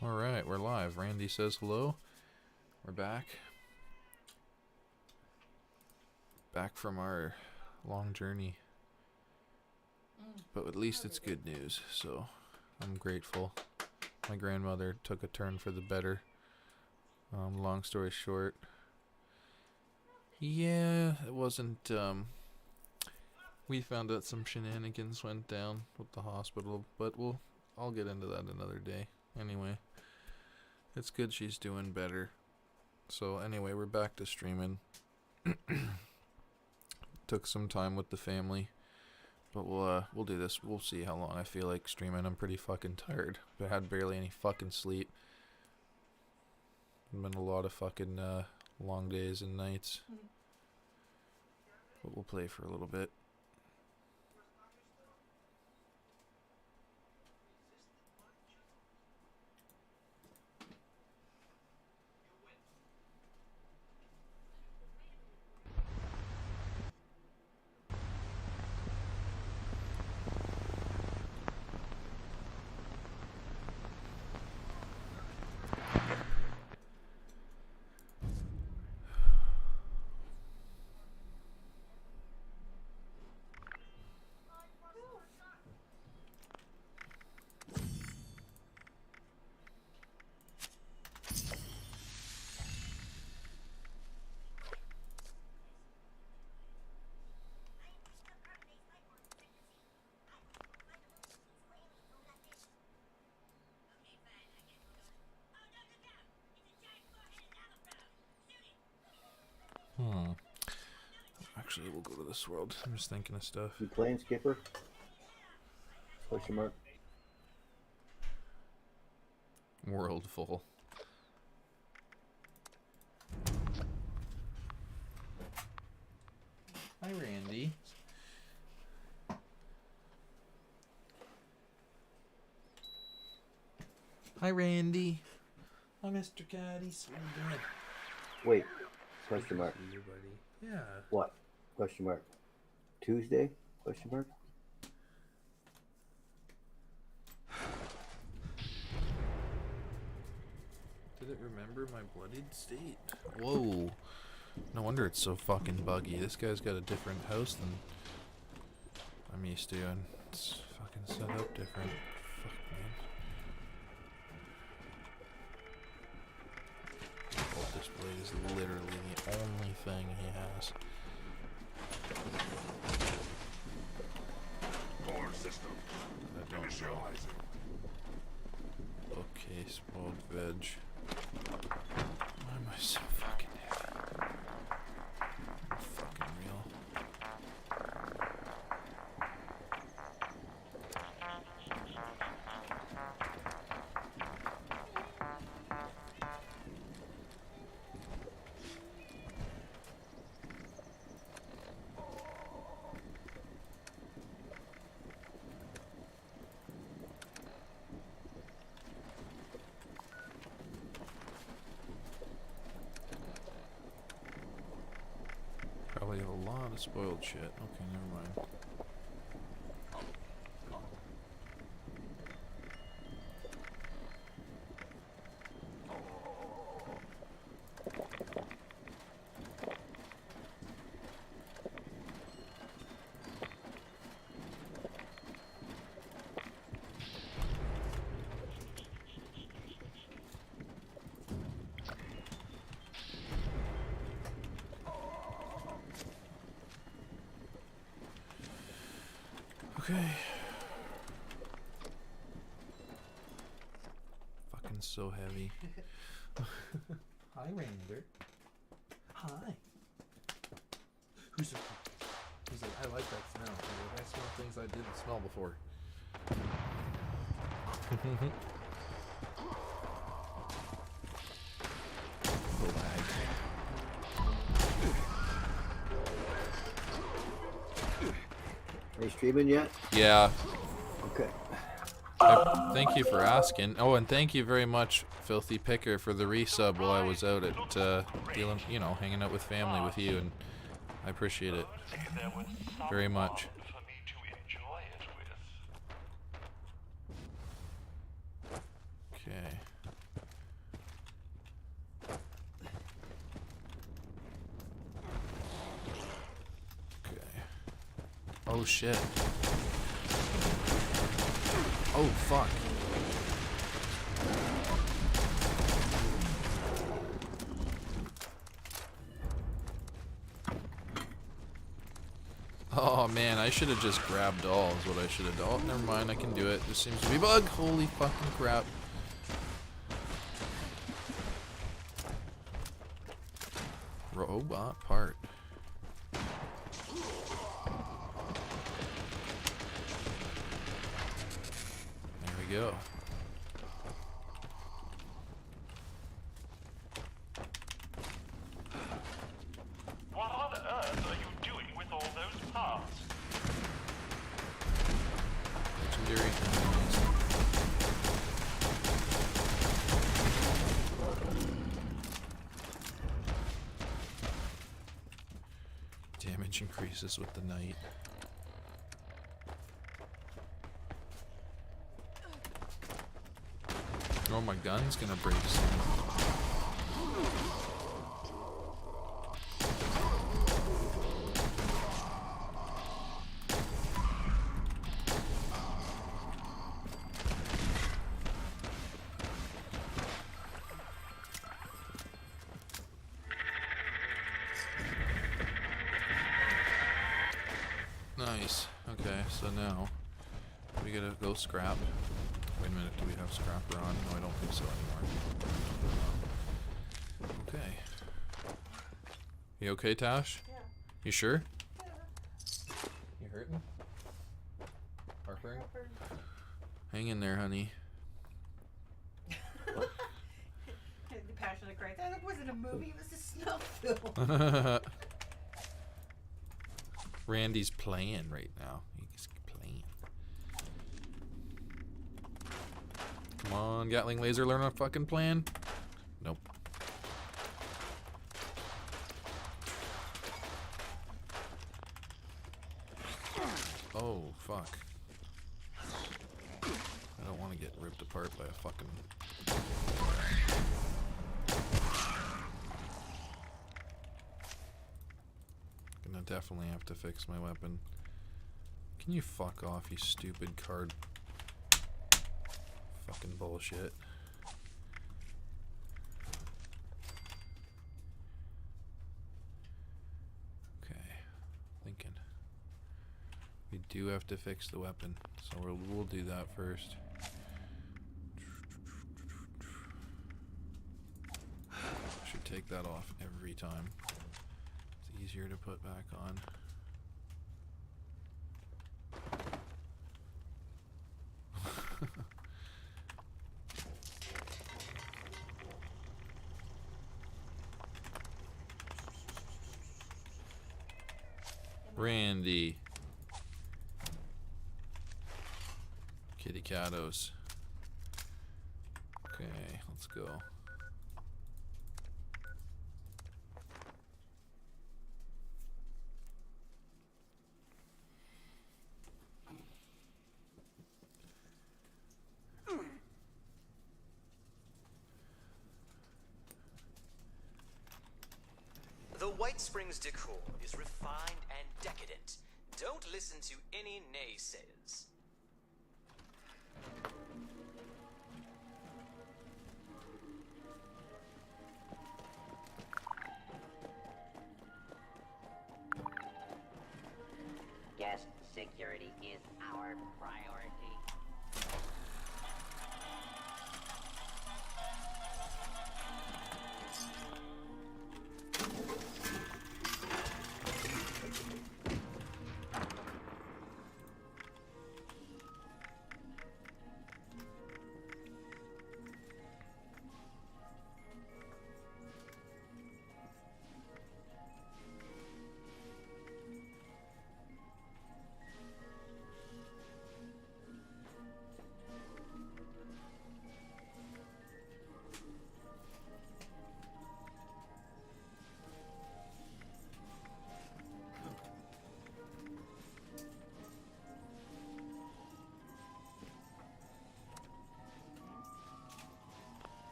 Alright, we're live. Randy says hello. We're back. Back from our long journey. But at least it's good news, so I'm grateful. My grandmother took a turn for the better. Long story short. Yeah, it wasn't, we found out some shenanigans went down with the hospital, but I'll get into that another day. Anyway. It's good she's doing better. So anyway, we're back to streaming. Took some time with the family, but we'll do this. We'll see how long I feel like streaming. I'm pretty fucking tired. I had barely any fucking sleep. Been a lot of fucking long days and nights. But we'll play for a little bit. Actually, we'll go to this world. I'm just thinking of stuff. You playing Skipper? Question mark. World full. Hi, Randy. Hi, Randy. Hi, Mr. Caddies. What are you doing? Wait. Question mark. You, buddy. Yeah. What? Question mark. Tuesday? Question mark. Did it remember my bloodied state? Whoa. No wonder it's so fucking buggy. This guy's got a different house than I'm used to, and it's fucking set up different. Fuck, man. Bolt display is literally the only thing he has. Core system. I don't know. Initializing. Okay, spoiled veg. Why am I so fucking heavy? Fucking real. Probably have a lot of spoiled shit. Okay, never mind. Okay. Fucking so heavy. Hi, Ranger. Hi. Who's like, I like that smell. He's like, I smell things I didn't smell before. Are you streaming yet? Yeah. Okay. Thank you for asking. Oh, and thank you very much, Filthy Picker, for the resub while I was out at dealing, hanging out with family with you, and I appreciate it very much. Okay. Oh shit. Oh fuck. Oh man, I should have just grabbed all is what I should have done. Oh, never mind, I can do it. This seems to be a bug. Holy fucking crap. Robot part. There we go. What on earth are you doing with all those parts? Legendary. Damage increases with the night. Oh, my gun's gonna break soon. Nice. Okay, so now we gotta go scrap. Wait a minute, do we have scrapper on? No, I don't think so anymore. Okay. You okay, Tash? Yeah. You sure? Yeah. You hurting? Harpering? Harper. Hang in there, honey. The Passion of Christ. That wasn't a movie, it was a snuff film. Randy's playing right now. He's playing. Come on, Gatling laser, learn a fucking plan. Nope. Oh, fuck. I don't want to get ripped apart by a fucking... Gonna definitely have to fix my weapon. Can you fuck off, you stupid card? Fucking bullshit. Okay, thinking. We do have to fix the weapon, so we'll do that first. Should take that off every time. It's easier to put back on. Randy. Kitty Catos. Okay, let's go. The White Springs decor is refined and decadent. Don't listen to any naysayers. Guest security is our priority.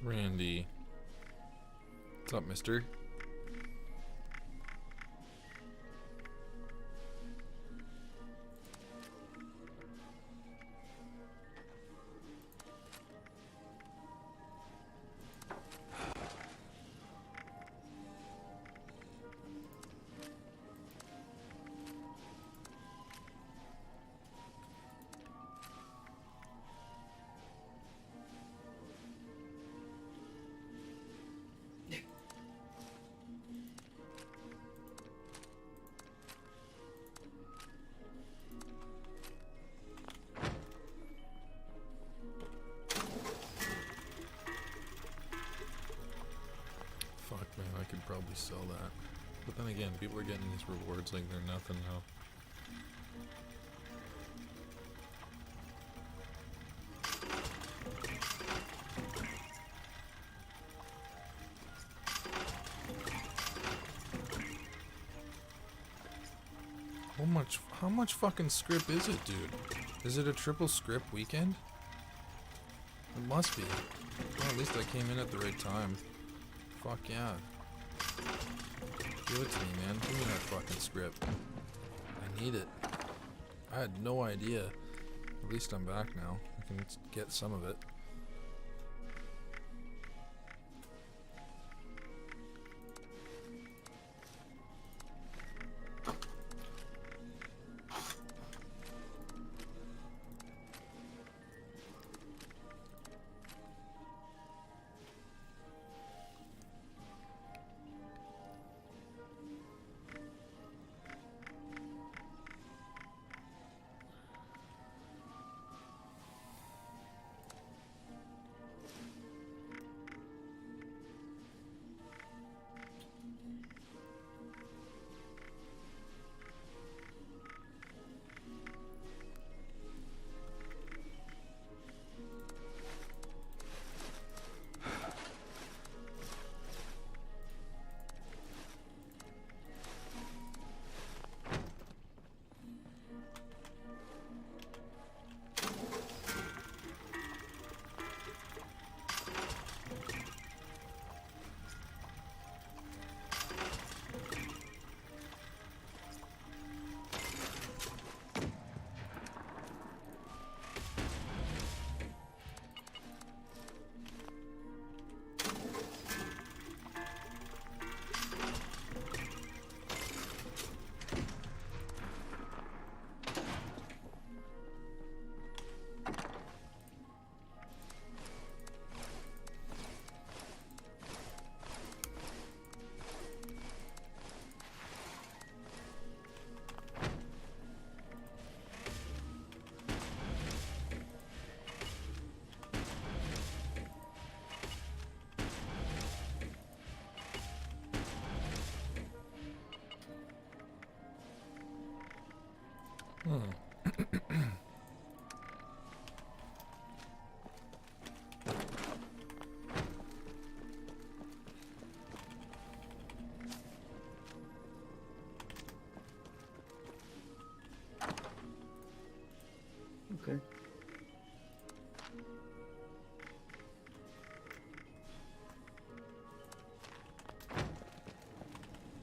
Randy. What's up, mister? Fuck, man, I could probably sell that. But then again, people are getting these rewards like they're nothing now. How much fucking script is it, dude? Is it a triple script weekend? It must be. Well, at least I came in at the right time. Fuck yeah. Give it to me, man. Give me that fucking script. I need it. I had no idea. At least I'm back now. I can get some of it. Okay.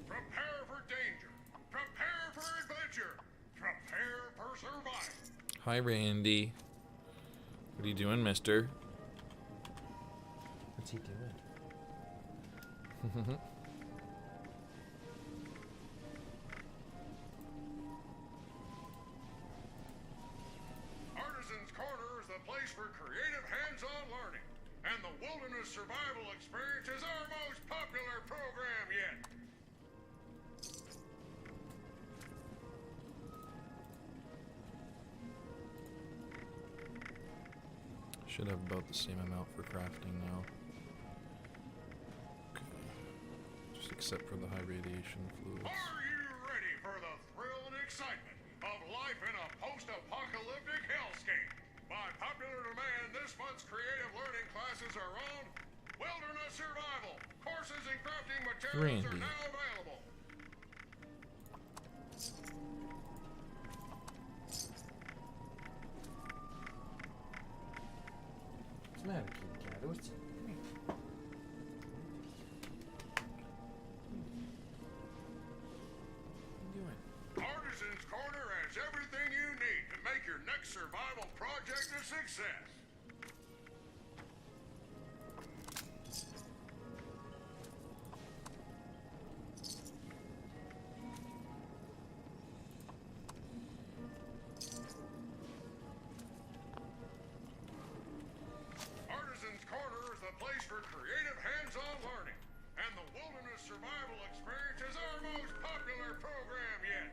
Prepare for danger. Prepare for adventure. Prepare for survival. Hi, Randy. What are you doing, mister? What's he doing? Artisan's Corner is the place for creative hands-on learning. And the Wilderness Survival Experience is our most popular program yet. Should have about the same amount for crafting now. Okay. Just except for the high radiation fluids. Are you ready for the thrill and excitement of life in a post-apocalyptic hellscape? By popular demand, this month's creative learning classes are on Wilderness Survival. Courses and crafting materials are Randy. now available. What's the matter, kitty cat? What's survival project a success. Artisan's Corner is the place for creative hands-on learning, and the Wilderness Survival Experience is our most popular program yet.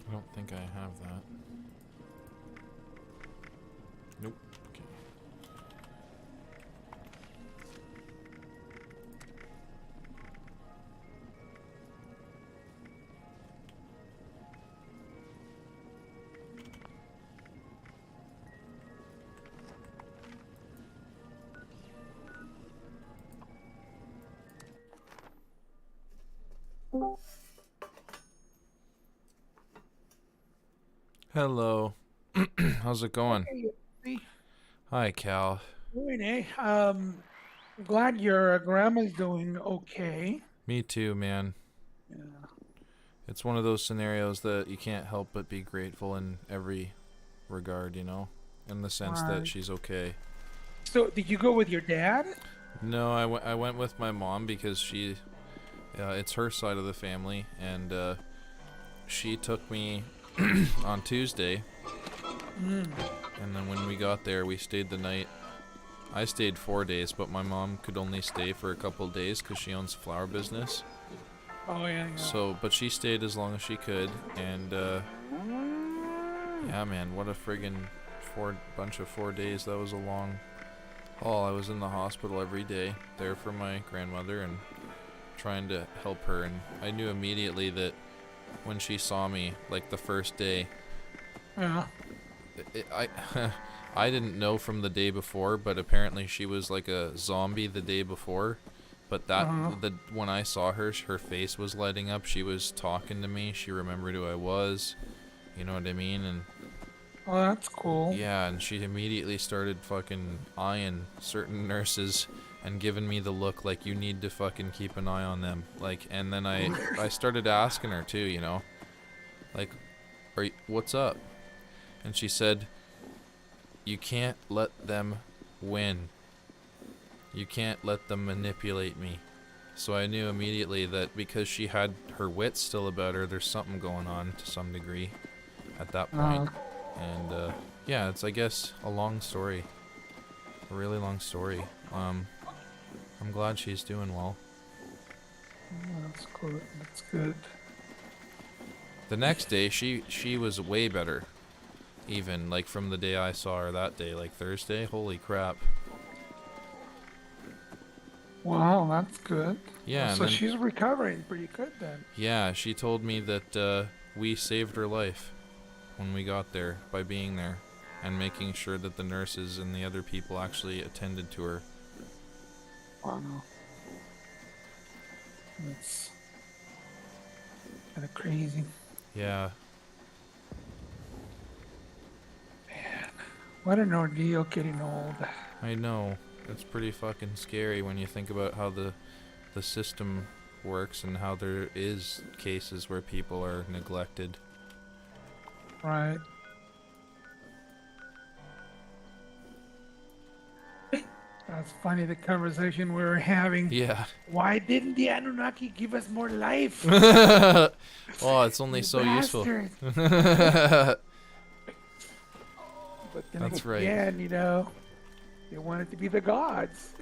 I don't think I have that. Nope. Okay. Hello. How's it going? Hey, Hi, Cal. doing, eh? I'm glad your grandma's doing okay. Me too, man. Yeah. It's one of those scenarios that you can't help but be grateful in every regard, you know? In the sense that Right. she's okay. So, did you go with your dad? No, I went with my mom because she, it's her side of the family, and she took me on Tuesday, Mm. and then when we got there, we stayed the night. I stayed 4 days, but my mom could only stay for a couple days because she owns a flower business. Oh, yeah, yeah. So, but she stayed as long as she could, and yeah, man, what a friggin' bunch of 4 days. That was a long haul. I was in the hospital every day, there for my grandmother and trying to help her. And I knew immediately that when she saw me, like the first day, Yeah. I I didn't know from the day before, but apparently she was like a zombie the day before. But that when I saw her, her face was lighting up. She was talking to me. She remembered who I was. You know what I mean? And Oh, that's cool. yeah, and she immediately started fucking eyeing certain nurses and giving me the look like you need to fucking keep an eye on them. Like, and then I started asking her too, you know, like, what's up? And she said, you can't let them win. You can't let them manipulate me. So I knew immediately that because she had her wits still about her, there's something going on to some degree at that point. And yeah, it's, I guess, a long story. A really long story. I'm glad she's doing well. That's good. That's good. The next day, she was way better. Even, like, from the day I saw her that day, like Thursday. Holy crap. Wow, that's good. Yeah, and So then- she's recovering pretty good then. Yeah, she told me that we saved her life when we got there by being there and making sure that the nurses and the other people actually attended to her. Wow. That's kind of crazy. Yeah. What an ordeal getting old. I know. It's pretty fucking scary when you think about how the system works and how there is cases where people are neglected. Right. That's funny, the conversation we were having. Yeah. Why didn't the Anunnaki give us more life? Oh, it's only You so useful. bastard. But then That's right. again, you know, they wanted to be the gods.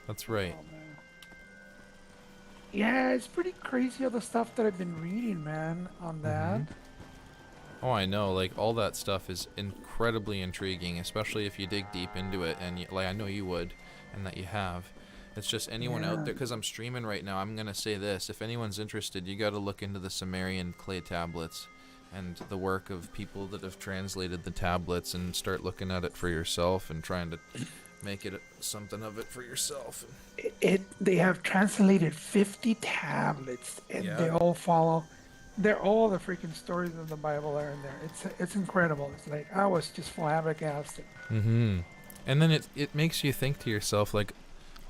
That's right. Oh, man. Yeah, it's pretty crazy all the stuff that I've been reading, man, on that. Oh, I know. Like, all that stuff is incredibly intriguing, especially if you dig deep into it. And, like, I know you would, and that you have. It's just anyone out there, because I'm streaming right now, I'm going to say this. If anyone's interested, you got to look into the Sumerian clay tablets and the work of people that have translated the tablets and start looking at it for yourself and trying to make it something of it for yourself. They have translated 50 tablets, and Yeah. they all follow. They're all the freaking stories of the Bible are in there. It's incredible. It's like I was just flabbergasted. And then it makes you think to yourself, like,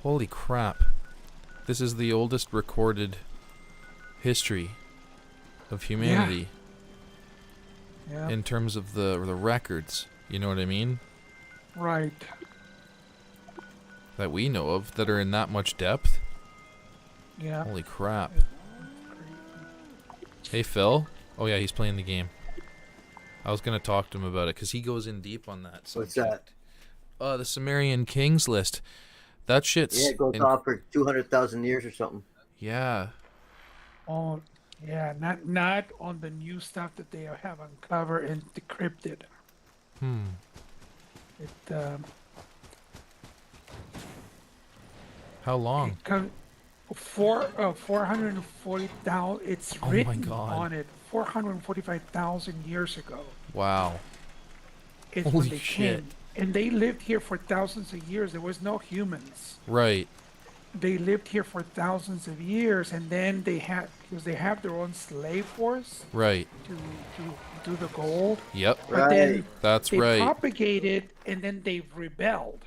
holy crap, this is the oldest recorded history of humanity Yeah. in terms of the records. You know what I mean? Right. That we know of that are in that much depth. Yeah. Holy crap. It's crazy. Hey, Phil. Oh, yeah, he's playing the game. I was going to talk to him about it because he goes in deep on that. What's that? The Sumerian Kings list. That shit's... Yeah, it goes on for 200,000 years or something. Yeah. Oh, yeah. Not on the new stuff that they have uncovered and decrypted. It How long? it comes 440,000. It's Oh my written God. on it 445,000 years ago. Wow. Is Holy when they shit. came, and they lived here for thousands of years. There was no humans. Right. They lived here for thousands of years, and then they have their own slave force Right. to do the gold. Yep. But then That's they right. propagated, and then they rebelled.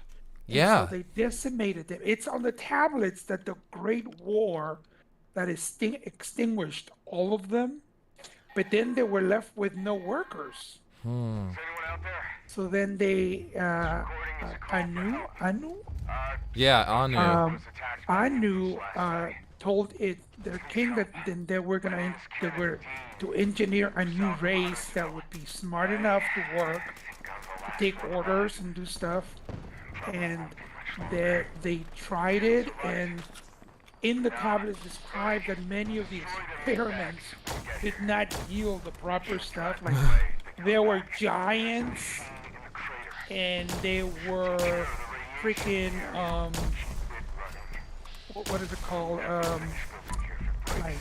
And Yeah. so they decimated them. It's on the tablets that the Great War that extinguished all of them, but then they were left with no workers. So then they Anu Yeah, Anu. Anu told the king that then they were to engineer a new race that would be smart enough to work, to take orders and do stuff, and they tried it, and in the tablets described that many of the experiments did not yield the proper stuff. Like there were giants, and they were freaking what is it called? Like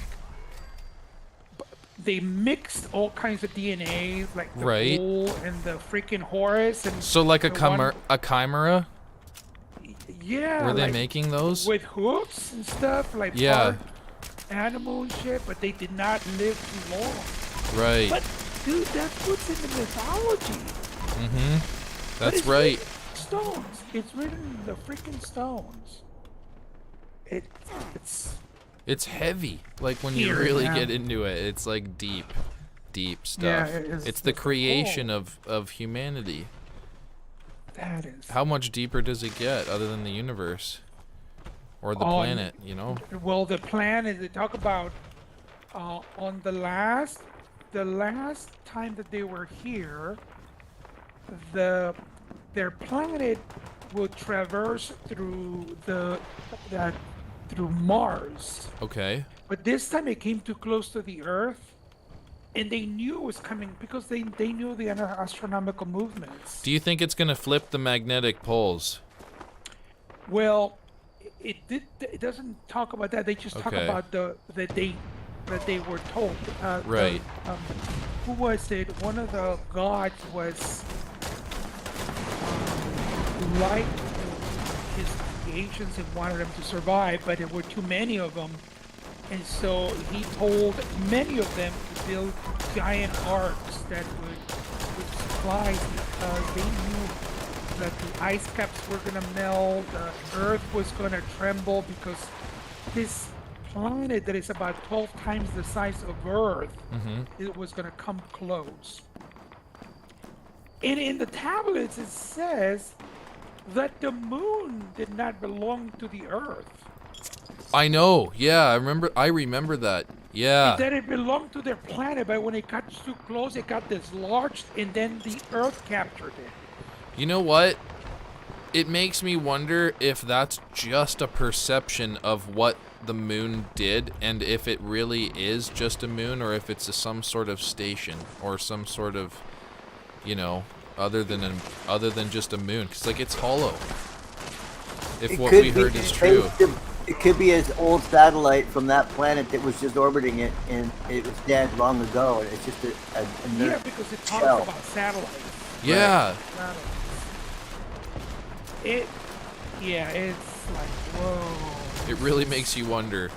they mixed all kinds of DNA, like the Right. bull and the freaking horse, and So like a the one- chimera? yeah, Were they like, making those? with hoofs and stuff, like Yeah. part animal and shit, but they did not live too long. Right. But dude, that's what's in the mythology. Mm-hmm. But That's it's right. written in stones. It's written in the freaking stones. It's heavy. Like when you Here, really yeah. get into it, it's like deep stuff. Yeah, it is- It's the it's creation cool. of humanity. That is. How much deeper does it get other than the universe? Or the Oh, planet, you know? Well, the planet they talk about on the last time that they were here, their planet will traverse through through Mars. Okay. But this time it came too close to the Earth, and they knew it was coming because they knew the astronomical movements. Do you think it's going to flip the magnetic poles? Well, it doesn't talk about that. They just talk Okay. about that they were told. Right. Who was it? One of the gods was liked his creations and wanted them to survive, but there were too many of them, and so he told many of them to build giant arcs that would supply because they knew that the ice caps were going to melt, the earth was going to tremble because this planet that is about 12 times the size of Earth, it was going to come close. And in the tablets it says that the moon did not belong to the Earth. I know. Yeah, I remember that. Yeah. That it belonged to their planet, but when it got too close, it got dislodged, and then the Earth captured it. You know what? It makes me wonder if that's just a perception of what the moon did, and if it really is just a moon, or if it's some sort of station, or some sort of, you know, other than just a moon, because like it's hollow. If what we heard is true. It could be an old satellite from that planet that was just orbiting it, and it was dead long ago, and it's just a Yeah, because it talks shell. about satellites. Yeah. It's like, whoa. It really makes you wonder.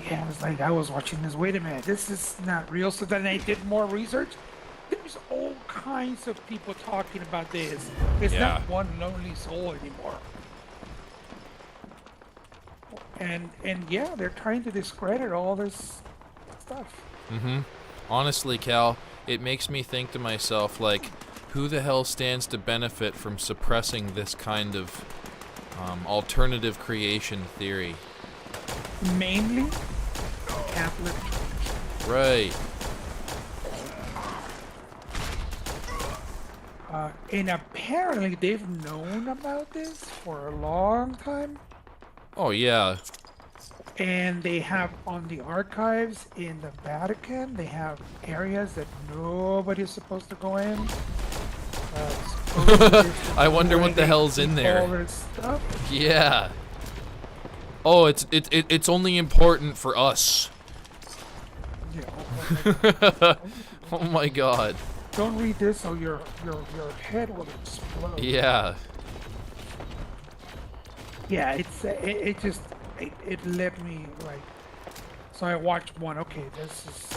Yeah, it's like I was watching this. Wait a minute, this is not real. So then I did more research. There's all kinds of people talking about this. It's Yeah. not one lonely soul anymore. And yeah, they're trying to discredit all this stuff. Honestly, Cal, it makes me think to myself, like, who the hell stands to benefit from suppressing this kind of alternative creation theory? Mainly Catholic Church. Right. And apparently they've known about this for a long time. Oh, yeah. And they have on the archives in the Vatican, they have areas that nobody's supposed to go in. I wonder what the hell's in All there. this stuff. Yeah. Oh, it's only important for us. Yeah, Oh my god. don't read this or your head will explode. Yeah. Yeah, it led me like. So I watched one. Okay, this is.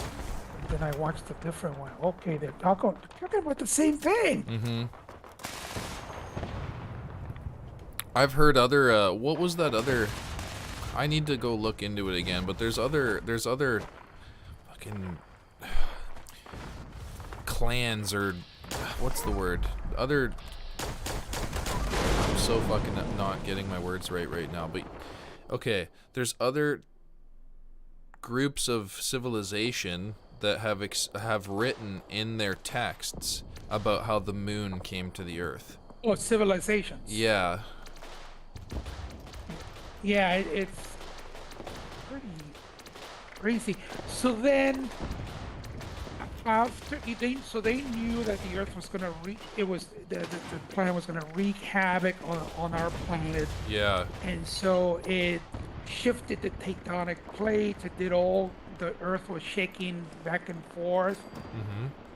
Then I watched a different one. Okay, they're talking about the same thing. I've heard other what was that other, I need to go look into it again, but there's other fucking clans, or what's the word? Other, I'm so fucking not getting my words right now, but okay, there's other groups of civilization that have written in their texts about how the moon came to the earth. Oh, civilizations. Yeah. Yeah, it's pretty crazy. So then, after they knew that the Earth was gonna the planet was gonna wreak havoc on our planet, Yeah. and so it shifted the tectonic plates. It did all. The Earth was shaking back and forth,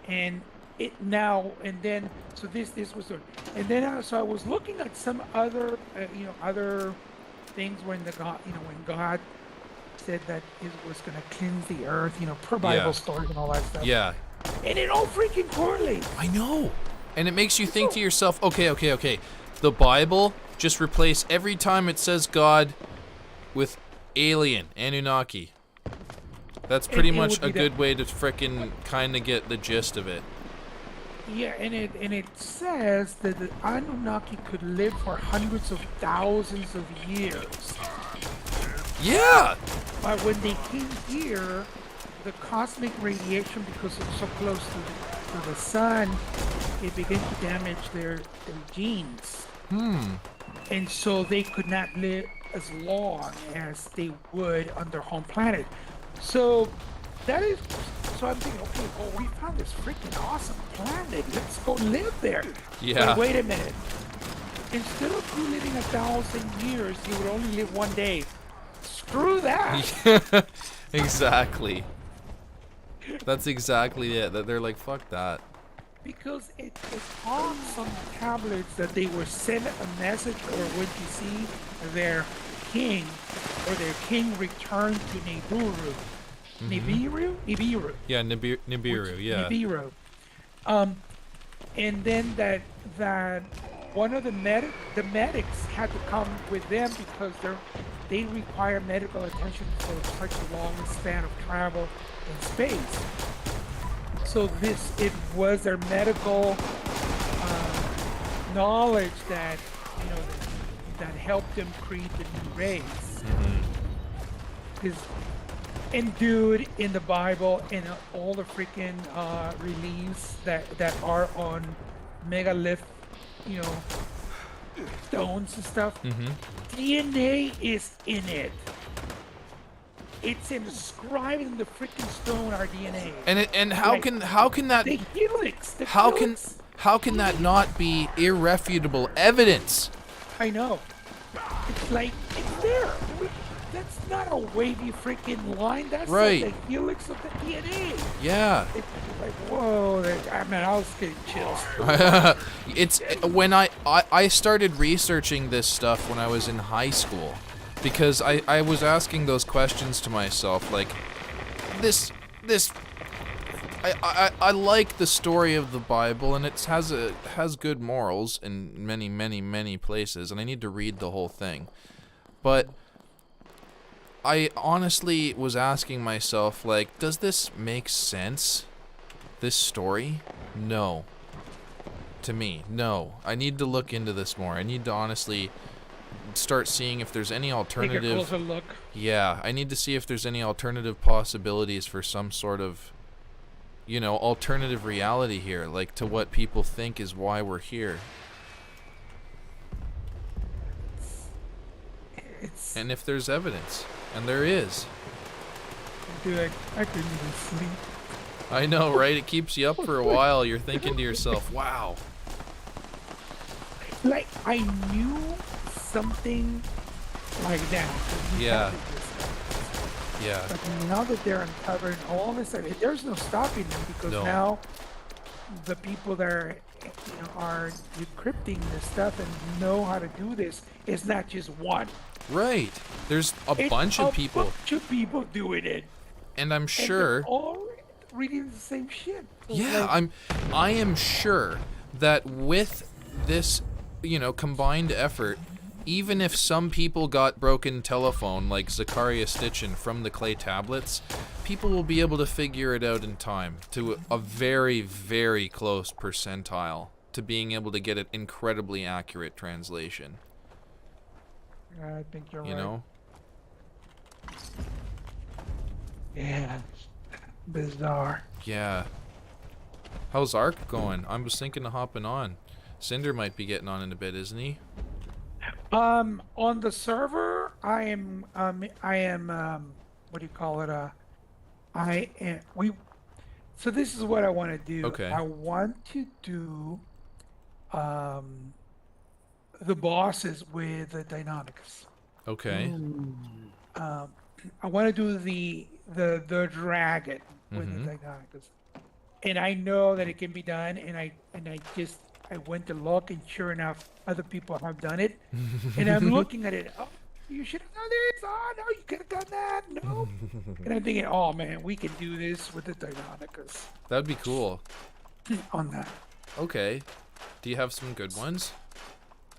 and it now and then. So this was the, and then so I was looking at some other other things when when God said that it was going to cleanse the earth, per Bible stories and all that stuff. Yeah. And it all freaking correlates. I know. And it makes you think to yourself, okay. The Bible, just replace every time it says God with alien, Anunnaki. That's pretty much a good way to frickin' kind of get the gist of it. Yeah, and it says that the Anunnaki could live for hundreds of thousands of years. Yeah. But when they came here, the cosmic radiation, because it's so close to the sun, it began to damage their genes. And so they could not live as long as they would on their home planet. So I'm thinking, okay, well, we found this freaking awesome planet. Let's go live there. Yeah. But wait a minute. Instead of you living 1,000 years, you would only live one day. Screw that. Exactly. That's exactly it. That they're like, fuck that. Because it talks on the tablets that they were sent a message, or when you see their king return to Nibiru. Nibiru? Yeah, Nibiru, yeah. Nibiru. And then that one of the medics had to come with them because they require medical attention for such a long span of travel in space. So it was their medical knowledge that that helped them create the new race. Because endued in the Bible and all the freaking reliefs that are on megalith, stones and stuff. DNA is in it. It's inscribed in the freaking stone, our DNA. And how can that the helix? how can that not be irrefutable evidence? I know. It's like it's there. That's not a wavy freaking line. That's right. Like the helix of the DNA. Yeah. It's like, whoa. I was getting chills. It's when I started researching this stuff when I was in high school, because I was asking those questions to myself, like this I like the story of the Bible, and it has good morals in many, many, many places, and I need to read the whole thing. But I honestly was asking myself, like, does this make sense? This story? No. To me, no. I need to look into this more. I need to honestly start seeing if there's any alternative. Take a closer look. Yeah, I need to see if there's any alternative possibilities for some sort of, alternative reality here, like to what people think is why we're here. And if there's evidence, and there is. Dude, I couldn't even sleep. I know, right? It keeps you up for a while. You're thinking to yourself, wow. Like, I knew something like that. Yeah. Yeah. But now that they're uncovering all this, there's no stopping them because No. now the people that are decrypting this stuff and know how to do this is not just one. Right. There's a bunch of people. Bunch of people doing it. And I'm And sure. they're all reading the same shit. So Yeah, like, I am sure that with this, combined effort, even if some people got broken telephone like Zakaria Stitchin from the clay tablets, people will be able to figure it out in time to a very, very close percentile to being able to get an incredibly accurate translation. I think you're You right. know? Yeah. Bizarre. Yeah. How's Ark going? I was thinking of hopping on. Cinder might be getting on in a bit, isn't he? On the server, I am, what do you call it? So this is what I want to do. Okay. I want to do, the bosses with the dynamics. Okay. I want to do the dragon with the dynamics. And I know that it can be done, and I went to look, and sure enough, other people have done it. And I'm looking at it. Oh, you should have done this. Oh no, you could have done that. No. And I'm thinking, oh man, we can do this with the Deinonychus That'd be cool. on that. Okay. Do you have some good ones?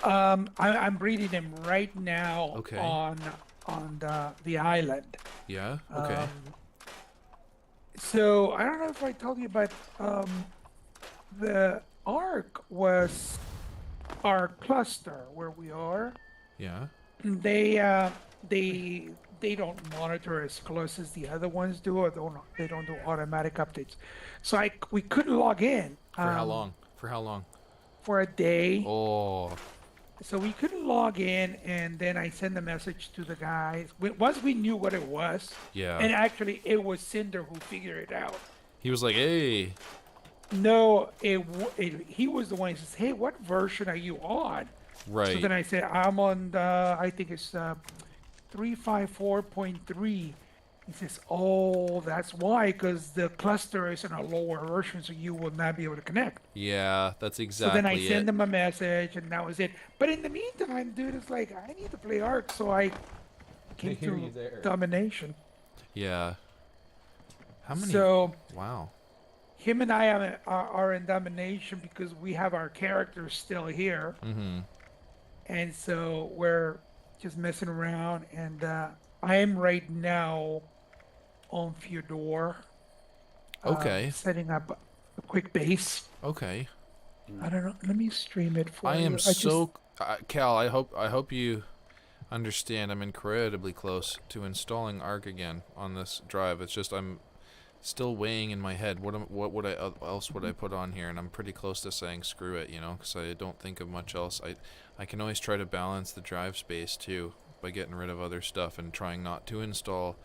I'm breeding them right now Okay. on the island. Yeah. Okay. So I don't know if I told you, but the Ark was our cluster where we are. Yeah. They don't monitor as close as the other ones do, or they don't do automatic updates. So we couldn't log in. For how long? For how long? For a day. Oh. So we couldn't log in, and then I sent a message to the guys. Once we knew what it was, Yeah. and actually it was Cinder who figured it out. He was like, "Hey." No, he was the one who says, "Hey, what version are you on?" Right. So then I said, "I'm on the, I think it's 354.3." He says, "Oh, that's why, because the cluster is in a lower version, so you will not be able to connect." Yeah, that's So exactly then I it. send him a message, and that was it. But in the meantime, dude, it's like, I need to play Ark, so I came hear to you there. Domination. Yeah. How many? So Wow. him and I are in Domination because we have our characters still here. Mm-hmm. And so we're just messing around, and I am right now on Fyodor. Okay. Setting up a quick base. Okay. I don't know. Let me stream it for I you. am so Cal. I hope you understand. I'm incredibly close to installing Ark again on this drive. It's just I'm still weighing in my head what else would I put on here, and I'm pretty close to saying screw it, because I don't think of much else. I can always try to balance the drive space too by getting rid of other stuff and trying not to install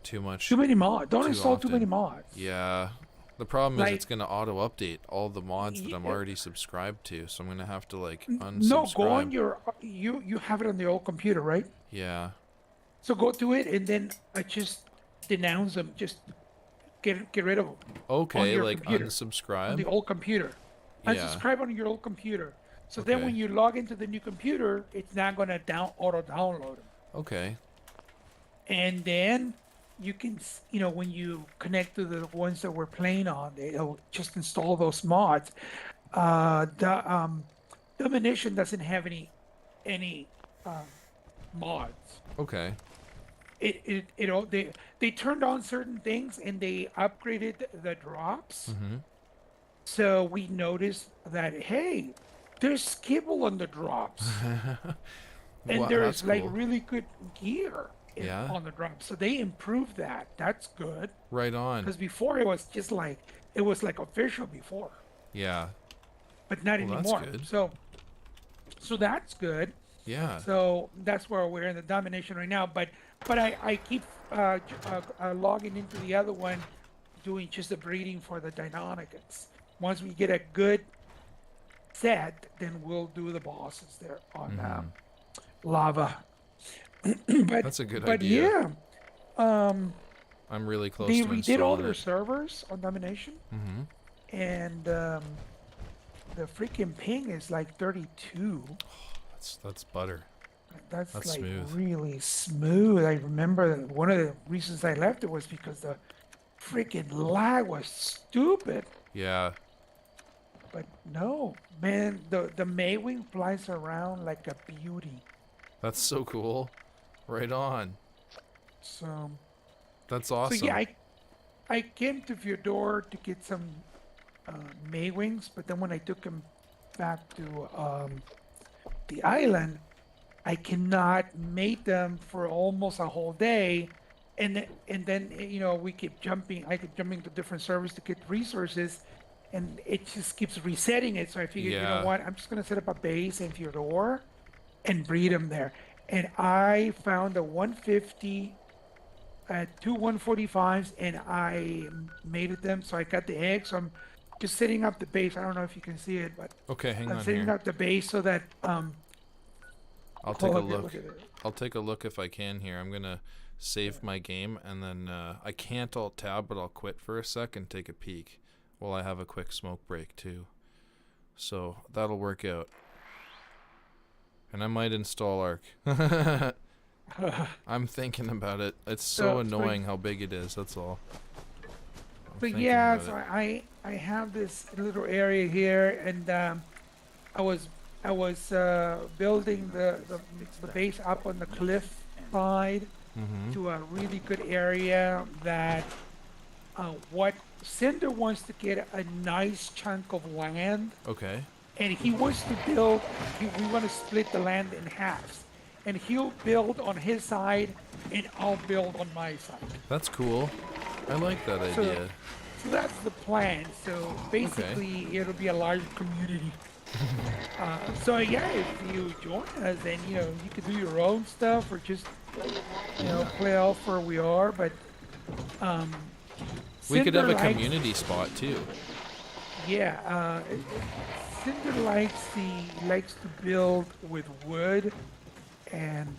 too much. Too many mods. Don't too install too many often. mods. Yeah. The problem is Like- it's going to auto-update all the mods that I'm Yeah. already subscribed to, so I'm going to have to, unsubscribe. No, go on your you have it on the old computer, right? Yeah. So go to it and then just denounce them. Just get rid of them. Okay, your like computer. On unsubscribe? the old computer. Yeah. Unsubscribe on your old computer. So then Okay. when you log into the new computer, it's not gonna auto download them. Okay. And then you can, when you connect to the ones that we're playing on, it'll just install those mods. The Domination doesn't have any um, mods. Okay. They turned on certain things and they upgraded the drops. Mm-hmm. So we noticed that, hey, there's skibble on the drops, and Wow, there's that's like cool. really good gear Yeah. on the drops. So they improved that. That's good. Right on. Because before it was like official before, Yeah. but not Well, that's anymore. good. So that's good. Yeah. So that's where we're in the Domination right now. But I keep logging into the other one, doing just the breeding for the Deinonychus. Once we get a good set, then we'll do the bosses there on lava. but That's a good but idea. yeah, I'm really close they to redid all installing their it. servers on Domination, Mm-hmm. and the freaking ping is like 32. That's butter. That's That's like smooth. really smooth. I remember that one of the reasons I left it was because the freaking lag was stupid. Yeah. But no, man, the Maywing flies around like a beauty. That's so cool. Right on. So, That's awesome. so yeah, I came to Fyodor to get some Maywings, but then when I took him back to the island, I cannot mate them for almost a whole day, and then we keep jumping. I keep jumping to different servers to get resources, and it just keeps resetting it. So I figured, you know Yeah. what? I'm just gonna set up a base in Fyodor and breed them there. And I found a 150, two 145s, and I mated them. So I got the eggs. So I'm just setting up the base. I don't know if you can see it, but Okay, hang I'm on setting here. up the base so that I'll take a look look. at it. I'll take a look if I can here. I'm gonna save my game and then I can't alt tab, but I'll quit for a sec and take a peek while I have a quick smoke break too. So that'll work out. And I might install Arc. I'm thinking about it. It's so So- annoying how big it is. That's all. I'm But thinking yeah, about so it. I have this little area here, and I was building the base up on the cliff side Mhm. to a really good area that what Cinder wants to get a nice chunk of land, Okay. and he wants to build. We want to split the land in halves, and he'll build on his side, and I'll build on my side. That's cool. I like that So- idea. So that's the plan. So basically, it'll be a large community. So yeah, if you join us, then you can do your own stuff or just play off where we are. But We could have a Cinder likes- community spot too. Yeah, Cinder likes to build with wood and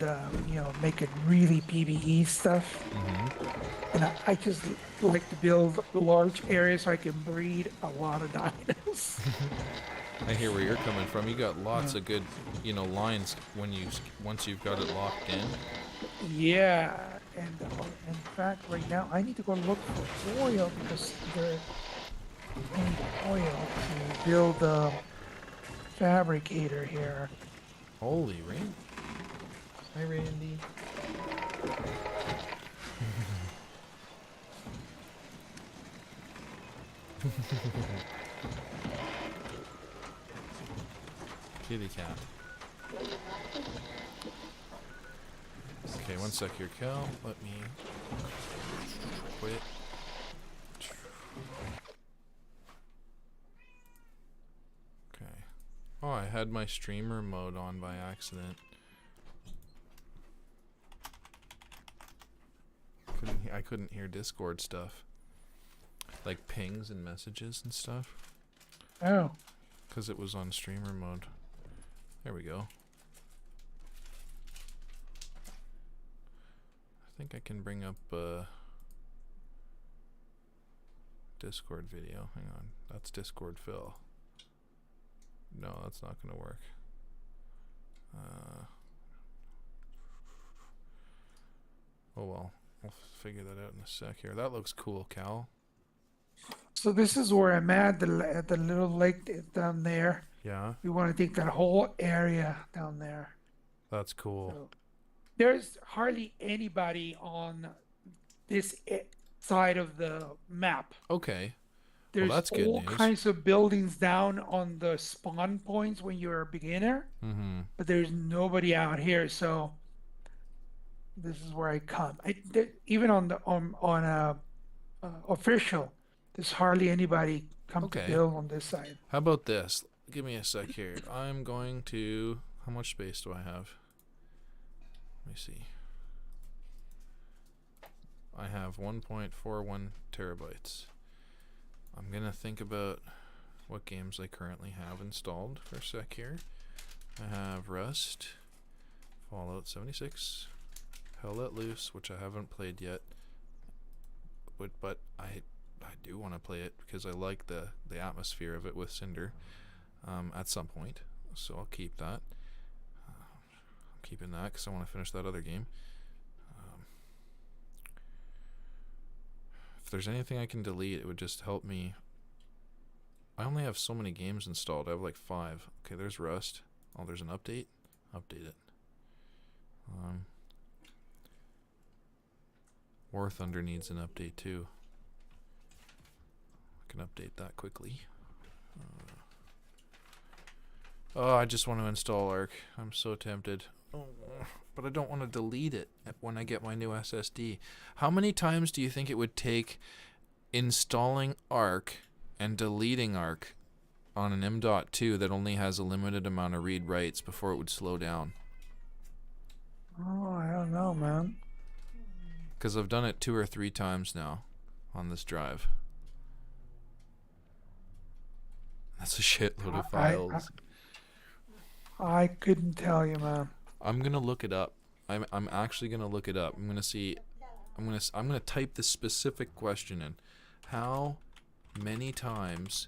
make it really PvE stuff. And I just like to build large areas so I can breed a lot of dinos. I hear where you're coming from. You got lots of good, lines once you've got it locked in. Yeah, and in fact, right now I need to go look for oil because I need oil to build a fabricator here. Holy Randy. Hi, Randy. Kitty cat. Okay, one sec here, Cal. Let me quit. Okay. Oh, I had my streamer mode on by accident. I couldn't hear Discord stuff. Like pings and messages and stuff. Oh, Because it was on streamer mode. There we go. I think I can bring up Discord video. Hang on. That's Discord Phil. No, that's not going to work. Oh well. We'll figure that out in a sec here. That looks cool, Cal. So this is where I'm at the little lake down there. Yeah, We want to take that whole area down there. that's cool. So there's hardly anybody on this side of the map. Okay. There's that's good all news. kinds of buildings down on the spawn points when you're a beginner, but there's nobody out here. So this is where I come. Even on the official, there's hardly anybody come to Okay. build on this side. How about this? Give me a sec here. I'm going to... How much space do I have? Let me see. I have 1.41 terabytes. I'm going to think about what games I currently have installed for a sec here. I have Rust, Fallout 76, Hell Let Loose, which I haven't played yet. But I do want to play it because I like the atmosphere of it with Cinder at some point. So I'll keep that. I'm keeping that because I want to finish that other game. If there's anything I can delete, it would just help me. I only have so many games installed. I have like 5. Okay, there's Rust. Oh, there's an update. Update it. War Thunder needs an update too. I can update that quickly. Oh, I just want to install Arc. I'm so tempted. Oh, but I don't want to delete it when I get my new SSD. How many times do you think it would take installing Arc and deleting Arc on an M.2 that only has a limited amount of read writes before it would slow down? Oh, I don't know, man. Because I've done it 2 or 3 times now on this drive. That's a shitload of files. I couldn't tell you, man. I'm gonna look it up. I'm actually gonna look it up. I'm gonna see. I'm gonna type the specific question in. How many times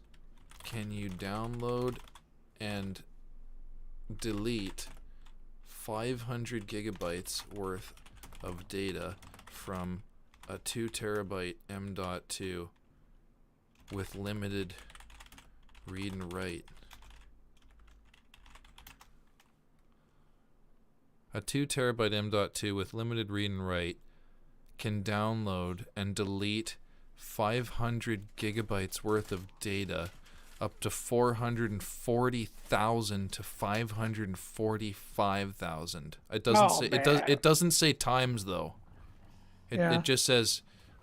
can you download and delete 500 gigabytes worth of data from a 2 terabyte M.2 with limited read and write? A 2 terabyte M.2 with limited read and write can download and delete 500 gigabytes worth of data, up to 440,000 to 545,000. It doesn't say it doesn't say times though. It just says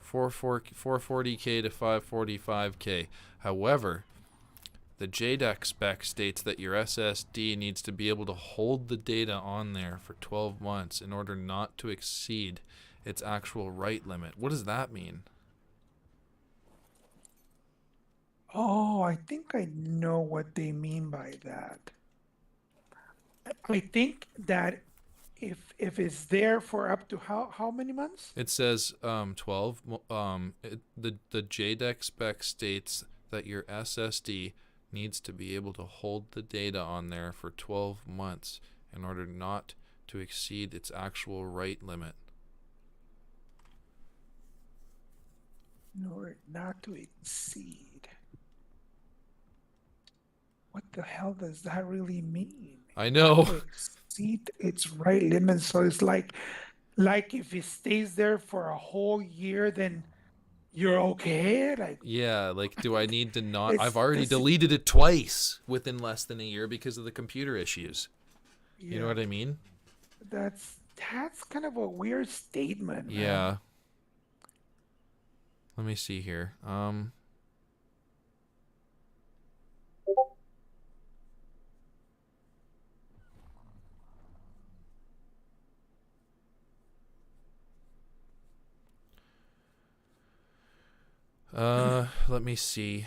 440k to 545k. However, the JDEC spec states that your SSD needs to be able to hold the data on there for 12 months in order not to exceed its actual write limit. What does that mean? Oh, I think I know what they mean by that. I think that if it's there for up to how many months? It says 12. The JDEC spec states that your SSD needs to be able to hold the data on there for 12 months in order not to exceed its actual write limit. In order not to exceed. What the hell does that really mean? I know. To exceed its write limit. So it's like if it stays there for a whole year, then you're okay. Like, yeah, like, do I need to not? I've It's- already this- deleted it twice within less than a year because of the computer issues. You know what I mean? That's kind of a weird statement. man. Yeah. Let me see here. Let me see.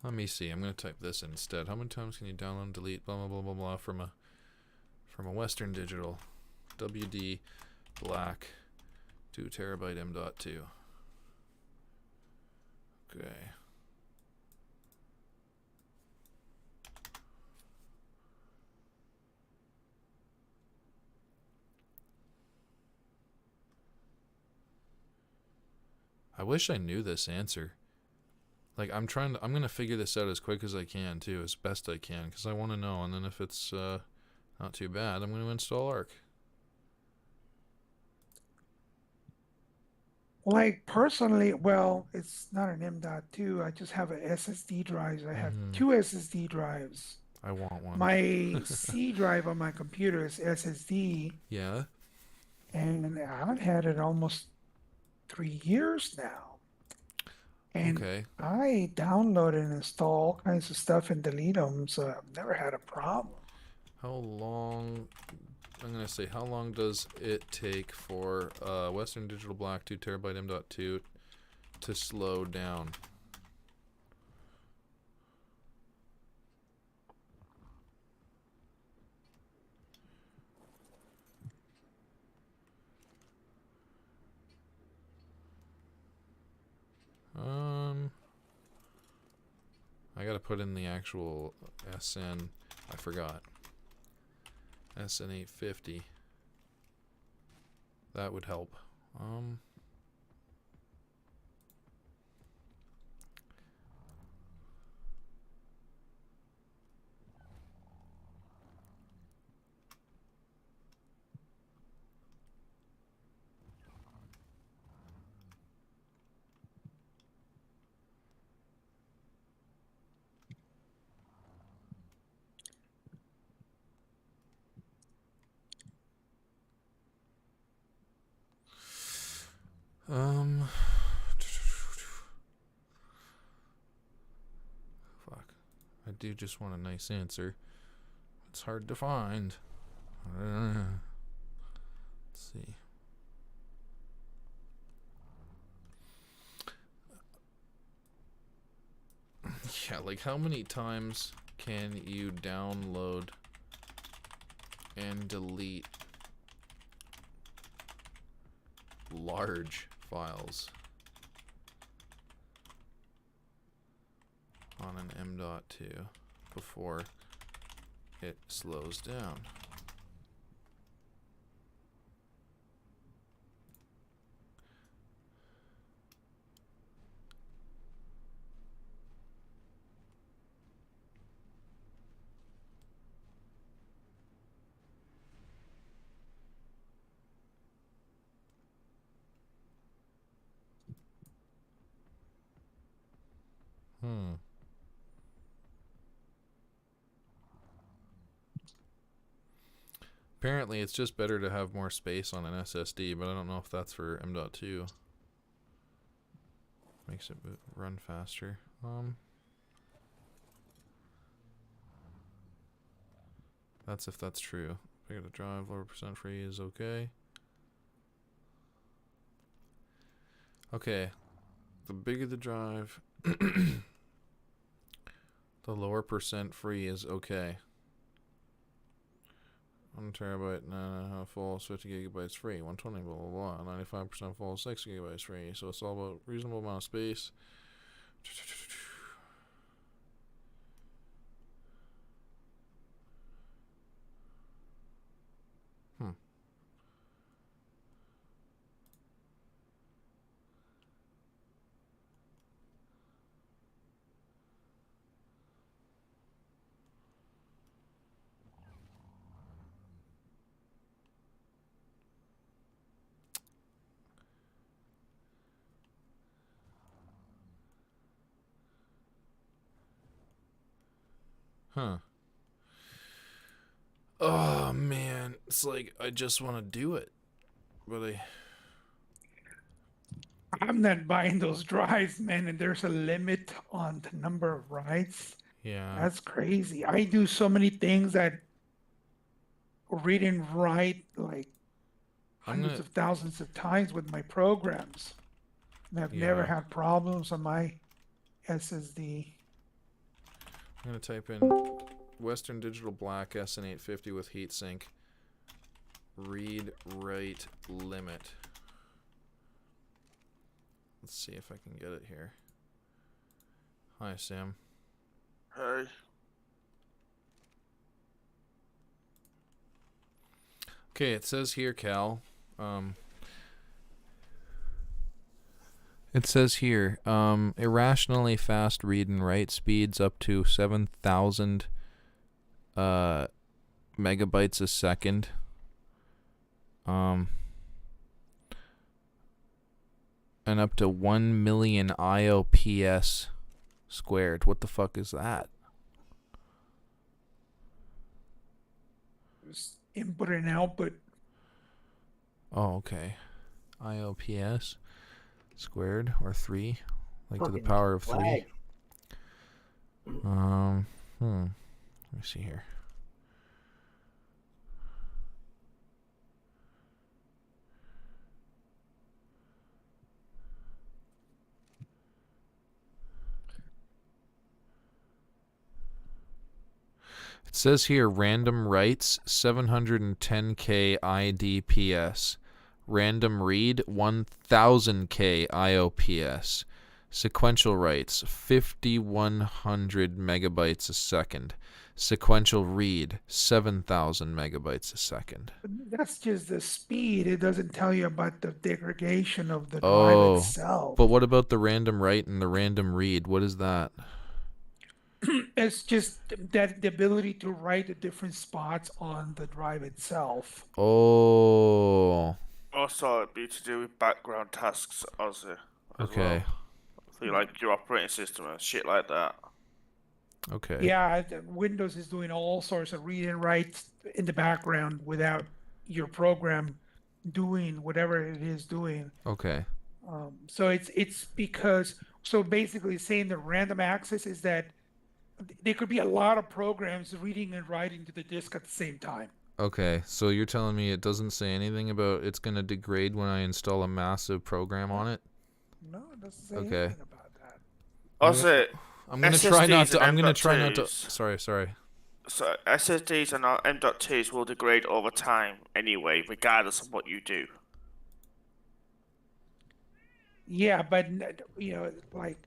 Let me see. I'm going to type this instead. How many times can you download and delete blah blah blah blah blah from a Western Digital WD Black 2 terabyte M.2. Okay. I wish I knew this answer. Like, I'm gonna figure this out as quick as I can, too, as best I can, because I want to know, and then if it's not too bad, I'm gonna install ARC. Like personally, well, it's not an M.2. I just have a SSD drives. I have Mhm. 2 SSD drives. I want one. My C drive on my computer is SSD, Yeah? and I've had it almost 3 years now. And Okay. I download and install all kinds of stuff and delete them, so I've never had a problem. How long... I'm gonna say, how long does it take for Western Digital Black 2 terabyte M.2 to slow down? I gotta put in the actual SN. I forgot. SN850. That would help. Fuck. I do just want a nice answer. It's hard to find. Let's see. Yeah, like how many times can you download and delete large files on an M.2 before it slows down? Apparently, it's just better to have more space on an SSD, but I don't know if that's for M.2. Makes it run faster. That's if that's true. Bigger the drive, lower percent free is okay. Okay. The bigger the drive, the lower percent free is okay. 1 terabyte, full, 50 gigabytes free, 120, blah, blah, blah, 95% full, 6 gigabytes free. So it's all about reasonable amount of space. Huh. Oh, man. It's like, I just want to do it. But I'm not buying those drives, man, and there's a limit on the number of writes. yeah. That's crazy. I do so many things that read and write like hundreds of thousands of times with my programs. And I've never had problems on my SSD. I'm going to type in Western Digital Black SN850 with heatsink. Read, write, limit. Let's see if I can get it here. Hi, Sam. Hey. Okay, it says here, Cal. It says here, irrationally fast read and write speeds up to 7,000 megabytes a second. And up to 1 million IOPS squared. What the fuck is that? Just input and output. Oh, okay. IOPS squared or 3, like to the Fucking power of 3. flag. Let me see here. It says here random writes 710k IDPS, random read 1000k IOPS, sequential writes 5100 megabytes a second, sequential read 7000 megabytes a second. That's just the speed. It doesn't tell you about the degradation of the drive Oh, itself. but what about the random write and the random read? What is that? It's just that the ability to write at different spots on the drive itself. Oh, Also, it'd be to do with background tasks, Ozzy. As okay. Well. So, like your operating system and shit like that. Okay. Yeah, Windows is doing all sorts of read and write in the background without your program doing whatever it is doing. Okay. So it's because, so basically saying the random access is that there could be a lot of programs reading and writing to the disk at the same time. Okay, so you're telling me it doesn't say anything about it's going to degrade when I install a massive program on it? No, it doesn't say Okay. anything about that. Also, I'm going to try not to. SSDs and I'm going to try not to. M.2s. Sorry. So SSDs and M.2s will degrade over time anyway, regardless of what you do. Yeah, but like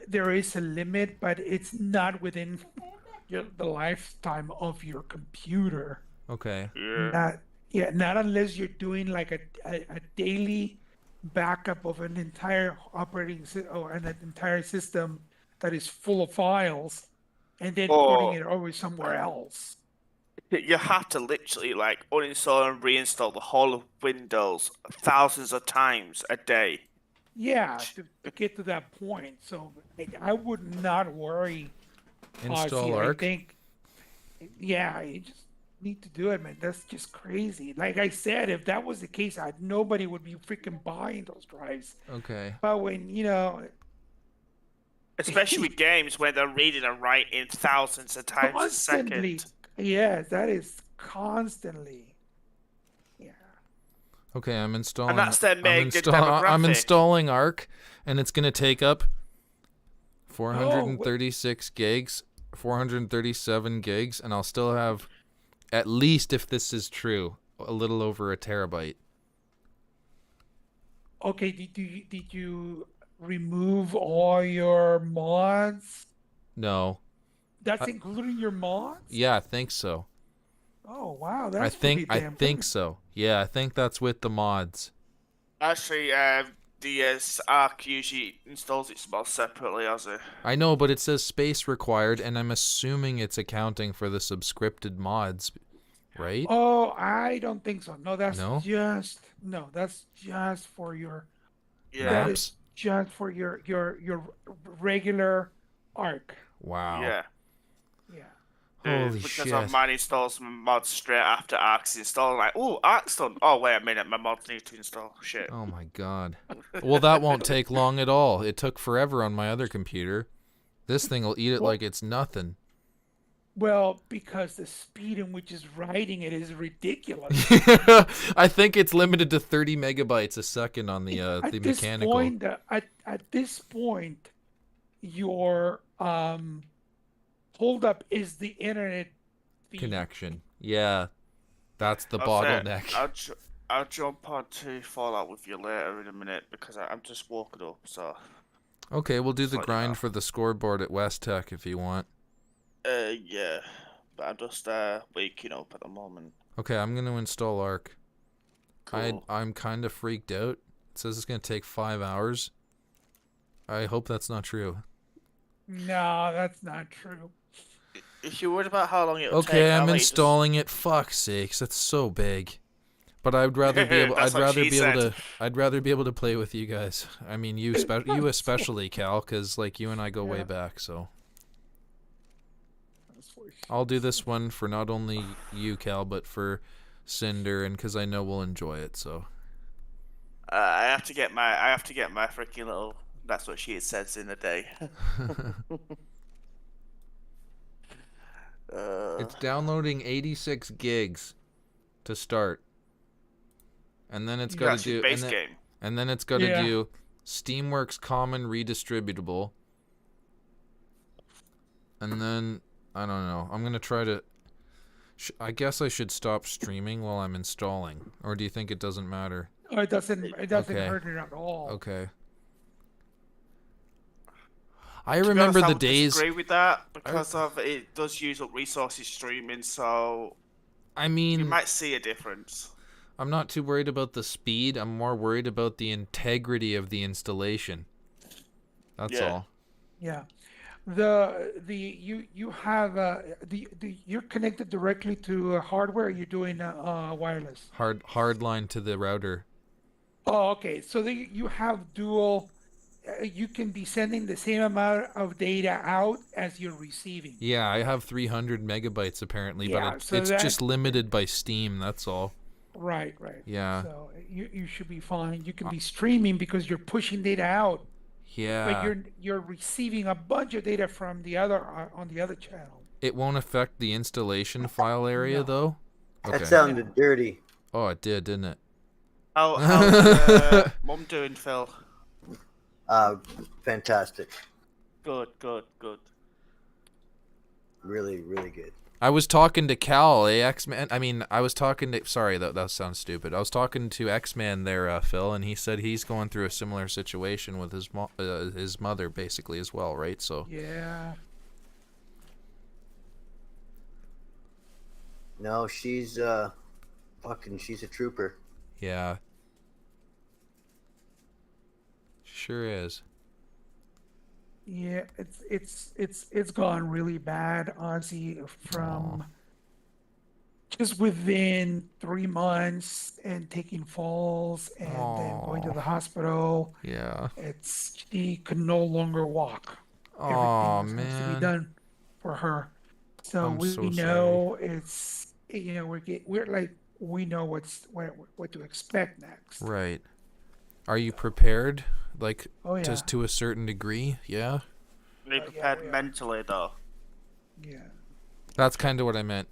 there is a limit, but it's not within the lifetime of your computer. Okay. Yeah. Not unless you're doing like a daily backup of an entire or an entire system that is full of files, and then putting it over somewhere else. You have to literally like uninstall and reinstall the whole of Windows thousands of times a day. Yeah, to get to that point. So I would not worry. Install Ozzy. Arc? I think, yeah, you just need to do it, man. That's just crazy. Like I said, if that was the case, nobody would be freaking buying those drives. Okay. But when, Especially with games where they're reading and writing thousands of times constantly, a second. yeah, that is constantly. Yeah. Okay, I'm installing. And that's their main demographic. I'm installing Arc, and it's going to take up 436 gigs, 437 gigs, and I'll still have, at least if this is true, a little over a terabyte. Okay, did you remove all your mods? No. That's including your mods? Yeah, I think so. Oh wow, that's I think good. so. Yeah, I think that's with the mods. Actually, the Arc usually installs its mods separately, has it? I know, but it says space required, and I'm assuming it's accounting for the subscripted mods, right? Oh, I don't think so. No, that's No? that's just for your Yeah. that is just for your regular Arc. Wow. Yeah. Yeah. Holy because shit. mine installs mods straight after Arc's installed. Like, oh, Arc's done. Oh, wait a minute, my mods need to install. Shit. Oh my god. Well, that won't take long at all. It took forever on my other computer. This thing will eat it like it's nothing. Well, because the speed in which it's writing it is ridiculous. I think it's limited to 30 megabytes a second on the mechanical. At this point, your holdup is the internet feed. Connection. Yeah. That's the I'll say, bottleneck. I'll jump on to Fallout with you later in a minute because I'm just walking up. So. Okay, we'll do Just the let you know. grind for the scoreboard at West Tech if you want. Yeah, but I'm just waking up at the moment. Okay, I'm gonna install Arc. Cool. I'm kind of freaked out. It says it's gonna take 5 hours. I hope that's not true. No, that's not true. If you're worried about how long it'll take, Okay, I'll I'm let you installing it. Fuck's sakes, that's so big. But I'd rather be able. That's what she said. I'd rather be able to play with you guys. I mean, you especially, Cal, because like you and I go way back. So I'll do this one for not only you, Cal, but for Cinder, and because I know we'll enjoy it. So I have to get my freaking little. That's what she says in the day. it's downloading 86 gigs to start. And then it's got to do base game. And then it's got to do Steamworks Common Redistributable. And then I don't know. I'm gonna try to. I guess I should stop streaming while I'm installing, or do you think it doesn't matter? Oh, it doesn't. It doesn't Okay. hurt it at all. Okay. I remember the days. I disagree with that because of it does use up resources streaming, so. I mean, you might see a difference. I'm not too worried about the speed. I'm more worried about the integrity of the installation. That's all. Yeah, you have you're connected directly to hardware. Or you're doing wireless. Hard line to the router. Oh, okay. So you have dual. You can be sending the same amount of data out as you're receiving. Yeah, I have 300 megabytes apparently, Yeah, but so it's just limited by Steam. That's all. Right. Yeah. So you should be fine. You can be streaming because you're pushing data out. Yeah. But you're receiving a bunch of data from the other on the other channel. It won't affect the installation file area though. Okay. That sounded dirty. Oh, it did, didn't it? How's Mum doing, Phil? Fantastic. Good. Really, really good. I was talking to Cal, X-Man. I mean, I was talking to. Sorry, that sounds stupid. I was talking to X-Man there, Phil, and he said he's going through a similar situation with his mother, basically as well, right? So. Yeah. No, she's she's a trooper. Yeah. Sure is. Yeah, it's gone really bad, Ozzy, from just within 3 months and taking falls and then going to the hospital. Yeah. She could no longer walk. Oh Everything was supposed to be man. done for her. So I'm we so know it's we're like we know what to expect next. Right. Are you prepared? Like, Oh, yeah. just to a certain degree? Yeah? Be prepared mentally, though. Yeah. That's kind of what I meant.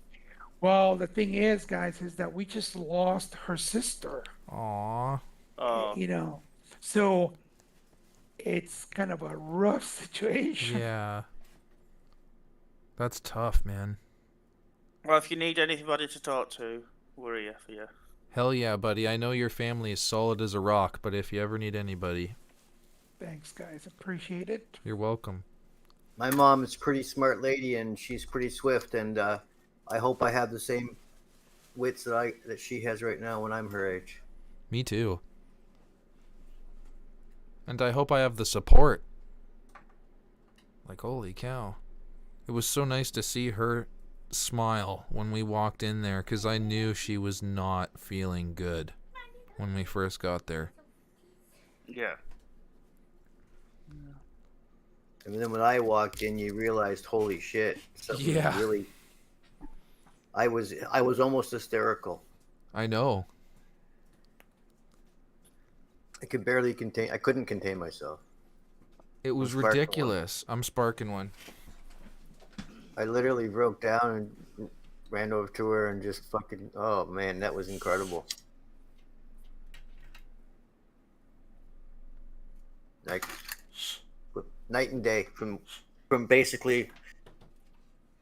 Well, the thing is, guys, is that we just lost her sister. Aww. Oh. So it's kind of a rough situation. Yeah. That's tough, man. Well, if you need anybody to talk to, we're here for you. Hell yeah, buddy. I know your family is solid as a rock, but if you ever need anybody... Thanks, guys. Appreciate it. You're welcome. My mom is a pretty smart lady, and she's pretty swift, and I hope I have the same wits that she has right now when I'm her age. Me too. And I hope I have the support. Like, holy cow. It was so nice to see her smile when we walked in there, because I knew she was not feeling good when we first got there. Yeah. And then when I walked in, you realized, holy shit, something Yeah. really. I was almost hysterical. I know. I couldn't contain myself. It was I'm sparking ridiculous. I'm sparking one. I literally broke down and ran over to her and just fucking. Oh man, that was incredible. Like night and day from basically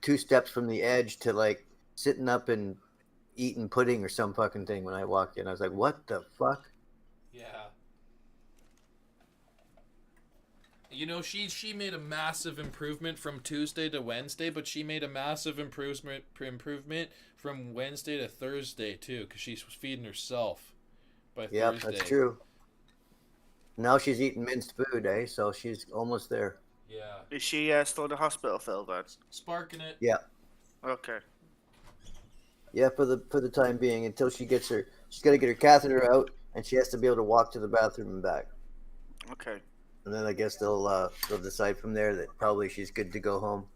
2 steps from the edge to like sitting up and eating pudding or some fucking thing when I walked in. I was like, what the fuck? Yeah. You know, she made a massive improvement from Tuesday to Wednesday, but she made a massive improvement from Wednesday to Thursday too, because she was feeding herself by Yep, Thursday. that's true. Now she's eating minced food, eh? So she's almost there. Yeah. Is she still in the hospital, Phil? Then. Sparking it. Yeah. Okay. Yeah, for the time being, until she's got to get her catheter out, and she has to be able to walk to the bathroom and back. Okay. And then I guess they'll decide from there that probably she's good to go home.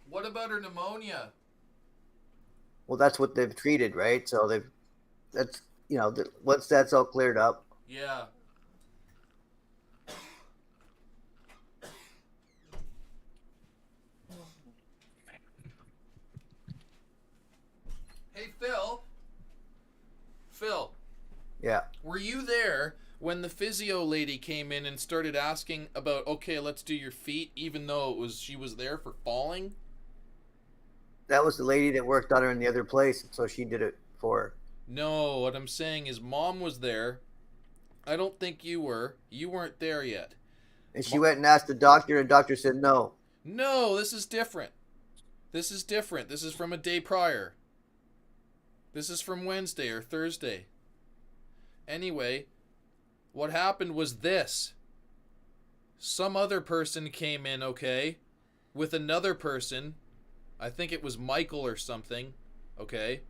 What about her pneumonia? Well, that's what they've treated, right? So once that's all cleared up. Yeah. Hey, Phil. Phil. Yeah. Were you there when the physio lady came in and started asking about, okay, let's do your feet, even though she was there for falling? That was the lady that worked on her in the other place, so she did it for her. No, what I'm saying is Mom was there. I don't think you were. You weren't there yet. And she went and asked the doctor, and the doctor said no. No, this is different. This is different. This is from a day prior. This is from Wednesday or Thursday. Anyway, what happened was this. Some other person came in, okay, with another person. I think it was Michael or something, okay?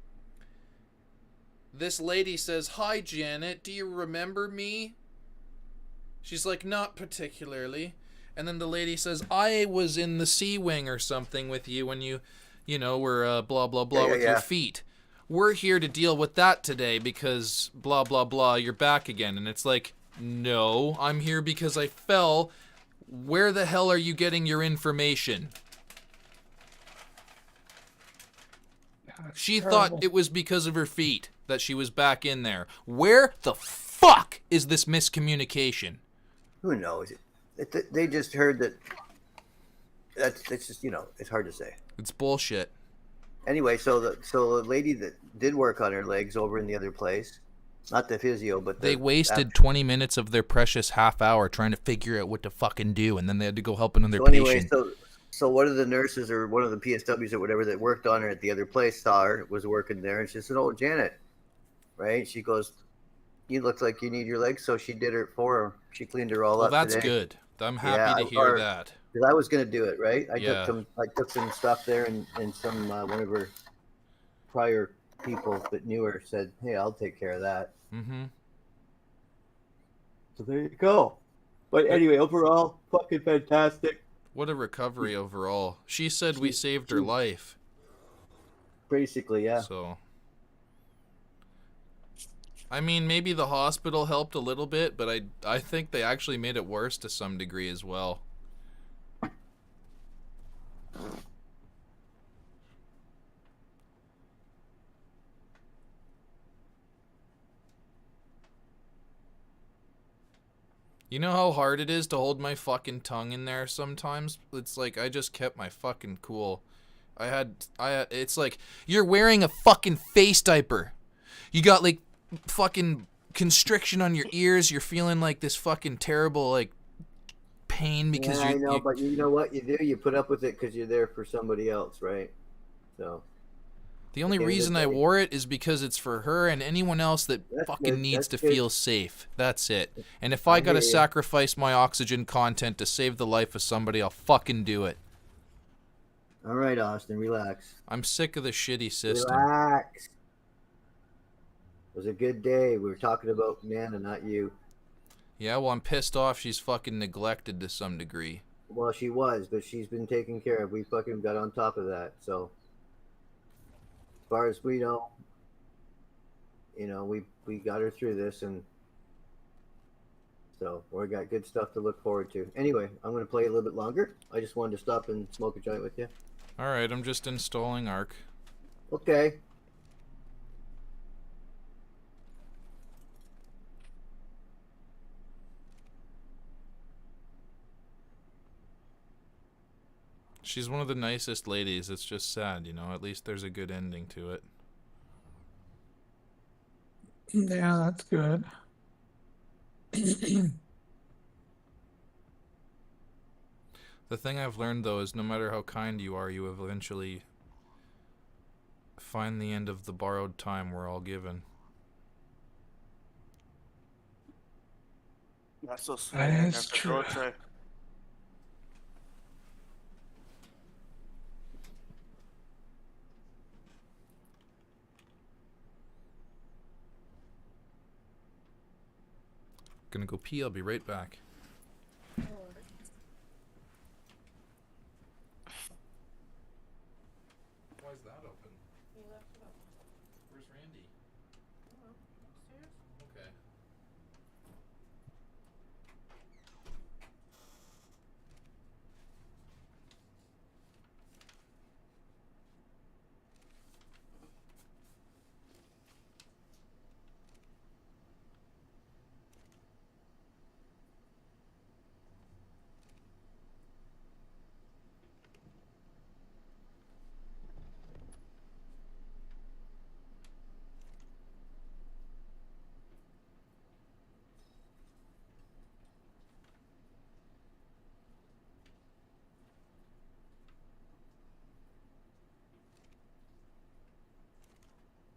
This lady says, "Hi, Janet, do you remember me?" She's like, "Not particularly." And then the lady says, "I was in the C wing or something with you when you were blah, blah, blah with your feet. We're here to deal with that today because blah, blah, blah, you're back again." And it's like, no, I'm here because I fell. Where the hell are you getting your information? She thought it was because of her feet that she was back in there. Where the fuck is this miscommunication? Who knows? They just heard that. It's just, it's hard to say. It's bullshit. Anyway, so the lady that did work on her legs over in the other place, not the physio, but they wasted 20 minutes of their precious half hour trying to figure out what to fucking do, and then they had to go help another patient. So one of the nurses or one of the PSWs or whatever that worked on her at the other place saw her, was working there, and she said, "Oh, Janet," right? She goes, "You look like you need your legs," so she did it for her. She cleaned her all up. Well, that's today. good. I'm happy to hear that. Because I was gonna do it, right? I took some stuff there, and some one of her prior people that knew her said, "Hey, I'll take care of that." Mm-hmm. So there you go. But anyway, overall, fucking fantastic. What a recovery overall. She said we saved her life. Basically, yeah. So, I mean, maybe the hospital helped a little bit, but I think they actually made it worse to some degree as well. You know how hard it is to hold my fucking tongue in there sometimes? It's like I just kept my fucking cool. It's like you're wearing a fucking face diaper. You got like fucking constriction on your ears. You're feeling like this fucking terrible like pain because I know, but you know what you do? You put up with it because you're there for somebody else, right? So. The only reason I wore it is because it's for her and anyone else that fucking needs to feel safe. That's it. And if I gotta sacrifice my oxygen content to save the life of somebody, I'll fucking do it. All right, Austin, relax. I'm sick of the shitty system. Relax. It was a good day. We were talking about Nana, not you. Yeah, well, I'm pissed off she's fucking neglected to some degree. Well, she was, but she's been taken care of. We fucking got on top of that, so... As far as we know, we got her through this, and so we got good stuff to look forward to. Anyway, I'm going to play a little bit longer. I just wanted to stop and smoke a joint with you. All right, I'm just installing Arc. Okay. She's one of the nicest ladies. It's just sad, you know. At least there's a good ending to it. Yeah, that's good. The thing I've learned, though, is no matter how kind you are, you eventually find the end of the borrowed time we're all given. That's us. That is true. Gonna go pee. I'll be right back. Why is that open? You left it up. Where's Randy? Upstairs? Okay.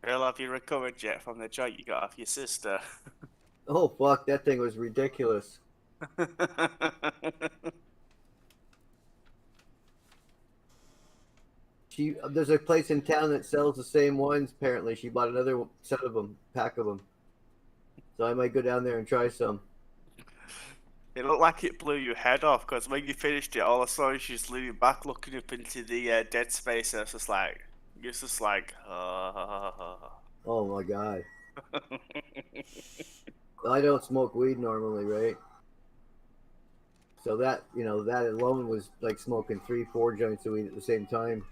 Well, have you recovered yet from the joint you got off your sister? Oh fuck, that thing was ridiculous. There's a place in town that sells the same ones. Apparently, she bought another set of them, pack of them. So I might go down there and try some. It looked like it blew your head off because when you finished it, all I saw is you just leaning back, looking up into the dead space, and it's just like, Oh my god. I don't smoke weed normally, right? So that, you know, that alone was like smoking 3-4 joints of weed at the same time.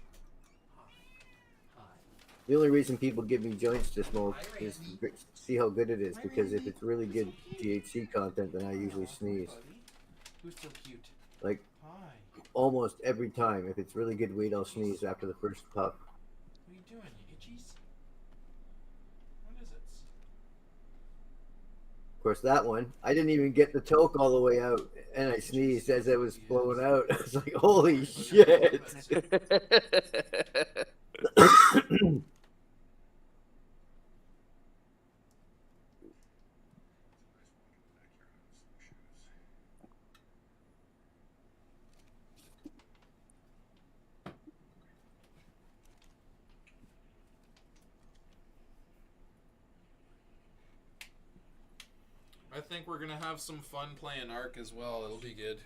The only reason people give me joints to smoke is to see how good it is, because if it's really good THC content, then I usually sneeze. Who's so cute? Like, Hi. almost every time. If it's really good weed, I'll sneeze after the first puff. What are you doing? You itchies? What is it? Of course, that one, I didn't even get the toke all the way out, and I sneezed as I was blowing out. I was like, holy shit! I think we're gonna have some fun playing Ark as well. It'll be good.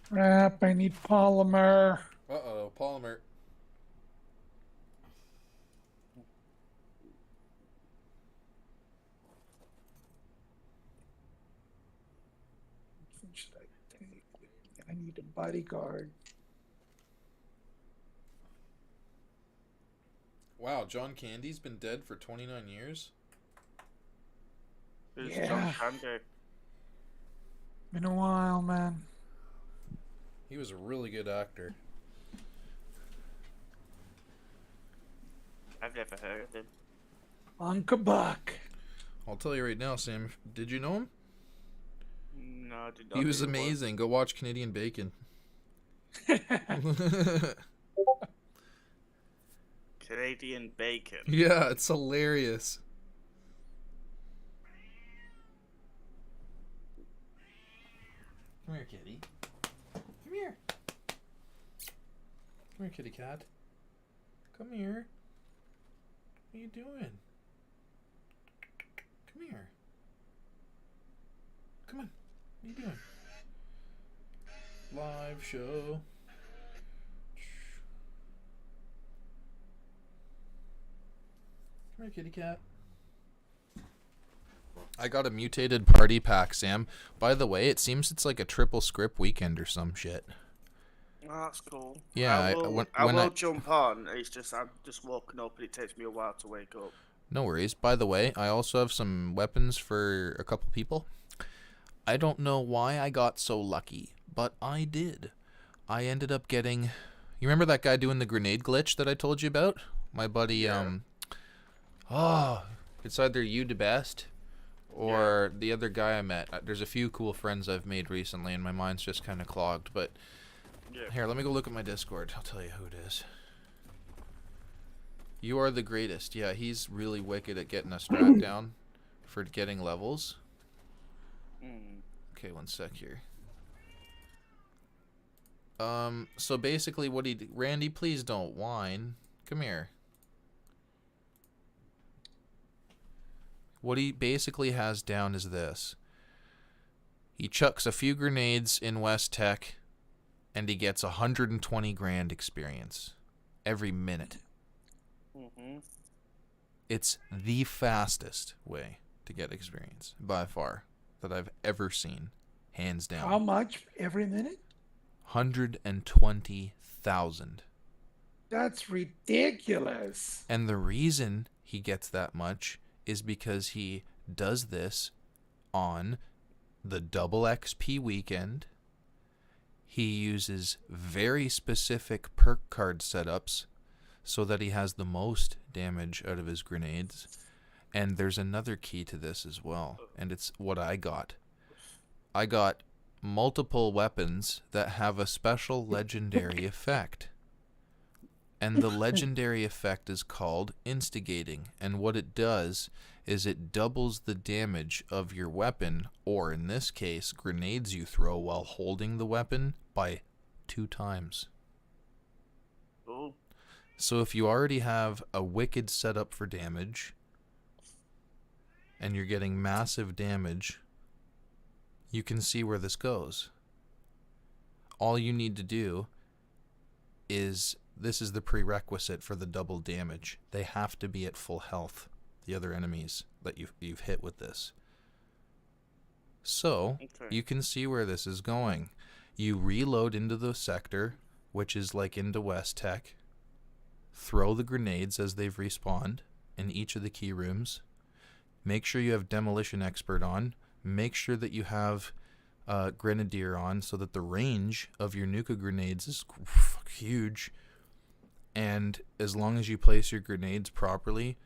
Crap, I need polymer. Uh-oh, polymer. What should I take? I need a bodyguard. Wow, John Candy's been dead for 29 years? Who's Yeah. John Candy? Been a while, man. He was a really good actor. I've never heard of him. Uncle Buck. I'll tell you right now, Sam. Did you know him? No, I did not. He was know who it amazing. Go watch Canadian Bacon. Canadian Bacon. Yeah, it's hilarious. Come here, kitty. Come here. Come here, kitty cat. Come here. What are you doing? Come here. Come on. What are you doing? Live show. Come here, kitty cat. I got a mutated party pack, Sam. By the way, it seems it's like a triple script weekend or some shit. Oh, that's cool. Yeah, I when will jump on. It's just I'm just woken up and it takes me a while to wake up. no worries. By the way, I also have some weapons for a couple people. I don't know why I got so lucky, but I did. I ended up getting... You remember that guy doing the grenade glitch that I told you about? My buddy, it's either you the best or the other guy I met. There's a few cool friends I've made recently, and my mind's just kind of clogged, but... Yeah. Here, let me go look at my Discord. I'll tell you who it is. You are the greatest. Yeah, he's really wicked at getting a strat down for getting levels. Okay, one sec here. So basically what Randy, please don't whine. Come here. What he basically has down is this. He chucks a few grenades in West Tech, and he gets 120 grand experience every minute. It's the fastest way to get experience, by far, that I've ever seen. Hands down. How much every minute? 120,000. That's ridiculous. And the reason he gets that much is because he does this on the double XP weekend. He uses very specific perk card setups so that he has the most damage out of his grenades. And there's another key to this as well, and it's what I got. I got multiple weapons that have a special legendary effect. And the legendary effect is called instigating. And what it does is it doubles the damage of your weapon, or in this case, grenades you throw while holding the weapon, by 2 times. Oh. So if you already have a wicked setup for damage, and you're getting massive damage, you can see where this goes. All you need to do is, this is the prerequisite for the double damage. They have to be at full health, the other enemies that you've hit with this. So, you can see where this is going. You reload into the sector, which is like into West Tech. Throw the grenades as they've respawned in each of the key rooms. Make sure you have Demolition Expert on. Make sure that you have Grenadier on so that the range of your Nuka grenades is huge. And as long as you place your grenades properly,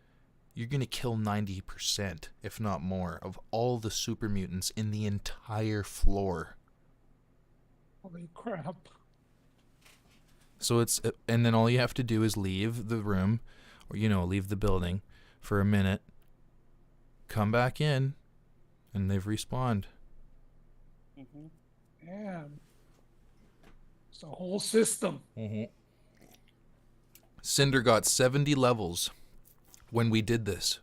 you're going to kill 90%, if not more, of all the super mutants in the entire floor. Holy crap. So and then all you have to do is leave the room, or, leave the building for a minute, come back in, and they've respawned. Yeah. It's a whole system. Cinder got 70 levels when we did this.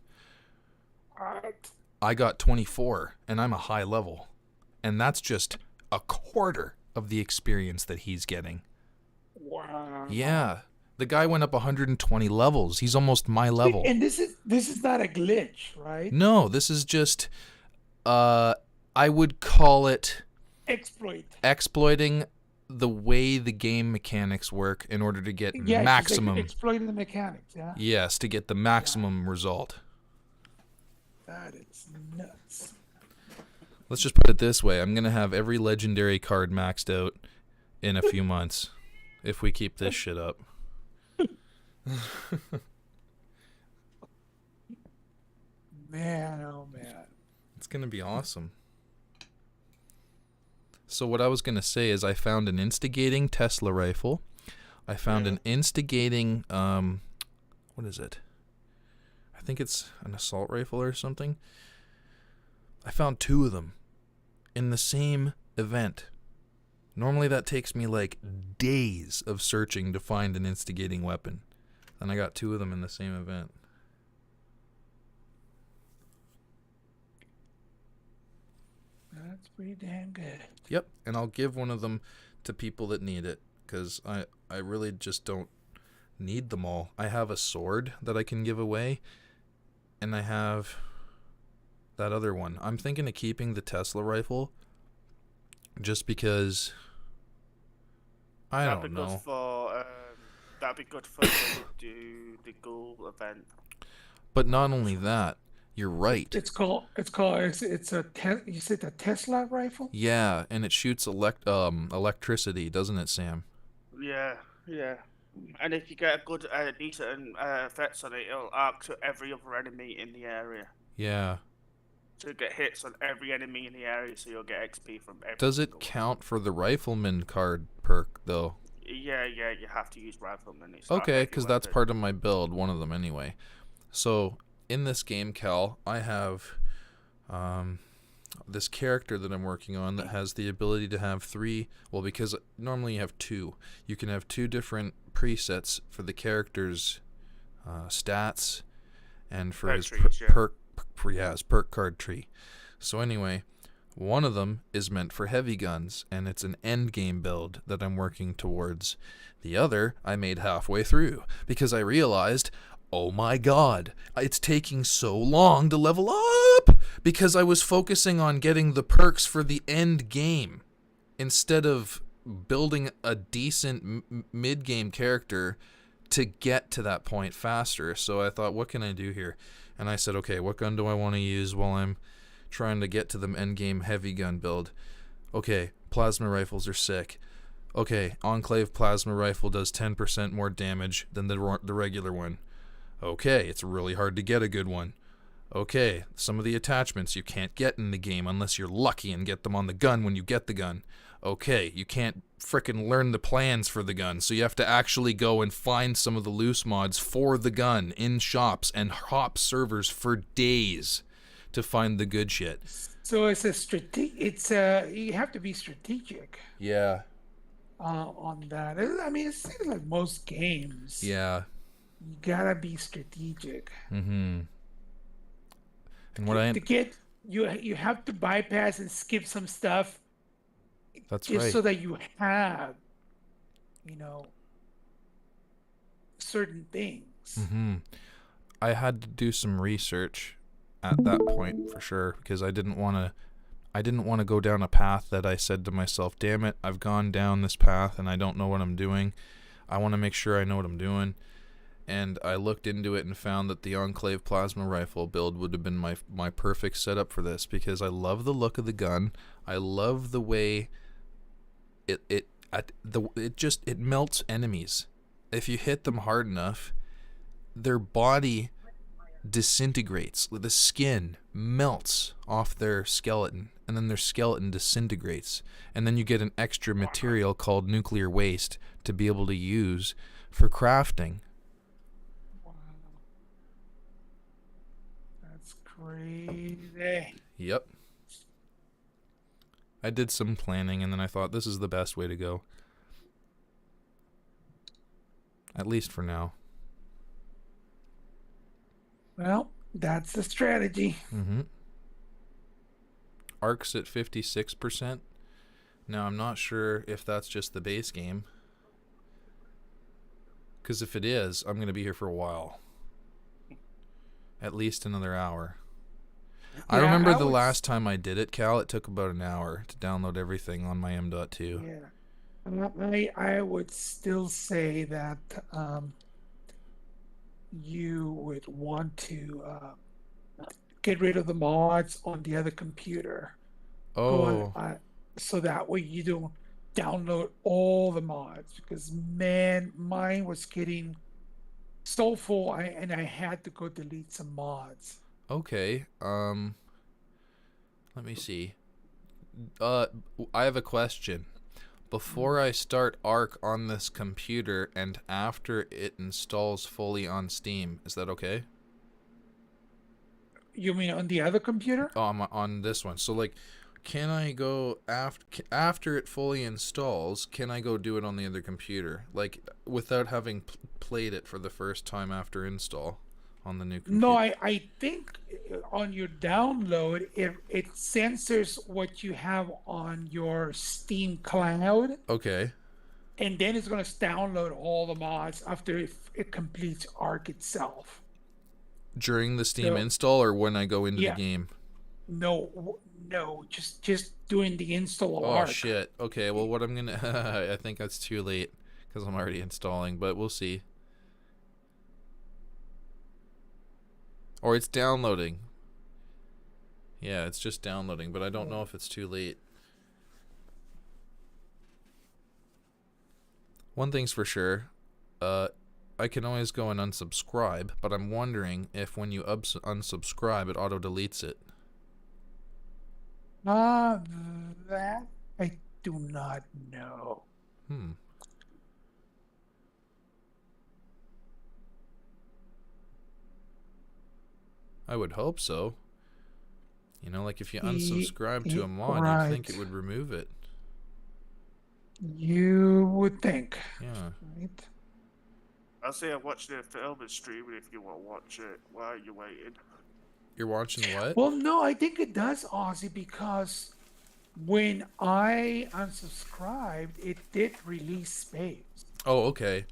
I got 24, and I'm a high level. And that's just a quarter of the experience that he's getting. Wow. Yeah. The guy went up 120 levels. He's almost my level. And this is not a glitch, right? No, this is just, I would call it exploiting the way the game mechanics work in order to get maximum. Exploiting the mechanics, yeah? Yes, to get the maximum result. That is nuts. Let's just put it this way. I'm going to have every legendary card maxed out in a few months if we keep this shit up. Man, oh man. It's going to be awesome. So what I was going to say is I found an instigating Tesla rifle. I found an instigating, what is it? I think it's an assault rifle or something. I found 2 of them in the same event. Normally that takes me like days of searching to find an instigating weapon. And I got 2 of them in the same event. That's pretty damn good. Yep, and I'll give one of them to people that need it, because I really just don't need them all. I have a sword that I can give away, and I have that other one. I'm thinking of keeping the Tesla rifle just because I That'd don't be good know. for that'd be good for when you do the ghoul event. But not only that, you're right. It's a you said a Tesla rifle? Yeah, and it shoots electricity, doesn't it, Sam? Yeah, yeah. And if you get a good, decent effects on it, it'll arc to every other enemy in the area. Yeah. So you get hits on every enemy in the area, so you'll get XP from every Does single it count for the Rifleman card perk, though? one. Yeah, you have to use Riflemen. It's Okay, because that's part of my build, one of them anyway. So, in this game, Cal, I have this character that I'm working on that has the ability to have 3, well, because normally you have 2. You can have 2 different presets for the character's stats and for his perk card tree. So anyway, one of them is meant for heavy guns, and it's an end game build that I'm working towards. The other I made halfway through because I realized, oh my god, it's taking so long to level up because I was focusing on getting the perks for the end game instead of building a decent mid-game character to get to that point faster. So I thought, what can I do here? And I said, okay, what gun do I want to use while I'm trying to get to the endgame heavy gun build? Okay, plasma rifles are sick. Okay, Enclave plasma rifle does 10% more damage than the regular one. Okay, it's really hard to get a good one. Okay, some of the attachments you can't get in the game unless you're lucky and get them on the gun when you get the gun. Okay, you can't frickin' learn the plans for the gun, so you have to actually go and find some of the loose mods for the gun in shops and hop servers for days to find the good shit. So it's you have to be strategic. Yeah. On that. I mean, it seems like most games. Yeah. You gotta be strategic. Mm-hmm. And you have to bypass and skip some stuff. That's just right. so that you have, certain things. Mm-hmm. I had to do some research at that point for sure because I didn't want to go down a path that I said to myself, damn it, I've gone down this path and I don't know what I'm doing. I want to make sure I know what I'm doing. And I looked into it and found that the Enclave plasma rifle build would have been my perfect setup for this because I love the look of the gun. I love the way it melts enemies. If you hit them hard enough, their body disintegrates. The skin melts off their skeleton, and then their skeleton disintegrates. And then you get an extra material called nuclear waste to be able to use for crafting. Wow. That's crazy. Yep. I did some planning, and then I thought this is the best way to go. At least for now. Well, that's the strategy. Mm-hmm. Arc's at 56%. Now, I'm not sure if that's just the base game. Because if it is, I'm going to be here for a while. At least another hour. I remember the last time I did it, Cal, it took about an hour to download everything on my M.2. Yeah. I would still say that you would want to get rid of the mods on the other computer. Oh. So that way you don't download all the mods. Because, man, mine was getting so full and I had to go delete some mods. Okay. Let me see. I have a question. Before I start Arc on this computer and after it installs fully on Steam, is that okay? You mean on the other computer? Oh, I'm on this one. So, like, can I go after it fully installs? Can I go do it on the other computer, like without having played it for the first time after install on the new computer? No, I think on your download, it censors what you have on your Steam cloud. Okay. And then it's going to download all the mods after it completes Arc itself. During the Steam install or when I go into the game? No, no, just doing the install Oh arc. shit. Okay, well what I'm gonna I think that's too late because I'm already installing, but we'll see. Or it's downloading. Yeah, it's just downloading, but I don't know if it's too late. One thing's for sure, I can always go and unsubscribe, but I'm wondering if when you unsubscribe, it auto-deletes it. That I do not know. I would hope so. You know, like if you Ye- unsubscribe to a mod, you'd think it right. would remove it. You would think. Yeah. Right? I say I watch the film and stream it if you want to watch it while you're waiting. You're watching what? Well, no, I think it does, Ozzy, because when I unsubscribed, it did release space. Oh, okay.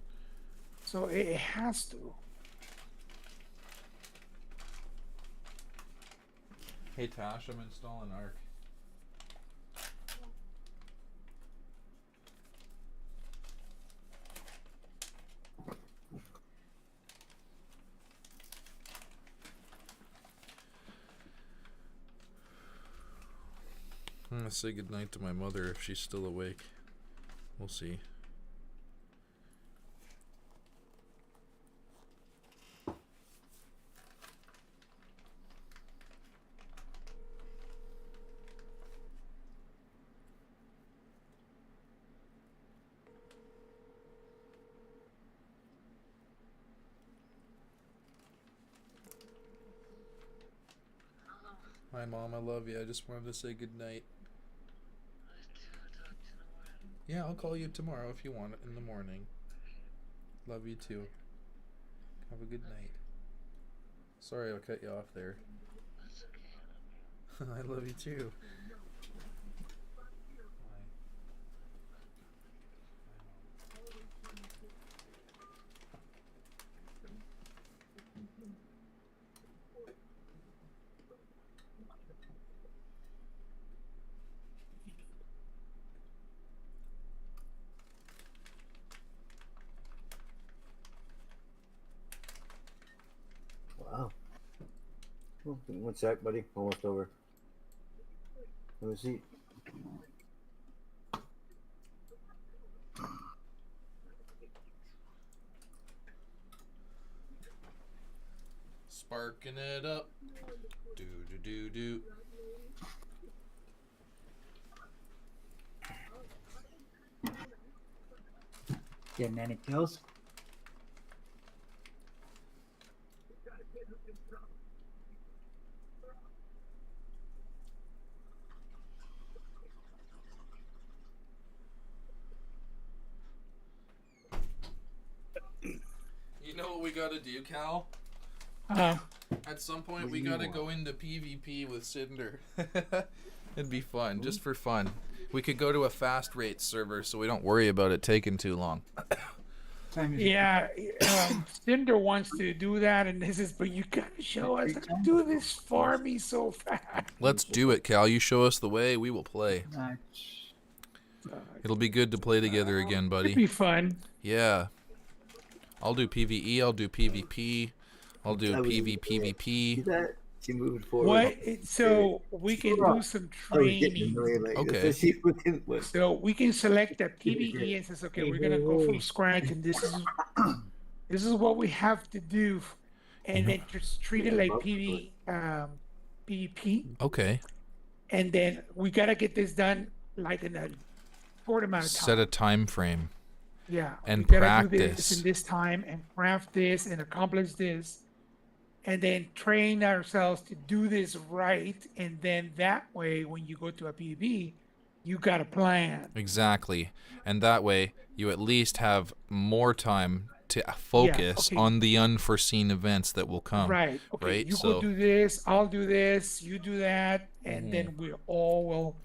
So it has to. Hey Tash, I'm installing Arc. I'm gonna say goodnight to my mother if she's still awake. We'll see. Hi Mom, I love you. I just wanted to say goodnight. Yeah, I'll call you tomorrow if you want it in the morning. Love you too. Have a good night. Sorry I cut you off there. I love you too. Wow. Oh, one sec, buddy. Almost over. Have a seat. Sparking it up. Do do do do. Getting any kills? You know what we gotta do, Cal? At some point we gotta go into PvP with Cinder. It'd be fun, just for fun. We could go to a fast rate server so we don't worry about it taking too long. Yeah, Cinder wants to do that, and this is, but you gotta show us how to do this for me so fast. Let's do it, Cal. You show us the way, we will play. It'll be good to play together again, buddy. It'd be fun. Yeah. I'll do PvE, I'll do PvP, I'll do PvPvP. She moved forward. What? So we can do some training. Okay. So we can select a PvE and says, okay, we're gonna go from scratch, and this is what we have to do, and then just treat it like PvP. Okay. And then we gotta get this done like in a short amount of time. Set a time frame. Yeah. And we gotta do this practice. in this time and craft this and accomplish this. And then train ourselves to do this right, and then that way, when you go to a PvP, you got a plan. Exactly. And that way, you at least have more time to focus on the unforeseen events that will come. Right. Okay. Right? You So, go do this, I'll do this, you do that, and then we all will,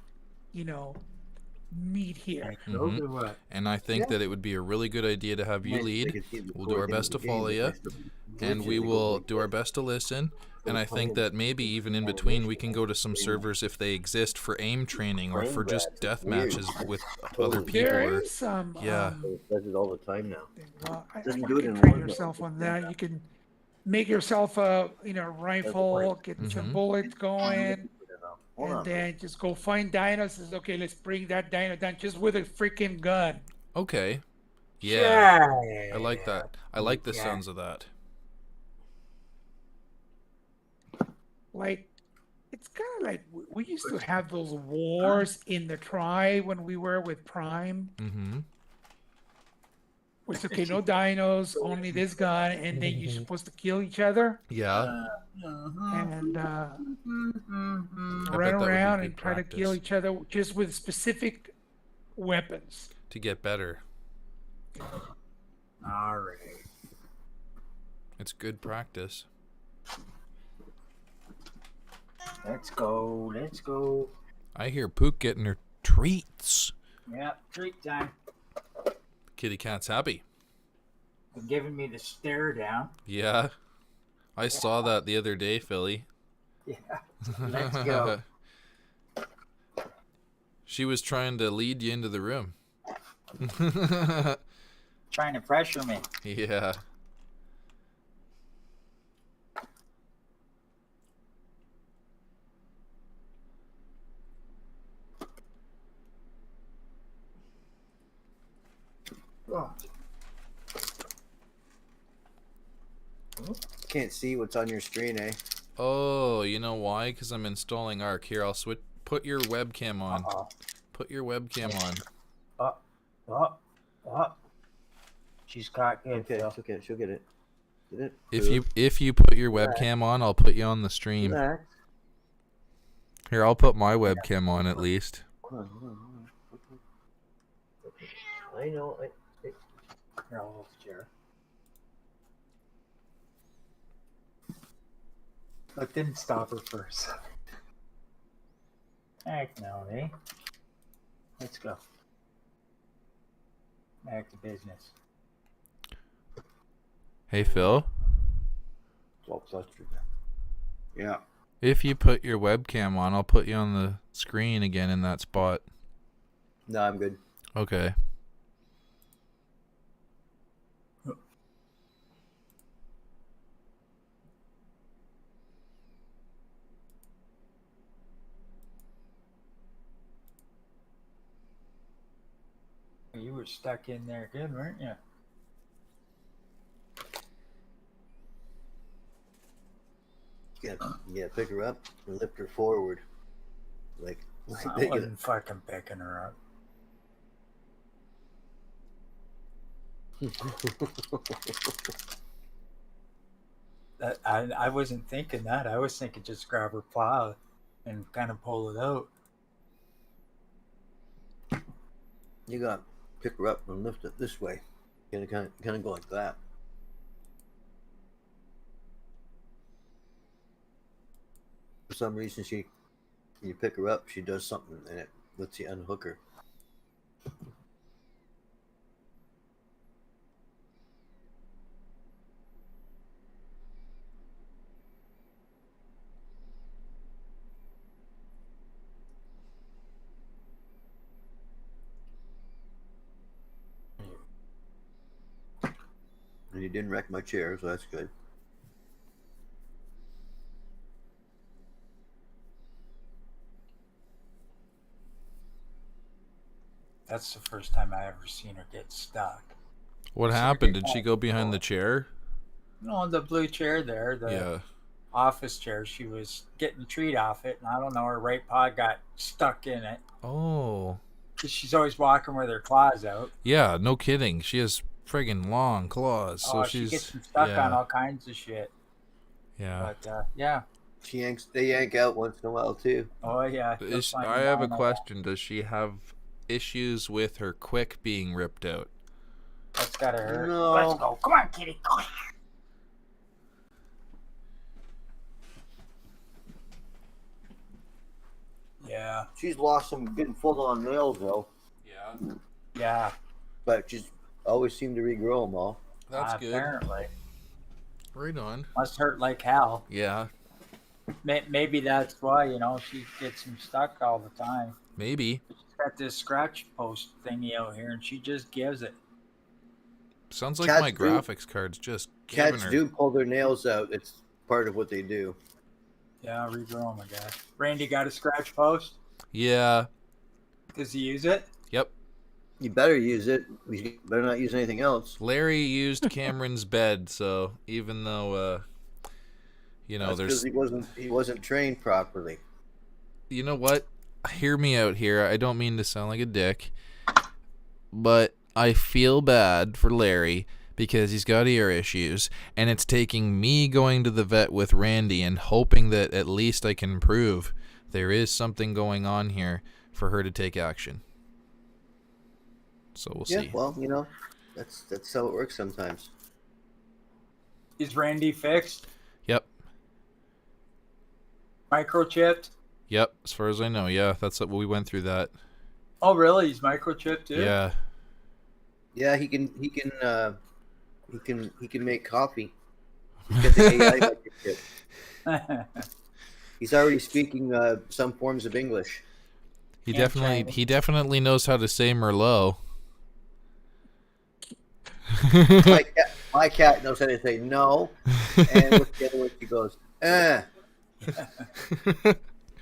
meet here. and I think that it would be a really good idea to have you lead. We'll do our best to follow you, and we will do our best to listen. And I think that maybe even in between we can go to some servers if they exist for aim training or for just death matches with other people. There Or is some. yeah. It does it all the time now. Well, Doesn't you do it can in train one, but yourself it's on done that. You can make yourself a rifle, get some Mhm. bullets going, Hold and on. then just go find dinos. Says, okay, let's bring that dino down just with a freaking gun. Okay. Yeah. Yeah. I like that. I like the Yeah. sounds of that. Like, it's kind of like we used to have those wars in the tribe when we were with Prime. Mm-hmm. Where it's okay, no dinos, only this gun, and then you're supposed to kill each other Yeah. and I run bet that would be around good and try to kill practice each other just with specific weapons. to get better. All right. It's good practice. Let's go. Let's go. I hear Pook getting her treats. Yep, treat time. Kitty cat's happy. They're giving me the stare down. Yeah. I saw that the other day, Philly. Yeah. Let's go. She was trying to lead you into the room. Trying to pressure me. Yeah. Oh. Can't see what's on your screen, eh? Oh, you know why? Because I'm installing Arc. Here, I'll switch. Put your webcam on. Uh-oh. Put your webcam on. She's caught good. Okay, Phil. it's okay. She'll get it. Get it? If you put your webcam on, I'll put you on the stream. Relax. Here, I'll put my webcam on at least. Hold on, hold on, hold on. I know. Here, I'll hold the chair. That didn't stop her for a second. Heck no, eh? Let's go. Back to business. Hey, Phil. Well, yeah. If you put your webcam on, I'll put you on the screen again in that spot. No, I'm good. Okay. You were stuck in there good, weren't you? Yeah, pick her up and lift her forward. Like I wasn't fucking picking her up. I wasn't thinking that. I was thinking just grab her plow and kind of pull it out. You got to pick her up and lift it this way. Kind of go like that. For some reason, you pick her up, she does something, and it lets you unhook her. And you didn't wreck my chair, so that's good. That's the first time I ever seen her get stuck. What happened? Did she go behind the chair? No, the blue chair there, the office chair, she was getting the treat off it, and I don't know, her right paw got stuck in it. Oh. 'Cause she's always walking with her claws out. Yeah, no kidding. She has friggin' long claws, so she she's gets them stuck on all kinds of shit. Yeah. But yeah. They yank out once in a while too. Oh yeah. I have a question. Does she have issues with her quick being ripped out? That's gotta hurt. No. Let's go. Come on, kitty. Yeah. She's lost some good full-on nails though. Yeah. Yeah. But she's always seemed to regrow them all. That's good. Apparently. Right on. Must hurt like hell. Yeah. Maybe that's why, she gets him stuck all the time. Maybe. She's got this scratch post thingy out here, and she just gives it. Sounds like my graphics card's just giving Cats her. do pull their nails out. It's part of what they do. Yeah, regrow them, I guess. Randy got a scratch post? Yeah. Does he use it? Yep. You better use it. You better not use anything else. Larry used Cameron's bed, so even though, That's there's... because he wasn't trained properly. You know what? Hear me out here. I don't mean to sound like a dick, but I feel bad for Larry because he's got ear issues, and it's taking me going to the vet with Randy and hoping that at least I can prove there is something going on here for her to take action. So we'll see. Yeah, well, that's how it works sometimes. Is Randy fixed? Yep. Microchipped? Yep, as far as I know, yeah. That's what we went through that. Oh, really? He's microchipped too? Yeah. Yeah, he can make coffee. He's got the AI microchip. He's already speaking some forms of English. He definitely knows how to say Merlot. My cat knows how to say no, and with the other one she goes,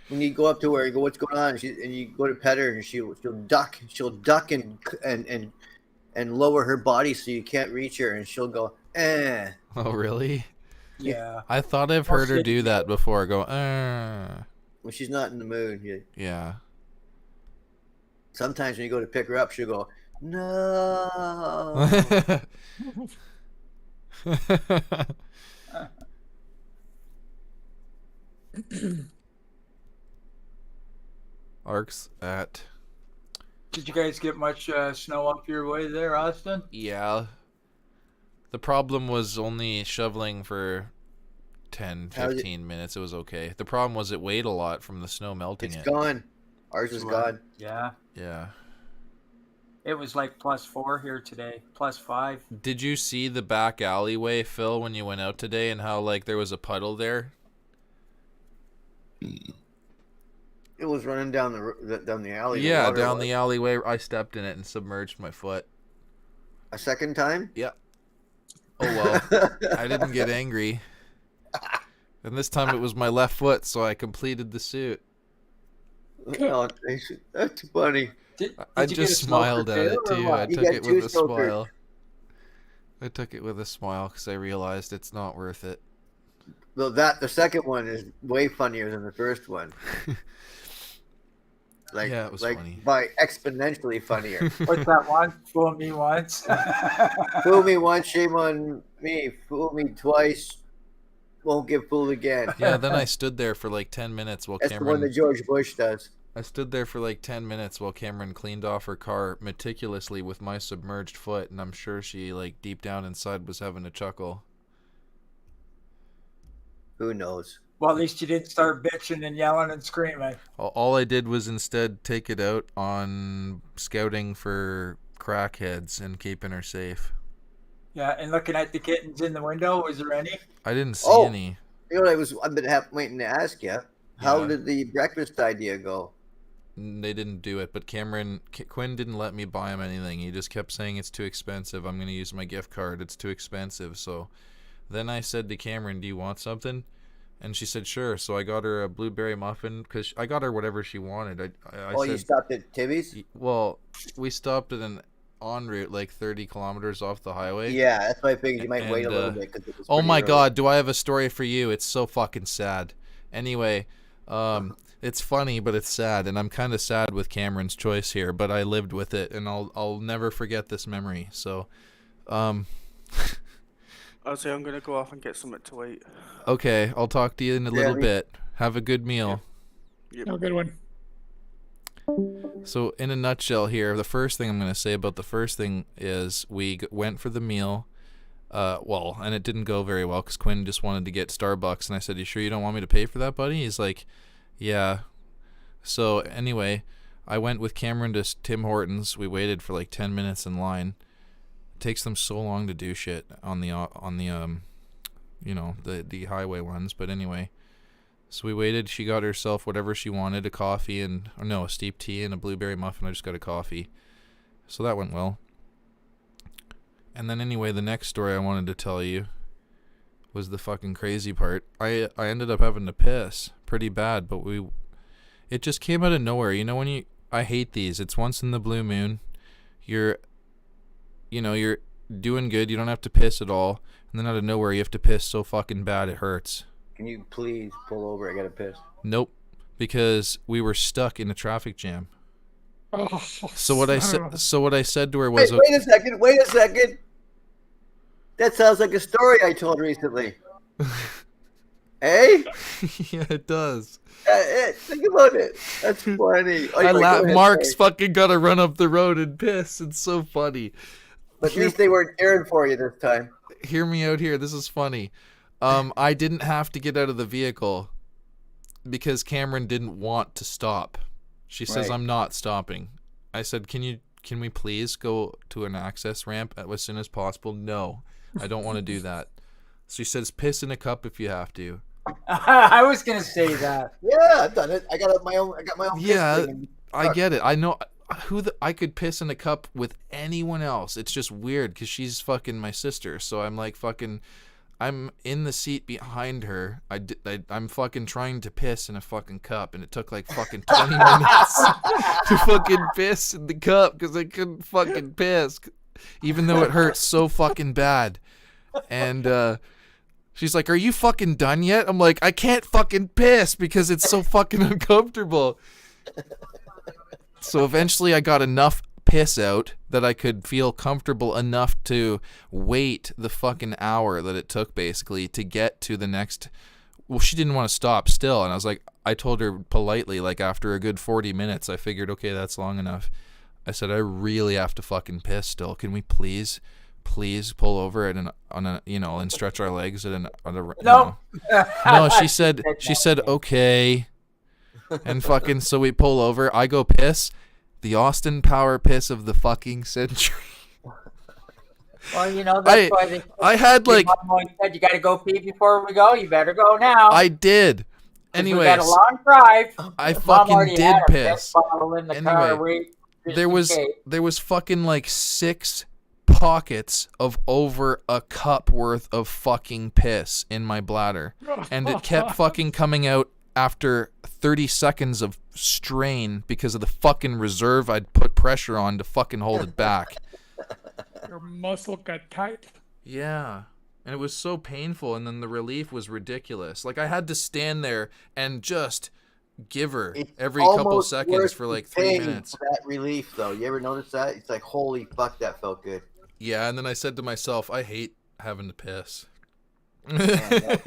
When you go up to her, you go, "What's going on?" And you go to pet her, and she'll duck. She'll duck and lower her body so you can't reach her, and she'll go, Oh, really? Yeah. I thought I've heard her do that before. Go, When she's not in the mood. Yeah. Sometimes when you go to pick her up, she'll go, no. Arcs at... Did you guys get much snow up your way there, Austin? Yeah. The problem was only shoveling for 10, 15 minutes. It was okay. The problem was it weighed a lot from the snow melting. It's gone. Ours is gone. Yeah. Yeah. It was like +4 here today. +5. Did you see the back alleyway, Phil, when you went out today, and how there was a puddle there? It was running down the alley. Yeah, down the alleyway. I stepped in it and submerged my foot. A second time? Yeah. Oh well. I didn't get angry. And this time it was my left foot, so I completed the suit. Oh, that's funny. I just smiled at it too. I took it with a smile. I took it with a smile because I realized it's not worth it. Well, the second one is way funnier than the first one. Yeah, it was funny. By exponentially funnier. What's that one? Fool me once. Fool me once, shame on me. Fool me twice, won't get fooled again. Yeah, then I stood there for 10 minutes while That's Cameron... the one that George Bush does. I stood there for 10 minutes while Cameron cleaned off her car meticulously with my submerged foot, and I'm sure she, deep down inside was having a chuckle. Who knows? Well, at least you didn't start bitching and yelling and screaming. All I did was instead take it out on scouting for crackheads and keeping her safe. Yeah, and looking at the kittens in the window, was there any? I didn't see any. You know, I've been waiting to ask you. How did the breakfast idea go? They didn't do it, but Quinn didn't let me buy him anything. He just kept saying it's too expensive. I'm going to use my gift card. It's too expensive. So then I said to Cameron, do you want something? And she said, sure. So I got her a blueberry muffin because I got her whatever she wanted. I said, you stopped at Timmy's? Well, we stopped at an en route 30 kilometers off the highway. Yeah, that's why I figured you might wait a little bit. Cause it was oh my early. God, do I have a story for you? It's so fucking sad. Anyway, it's funny, but it's sad, and I'm kind of sad with Cameron's choice here, but I lived with it, and I'll never forget this memory. So, I'll say I'm gonna go off and get something to eat. Okay, I'll talk to you in a little bit. Have a good meal. Yep. No, good one. So, in a nutshell here, the first thing I'm going to say about the first thing is we went for the meal. And it didn't go very well because Quinn just wanted to get Starbucks, and I said, you sure you don't want me to pay for that, buddy? He's like, yeah. So, anyway, I went with Cameron to Tim Hortons. We waited for 10 minutes in line. It takes them so long to do shit on the highway ones, but anyway. So we waited. She got herself whatever she wanted, a coffee a steep tea and a blueberry muffin. I just got a coffee. So that went well. And then anyway, the next story I wanted to tell you was the fucking crazy part. I ended up having to piss pretty bad, but it just came out of nowhere. You know I hate these. It's once in the blue moon. You're doing good. You don't have to piss at all. And then out of nowhere, you have to piss so fucking bad it hurts. Can you please pull over? I gotta piss. Nope, because we were stuck in a traffic jam. Oh, So what I said to her was, Wait a second. That sounds like a story I told recently. Hey? yeah, it does. Think about it. That's funny. Mark's fucking gotta run up the road and piss. It's so funny. But at least they weren't caring for you this time. Hear me out here. This is funny. I didn't have to get out of the vehicle because Cameron didn't want to stop. She says, I'm not stopping. I said, can we please go to an access ramp as soon as possible? No, I don't want to do that. She says, piss in a cup if you have to. I was gonna say that. Yeah, I've done it. I got my own. Yeah, I get it. I know I could piss in a cup with anyone else. It's just weird because she's fucking my sister. So I'm like I'm in the seat behind her. I'm fucking trying to piss in a fucking cup, and it took like fucking 20 minutes to fucking piss in the cup because I couldn't fucking piss, even though it hurts so fucking bad. And she's like, "Are you fucking done yet?" I'm like, "I can't fucking piss because it's so fucking uncomfortable." So eventually I got enough piss out that I could feel comfortable enough to wait the fucking hour that it took basically to get to the next. Well, she didn't want to stop still, and I told her politely, like after a good 40 minutes, I figured, okay, that's long enough. I said, I really have to fucking piss still. Can we please pull over and stretch our legs at No. No, she said okay. And fucking, so we pull over. I go piss. The Austin Power piss of the fucking century. Well, that's why I had like. Said you got to go pee before we go. You better go now. I did. Anyways, we got a long drive. I fucking did piss. Anyway, there was fucking like 6 pockets of over a cup worth of fucking piss in my bladder, and it kept fucking coming out after 30 seconds of strain because of the fucking reserve I'd put pressure on to fucking hold it back. Your muscle got tight. Yeah. And it was so painful, and then the relief was ridiculous. Like, I had to stand there and just give her every couple seconds for like 3 minutes. That relief, though. You ever notice that? It's like, holy fuck, that felt good. Yeah, and then I said to myself, I hate having to piss. Man,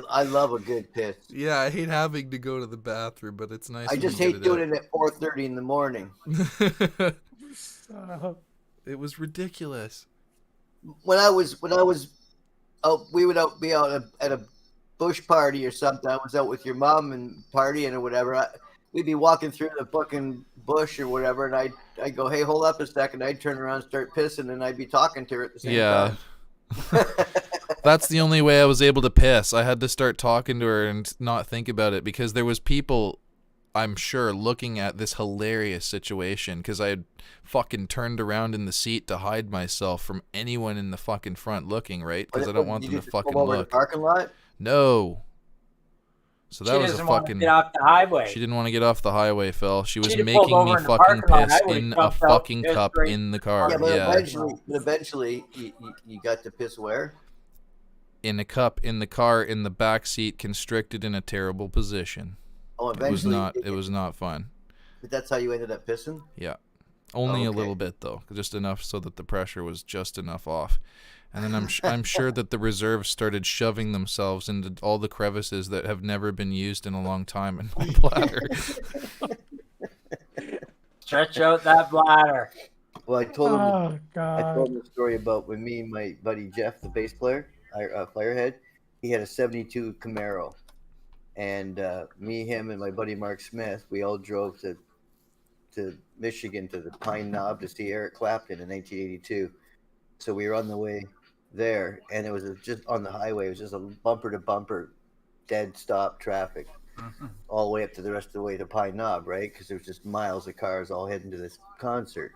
I love a good piss. Yeah, I hate having to go to the bathroom, but it's nice. I just hate doing it at 4:30 in the morning. It was ridiculous. When I was we would be out at a bush party or something. I was out with your mom and partying or whatever. We'd be walking through the fucking bush or whatever, and I'd go, hey, hold up a second. I'd turn around and start pissing, and I'd be talking to her at the same time. That's the only way I was able to piss. I had to start talking to her and not think about it because there was people, I'm sure, looking at this hilarious situation because I had fucking turned around in the seat to hide myself from anyone in the fucking front looking, right? Because I don't want them to fucking look. The parking lot? No. So that was a fucking. Get off the highway. She didn't want to get off the highway, Phil. She was making me fucking piss in a fucking cup in the car. Yeah, but eventually, you got to piss where? In a cup in the car in the back seat, constricted in a terrible position. Oh, eventually. It was not fun. But that's how you ended up pissing? Yeah. Only a little bit though, just enough so that the pressure was just enough off. And then I'm sure that the reserves started shoving themselves into all the crevices that have never been used in a long time in my bladder. Stretch out that bladder. Well, I told him the story about when me and my buddy Jeff, the bass player, Firehead, he had a 72 Camaro. And me, him, and my buddy Mark Smith, we all drove to Michigan to the Pine Knob to see Eric Clapton in 1982. So we were on the way there, and it was just on the highway. It was just a bumper to bumper dead stop traffic all the way up to the rest of the way to Pine Knob, right? Because there's just miles of cars all heading to this concert.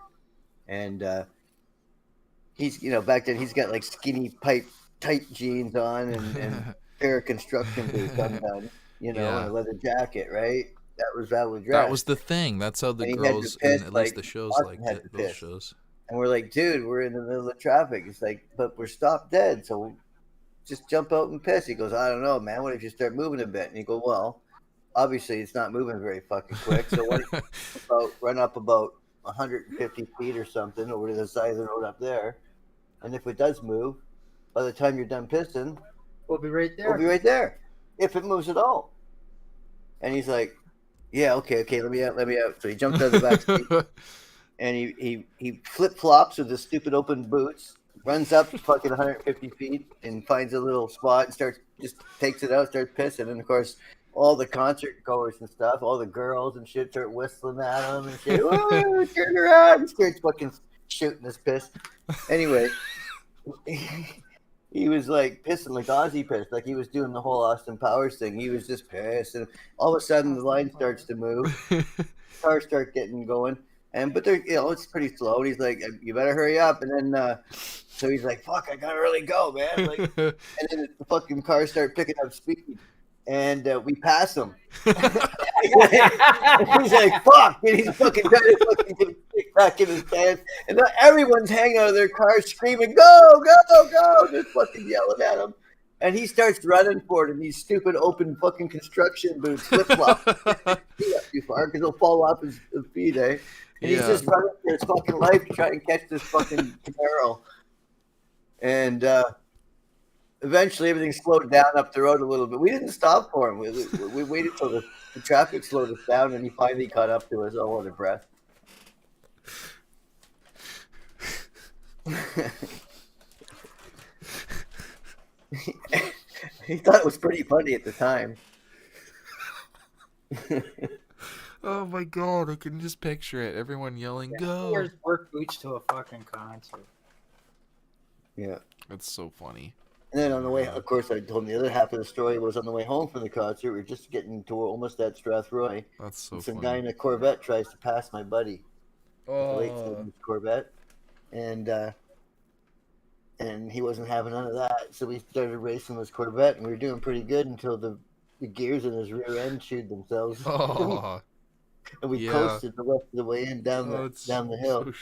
And he's, back then he's got like skinny pipe tight jeans on and pair of construction boots undone, and a leather jacket, right? That was dressed. That was the thing. That's how the girls in at least the shows liked it. Those shows. And we're like, dude, we're in the middle of traffic. It's like, but we're stopped dead, so just jump out and piss. He goes, I don't know, man. What if you start moving a bit? And you go, well, obviously it's not moving very fucking quick. So what if you run up about 150 feet or something over to the side of the road up there, and if it does move, by the time you're done pissing, we'll be right there. We'll be right there, if it moves at all. And he's like, yeah, okay, let me out. So he jumps out of the back seat, and he flip flops with his stupid open boots, runs up fucking 150 feet, and finds a little spot and takes it out, starts pissing, and of course, all the concert goers and stuff, all the girls and shit start whistling at him and shit. Woo, turn around! And starts fucking shooting his piss. Anyway, he was like pissing like Ozzy pissed, like he was doing the whole Austin Powers thing. He was just pissed, and all of a sudden the line starts to move. Cars start getting going, but they're it's pretty slow. And he's like, "You better hurry up!" And then so he's like, "Fuck, I gotta really go, man!" Like, and then the fucking cars start picking up speed. And we pass him. He's like, fuck! And he's fucking trying to fucking get a kick back in his pants. And now everyone's hanging out of their cars screaming, go, go, go! Just fucking yelling at him. And he starts running for it in these stupid open fucking construction boots, flip-flops. Too far because he'll fall off his feet, eh? And he's just running for his fucking life to try and catch this fucking Camaro. And eventually, everything slowed down up the road a little bit. We didn't stop for him. We waited till the traffic slowed us down, and he finally caught up to us, all out of breath. He thought it was pretty funny at the time. Oh my god, I can just picture it. Everyone yelling, go! Who wears work boots to a fucking concert? Yeah. That's so funny. And then on the way, of course, I told him the other half of the story was on the way home from the concert. We were just getting to almost at Strathroy. That's so funny. Some funny. guy in a Corvette tries to pass my buddy. Oh. Late Corvette. And he wasn't having none of that. So we started racing this Corvette, and we were doing pretty good until the gears in his rear end chewed themselves. Oh. And we coasted the rest of the way in down the hill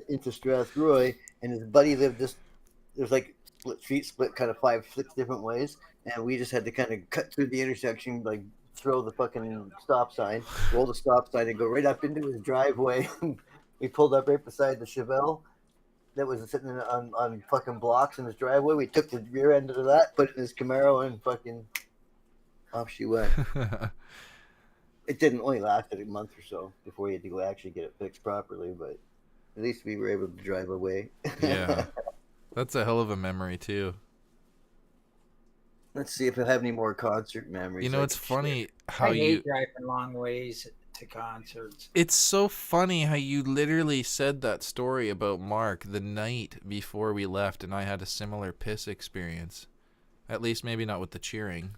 into Strathroy. And his buddy lived there's like street split kind of 5-6 different ways, and we just had to kind of cut through the intersection, like throw the fucking stop sign, roll the stop sign, and go right up into his driveway. We pulled up right beside the Chevelle that was sitting on fucking blocks in his driveway. We took the rear end of that, put it in his Camaro, and fucking off she went. It didn't only last a month or so before we had to go actually get it fixed properly, but at least we were able to drive away. Yeah. That's a hell of a memory, too. Let's see if I have any more concert memories. It's funny how I hate driving long ways to concerts. It's so funny how you literally said that story about Mark the night before we left, and I had a similar piss experience. At least maybe not with the cheering.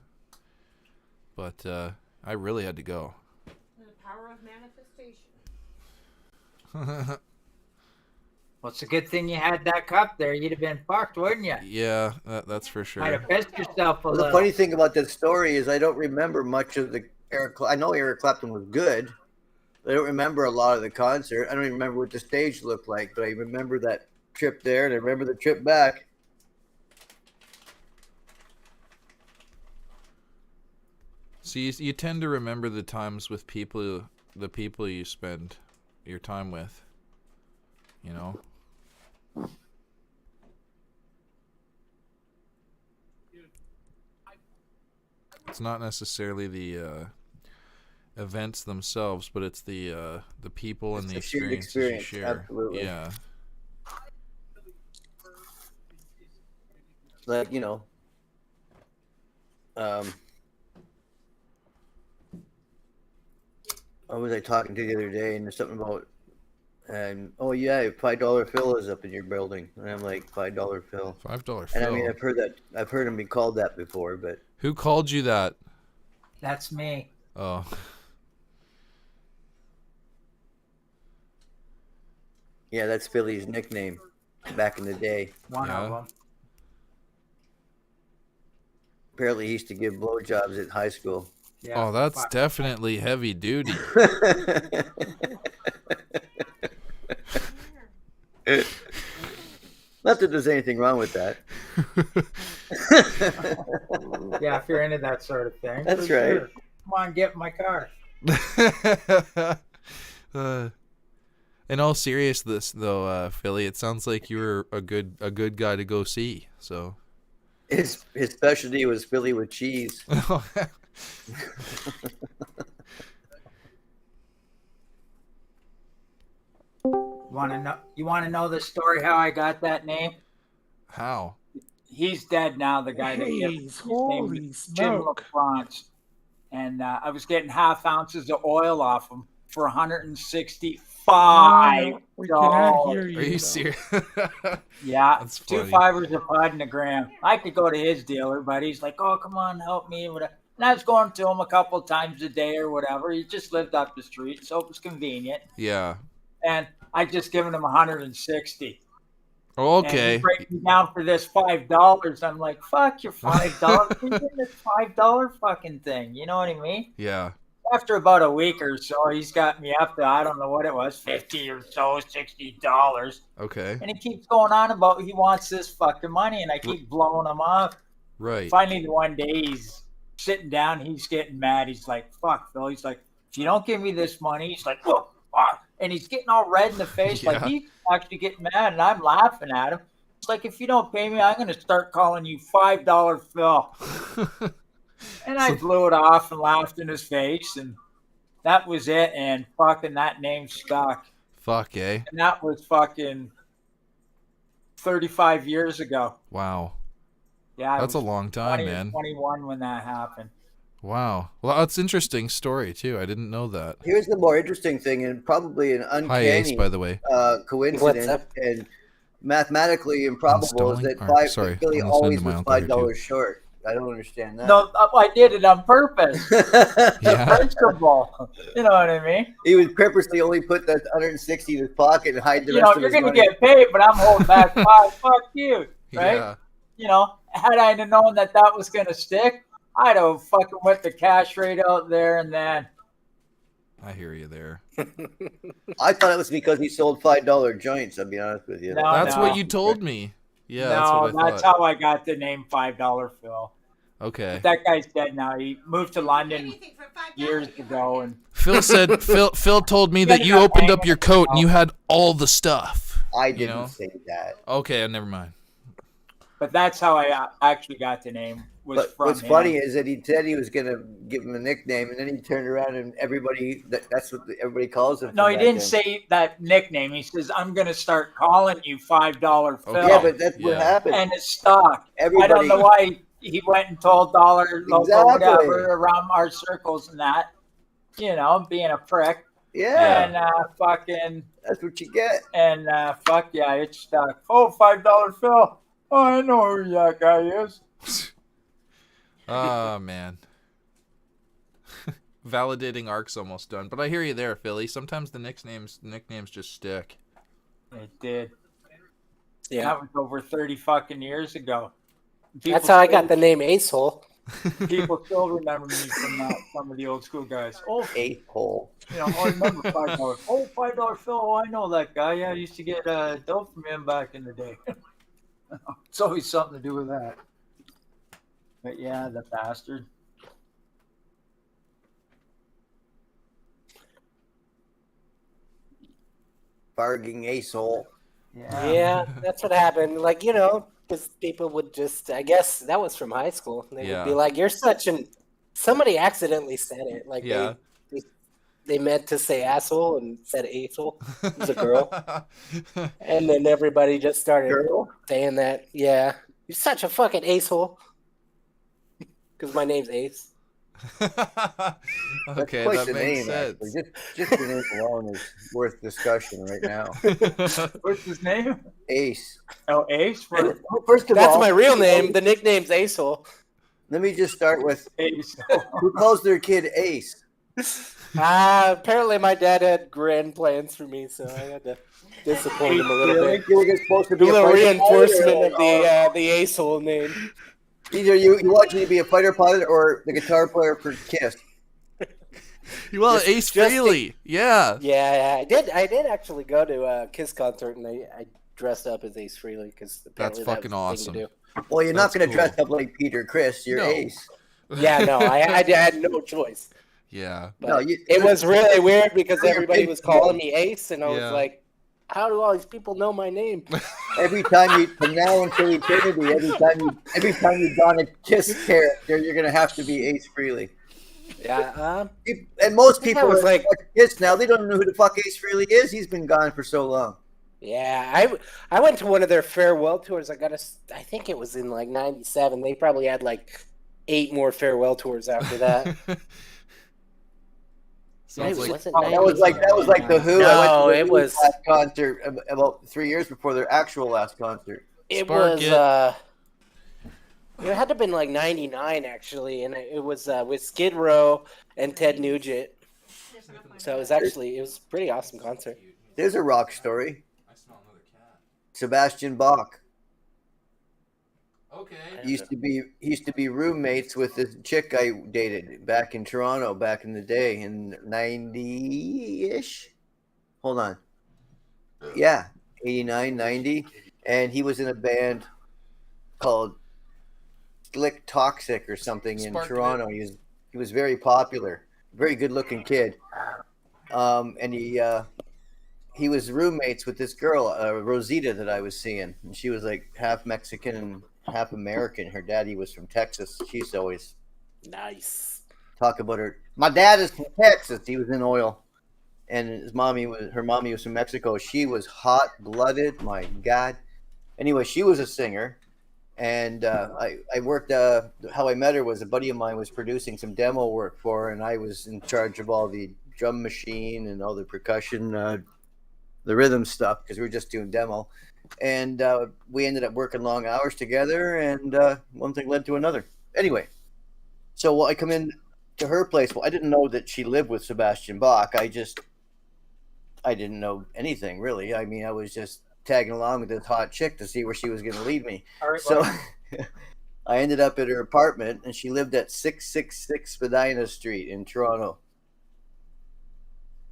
But I really had to go. The power of manifestation. Well, it's a good thing you had that cup there. You'd have been fucked, wouldn't you? Yeah, that's for sure. Might have pissed yourself a little. The funny thing about that story is I don't remember much of the I know Eric Clapton was good. I don't remember a lot of the concert. I don't even remember what the stage looked like, but I remember that trip there, and I remember the trip back. So you tend to remember the times with the people you spend your time with, you know? It's not necessarily the events themselves, but it's the people and the experiences you share. Absolutely. Yeah. Like, what was I talking to the other day? And there's something about And oh yeah, $5 Phil is up in your building, and I'm like $5 Phil. $5 And Phil. I mean, I've heard him be called that before, but Who called you that? That's me. Oh. yeah, that's Philly's nickname back in the day. One Yeah. of them. Apparently, he used to give blowjobs at high school. Yeah. Oh, that's fuck. definitely heavy duty. Not that there's anything wrong with that. Yeah, if you're into that sort of thing. That's for right. sure. Come on, get in my car. In all seriousness, though, Philly, it sounds like you were a good guy to go see. So His specialty was Philly with cheese. You want to know the story how I got that name? How? He's dead now, the guy that gave Jeez, his holy name is Jim smoke. LaFrance. And I was getting half ounces of oil off him for $165. No, we cannot hear you. Are you though. serious? Yeah, That's two funny. fivers a pod and a gram. I could go to his dealer, but he's like, "Oh, come on, help me." Whatever. And I was going to him a couple times a day or whatever. He just lived up the street, so it was convenient. Yeah. And I just given him 160. Oh, And okay. he break me down for this $5. I'm like, "Fuck your $5. You're getting this $5 fucking thing." You know what I mean? Yeah. After about a week or so, he's got me up to, I don't know what it was, $50 or so, $60. Okay. And he keeps going on about he wants this fucking money, and I keep blowing him off. Right. Finally, the one day he's sitting down, he's getting mad. He's like, "Fuck, Phil." He's like, "If you don't give me this money," he's like, "Oh, fuck." And he's getting all red in the face, like Yeah. he's actually getting mad, and I'm laughing at him. It's like, "If you don't pay me, I'm going to start calling you $5 Phil." And I blew it off and laughed in his face, and that was it. And fucking that name stuck. Fuck, eh? And that was fucking 35 years ago. Wow. Yeah, I That's a was long time, 20 or man. 21 when that happened. Wow. Well, that's an interesting story, too. I didn't know that. Here's the more interesting thing, and probably an Hi, Ace, uncanny by the way. coincidence up? and mathematically improbable is Installing? that Alright, sorry, Philly I'm listening always to my was uncle here, $5 too. short. I don't understand that. No, I did it on purpose. Yeah. Principle. You know what I mean? He would purposely only put that 160 in his pocket and hide the You rest know, of you're his going to money. get paid, but I'm holding back five. Fuck you. Right? Yeah. You know, had I known that was going to stick, I'd have fucking went the cash rate out there and then. I hear you there. I thought it was because he sold $5 joints, I'll be honest with you. No, That's no. what you told me. Yeah, that's No, what I that's thought. how I got the name $5 Phil. Okay. But that guy's dead now. He moved to London Anything for $5 years you ago, and Phil said Phil told me Yeah, that you you got opened banged up your coat and you had all the stuff. I You didn't know? say that. Okay, never mind. but that's how I actually got the name. Was But from what's him. funny is that he said he was going to give him a nickname, and then he turned around and that's what everybody calls him. No, from he back didn't then. say that nickname. He says, "I'm going to start calling you $5 Phil." Okay. Yeah, but that's what Yeah. happened. And it's stuck. Everybody, I don't know why he went and told Dollar Local Exactly. whatever around our circles and that. You know, being a prick. Yeah, And fucking that's what you get. and fuck yeah, it's stuck. Oh, $5 Phil. Oh, I know who that guy is. Oh man. Validating arc's almost done, but I hear you there, Philly. Sometimes the nicknames just stick. It did. Yeah, That was over 30 fucking years ago. that's how I got the name Acehole. People still remember me from some of the old school guys. Oh, Eighth hole. you know, I remember $5. Oh, $5 Phil. Oh, I know that guy. Yeah, I used to get dope from him back in the day. It's always something to do with that. But yeah, the bastard. Barging ace hole. Yeah, that's what happened. Like, you know, because people would just, I guess that was from high school. They Yeah. would be like, "You're such an." Somebody accidentally said it. Like, Yeah. they meant to say asshole and said asshole. It was a girl. And then everybody just started Girl? saying that. Yeah, you're such a fucking asshole. Because my name's Ace. Okay, quite that the makes name, actually. sense. Just the name alone is worth discussion right now. What's his name? Ace. Oh, Ace. First of That's all, my real name. The nickname's Acel. let me just start with Ace. who calls their kid Ace? Apparently my dad had grand plans for me, so I had to disappoint him a little Really? bit. You were just supposed to A be a little fighter reinforcement pilot, of the Acel name. either you want you to be a fighter pilot or the guitar player for Kiss. Well, Ace Frehley. Yeah. Yeah, I did actually go to a Kiss concert, and I dressed up as Ace Frehley because That's fucking awesome. To do. Well, you're not That's going to dress cool. up like Peter Chris. You're No. Ace. Yeah, no, I had no choice. Yeah. But No, it was really weird because You're everybody big- was calling me Ace, and I was Yeah. like, how do all these people know my name? Every time you, from now until eternity, every time you don a Kiss character, you're going to have to be Ace Frehley. Yeah, And most I think people that was that like- watch Kiss now, they don't know who the fuck Ace Frehley is. He's been gone for so long. yeah. I went to one of their farewell tours. I think it was in like '97. They probably had like 8 more farewell tours after that. Sounds Maybe like was it That was like the Who. No, I went to the it Who's was- last concert about 3 years before their actual last concert. It Spark was it. it had to have been like '99 actually, and it was with Skid Row and Ted Nugent. So it was a pretty awesome concert. There's a rock story. Sebastian Bach. Okay. He used to be roommates with this chick I dated back in Toronto back in the day in 90-ish. Hold on. Yeah, 89, 90. And he was in a band called Slick Toxic or something in Spark Toronto. He was very popular, very good looking kid. And he was roommates with this girl, Rosita, that I was seeing. And she was like half Mexican and half American. Her daddy was from Texas. She used to always Nice. talk about her. My dad is from Texas. He was in oil, and her mommy was from Mexico. She was hot blooded. My God. Anyway, she was a singer, and I worked. How I met her was a buddy of mine was producing some demo work for her, and I was in charge of all the drum machine and all the percussion, the rhythm stuff because we were just doing demo. And we ended up working long hours together, and one thing led to another. Anyway, so I come in to her place. Well, I didn't know that she lived with Sebastian Bach. I didn't know anything really. I mean, I was just tagging along with this hot chick to see where she was going to lead me. All right, So I ended up at her apartment, and she lived at 666 Spadina Street in Toronto.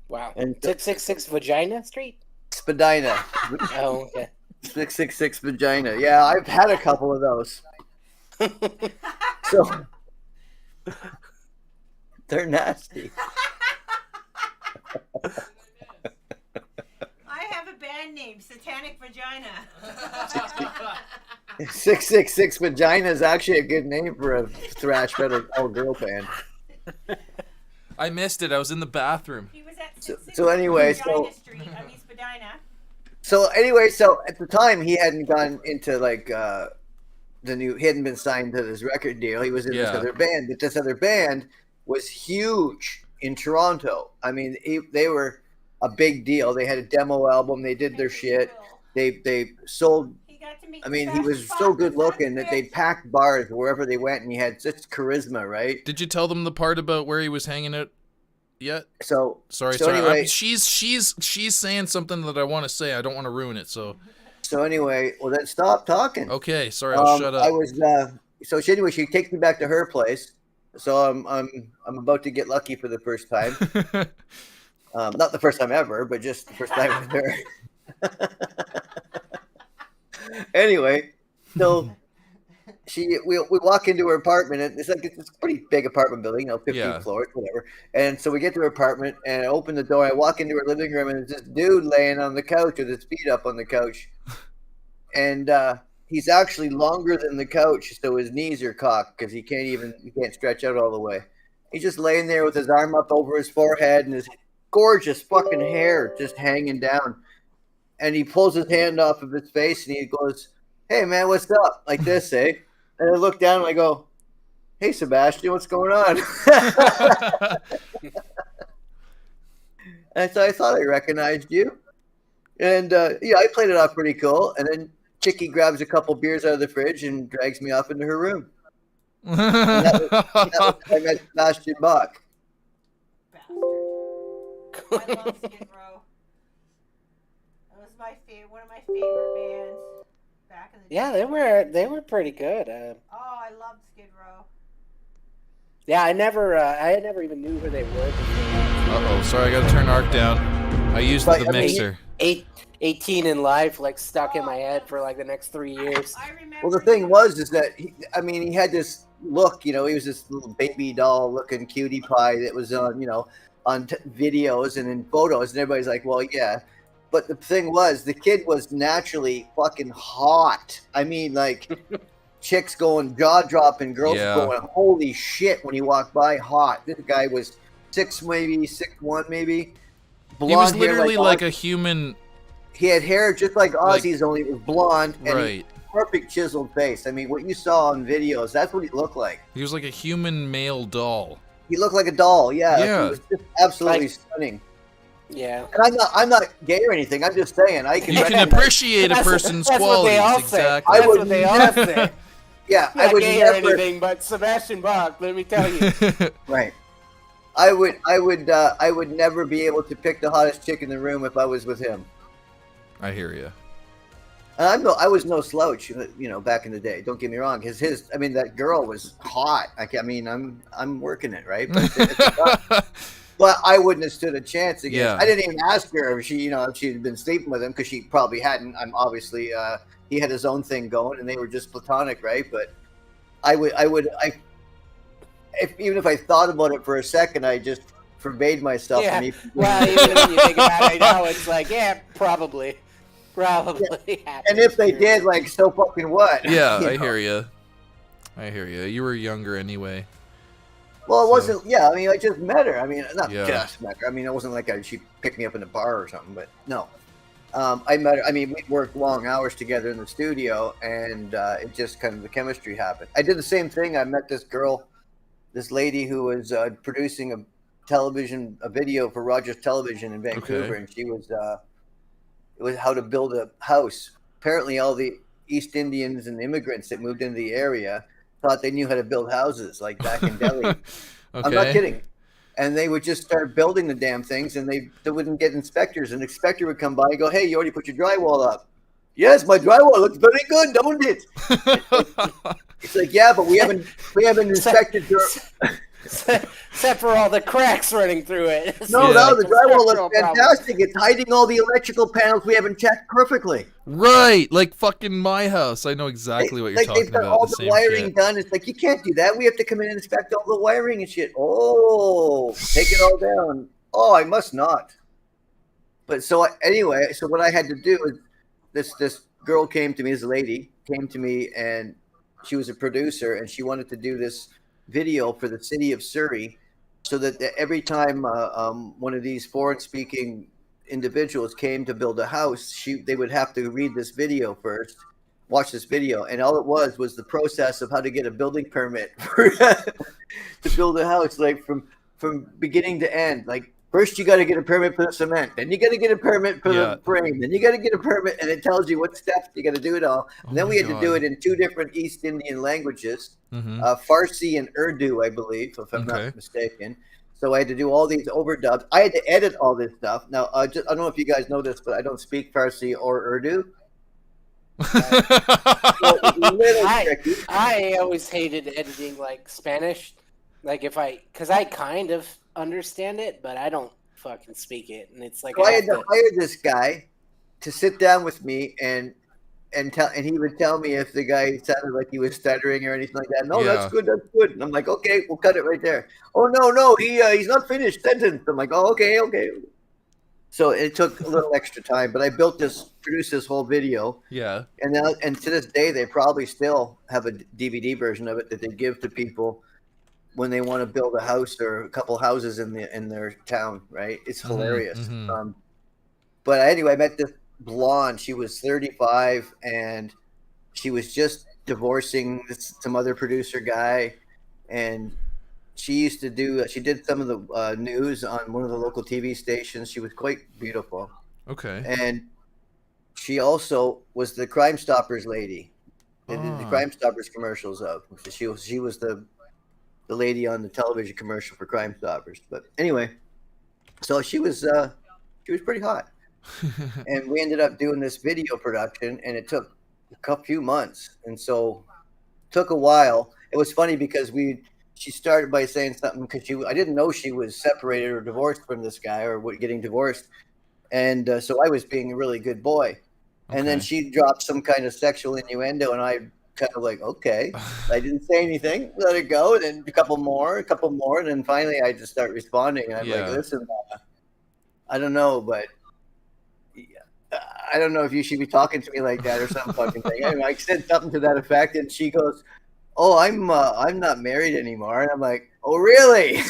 Wow. And 666 Vagina Street? Spadina. Oh, okay. 666 Vagina. Yeah, I've had a couple of those. So they're nasty. I have a band name, Satanic Vagina. 666 Vagina is actually a good name for a thrash metal all-girl band. I missed it. I was in the bathroom. He was at So anyway, Vagina Street. I mean Spadina. So at the time he hadn't gone into like he hadn't been signed to this record deal. He was in this Yeah. other band, but this other band was huge in Toronto. I mean, they were a big deal. They had a demo album. They did their shit. They sold. I mean, he was so good looking that they packed bars wherever they went, and he had such charisma, right? Did you tell them the part about where he was hanging out yet? So Sorry. anyway, She's saying something that I want to say. I don't want to ruin it. So anyway, well then stop talking. okay, sorry. I'll shut up. I was anyway, she takes me back to her place. So I'm about to get lucky for the first time. Not the first time ever, but just the first time with her. Anyway, so we walk into her apartment, and it's a pretty big apartment building, 15 floors, whatever. And so we get to her apartment, and I open the door. I walk into her living room, and there's this dude laying on the couch with his feet up on the couch, and he's actually longer than the couch, so his knees are cocked because he can't stretch out all the way. He's just laying there with his arm up over his forehead and his gorgeous fucking hair just hanging down. And he pulls his hand off of his face and he goes, "Hey man, what's up?" Like this, eh? And I look down and I go, Hey, Sebastian, what's going on? And so I thought I recognized you. And yeah, I played it off pretty cool. And then Chicky grabs a couple beers out of the fridge and drags me off into her room. And that was how I met Sebastian Bach. Bastard. I love Skid Row. It was my favorite, one of my favorite bands back in the day. Yeah, they were pretty good. Oh, I loved Skid Row. Yeah, I never even knew who they were. Uh-oh, sorry, I gotta turn ARC down. I used the mixer. 18 in life, like, stuck in my head for, like, the next 3 years. I remember. Well, the thing was, is that, he had this look, you know, he was this little baby doll looking cutie pie that was on, you know, on videos and in photos, and everybody's like, well, yeah. But the thing was, the kid was naturally fucking hot. I mean, like, chicks going jaw-dropping, girls going, holy shit, when he walked by, hot. This guy was 6'1", maybe. Blonde he was literally hair like a human. He had hair just like Ozzy's, only it was blonde and right. Perfect chiseled face. I mean, what you saw on videos, that's what he looked like. He was like a human male doll. He looked like a doll, yeah. Yeah. He was just absolutely stunning. Yeah. And I'm not gay or anything. I'm just saying I can. You can appreciate a person's qualities. Exactly. That's what they all say. Yeah, Not I would gay never. or anything, but Sebastian Bach. Let me tell you. Right. I would never be able to pick the hottest chick in the room if I was with him. I hear you. And I was no slouch, you know, back in the day. Don't get me wrong. That girl was hot. I mean, I'm working it, right? But I wouldn't have stood a chance against. Yeah. I didn't even ask her if she had been sleeping with him, because she probably hadn't. I'm obviously he had his own thing going, and they were just platonic, right? But even if I thought about it for a second, I just forbade myself. Yeah. From even Well, even when you think about it now, it's like, yeah, probably. Yeah. And if they did, like, so fucking what? Yeah, You I know? hear you. I hear you. You were younger anyway. Well, it wasn't. Yeah, I mean, I just met her. I mean, not Yeah. just met her. I mean, it wasn't like she picked me up in a bar or something. But no, I met her. I mean, we worked long hours together in the studio, and it just kind of the chemistry happened. I did the same thing. I met this girl, this lady who was producing a video for Rogers Television in Vancouver, and she was it was how to build a house. Apparently, all the East Indians and immigrants that moved into the area thought they knew how to build houses, like back in Delhi. I'm not kidding. And they would just start building the damn things, and they wouldn't get inspectors. An inspector would come by and go, "Hey, you already put your drywall up?" "Yes, my drywall looks very good, don't it?" It's like, yeah, but we haven't inspected your. Except for all the cracks running through it. No, the drywall looks fantastic. It's hiding all the electrical panels we haven't checked perfectly. Right, like fucking my house. I know exactly what you're talking They've got about. all the the same wiring shit. done. It's like, you can't do that. We have to come in and inspect all the wiring and shit. Oh, take it all down. Oh, I must not. But anyway, so what I had to do is this girl came to me, this lady came to me, and she was a producer, and she wanted to do this video for the city of Surrey, so that every time one of these foreign-speaking individuals came to build a house, they would have to read this video first, watch this video, and all it was the process of how to get a building permit to build a house, like from beginning to end. Like, first you got to get a permit for the cement, then you got to get a permit for the frame, then you got to get a permit, and it tells you what steps you got to do it all. And then we had to do it in 2 different East Indian languages, Farsi and Urdu, I believe, if I'm not mistaken. So I had to do all these overdubs. I had to edit all this stuff. Now, I don't know if you guys know this, but I don't speak Farsi or Urdu. I always hated editing like Spanish, like because I kind of understand it, but I don't fucking speak it, and it's like I had to hire this guy to sit down with me and he would tell me if the guy sounded like he was stuttering or anything like that. No, that's good, that's good. And I'm like, okay, we'll cut it right there. Oh no, he's not finished sentence. I'm like, oh, okay. So it took a little extra time, but I produced this whole video. Yeah. And to this day, they probably still have a DVD version of it that they give to people when they want to build a house or a couple houses in their town. Right? It's hilarious. But anyway, I met this blonde. She was 35, and she was just divorcing some other producer guy. and she used to do. She did some of the news on one of the local TV stations. She was quite beautiful, Okay. and she also was the Crime Stoppers lady. They did the Crime Stoppers commercials of. She was the lady on the television commercial for Crime Stoppers. But anyway, so she was pretty hot, and we ended up doing this video production, and it took a few months, and so it took a while. It was funny because she started by saying something because I didn't know she was separated or divorced from this guy or getting divorced, and so I was being a really good boy, and then she dropped some kind of sexual innuendo, and I kind of like, okay, I didn't say anything, let it go, and then a couple more, and then finally I just start responding, and I'm like, listen, I don't know, but I don't know if you should be talking to me like that or some fucking thing. And I said something to that effect, and she goes, "Oh, I'm not married anymore." And I'm like, "Oh, really?"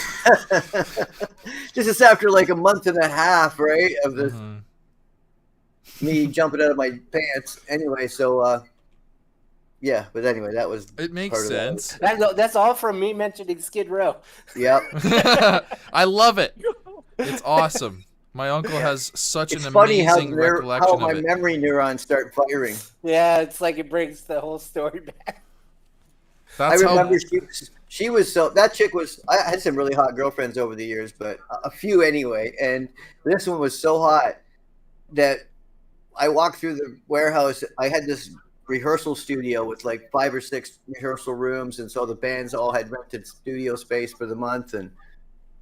This is after like a month and a half, right, of this me jumping out of my pants. Anyway, so yeah, but anyway, that was it makes sense. That's all from me mentioning Skid Row. Yep. I love it. It's awesome. My uncle has such an funny amazing recollection how my of it. memory neurons start firing. Yeah, it's like it brings the whole story back. I remember she was so, that chick was, I had some really hot girlfriends over the years, but a few anyway, and this one was so hot that I walked through the warehouse. I had this rehearsal studio with like 5 or 6 rehearsal rooms, and so the bands all had rented studio space for the month, and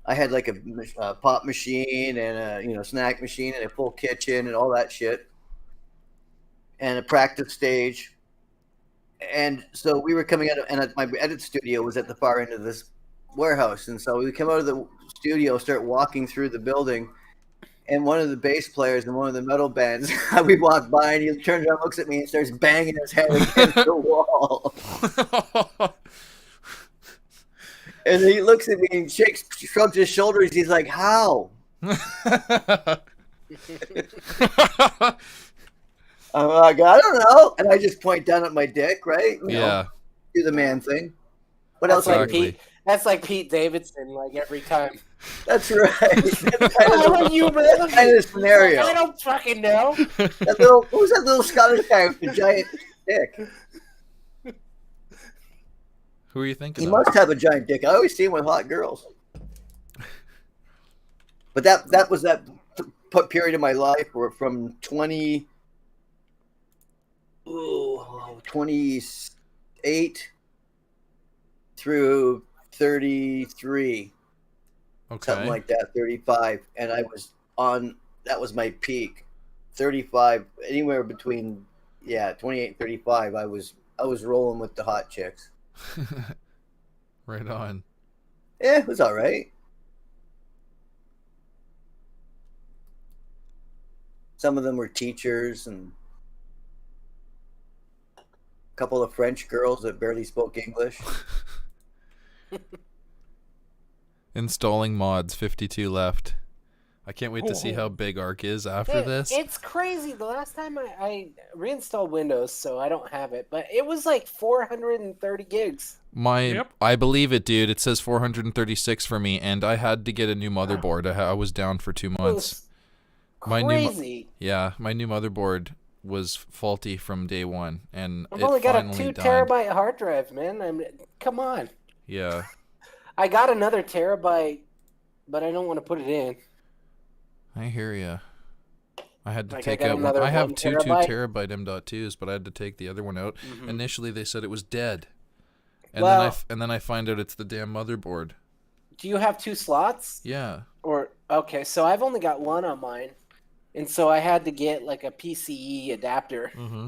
I had like a pop machine and a snack machine and a full kitchen and all that shit, and a practice stage. And so we were coming out of, and my edit studio was at the far end of this warehouse, and so we come out of the studio, start walking through the building, and one of the bass players in one of the metal bands, we walk by, and he turns around, looks at me, and starts banging his head against the wall. And he looks at me and shrugs his shoulders. He's like, "How?" I'm like, "I don't know." And I just point down at my dick, right? You know, do the man thing. What else? That's like Pete Davidson, like every time. That's right. That's kind of the scenario. I don't fucking know. Who's that little Scottish guy with the giant dick? Who are you thinking He of? must have a giant dick. I always see him with hot girls. But that was that period of my life where from 28 through 33. Okay. Something like that, 35. And I was that was my peak. 35, anywhere between 28 and 35, I was rolling with the hot chicks. Right on. Yeah, it was all right. Some of them were teachers, and a couple of French girls that barely spoke English. Installing mods, 52 left. I can't wait to see how big Arc is after this. It's crazy. The last time I reinstalled Windows, so I don't have it, but it was like 430 gigs. I believe it, dude. It says 436 for me, and I had to get a new motherboard. I was down for 2 months. Crazy. My new motherboard was faulty from day one, and I've only got a 2 terabyte hard drive, man. Come on. Yeah. I got another terabyte, but I don't want to put it in. I hear ya. I had to Like take out one. I have 2 2-terabyte M.2s, but I had to take the other one out. Mm-hmm. Initially, they said it was dead, and then I find out it's the damn motherboard. Do you have 2 slots? Yeah. Okay, so I've only got 1 on mine, and so I had to get like a PCE adapter. Mm-hmm.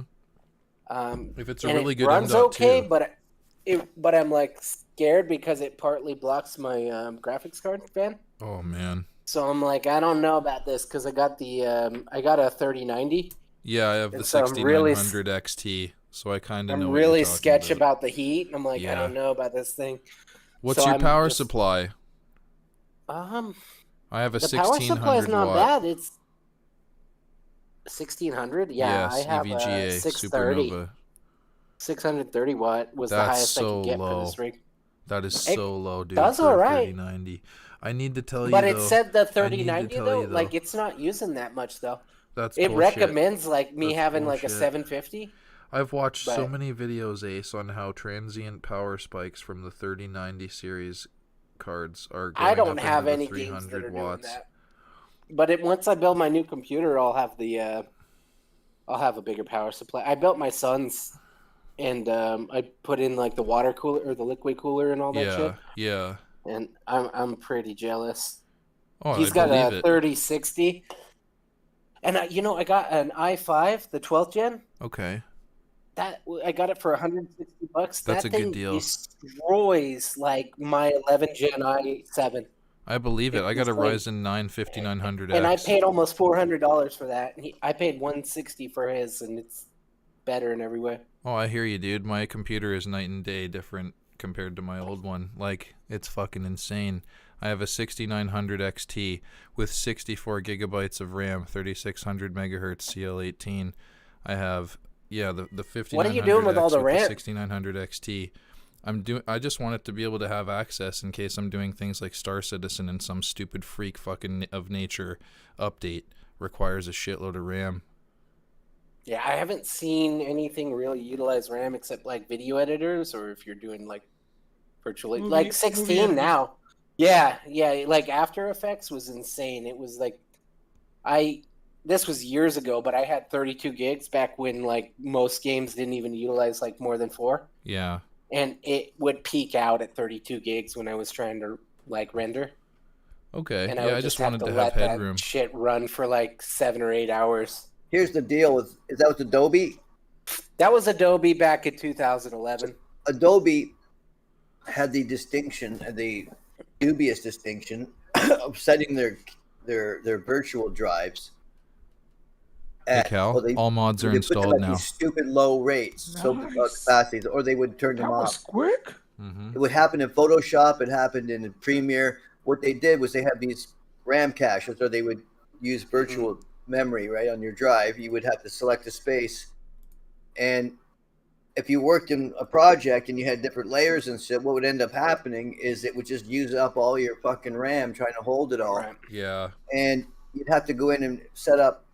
If it's a really good runs M.2. okay, but I'm like scared because it partly blocks my graphics card fan. Oh man. So I'm like, I don't know about this because I got a 3090. Yeah, I have the 6900 XT, so I kind of know. I'm what really you're talking sketch about the heat. I'm like, I don't know about this thing. What's your power supply? I have a 1600 the power supply is not bad. It's 1600. Yeah, I have EVGA a 630. Supernova. 630 watt was the highest I could get for this rig. That is It so low, dude. does for a alright. 3090. I need to tell you But though. it said the I need to 3090 tell though, you, though. like it's not using that much though. That's It bullshit. recommends like me That's having like a bullshit. 750. I've watched so but- many videos, Ace, on how transient power spikes from the 3090 series cards are going I don't up have into the any games that 300 are doing watts. that. But once I build my new computer, I'll have a bigger power supply. I built my son's, and I put in like the water cooler or the liquid cooler and all that shit. Yeah. And I'm pretty jealous. Oh, He's I got believe a it. 3060, and I got an i5, the 12th gen. Okay. That I got it for $160. That's that a thing good deal. destroys like my 11 gen i7. I believe it. I got a It's like- Ryzen 9 5900X. And I paid almost $400 for that. And I paid $160 for his, and it's better in every way. Oh, I hear you, dude. My computer is night and day different compared to my old one. Like, it's fucking insane. I have a 6900 XT with 64 gigabytes of RAM, 3600 megahertz CL18. I have, the 5900 What are you doing with all the RAM? 6900 XT. I just want it to be able to have access in case I'm doing things like Star Citizen and some stupid freak fucking of nature update requires a shitload of RAM. Yeah, I haven't seen anything really utilize RAM except like video editors, or if you're doing like virtually like 16 editors. now. Yeah, like After Effects was insane. It was like this was years ago, but I had 32 gigs back when like most games didn't even utilize like more than 4. Yeah. And it would peak out at 32 gigs when I was trying to like render. Okay. And Yeah, would I just have wanted to have let headroom. that shit run for like 7 or 8 hours. Here's the deal with is that with Adobe? That was Adobe back in 2011. Adobe had the distinction, the dubious distinction of setting their virtual drives Hey, Cal, all mods are they put them installed at now. these stupid low rates, so capacities, or they would turn them That was off. quick. It would happen in Photoshop. It happened in Premiere. What they did was they had these RAM caches, or they would use virtual memory right on your drive. You would have to select a space, and if you worked in a project and you had different layers and shit, what would end up happening is it would just use up all your fucking RAM trying to hold it all. Right. Yeah. And you'd have to go in and set up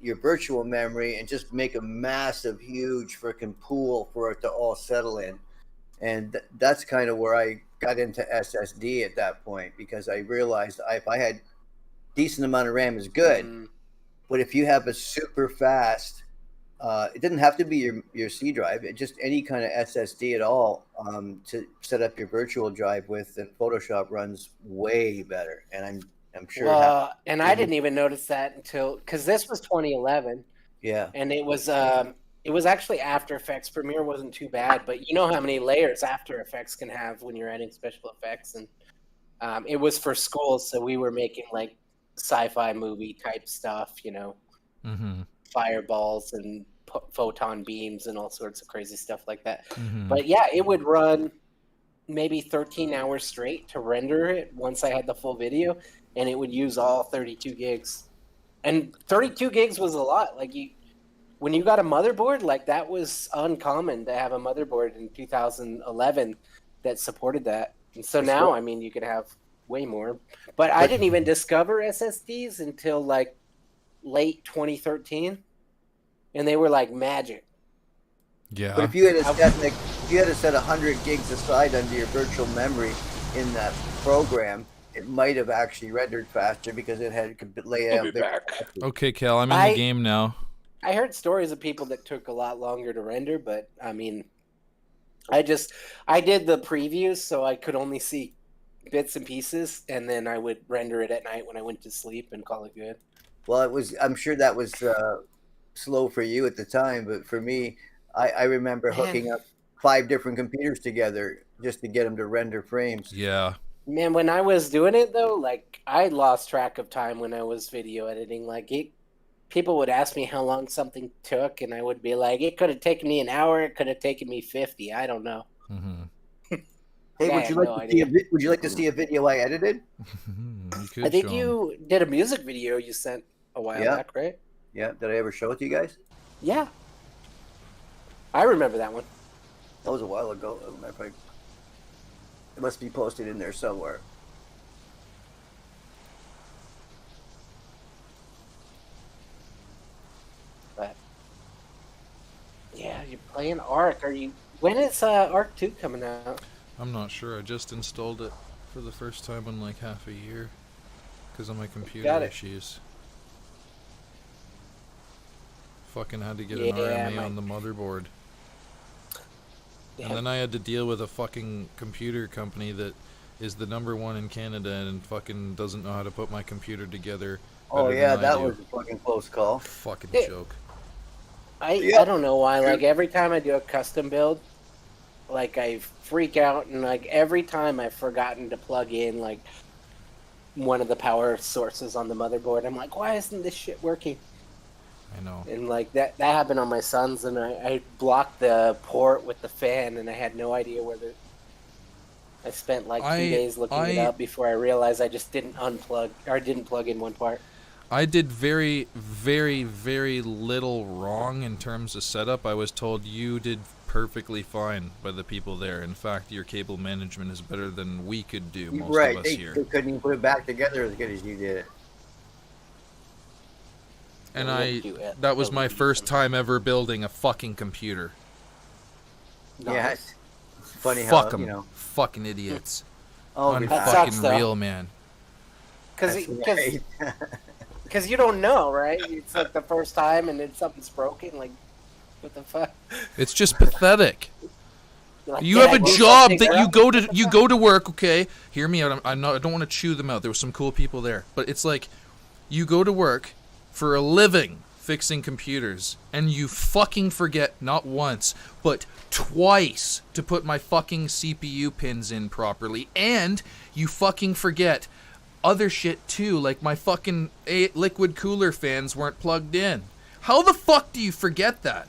your virtual memory and just make a massive, huge freaking pool for it to all settle in. And that's kind of where I got into SSD at that point, because I realized if I had decent amount of RAM is good, but if you have a super fast, it didn't have to be your C drive, it just any kind of SSD at all to set up your virtual drive with, and Photoshop runs way better. And I'm sure. Well, and I didn't even notice that until because this was 2011. Yeah. And it was actually After Effects. Premiere wasn't too bad, but you know how many layers After Effects can have when you're adding special effects, and it was for school, so we were making like sci-fi movie type stuff, fireballs and photon beams and all sorts of crazy stuff like that. But yeah, it would run maybe 13 hours straight to render it once I had the full video, and it would use all 32 gigs. And 32 gigs was a lot. Like when you got a motherboard, like that was uncommon to have a motherboard in 2011 that supported that. And so now, I mean, you could have way more. But I didn't even discover SSDs until like late 2013, and they were like magic. Yeah. But if you had set 100 gigs aside under your virtual memory in that program, it might have actually rendered faster because it could lay out. Okay, Cal, I'm in the game now. I heard stories of people that took a lot longer to render, but I mean, I did the previews, so I could only see bits and pieces, and then I would render it at night when I went to sleep and call it good. Well, I'm sure that was slow for you at the time, but for me, I remember hooking up 5 different computers together just to get them to render frames. Yeah. Man, when I was doing it though, like I lost track of time when I was video editing. Like people would ask me how long something took, and I would be like, it could have taken me an hour, it could have taken me 50. I don't know. Hey, would you like to see a video I edited? I think you did a music video you sent a while back, right? Yeah. Did I ever show it to you guys? Yeah. I remember that one. That was a while ago. It must be posted in there somewhere. But yeah, you're playing Ark. Are you? When is Ark 2 coming out? I'm not sure. I just installed it for the first time in like half a year because of my computer Got it. issues. Fucking had to get an Yeah, RMA on the motherboard. Yeah. And then I had to deal with a fucking computer company that is the #1 in Canada and fucking doesn't know how to put my computer together. Oh better yeah, than I that do. was a fucking close call. Fucking Yeah. joke. I don't know why. Like every time I do a custom build, like I freak out, and like every time I've forgotten to plug in like one of the power sources on the motherboard. I'm like, why isn't this shit working? I know. And like that happened on my son's, and I blocked the port with the fan, and I had no idea whether. I spent like 2 days looking it up before I realized I just didn't unplug or didn't plug in one part. I did very, very, very little wrong in terms of setup. I was told you did perfectly fine by the people there. In fact, your cable management is better than we could do, most Right, of us they here. couldn't even put it back together as good as you did it. And that was my first time ever building a fucking computer. Yeah, it's funny Fuck how, them, you know. fucking idiots. Oh, I'm that fucking sucks, though. real, man. Because Right. you don't know, right? It's like the first time, and then something's broken. Like, what the fuck? It's just pathetic. Like, You did have I a do job something that wrong? you go to work. Okay, hear me out. I don't want to chew them out. There were some cool people there, but it's like you go to work for a living fixing computers, and you fucking forget not once but twice to put my fucking CPU pins in properly, and you fucking forget other shit too, like my fucking liquid cooler fans weren't plugged in. How the fuck do you forget that?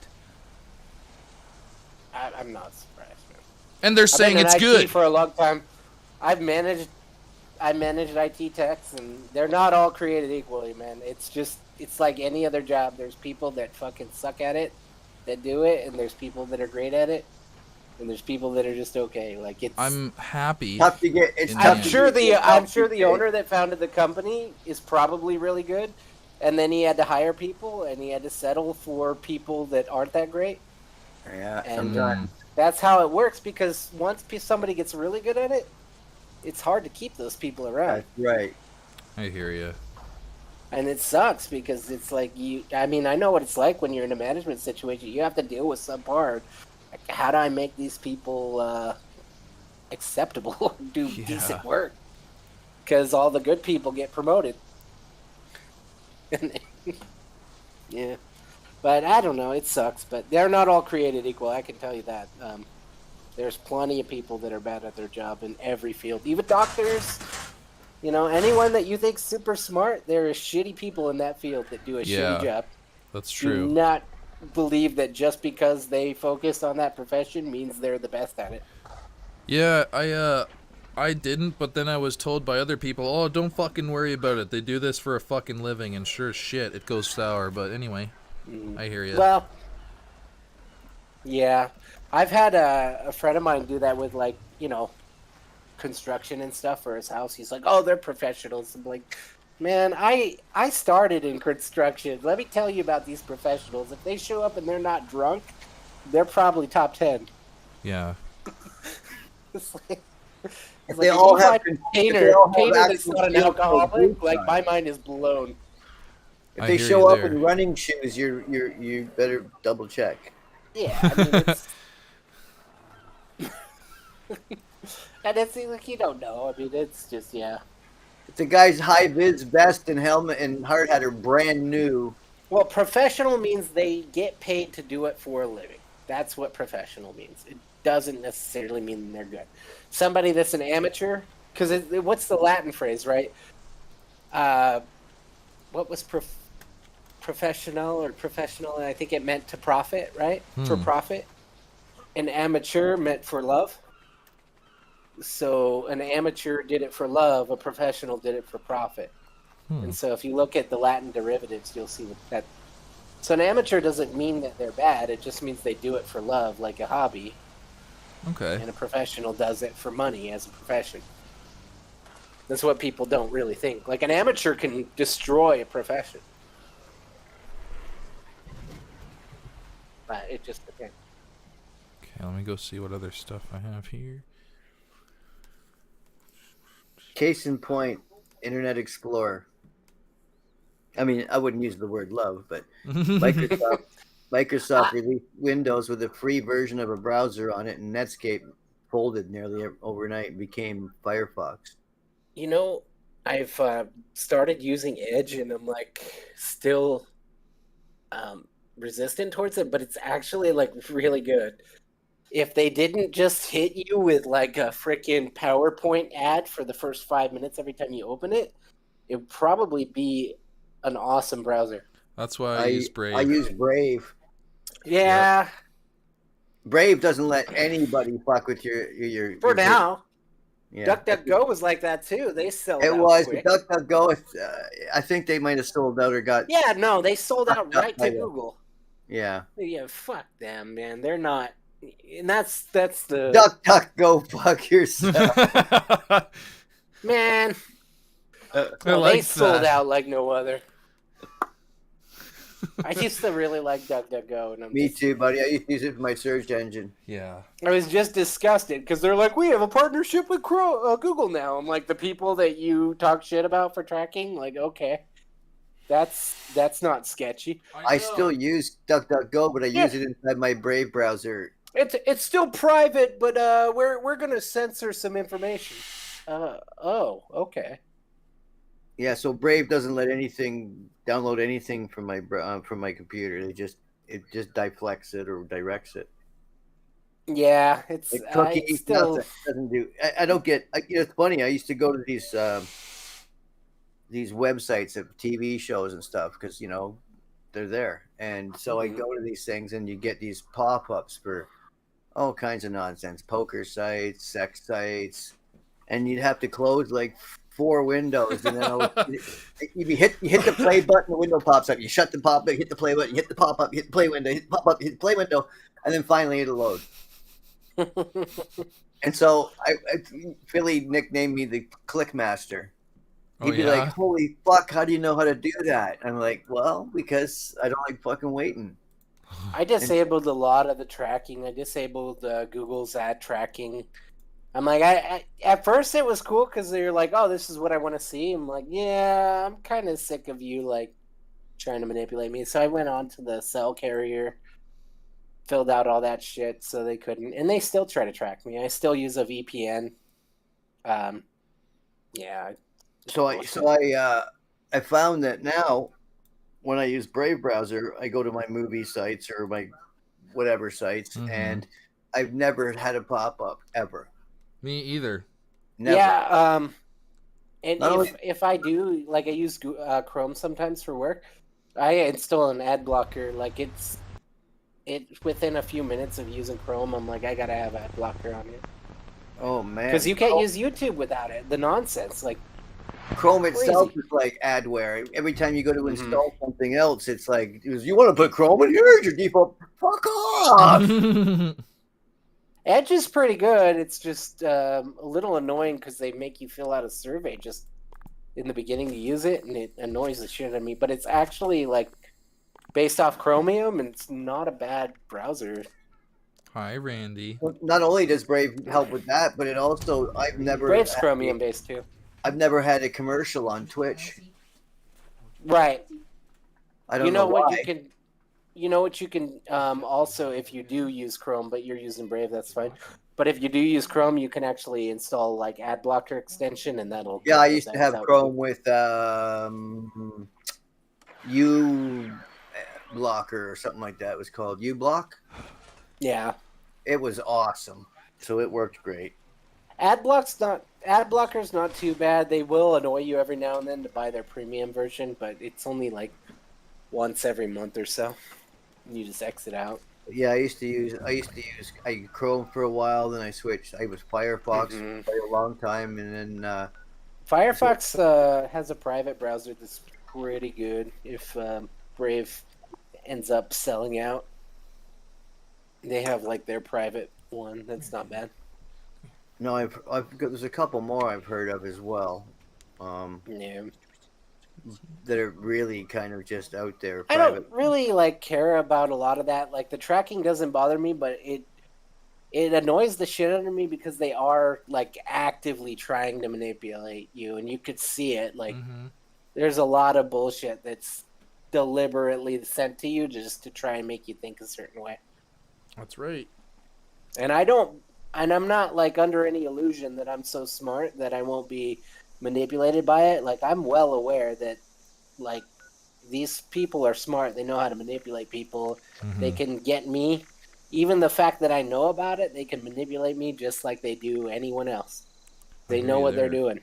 I'm not surprised, man. And they're I've saying been in it's IT good. for a long time. I managed IT techs, and they're not all created equally, man. It's like any other job. There's people that fucking suck at it, that do it, and there's people that are great at it, and there's people that are just okay. Like it's. I'm happy. Tough to get. It's in tough I'm to sure get- I'm sure the owner that founded the company is probably really good, and then he had to hire people, and he had to settle for people that aren't that great. Yeah, And sometimes. that's how it works, because once somebody gets really good at it, it's hard to keep those people around. That's right. I hear you. And it sucks because it's like I know what it's like when you're in a management situation. You have to deal with subpar. Like, how do I make these people acceptable, do decent work? Because all the good people get promoted. Yeah. But I don't know. It sucks. But they're not all created equal. I can tell you that. There's plenty of people that are bad at their job in every field. Even doctors. You know, anyone that you think's super smart, there are shitty people in that field that do a shitty job. That's true. Do not believe that just because they focus on that profession means they're the best at it. Yeah, I didn't, but then I was told by other people, oh, don't fucking worry about it. They do this for a fucking living, and sure as shit, it goes sour. But anyway, I hear you. Well, yeah. I've had a friend of mine do that with, like, you know, construction and stuff for his house. He's like, oh, they're professionals. I'm like, man, I started in construction. Let me tell you about these professionals. If they show up and they're not drunk, they're probably top 10. Yeah. It's like, If they all have painter that's not an alcoholic, like, my mind is blown. If I they hear show you up there. in running shoes, you better double check. Yeah, I mean, it's... and it's like, you don't know. I mean, it's just, yeah. If the guy's high vis vest and helmet and hard hat are brand new. Well, professional means they get paid to do it for a living. That's what professional means. It doesn't necessarily mean they're good. Somebody that's an amateur, because what's the Latin phrase, right? What was professional or professional? And I think it meant to profit, right? For profit. An amateur meant for love. So an amateur did it for love. A professional did it for profit. And so if you look at the Latin derivatives, you'll see that. So an amateur doesn't mean that they're bad. It just means they do it for love, like a hobby. Okay. And a professional does it for money as a profession. That's what people don't really think. Like, an amateur can destroy a profession. But it just depends. Okay, let me go see what other stuff I have here. Case in point, Internet Explorer. I mean, I wouldn't use the word love, but Microsoft released Windows with a free version of a browser on it, and Netscape folded nearly overnight and became Firefox. You know, I've started using Edge, and I'm like still resistant towards it, but it's actually like really good. If they didn't just hit you with like a freaking PowerPoint ad for the first 5 minutes every time you open it, it would probably be an awesome browser. That's why I use Brave. I use Brave. Yeah. Yep. Brave doesn't let anybody fuck with your For now. Yeah. DuckDuckGo was like that too. They sold out. It was. Quick. DuckDuckGo, I think they might have sold out or got. Yeah, no, they sold out right to Google. Yeah. Yeah, fuck them, man. They're not. And that's the. DuckDuckGo, fuck yourself. Man. Well, they sold out like no other. I used to really like DuckDuckGo. And Me too, buddy. I used to use it for my search engine. Yeah. I was just disgusted because they're like, we have a partnership with Google now. I'm like, the people that you talk shit about for tracking, like, okay, that's not sketchy. I still use DuckDuckGo, but I use it inside my Brave browser. It's still private, but we're gonna censor some information. Oh, okay. Yeah, so Brave doesn't let anything download anything from my computer. It just deflects it or directs it. Yeah, it's like cookies. still Doesn't do. I don't get. It's funny. I used to go to these websites of TV shows and stuff because they're there, and so I go to these things and you get these pop-ups for all kinds of nonsense, poker sites, sex sites, and you'd have to close like 4 windows, and then you hit the play button, the window pops up. You shut the pop up, hit the play button, hit the pop up, hit the play window, hit the pop up, hit the play window, and then finally it'll load. And so Philly nicknamed me the Click Master. He'd be like, "Holy fuck, how do you know how to do that?" I'm like, "Well, because I don't like fucking waiting." I disabled a lot of the tracking. I disabled Google's ad tracking. I'm like, at first it was cool because they're like, oh, this is what I want to see. I'm like, yeah, I'm kind of sick of you like trying to manipulate me. So I went on to the cell carrier, filled out all that shit so they couldn't, and they still try to track me. I still use a VPN. Yeah. So I found that now when I use Brave browser, I go to my movie sites or my whatever sites, and I've never had a pop up ever. Me either. Never. Yeah. And if I do, like, I use Chrome sometimes for work, I install an ad blocker. Like, it's within a few minutes of using Chrome, I'm like, I gotta have ad blocker on it. Oh man. Because you can't use YouTube without it. The nonsense, like. Chrome itself is like adware. Every time you go to install something else, it's like, you want to put Chrome in here? Your default. Fuck off. Edge is pretty good. It's just a little annoying because they make you fill out a survey just in the beginning to use it, and it annoys the shit out of me. But it's actually like based off Chromium, and it's not a bad browser. Hi, Randy. Not only does Brave help with that, but it also Brave's Chromium based too. I've never had a commercial on Twitch. Right. I don't know why. You know what you can also, if you do use Chrome, but you're using Brave, that's fine. But if you do use Chrome, you can actually install like ad blocker extension, and that'll. Yeah, I used to have Chrome with U Blocker or something like that. It was called U Block. Yeah. It was awesome. So it worked great. Ad blocker's not too bad. They will annoy you every now and then to buy their premium version, but it's only like once every month or so. You just exit out. Yeah, I used to use Chrome for a while, then I switched. I was Firefox for a long time, and then Firefox has a private browser that's pretty good if Brave ends up selling out. They have like their private one. That's not bad. No, there's a couple more I've heard of as well. Yeah. That are really kind of just out there. I don't really like care about a lot of that. Like the tracking doesn't bother me, but it annoys the shit out of me because they are like actively trying to manipulate you, and you could see it. Like there's a lot of bullshit that's deliberately sent to you just to try and make you think a certain way. That's right. And I'm not like under any illusion that I'm so smart that I won't be manipulated by it. Like I'm well aware that like these people are smart. They know how to manipulate people. They can get me. Even the fact that I know about it, they can manipulate me just like they do anyone else. They know what they're doing.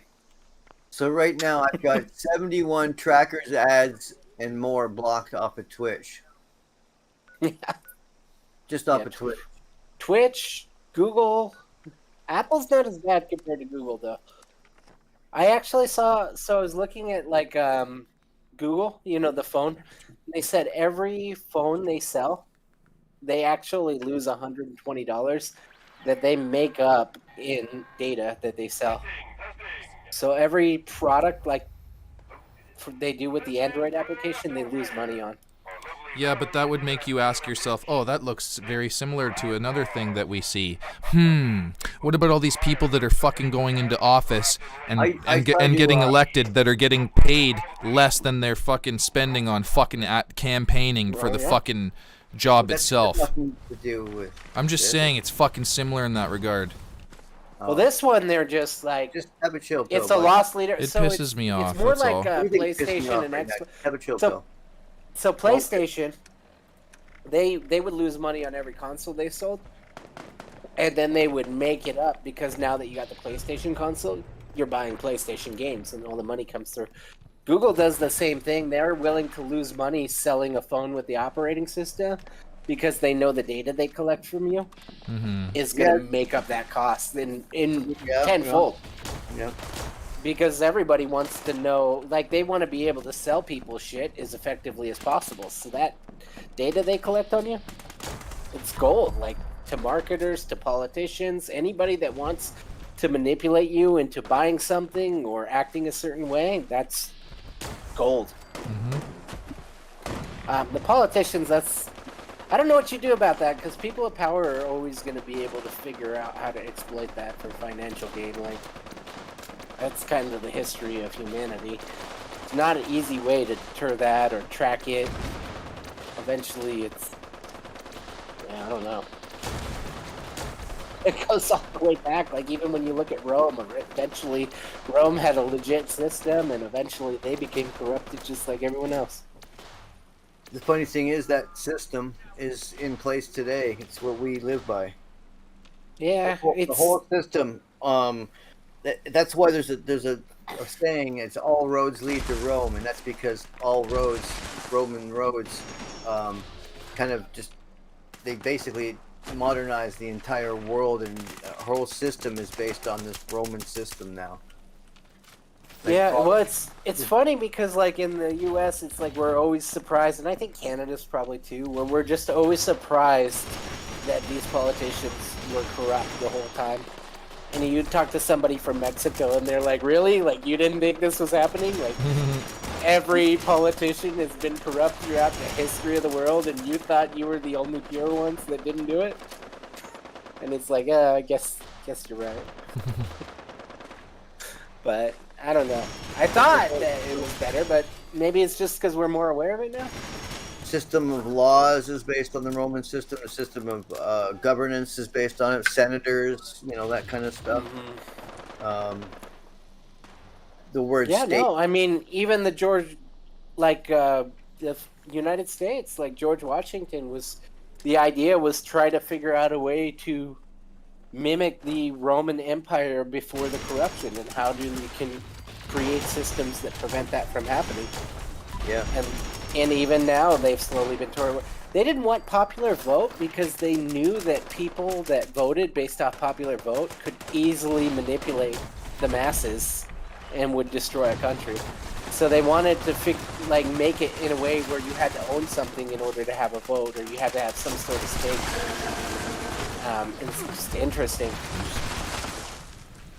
So right now I've got 71 trackers, ads, and more blocked off of Twitch. Just off of Twitch. Twitch, Google. Apple's not as bad compared to Google, though. I actually saw, so I was looking at like Google, you know, the phone. They said every phone they sell, they actually lose $120 that they make up in data that they sell. So every product like they do with the Android application, they lose money on. Yeah, but that would make you ask yourself, oh, that looks very similar to another thing that we see. What about all these people that are fucking going into office and getting elected that are getting paid less than they're fucking spending on fucking campaigning for the fucking job itself? Nothing to do with I'm just saying it's fucking similar in that regard. Well, this one, they're just like... Just have a chill pill. It's a lost leader. It pisses me off, It's more that's like all. PlayStation and Xbox. Have a chill pill. So PlayStation, they would lose money on every console they sold, and then they would make it up because now that you got the PlayStation console, you're buying PlayStation games, and all the money comes through. Google does the same thing. They're willing to lose money selling a phone with the operating system because they know the data they collect from you is going to make up that cost in tenfold. Yeah. Because everybody wants to know, like, they want to be able to sell people shit as effectively as possible. So that data they collect on you, it's gold. Like, to marketers, to politicians, anybody that wants to manipulate you into buying something or acting a certain way, that's gold. The politicians, I don't know what you do about that, because people of power are always going to be able to figure out how to exploit that for financial gain. Like, that's kind of the history of humanity. It's not an easy way to deter that or track it. Eventually, it's... yeah, I don't know. It goes all the way back. Like, even when you look at Rome, eventually Rome had a legit system, and eventually they became corrupted just like everyone else. The funny thing is that system is in place today. It's what we live by. Yeah, the whole system. That's why there's a saying. It's all roads lead to Rome, and that's because all Roman roads, kind of just they basically modernized the entire world, and the whole system is based on this Roman system now. Yeah, well, it's funny because, like, in the U.S., it's like we're always surprised, and I think Canada's probably too, where we're just always surprised that these politicians were corrupt the whole time. And you talk to somebody from Mexico, and they're like, really? Like, you didn't think this was happening? Like, every politician has been corrupt throughout the history of the world, and you thought you were the only pure ones that didn't do it? And it's like, I guess you're right. But I don't know. I thought that it was better, but maybe it's just because we're more aware of it now. System of laws is based on the Roman system. The system of governance is based on it. Senators, that kind of stuff. The word state. No, I mean, even the United States, like George Washington the idea was try to figure out a way to mimic the Roman Empire before the corruption, and how you can create systems that prevent that from happening. Yeah. And even now, they've slowly been torn away. They didn't want popular vote because they knew that people that voted based off popular vote could easily manipulate the masses and would destroy a country. So they wanted to make it in a way where you had to own something in order to have a vote, or you had to have some sort of stake. It's just interesting.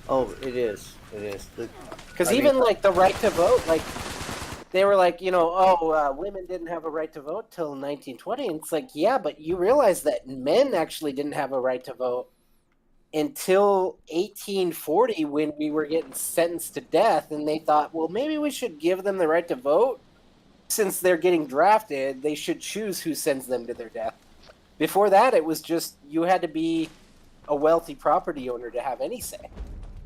Oh, it is. It is. Because even like the right to vote, like they were like, women didn't have a right to vote till 1920. And it's like, yeah, but you realize that men actually didn't have a right to vote until 1840 when we were getting sentenced to death. And they thought, well, maybe we should give them the right to vote. Since they're getting drafted, they should choose who sends them to their death. Before that, it was just you had to be a wealthy property owner to have any say.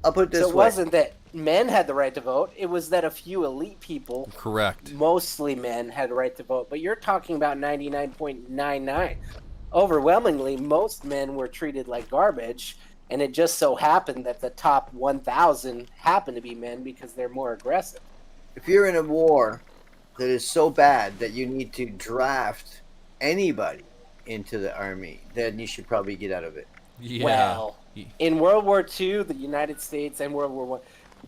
I'll put it this So it way. wasn't that men had the right to vote. It was that a few elite people, Correct. mostly men, had the right to vote. But you're talking about 99.99. Overwhelmingly, most men were treated like garbage. And it just so happened that the top 1,000 happened to be men because they're more aggressive. If you're in a war that is so bad that you need to draft anybody into the army, then you should probably get out of it. Yeah. Well, in World War II, the United States and World War I,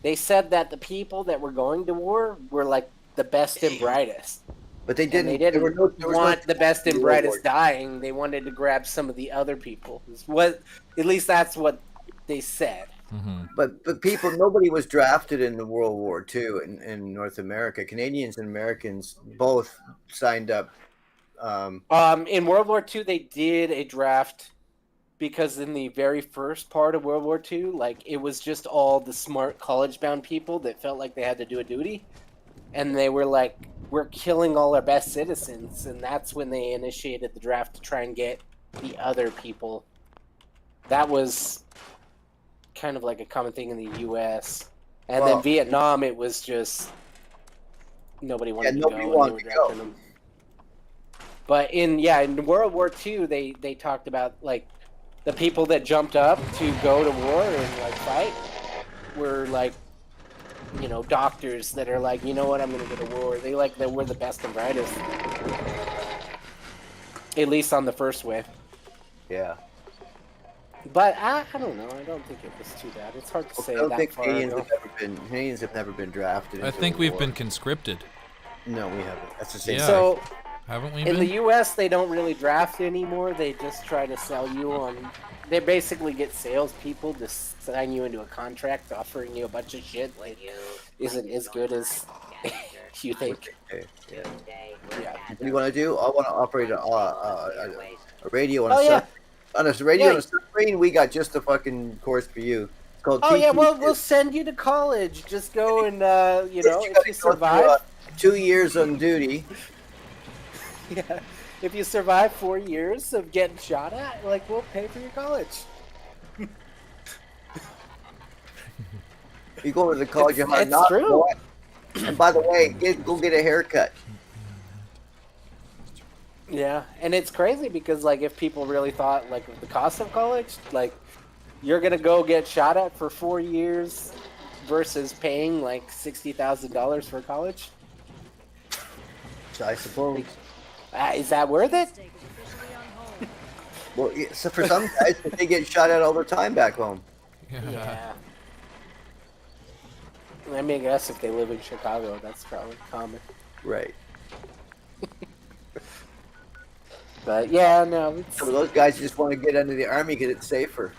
they said that the people that were going to war were like the best and brightest. But they didn't. And they didn't there was want the best and World brightest War. dying. They wanted to grab some of the other people. What, at least that's what they said. Mm-hmm. But nobody was drafted in the World War II in North America. Canadians and Americans both signed up. In World War II, they did a draft because in the very first part of World War II, like it was just all the smart college-bound people that felt like they had to do a duty, and they were like, "We're killing all our best citizens," and that's when they initiated the draft to try and get the other people. That was kind of like a common thing in the U.S. And then Vietnam, it was just nobody wanted to go. Nobody wanted to go. Them. But in World War II, they talked about like the people that jumped up to go to war and like fight were like, doctors that are like, you know what, I'm gonna go to war. They were the best and brightest, at least on the first wave. Yeah. But I don't know. I don't think it was too bad. It's hard to say I don't that think far Canadians ago. have never been drafted. I think we've been conscripted. No, we haven't. That's the same. Yeah. So haven't we in been? the U.S., they don't really draft anymore. They just try to sell you on. They basically get salespeople to sign you into a contract, offering you a bunch of shit like isn't as good as you think. Okay. Yeah. Yeah. What do you want to do? I want to operate a radio on Oh, a yeah. on a radio Yeah. on a submarine. We got just the fucking course for you. It's called. Oh yeah, TQ. well we'll send you to college. Just go and if you gotta go survive. through, 2 years on duty. Yeah. If you survive 4 years of getting shot at, like we'll pay for your college. You go to the college of hard It's knocks. true. boy. And by the way, go get a haircut. Yeah, and it's crazy because like if people really thought like of the cost of college, like you're gonna go get shot at for 4 years versus paying like $60,000 for college. I suppose. Is that worth it? Well, yeah, so for some guys, they get shot at all the time back home. Yeah. I mean, I guess if they live in Chicago, that's probably common. Right. But yeah, no, it's... Some of those guys just want to get into the army because it's safer.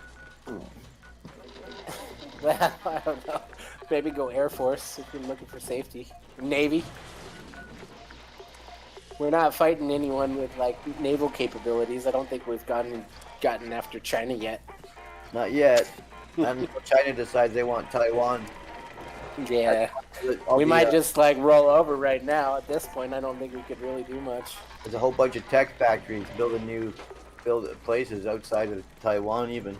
Well, I don't know. Maybe go Air Force if you're looking for safety. Navy. We're not fighting anyone with like naval capabilities. I don't think we've gotten after China yet. Not yet. And China decides they want Taiwan. Yeah. We might just like roll over right now. At this point, I don't think we could really do much. There's a whole bunch of tech factories building places outside of Taiwan even.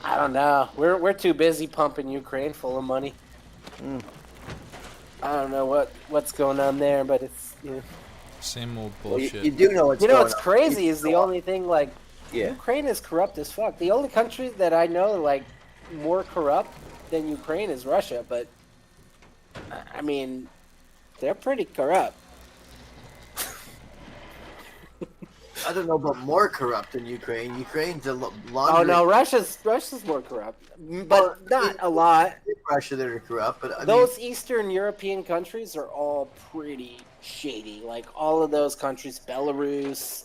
I don't know. We're too busy pumping Ukraine full of money. I don't know what's going on there, but it's Same old Well, bullshit. you do know what's you know going what's on. crazy is the only thing like Yeah. Ukraine is corrupt as fuck. The only country that I know like more corrupt than Ukraine is Russia, but I mean they're pretty corrupt. I don't know about more corrupt than Ukraine. Ukraine's a laundry. Oh no, Russia's more corrupt, but not a lot. Russia that are corrupt, but I Those Eastern European countries are all pretty shady. Like all of those countries, Belarus,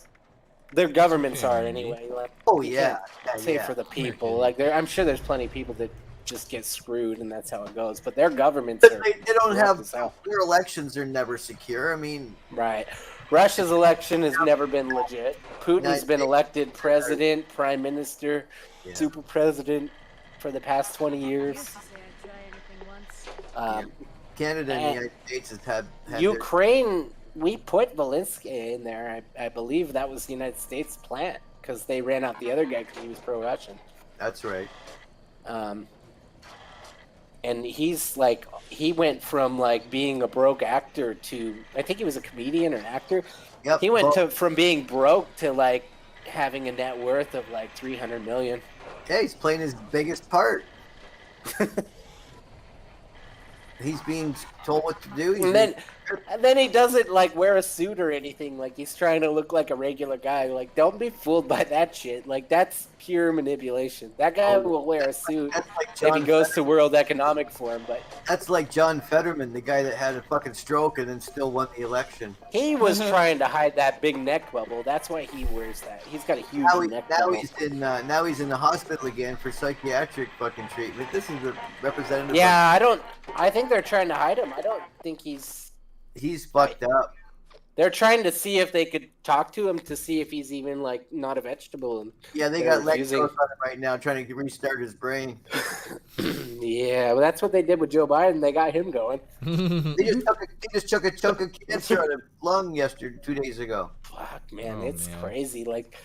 Their governments Yeah, are maybe. anyway. Like, Oh you yeah, can't say yeah. for the people. Like, I'm sure there's plenty of people that just get screwed, and that's how it goes. But their governments But are. they don't corrupt have as hell. their elections are never secure. I mean, Right. Russia's election has never been legit. Putin's been elected president, prime minister, Yeah. super president for the past 20 years. Canada and the and United States has had Ukraine, we put Zelensky in there. I believe that was the United States plant because they ran out the other guy because he was pro-Russian. That's right. And he's like, he went from like being a broke actor to, I think he was a comedian or an actor. Yep. He went from being broke to like having a net worth of like 300 million. Yeah, he's playing his biggest part. He's being told what to do. And then he doesn't like wear a suit or anything. Like he's trying to look like a regular guy. Like, don't be fooled by that shit. Like that's pure manipulation. That guy will wear a suit if he goes to World Economic Forum. But that's like John Fetterman, the guy that had a fucking stroke and then still won the election. He was trying to hide that big neck bubble. That's why he wears that. He's got a huge neck bubble. Now he's in the hospital again for psychiatric fucking treatment. This is the representative. Yeah, I think they're trying to hide him. I don't think he's fucked up. They're trying to see if they could talk to him to see if he's even like not a vegetable. And yeah, they got electrodes on him right now trying to restart his brain. Yeah, well, that's what they did with Joe Biden. They got him going. They just took a chunk of cancer out of his lung 2 days ago. Fuck, man, it's crazy. Like,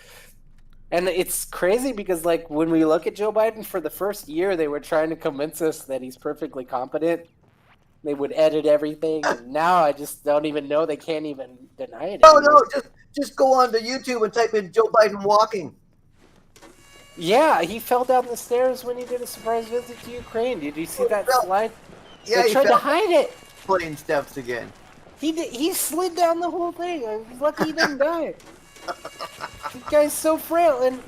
and it's crazy because like when we look at Joe Biden for the first year, they were trying to convince us that he's perfectly competent. They would edit everything, and now I just don't even know. They can't even deny it. No, just go on to YouTube and type in Joe Biden walking. Yeah, he fell down the stairs when he did a surprise visit to Ukraine. Did you see that slide? Yeah, they tried to hide it. Plane steps again. He slid down the whole thing. I was lucky he didn't die. The guy's so frail, and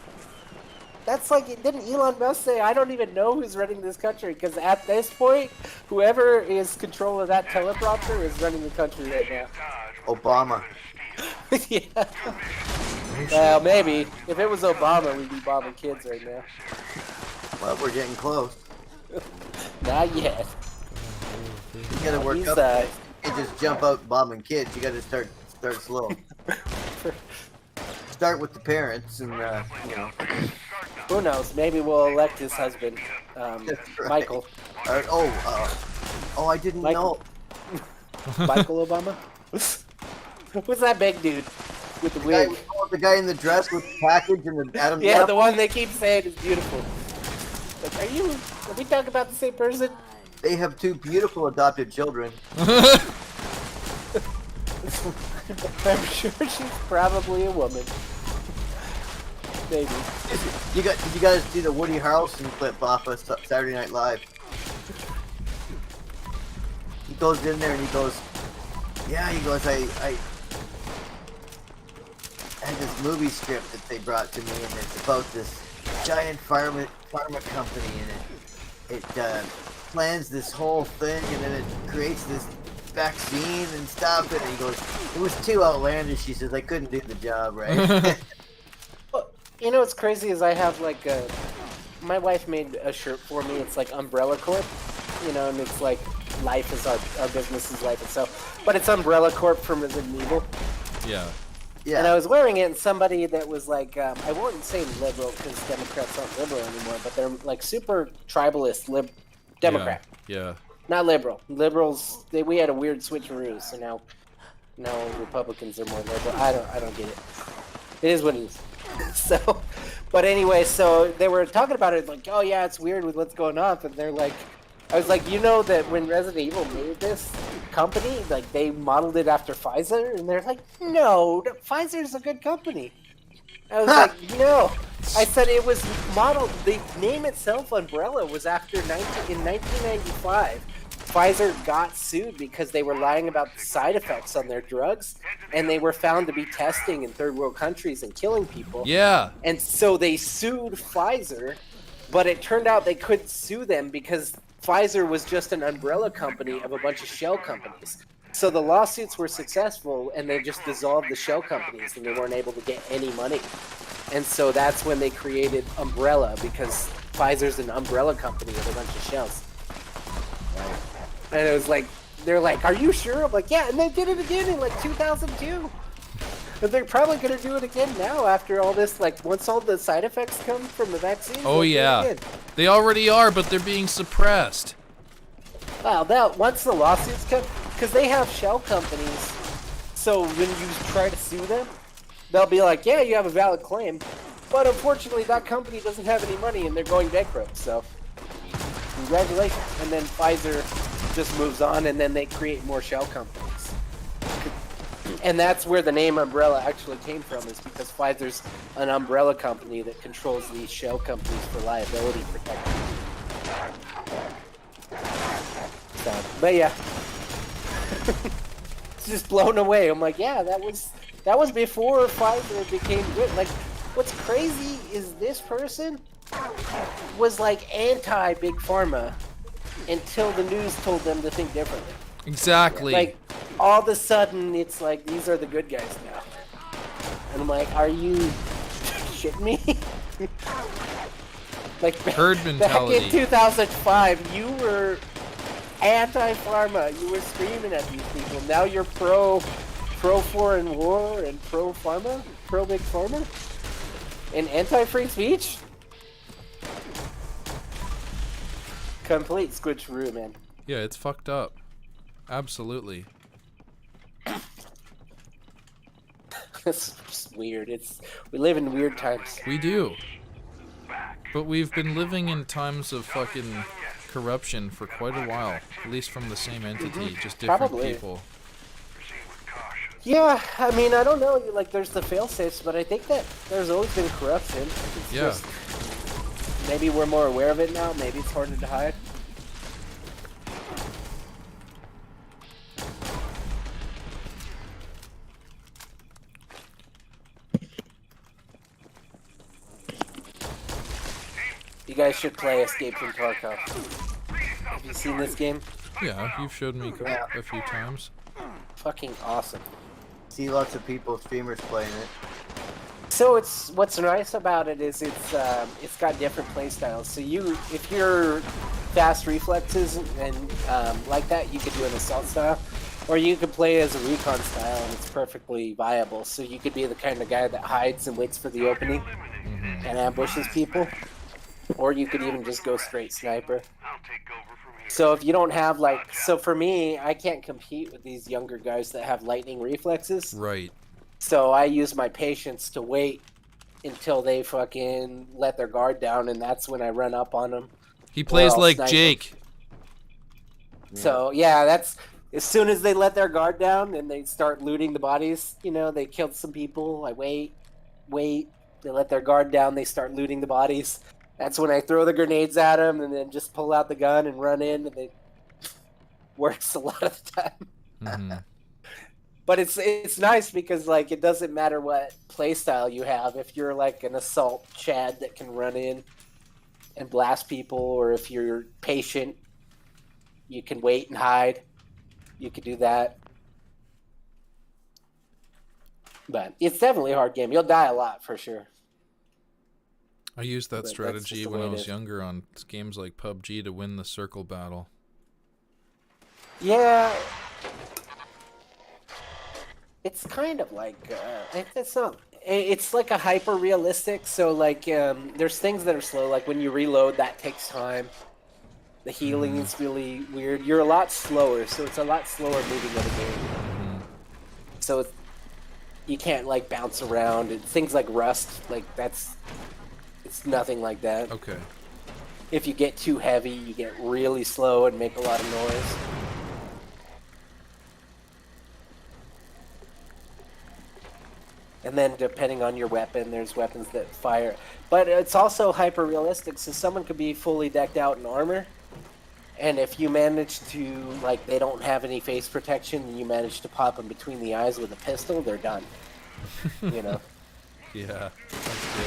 that's like, didn't Elon Musk say, I don't even know who's running this country? Because at this point, whoever is control of that teleprompter is running the country right now. Obama. Yeah. Well, maybe. If it was Obama, we'd be bombing kids right now. Well, we're getting close. Not yet. You gotta work up. You can't just jump out bombing kids. You gotta start slow. Start with the parents and, you know. Who knows? Maybe we'll elect his husband, Michael. I didn't know. Michael Obama? Who's that big dude with the wig? The guy in the dress with the package and the Adam. Yeah, the one they keep saying is beautiful. Like, are we talking about the same person? They have 2 beautiful adopted children. I'm sure she's probably a woman. Maybe. Did you guys see the Woody Harrelson clip off of Saturday Night Live? He goes in there and he goes, I had this movie script that they brought to me, and it's about this giant pharma company, and it plans this whole thing, and then it creates this vaccine and stuff, and he goes, it was too outlandish. He says, I couldn't do the job, right? You know what's crazy is I have like my wife made a shirt for me. It's like Umbrella Corp, you know, and it's like life is our business is life itself. But it's Umbrella Corp from Resident Evil. Yeah. Yeah. And I was wearing it, and somebody that was like, I wouldn't say liberal because Democrats aren't liberal anymore, but they're like super tribalist Democrat. Yeah. Not liberal. Liberals, we had a weird switcheroo, so now Republicans are more liberal. I don't get it. It is what it is. So, but anyway, so they were talking about it like, oh yeah, it's weird with what's going on, and they're like, I was like, you know that when Resident Evil made this company, like they modeled it after Pfizer, and they're like, no, Pfizer's a good company. I was like, no. I said it was modeled, the name itself, Umbrella, was after in 1995. Pfizer got sued because they were lying about the side effects on their drugs, and they were found to be testing in third world countries and killing people. Yeah. And so they sued Pfizer, but it turned out they couldn't sue them because Pfizer was just an umbrella company of a bunch of shell companies. So the lawsuits were successful, and they just dissolved the shell companies, and they weren't able to get any money. And so that's when they created Umbrella, because Pfizer's an umbrella company with a bunch of shells. And it was like, they're like, are you sure? I'm like, yeah, and they did it again in like 2002. But they're probably going to do it again now after all this, like, once all the side effects come from the vaccine. Oh, yeah. They already are, but they're being suppressed. Wow, now, once the lawsuits come, because they have shell companies, so when you try to sue them, they'll be like, yeah, you have a valid claim, but unfortunately that company doesn't have any money and they're going bankrupt, so congratulations. And then Pfizer just moves on, and then they create more shell companies. And that's where the name Umbrella actually came from, is because Pfizer's an umbrella company that controls these shell companies for liability protection. So, but yeah, it's just blown away. I'm like, yeah, that was before Pfizer became good. Like, what's crazy is this person was like anti-big pharma until the news told them to think differently. Exactly. Like, all of a sudden, it's like, these are the good guys now. And I'm like, are you shitting me? Like, herd mentality. Back in 2005, you were anti-pharma. You were screaming at these people. Now you're pro-foreign war and pro-pharma? Pro-big pharma? And anti-free speech? Complete switcheroo, man. Yeah, it's fucked up. Absolutely. It's just weird. We live in weird times. We do. But we've been living in times of fucking corruption for quite a while. At least from the same entity, just different Probably. people. Yeah, I mean, I don't know. Like, there's the fail-safes, but I think that there's always been corruption. It's Yeah. just, maybe we're more aware of it now. Maybe it's harder to hide. You guys should play Escape from Tarkov. Have you seen this game? Yeah, you've showed me a few times. Fucking awesome. See lots of people, streamers playing it. So what's nice about it is it's got different play styles. So if you're fast reflexes and like that, you could do an assault style, or you could play as a recon style, and it's perfectly viable. So you could be the kind of guy that hides and waits for the opening and ambushes people, or you could even just go straight sniper. So if you don't have so for me, I can't compete with these younger guys that have lightning reflexes. Right. So I use my patience to wait until they fucking let their guard down, and that's when I run up on them. He plays like Jake. So yeah, that's as soon as they let their guard down and they start looting the bodies. You know, they killed some people. I wait. They let their guard down. They start looting the bodies. That's when I throw the grenades at them and then just pull out the gun and run in, and it works a lot of the time. Mm-hmm. But it's nice because like it doesn't matter what playstyle you have. If you're like an assault Chad that can run in and blast people, or if you're patient, you can wait and hide. You could do that. But it's definitely a hard game. You'll die a lot for sure. I used that But strategy that's just the when way I it was is. younger on games like PUBG to win the circle battle. Yeah. It's kind of like it's not. It's like a hyper realistic. So like, there's things that are slow. Like when you reload, that takes time. The healing is really weird. You're a lot slower, so it's a lot slower moving of the game. So you can't like bounce around. And things like Rust, like it's nothing like that. Okay. If you get too heavy, you get really slow and make a lot of noise. And then depending on your weapon, there's weapons that fire. But it's also hyper realistic, so someone could be fully decked out in armor. And if you manage to, like, they don't have any face protection, and you manage to pop them between the eyes with a pistol, they're done. You know? Yeah, that's good.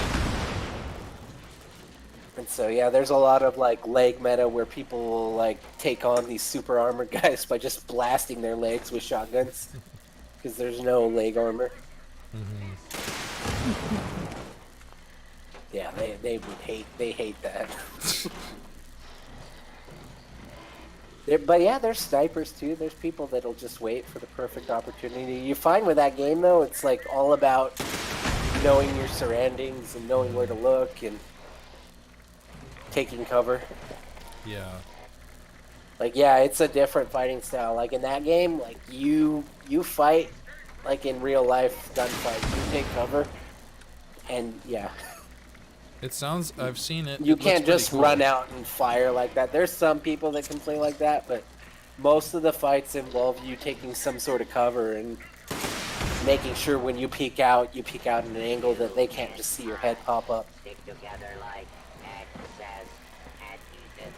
And so yeah, there's a lot of like leg meta where people will like take on these super armored guys by just blasting their legs with shotguns because there's no leg armor. Yeah, they hate that. But yeah, there's snipers too. There's people that'll just wait for the perfect opportunity. You find with that game though, it's like all about knowing your surroundings and knowing where to look and taking cover. Yeah. Like yeah, it's a different fighting style. Like in that game, like you fight like in real life gunfight. You take cover, and yeah. It sounds. I've seen it. You It can't looks pretty just cool. run out and fire like that. There's some people that can play like that, but most of the fights involve you taking some sort of cover and making sure when you peek out at an angle that they can't just see your head pop up. Stick together like X says adhesive.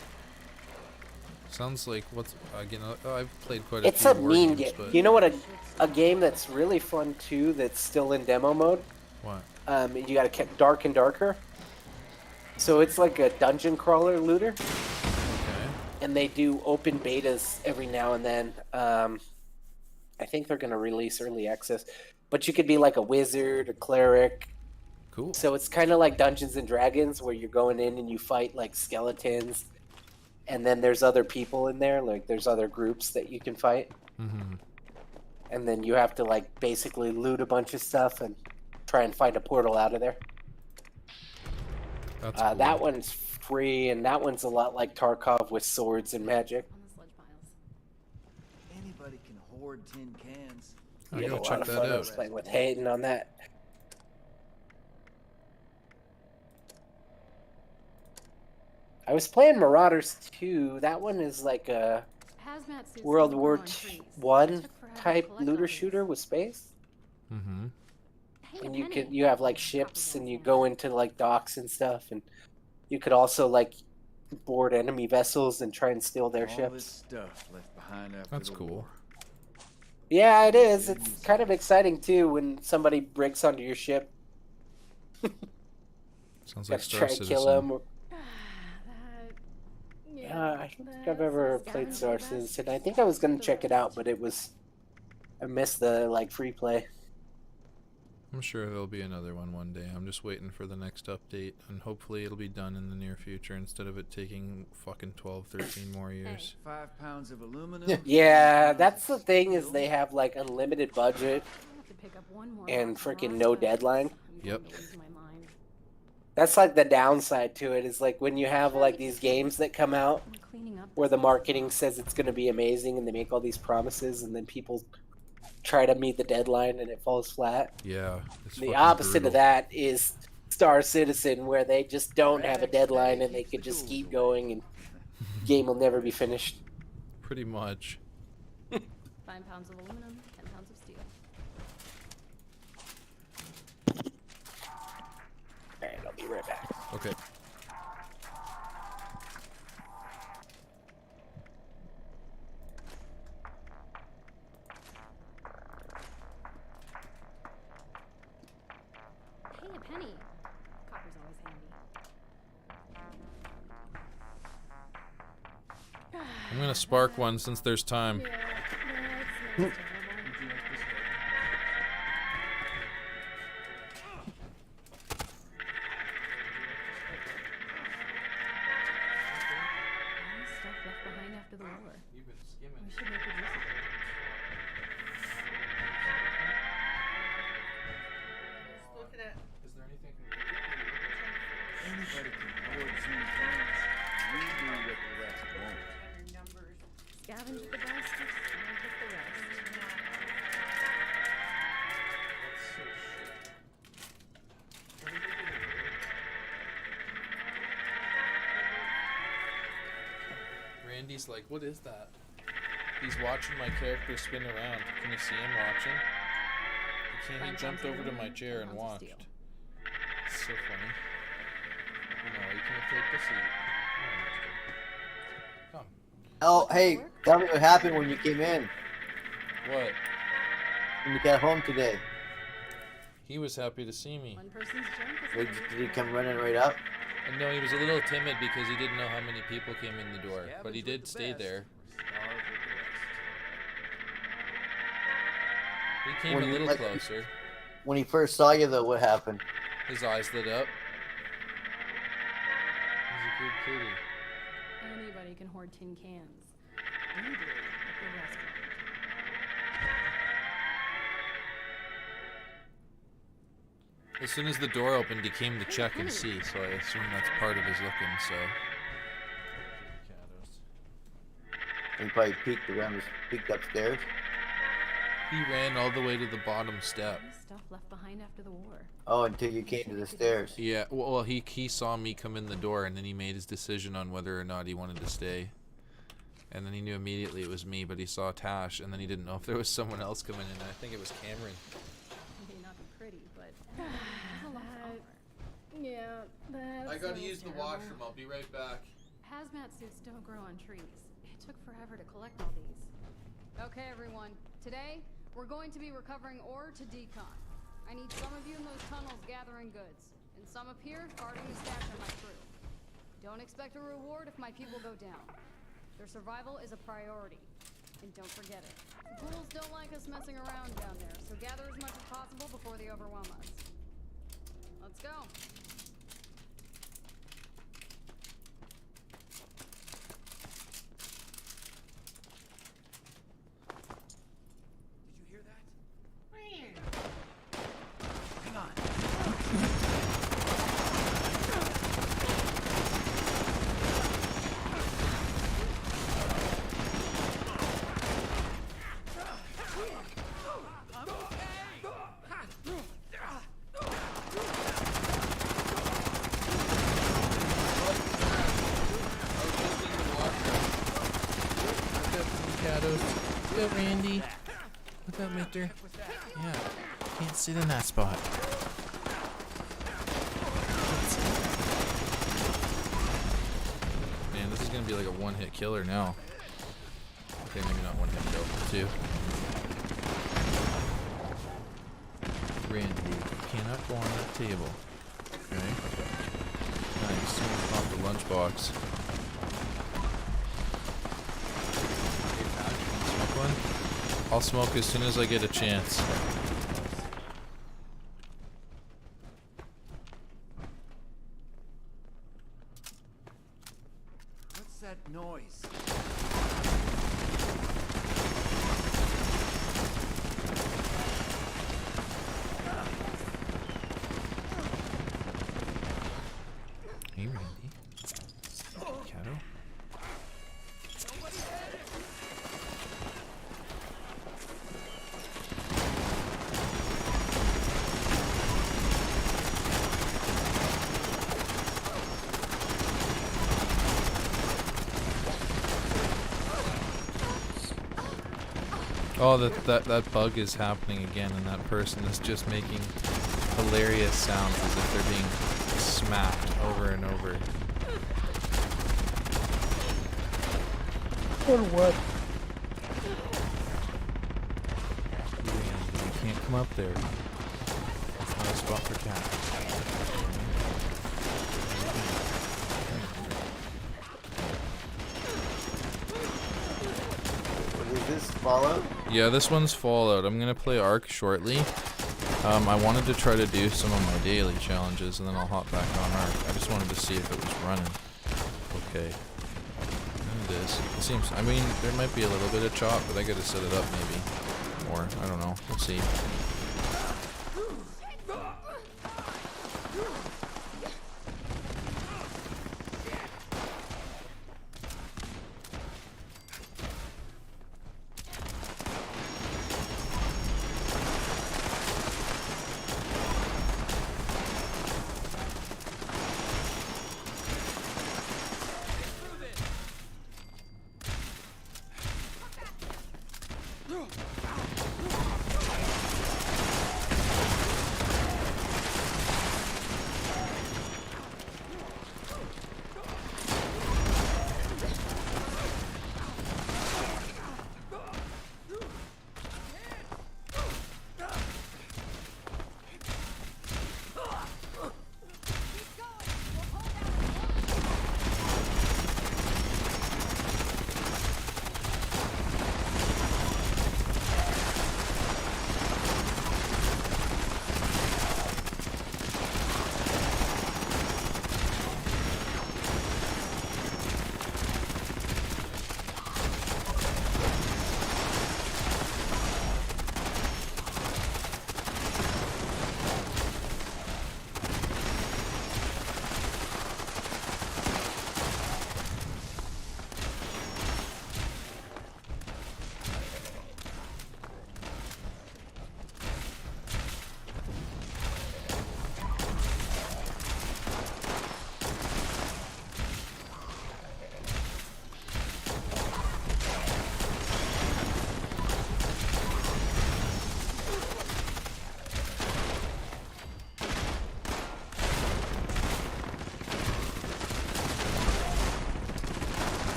Sounds like what's again? I've played quite a It's few a war mean games, game. but You know what? A game that's really fun too. That's still in demo mode. what? You got to get Dark and Darker. So it's like a dungeon crawler looter, Okay. and they do open betas every now and then. I think they're going to release early access, but you could be like a wizard, a cleric. Cool. So it's kind of like Dungeons and Dragons, where you're going in and you fight like skeletons, and then there's other people in there, like there's other groups that you can fight, and then you have to like basically loot a bunch of stuff and try and find a portal out of there. That's cool. That one's free, and that one's a lot like Tarkov with swords and magic. Anybody can hoard tin cans. I You gotta get a check lot of that fun. I out. was playing with Hayden on that. I was playing Marauders 2. That one is like a World War I type looter shooter with space. Mm-hmm. And you have like ships, and you go into like docks and stuff, and you could also like board enemy vessels and try and steal their All ships. this stuff left behind after That's the cool. war. Yeah, it is. It's kind of exciting too when somebody breaks onto your ship. Sounds like Gotta Star try and Citizen. kill them. I don't think I've ever played Star Citizen. I think I was gonna check it out, but I missed the like free play. I'm sure there'll be another one day. I'm just waiting for the next update, and hopefully it'll be done in the near future instead of it taking fucking 12, 13 more years. 5 pounds of aluminum. Yeah, that's the thing, is they have like unlimited budget and freaking no deadline. Yep. That's like the downside to it, is like when you have like these games that come out where the marketing says it's going to be amazing and they make all these promises, and then people try to meet the deadline and it falls flat. Yeah. It's The fucking opposite brutal. of that is Star Citizen, where they just don't have a deadline and they could just keep going and game will never be finished. Pretty much. 5 pounds of aluminum, 10 pounds of steel. Alright, I'll be right back. Okay. Hey, a penny. Copper's always handy. I'm gonna spark one since there's time. Yeah, it's not terrible. All the stuff left behind after the war. You've been skimming. We should make good use of it. Just looking at Is there anything? Anybody can hoard tin cans. We do what the rest won't. other numbers. Scavenge the best, scavenge the rest. Randy's like, what is that? He's watching my character spin around. Can you see him watching? He jumped over to my chair and watched. It's so funny. No, you can't take the seat. Come. Oh, hey, tell me what happened when you came in. What? When you got home today. He was happy to see me. One person's junk is Did another. you come running right up? And no, he was a little timid because he didn't know how many people came in the door, but he did stay there. He came a little closer. When he first saw you, though, what happened? His eyes lit up. He's a good kitty. Anybody can hoard tin cans. We did at the restaurant. As soon as the door opened, he came to check and see, so I assume that's part of his looking, so. He probably peeked upstairs. He ran all the way to the bottom step. Stuff left behind after the war. Oh, until you came to the stairs. Yeah, well, he saw me come in the door, and then he made his decision on whether or not he wanted to stay. And then he knew immediately it was me, but he saw Tash, and then he didn't know if there was someone else coming in. I think it was Cameron. May not be pretty, but yeah, that's I gotta so use the terrible. washroom. I'll be right back. Hazmat suits don't grow on trees. It took forever to collect all these. Okay, everyone. Today, we're going to be recovering ore to decon. I need some of you in those tunnels gathering goods, and some up here guarding the stash of my crew. Don't expect a reward if my people go down. Their survival is a priority, and don't forget it. The ghouls don't like us messing around down there, so gather as much as possible before they overwhelm us. Let's go. Did you hear that? Hang on. What's up, Randy? What's up, Mister? Yeah, can't sit in that spot. Man, this is gonna be like a one-hit killer now. Okay, maybe not one-hit kill, two. Randy, you cannot go on that table. Okay. Nice. Pop the lunchbox. Smoke one? I'll smoke as soon as I get a chance. What's that noise? Hey, Randy. Cato. Oh, that bug is happening again, and that person is just making hilarious sounds as if they're being smacked over and over. For what? You can't come up there. It's not a spot for cats. Is this Fallout? Yeah, this one's Fallout. I'm gonna play Ark shortly. I wanted to try to do some of my daily challenges, and then I'll hop back on Ark. I just wanted to see if it was running. Okay. And it is. It seems, I mean, there might be a little bit of chop, but I gotta set it up maybe. Or, I don't know. We'll see.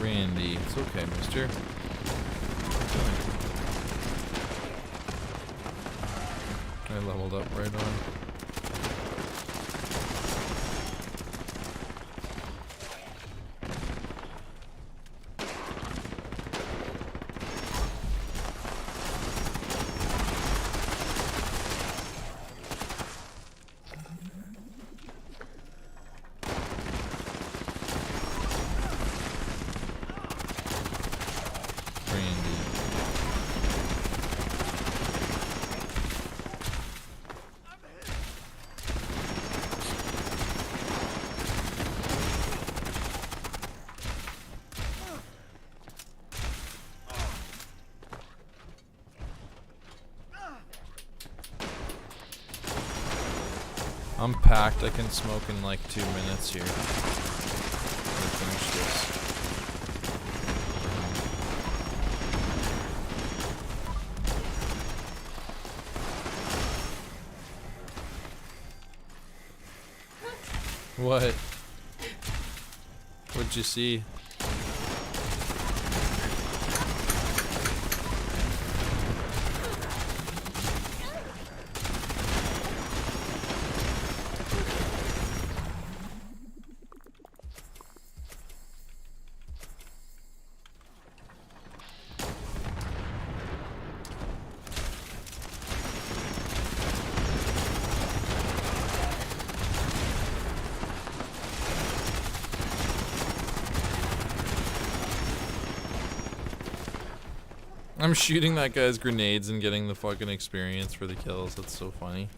Randy, it's okay, mister. I leveled up right on. I'm packed. I can smoke in like 2 minutes here. Finish this. What? What'd you see? I'm shooting that guy's grenades and getting the fucking experience for the kills. That's so funny.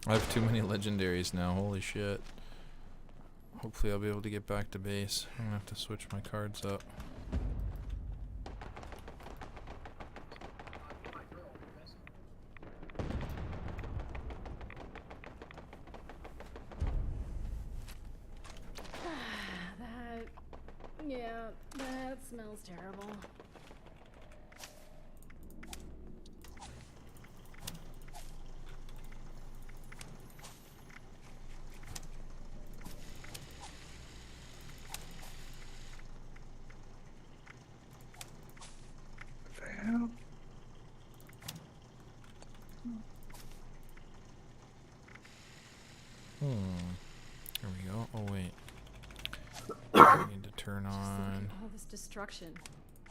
I have too many legendaries now, holy shit. Hopefully I'll be able to get back to base. I'm gonna have to switch my cards up. That smells terrible. There we go. Oh wait. I need to turn on. All this destruction.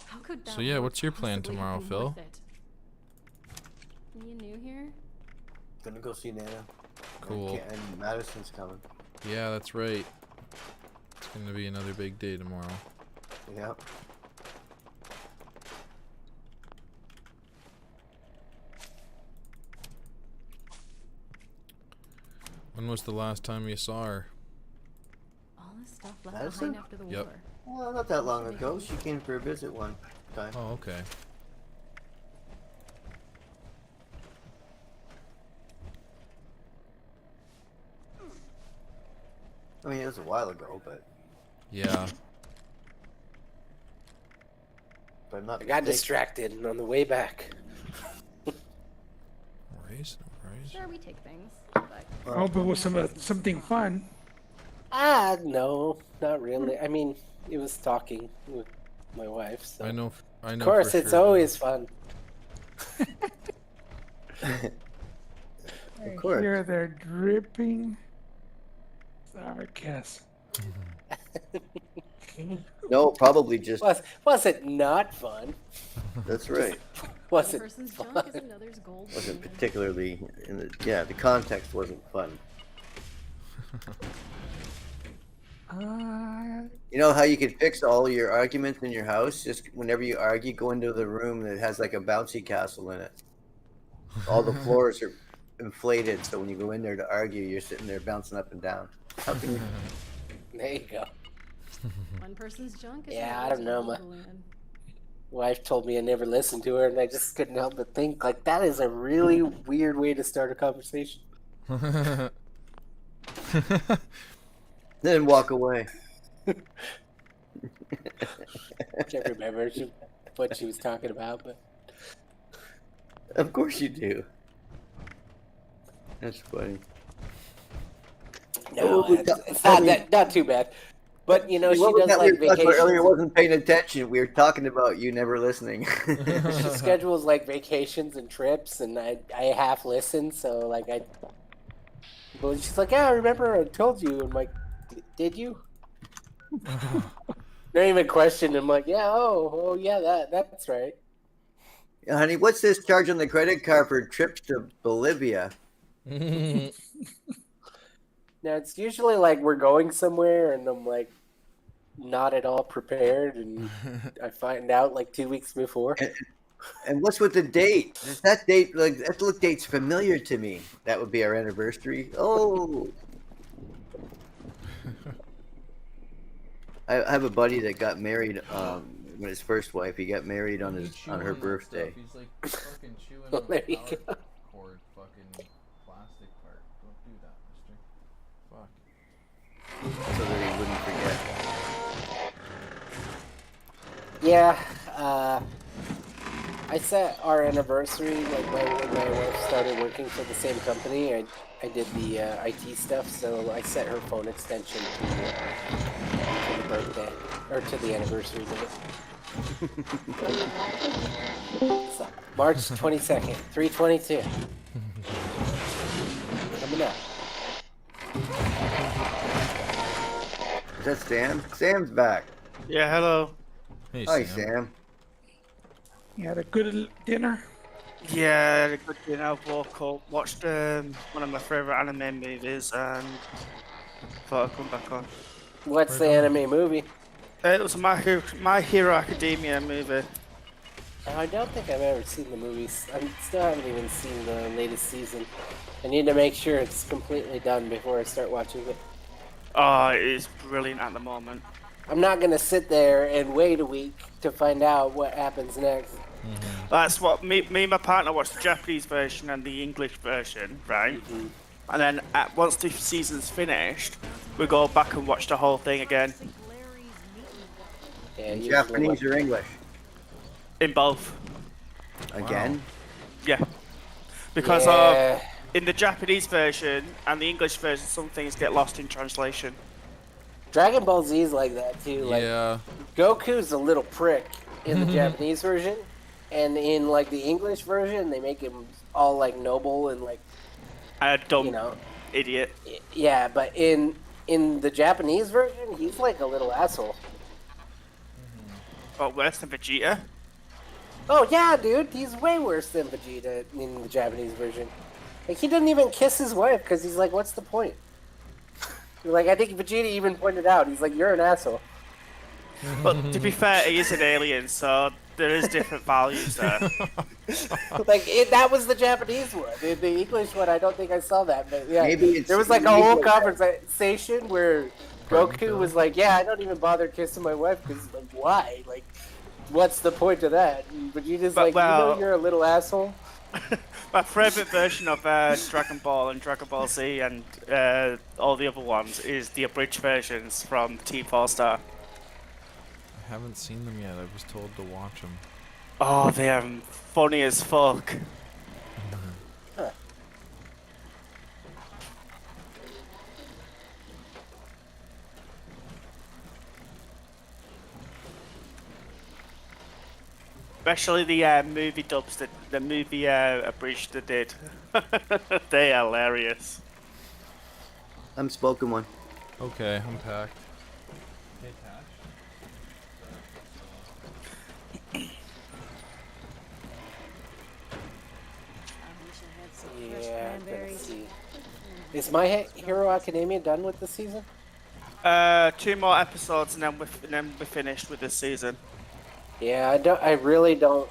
How could that So yeah, what's your plan possibly tomorrow, be Phil? worth it? You new here? Gonna go see Nana. Cool. And Madison's coming. Yeah, that's right. It's gonna be another big day tomorrow. Yep. When was the last time you saw her? stuff left Madison? behind after the Yep. war. Well, not that long ago. She came for a visit one time. Oh, okay. I mean, it was a while ago, but Yeah. if I'm not I got mistaken. distracted on the way back. Worries, no worries. Sure, we take things, but I hope it was something fun. No, not really. I mean, it was talking with my wife. So. I know. I know. Of course, for it's sure. always fun. Of course. Here they're dripping sarcasm. No, probably just. Was it not fun? That's right. Was one it person's fun? junk is another's gold. Wasn't mine. particularly in the. Yeah, the context wasn't fun. You know how you could fix all your arguments in your house? Just whenever you argue, go into the room that has like a bouncy castle in it. All the floors are inflated, so when you go in there to argue, you're sitting there bouncing up and down. How can you... There you go. One person's junk is Yeah, I another's don't know. gold. My Balloon. wife told me I never listened to her, and I just couldn't help but think, like, that is a really weird way to start a conversation. Then walk away. Can't remember what she was talking about, but Of course you do. That's funny. no, Oh, it's not too bad. But you know, she What was does that like we were talking about earlier? vacations. Wasn't paying attention. We were talking about you never listening. She schedules like vacations and trips, and I half listen. So like but she's like, yeah, I remember I told you. I'm like, did you? Don't even question. I'm like, yeah, oh yeah, that's right. Honey, what's this charge on the credit card for trips to Bolivia? Now it's usually like we're going somewhere, and I'm like not at all prepared, and I find out like 2 weeks before. And what's with the date? Is that date like that date's familiar to me? That would be our anniversary. Oh. I have a buddy that got married when his first wife. He got married on her birthday. He's like fucking chewing Well, on there the you power go. cord fucking plastic part. Don't do that, mister. Fuck. So that he wouldn't forget. Yeah, I set our anniversary like when my wife started working for the same company. I did the IT stuff, so I set her phone extension to the birthday or to the anniversary date. So, March 22nd, 3/22. Coming up. Is that Sam? Sam's back. Yeah, hello. Hey, Hi, Sam. Sam. You had a good dinner? Yeah, I had a good dinner. Woke up, watched one of my favourite anime movies, and thought I'd come back on. What's the anime movie? It was a My Hero Academia movie. I don't think I've ever seen the movies. I still haven't even seen the latest season. I need to make sure it's completely done before I start watching it. Oh, it is brilliant at the moment. I'm not gonna sit there and wait a week to find out what happens next. That's what me and my partner watched the Japanese version and the English version, right? And then once the season's finished, we go back and watch the whole thing again. Yeah, Japanese or English? In both. Again? Yeah. Because Yeah. in the Japanese version and the English version, some things get lost in translation. Dragon Ball Z is like that too. Like Yeah. Goku's a little prick in the Japanese version, and in like the English version, they make him all like noble and like A dumb you know. idiot. Yeah, but in the Japanese version, he's like a little asshole. Oh, worse than Vegeta. Oh yeah, dude, he's way worse than Vegeta in the Japanese version. Like he didn't even kiss his wife because he's like, what's the point? Like I think Vegeta even pointed out, he's like, you're an asshole. But to be fair, he is an alien, so there is different values there. Like that was the Japanese one. The English one, I don't think I saw that. But yeah, Maybe it's there was like a maybe whole like conversation where Pardon, Goku Phil? was like, "Yeah, I don't even bother kissing my wife because like, why? Like, what's the point of that?" But you just But, like, well- you're a little asshole. My favourite version of Dragon Ball and Dragon Ball Z and all the other ones is the abridged versions from Team 4 Star. I haven't seen them yet. I was told to watch them. Oh, they are funny as fuck. Especially the movie dubs, the movie abridged they did. They are hilarious. I'm spoken one. Okay, I'm packed. Hey, Tash. Yeah, let's see. Is My Hero Academia done with the season? 2 more episodes and then we're finished with this season. Yeah, I really don't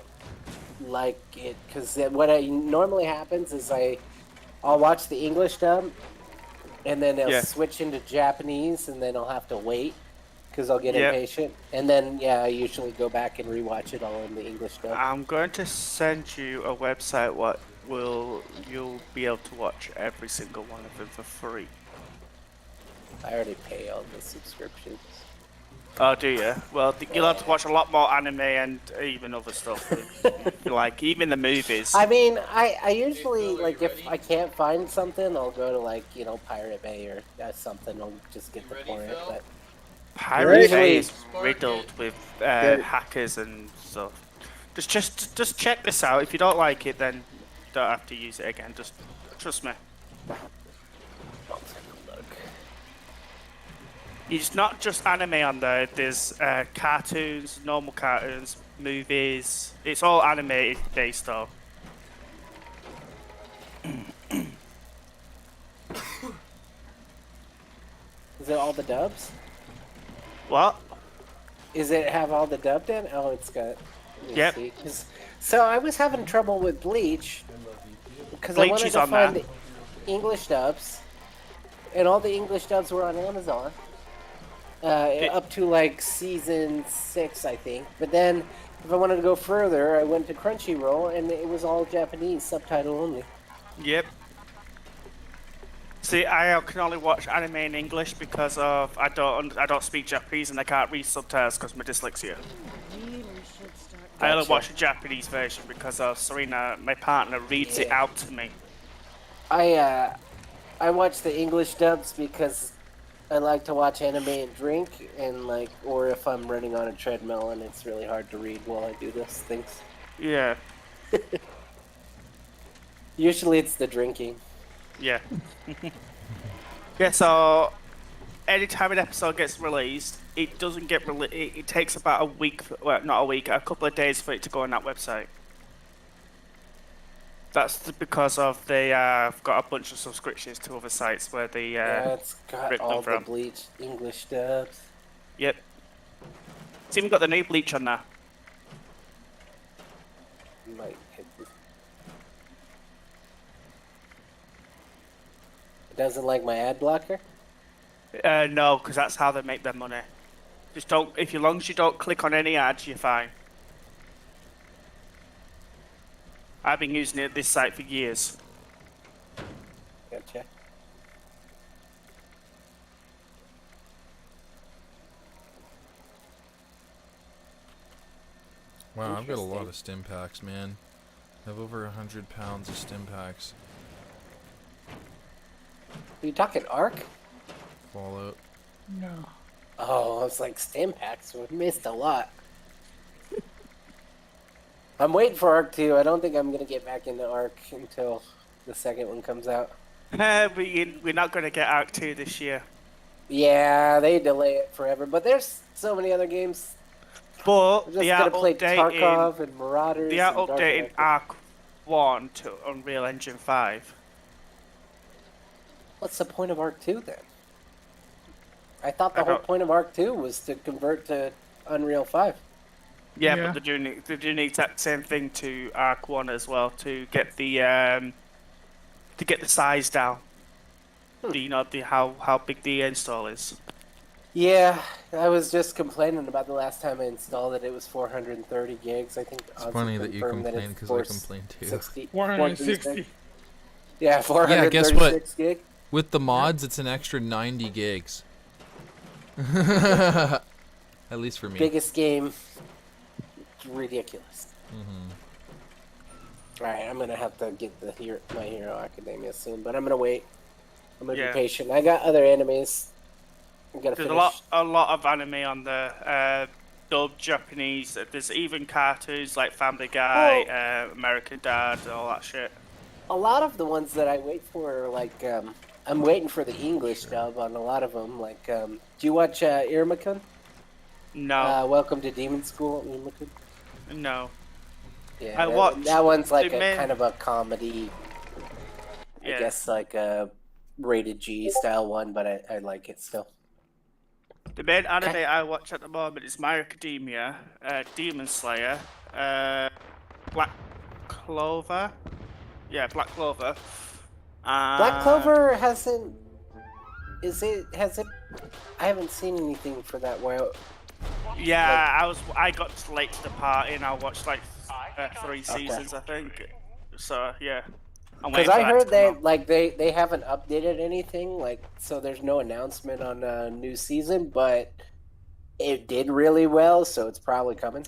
like it because what normally happens is I'll watch the English dub, and then they'll switch into Japanese, and then I'll have to wait because I'll get impatient. And then I usually go back and rewatch it all in the English dub. I'm going to send you a website you'll be able to watch every single one of them for free. I already pay all the subscriptions. Oh, do you? Well, you'll have to watch a lot more anime and even other stuff. Like, even the movies. I mean, I usually, like, if I can't find something, I'll go to, like, Pirate Bay or something. I'll just get the torrent, but... Pirate Bay is riddled with hackers and stuff. Just check this out. If you don't like it, then you don't have to use it again. Just trust me. It's not just anime on there. There's cartoons, normal cartoons, movies. It's all animated based though. Is it all the dubs? What? Is it have all the dubbed in? Oh, it's got... Yep. See. So I was having trouble with Bleach because I wanted to find the English dubs, and all the English dubs were on Amazon. Up to like season 6, I think. But then, if I wanted to go further, I went to Crunchyroll, and it was all Japanese, subtitle only. Yep. See, I can only watch anime in English because of I don't speak Japanese and I can't read subtitles because of my dyslexia. I only watch the Japanese version because of Serena, my partner, reads it out to me. I watch the English dubs because I like to watch anime and drink, and or if I'm running on a treadmill and it's really hard to read while I do those things. Yeah. Usually it's the drinking. Yeah. Yeah, so anytime an episode gets released, it doesn't get released. It takes about a week, well, not a week, a couple of days for it to go on that website. That's because of they've got a bunch of subscriptions to other sites where they it's got rip all them from. the Bleach English dubs. Yep. It's even got the new Bleach on there. Might hit this. It doesn't like my ad blocker? No, because that's how they make their money. Just don't. As long as you don't click on any ads, you're fine. I've been using this site for years. Gotcha. Wow, I've got a lot of stim packs, man. I have over 100 pounds of stim packs. Are you talking Arc? Fallout. No. Oh, I was like, stim packs. We missed a lot. I'm waiting for Arc 2. I don't think I'm going to get back into Arc until the second one comes out. We're not going to get Arc 2 this year. Yeah, they delay it forever. But there's so many other games. But I'm just going to play Tarkov and Marauders. They are and updating Arc 1 to Unreal Engine 5. What's the point of Arc 2 then? I thought the whole point of Arc 2 was to convert to Unreal 5. Yeah, Yeah. but they're doing the exact same thing to Arc 1 as well to get the size down. Do you know how big the install is? Yeah, I was just complaining about the last time I installed it. It was 430 gigs. I think It's Ozzy funny that you confirmed complain it's because I complain too. 460. Yeah, 436 Yeah, guess what? gig. With the mods, it's an extra 90 gigs. At least for me. Biggest game. It's ridiculous. Mm-hmm. Alright, I'm gonna have to get My Hero Academia soon, but I'm gonna wait. I'm gonna Yeah. be patient. I got other animes. I gotta There's finish. a lot of anime on the dubbed Japanese. There's even cartoons like Family Guy, American Dad, and all that shit. A lot of the ones that I wait for are like, I'm waiting for the English dub on a lot of them. Like, do you watch Irma-kun? No. Welcome to Demon School, Irma-kun? No. Yeah, I watched. that one's like it kind of a comedy. Yeah. I guess like a rated G style one, but I like it still. The main anime I watch at the moment is My Academia, Demon Slayer, Black Clover. Yeah, Black Clover. Black Clover hasn't. Has it? I haven't seen anything for that. Well, Yeah, I got late to the party and I watched like 3 seasons, I think. So yeah. because I heard they haven't updated anything, like, so there's no announcement on a new season, but it did really well, so it's probably coming.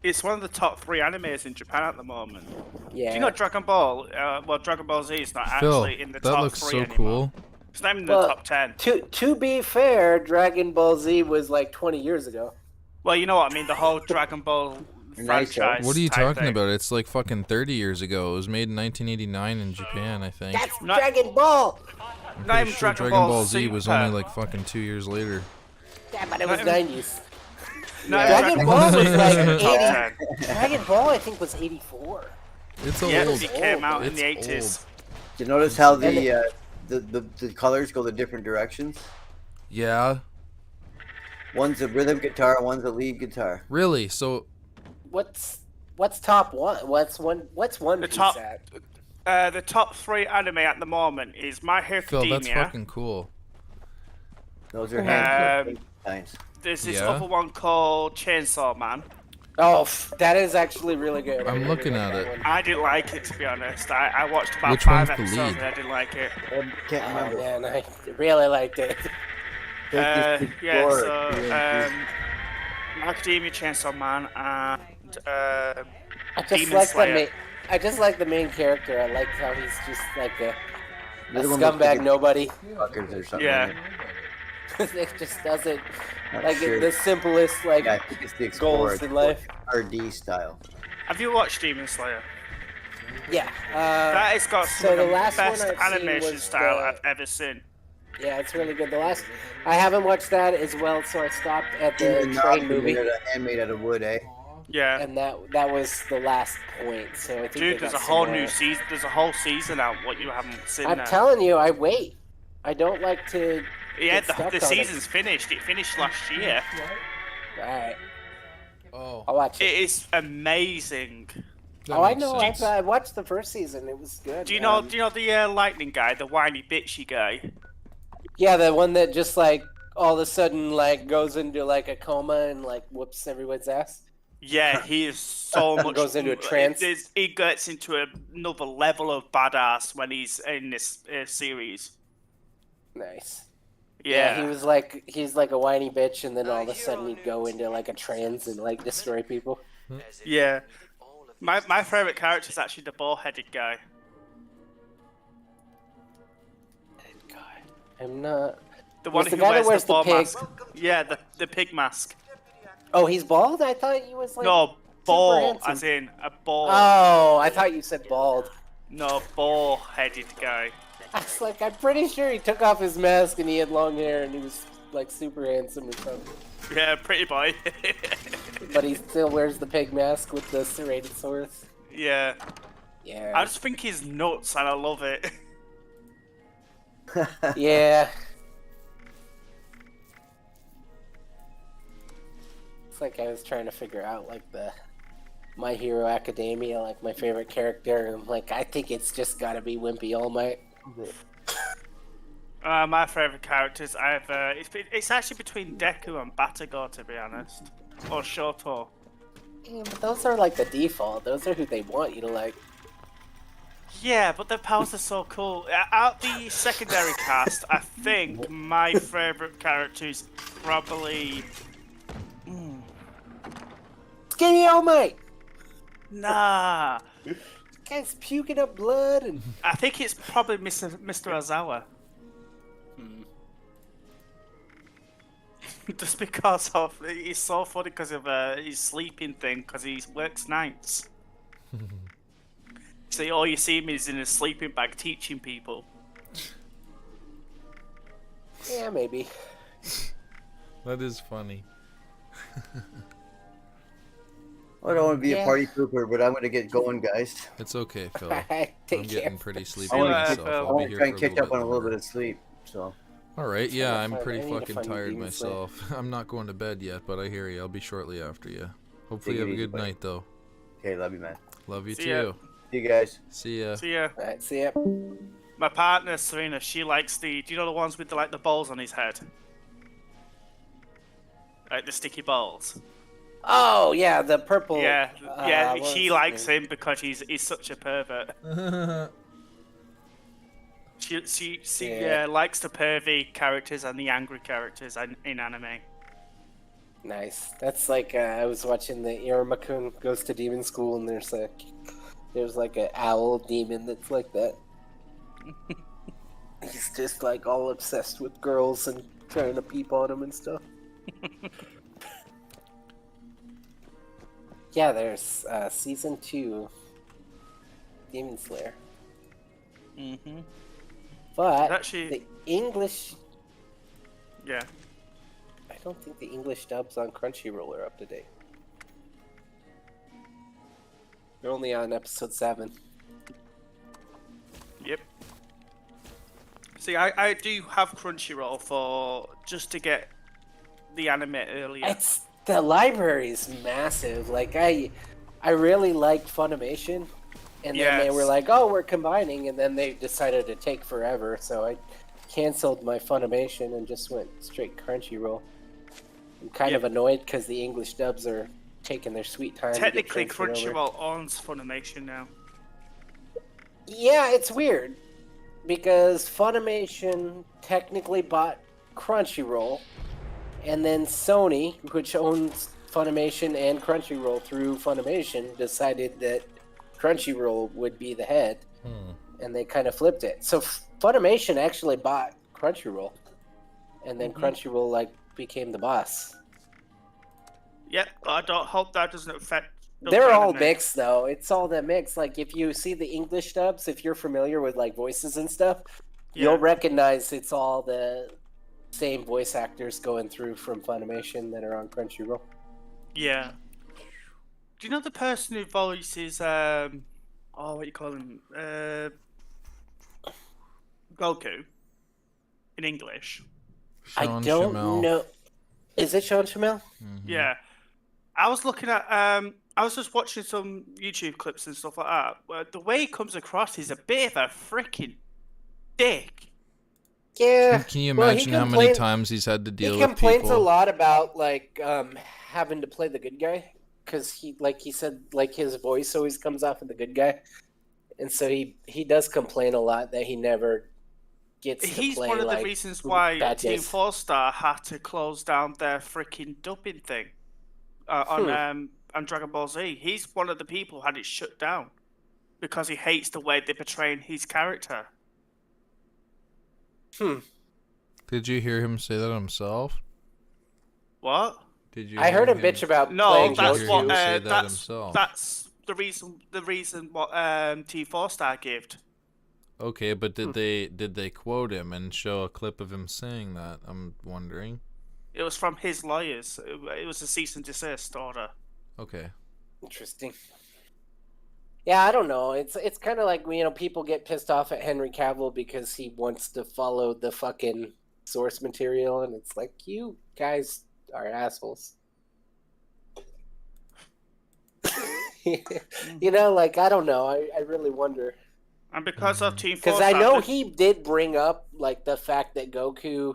It's one of the top 3 animes in Japan at the moment. Yeah. Do you know Dragon Ball? Well, Dragon Ball Z is not Phil, actually in the that top looks 3 so anymore. cool. It's not even in the top 10. To be fair, Dragon Ball Z was like 20 years ago. Well, you know what I mean. The whole Dragon Ball franchise. What are you type talking thing. about? It's like fucking 30 years ago. It was made in 1989 in Japan, I think. That's Dragon Ball. I'm not pretty even sure Dragon Dragon Ball Ball Z was only Super. like fucking 2 years later. Yeah, but it was Not even- 90s. No, Dragon Ball was like in the top 80. 10. Dragon Ball, I think, was 84. It's Yeah, old. it came out in It's the 80s. Did you notice how the colors go the different directions? Yeah. One's a rhythm guitar, one's a lead guitar. Really? So What's top one? What's one The piece top, at? the top 3 anime at the moment is My Hero Phil, Academia. that's fucking cool. Those are hand signs. There's this Yeah? other one called Chainsaw Man. Oh, that is actually really good. I'm looking at it. I didn't like it, to be honest. I watched about Which 5 one's the episodes lead? and I didn't like it. Can't Oh remember. man, I really liked it. Yeah, Explore so it. My Academia, Chainsaw Man, and I just Demon like Slayer. I just like the main character. I like how he's just like a The other one looks scumbag like a- nobody. Fuckers or something. Yeah. It just doesn't Not like sure. the simplest like Yeah, I think it's the Explorer. goals in life. RD style. Have you watched Demon Slayer? Yeah. That has got so some the of the last one best I've seen animation was style the- I've ever seen. Yeah, it's really good. I haven't watched that as well, so I stopped at the train movie, Handmade out of wood, eh? Yeah. and that was the last point. So I think they Dude, there's a got whole some new more. season. There's a whole season out. What you haven't seen I'm now. telling you, I wait. I don't like to. Yeah, get stuck the on it. season's finished. It finished last year. All right, Oh. I'll watch it. It is amazing. That Oh, I makes know. sense. I watched the first season. It was good. Do you know the lightning guy, the whiny bitchy guy? Yeah, the one that just like all of a sudden like goes into like a coma and like whoops everyone's ass. Yeah, he is so much. Goes into a trance. He gets into another level of badass when he's in this series. Nice. Yeah. he's like a whiny bitch, and then all of a sudden he'd go into like a trance and like destroy people. Yeah. My favorite character is actually the ball-headed guy. I'm not. The one He's who the guy that wears wears the the ball pig. mask. Yeah, the pig mask. Oh, he's bald. I thought he was like. No, ball, handsome. as in a ball. Oh, I thought you said bald. No, ball-headed guy. I was like, I'm pretty sure he took off his mask and he had long hair and he was like super handsome or something. Yeah, pretty boy. But he still wears the pig mask with the serrated swords. Yeah. Yeah. I just think he's nuts and I love it. Yeah. It's like I was trying to figure out like the My Hero Academia, like my favorite character, and I'm like, I think it's just gotta be Wimpy All Might. My favorite characters, it's actually between Deku and Batagor, to be honest, or Shoto. Yeah, but those are like the default. Those are who they want you to like. Yeah, but their powers are so cool. Out the secondary cast, I think my favorite character is probably Skinny All Might. Nah. Guy's puking up blood, and I think it's probably Mr. Ozawa. Just because of it's so funny because of his sleeping thing, because he works nights. So all you see him is in a sleeping bag teaching people. yeah, maybe. That is funny. I don't want to be a Yeah. party pooper, but I'm going to get going, guys. It's okay, Phil. Take I'm getting care. pretty sleepy See you later, myself. Phil. I I'll be want to here try for and a catch little up bit on a little bit longer. of sleep. So, All right, yeah, to I'm find- pretty I need to fucking find tired Demon Slayer. myself. I'm not going to bed yet, but I hear you. I'll be shortly after you. Hopefully Take you it have a easy, good buddy. night, though. okay, love you, man. Love you See ya. too. See you guys. See ya. See ya. Alright, see ya. My partner Serena, she likes do you know the ones with the balls on his head? Like the sticky balls. Oh yeah, the purple. Yeah, what was she his likes name? him because he's such a pervert. She Yeah. likes the pervy characters and the angry characters in anime. Nice. That's like I was watching the Iruma-kun Goes to Demon School, and there's like an owl demon that's like that. He's just like all obsessed with girls and trying to peep on them and stuff. Yeah, there's season 2, Demon Slayer. Mm-hmm. But Actually- the English, Yeah. I don't think the English dubs on Crunchyroll are up to date. They're only on episode 7. Yep. See, I do have Crunchyroll for just to get the anime earlier. The library is massive. Like I really like Funimation, and then they were Yes. like, "Oh, we're combining," and then they decided to take forever. So I canceled my Funimation and just went straight Crunchyroll. I'm kind of annoyed because the English dubs are taking their sweet time. to get Technically, transferred over. Crunchyroll owns Funimation now. Yeah, it's weird because Funimation technically bought Crunchyroll, and then Sony, which owns Funimation and Crunchyroll through Funimation, decided that Crunchyroll would be the head, and they kind of flipped it. So Funimation actually bought Crunchyroll, and then Crunchyroll became the boss. Yep, but I don't hope that doesn't affect. They're all anime. mixed though. It's all that mix. Like if you see the English dubs, if you're familiar with like voices and stuff, you'll recognize it's all the same voice actors going through from Funimation that are on Crunchyroll. Yeah. Do you know the person who voices what do you call him? Goku in English? I don't know. Is it Sean Shamel? Yeah. I was looking at I was just watching some YouTube clips and stuff like that. But the way he comes across is a bit of a freaking dick. Yeah. Can you Well, he imagine how many complain- times he's had to deal He with complains people? a lot about having to play the good guy because he said his voice always comes off of the good guy, and so he does complain a lot that he never gets to He's play one of the like, reasons why bad Team guys. 4-Star had to close down their freaking dubbing thing on Dragon Ball Z. He's one of the people who had it shut down because he hates the way they're portraying his character. Did you hear him say that himself? What? Did you? I heard hear him bitch about No, playing that's hear what. him say that That's himself? that's the reason what T4-Star gave. Okay, but did they quote him and show a clip of him saying that? I'm wondering. It was from his lawyers. It was a cease and desist order. Okay. Interesting. Yeah, I don't know. It's kind of like people get pissed off at Henry Cavill because he wants to follow the fucking source material, and it's like you guys are assholes. You know, like, I don't know. I really wonder. And because of Team Because Fortress, I know he did bring up, like, the fact that Goku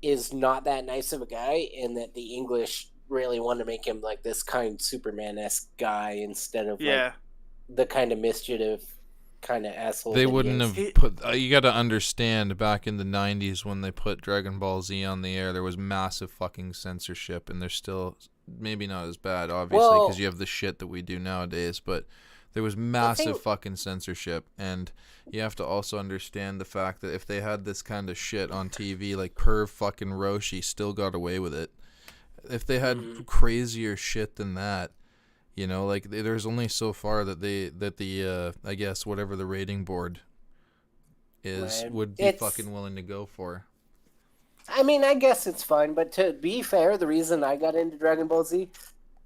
is not that nice of a guy, and that the English really want to make him, like, this kind Superman-esque guy instead of, like, the kind of mischief kind of asshole. They that he wouldn't is. have put. You got to understand, back in the '90s when they put Dragon Ball Z on the air, there was massive fucking censorship, and there's still maybe not as bad, obviously, because you have the shit that we do nowadays, but there was massive fucking censorship, and you have to also understand the fact that if they had this kind of shit on TV, like Perv fucking Roshi still got away with it. If they had crazier shit than that, you know, like there's only so far that the I guess whatever the rating board is would be fucking willing to go for. I mean, I guess it's fine, but to be fair, the reason I got into Dragon Ball Z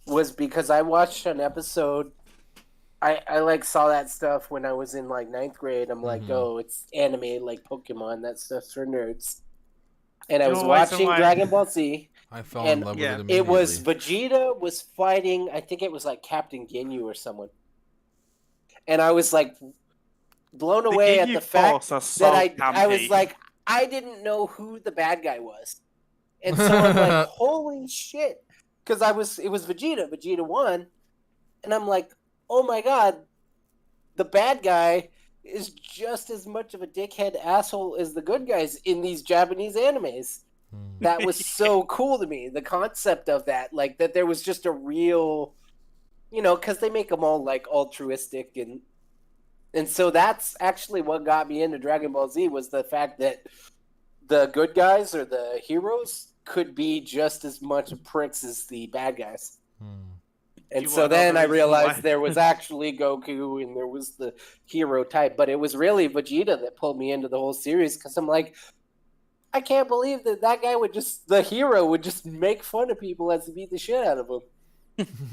was because I watched an episode. I like saw that stuff when I was in like 9th grade. I'm like, oh, it's anime like Pokemon. That stuff's for nerds. And I was watching Dragon Ball Z. I fell in love with it immediately. It was Vegeta was fighting. I think it was like Captain Ginyu or someone. And I was like blown away at the fact that I was like, I didn't know who the bad guy was. And so I'm like, holy shit. Because it was Vegeta. Vegeta won. And I'm like, oh my god, the bad guy is just as much of a dickhead asshole as the good guys in these Japanese animes. That was so cool to me. The concept of that, like that there was just a real, you know, because they make them all like altruistic and so that's actually what got me into Dragon Ball Z was the fact that the good guys or the heroes could be just as much pricks as the bad guys. And so then I realized there was actually Goku and there was the hero type, but it was really Vegeta that pulled me into the whole series because I'm like, I can't believe that guy the hero would just make fun of people as he beat the shit out of them.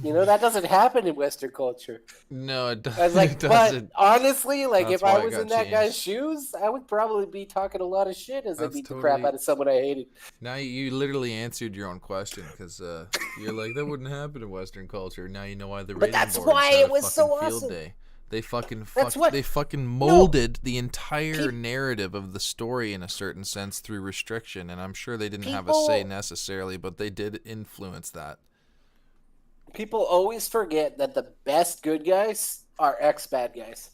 You know, that doesn't happen in Western culture. No, it doesn't. I was like, but honestly, like if I was in that guy's shoes, I would probably be talking a lot of shit as I beat the crap out of someone I hated. Now you literally answered your own question because you're like, that wouldn't happen in Western culture. Now you know why the rating boards had a fucking field day. They fucking molded the entire narrative of the story in a certain sense through restriction, and I'm sure they didn't have a say necessarily, but they did influence that. People always forget that the best good guys are ex-bad guys.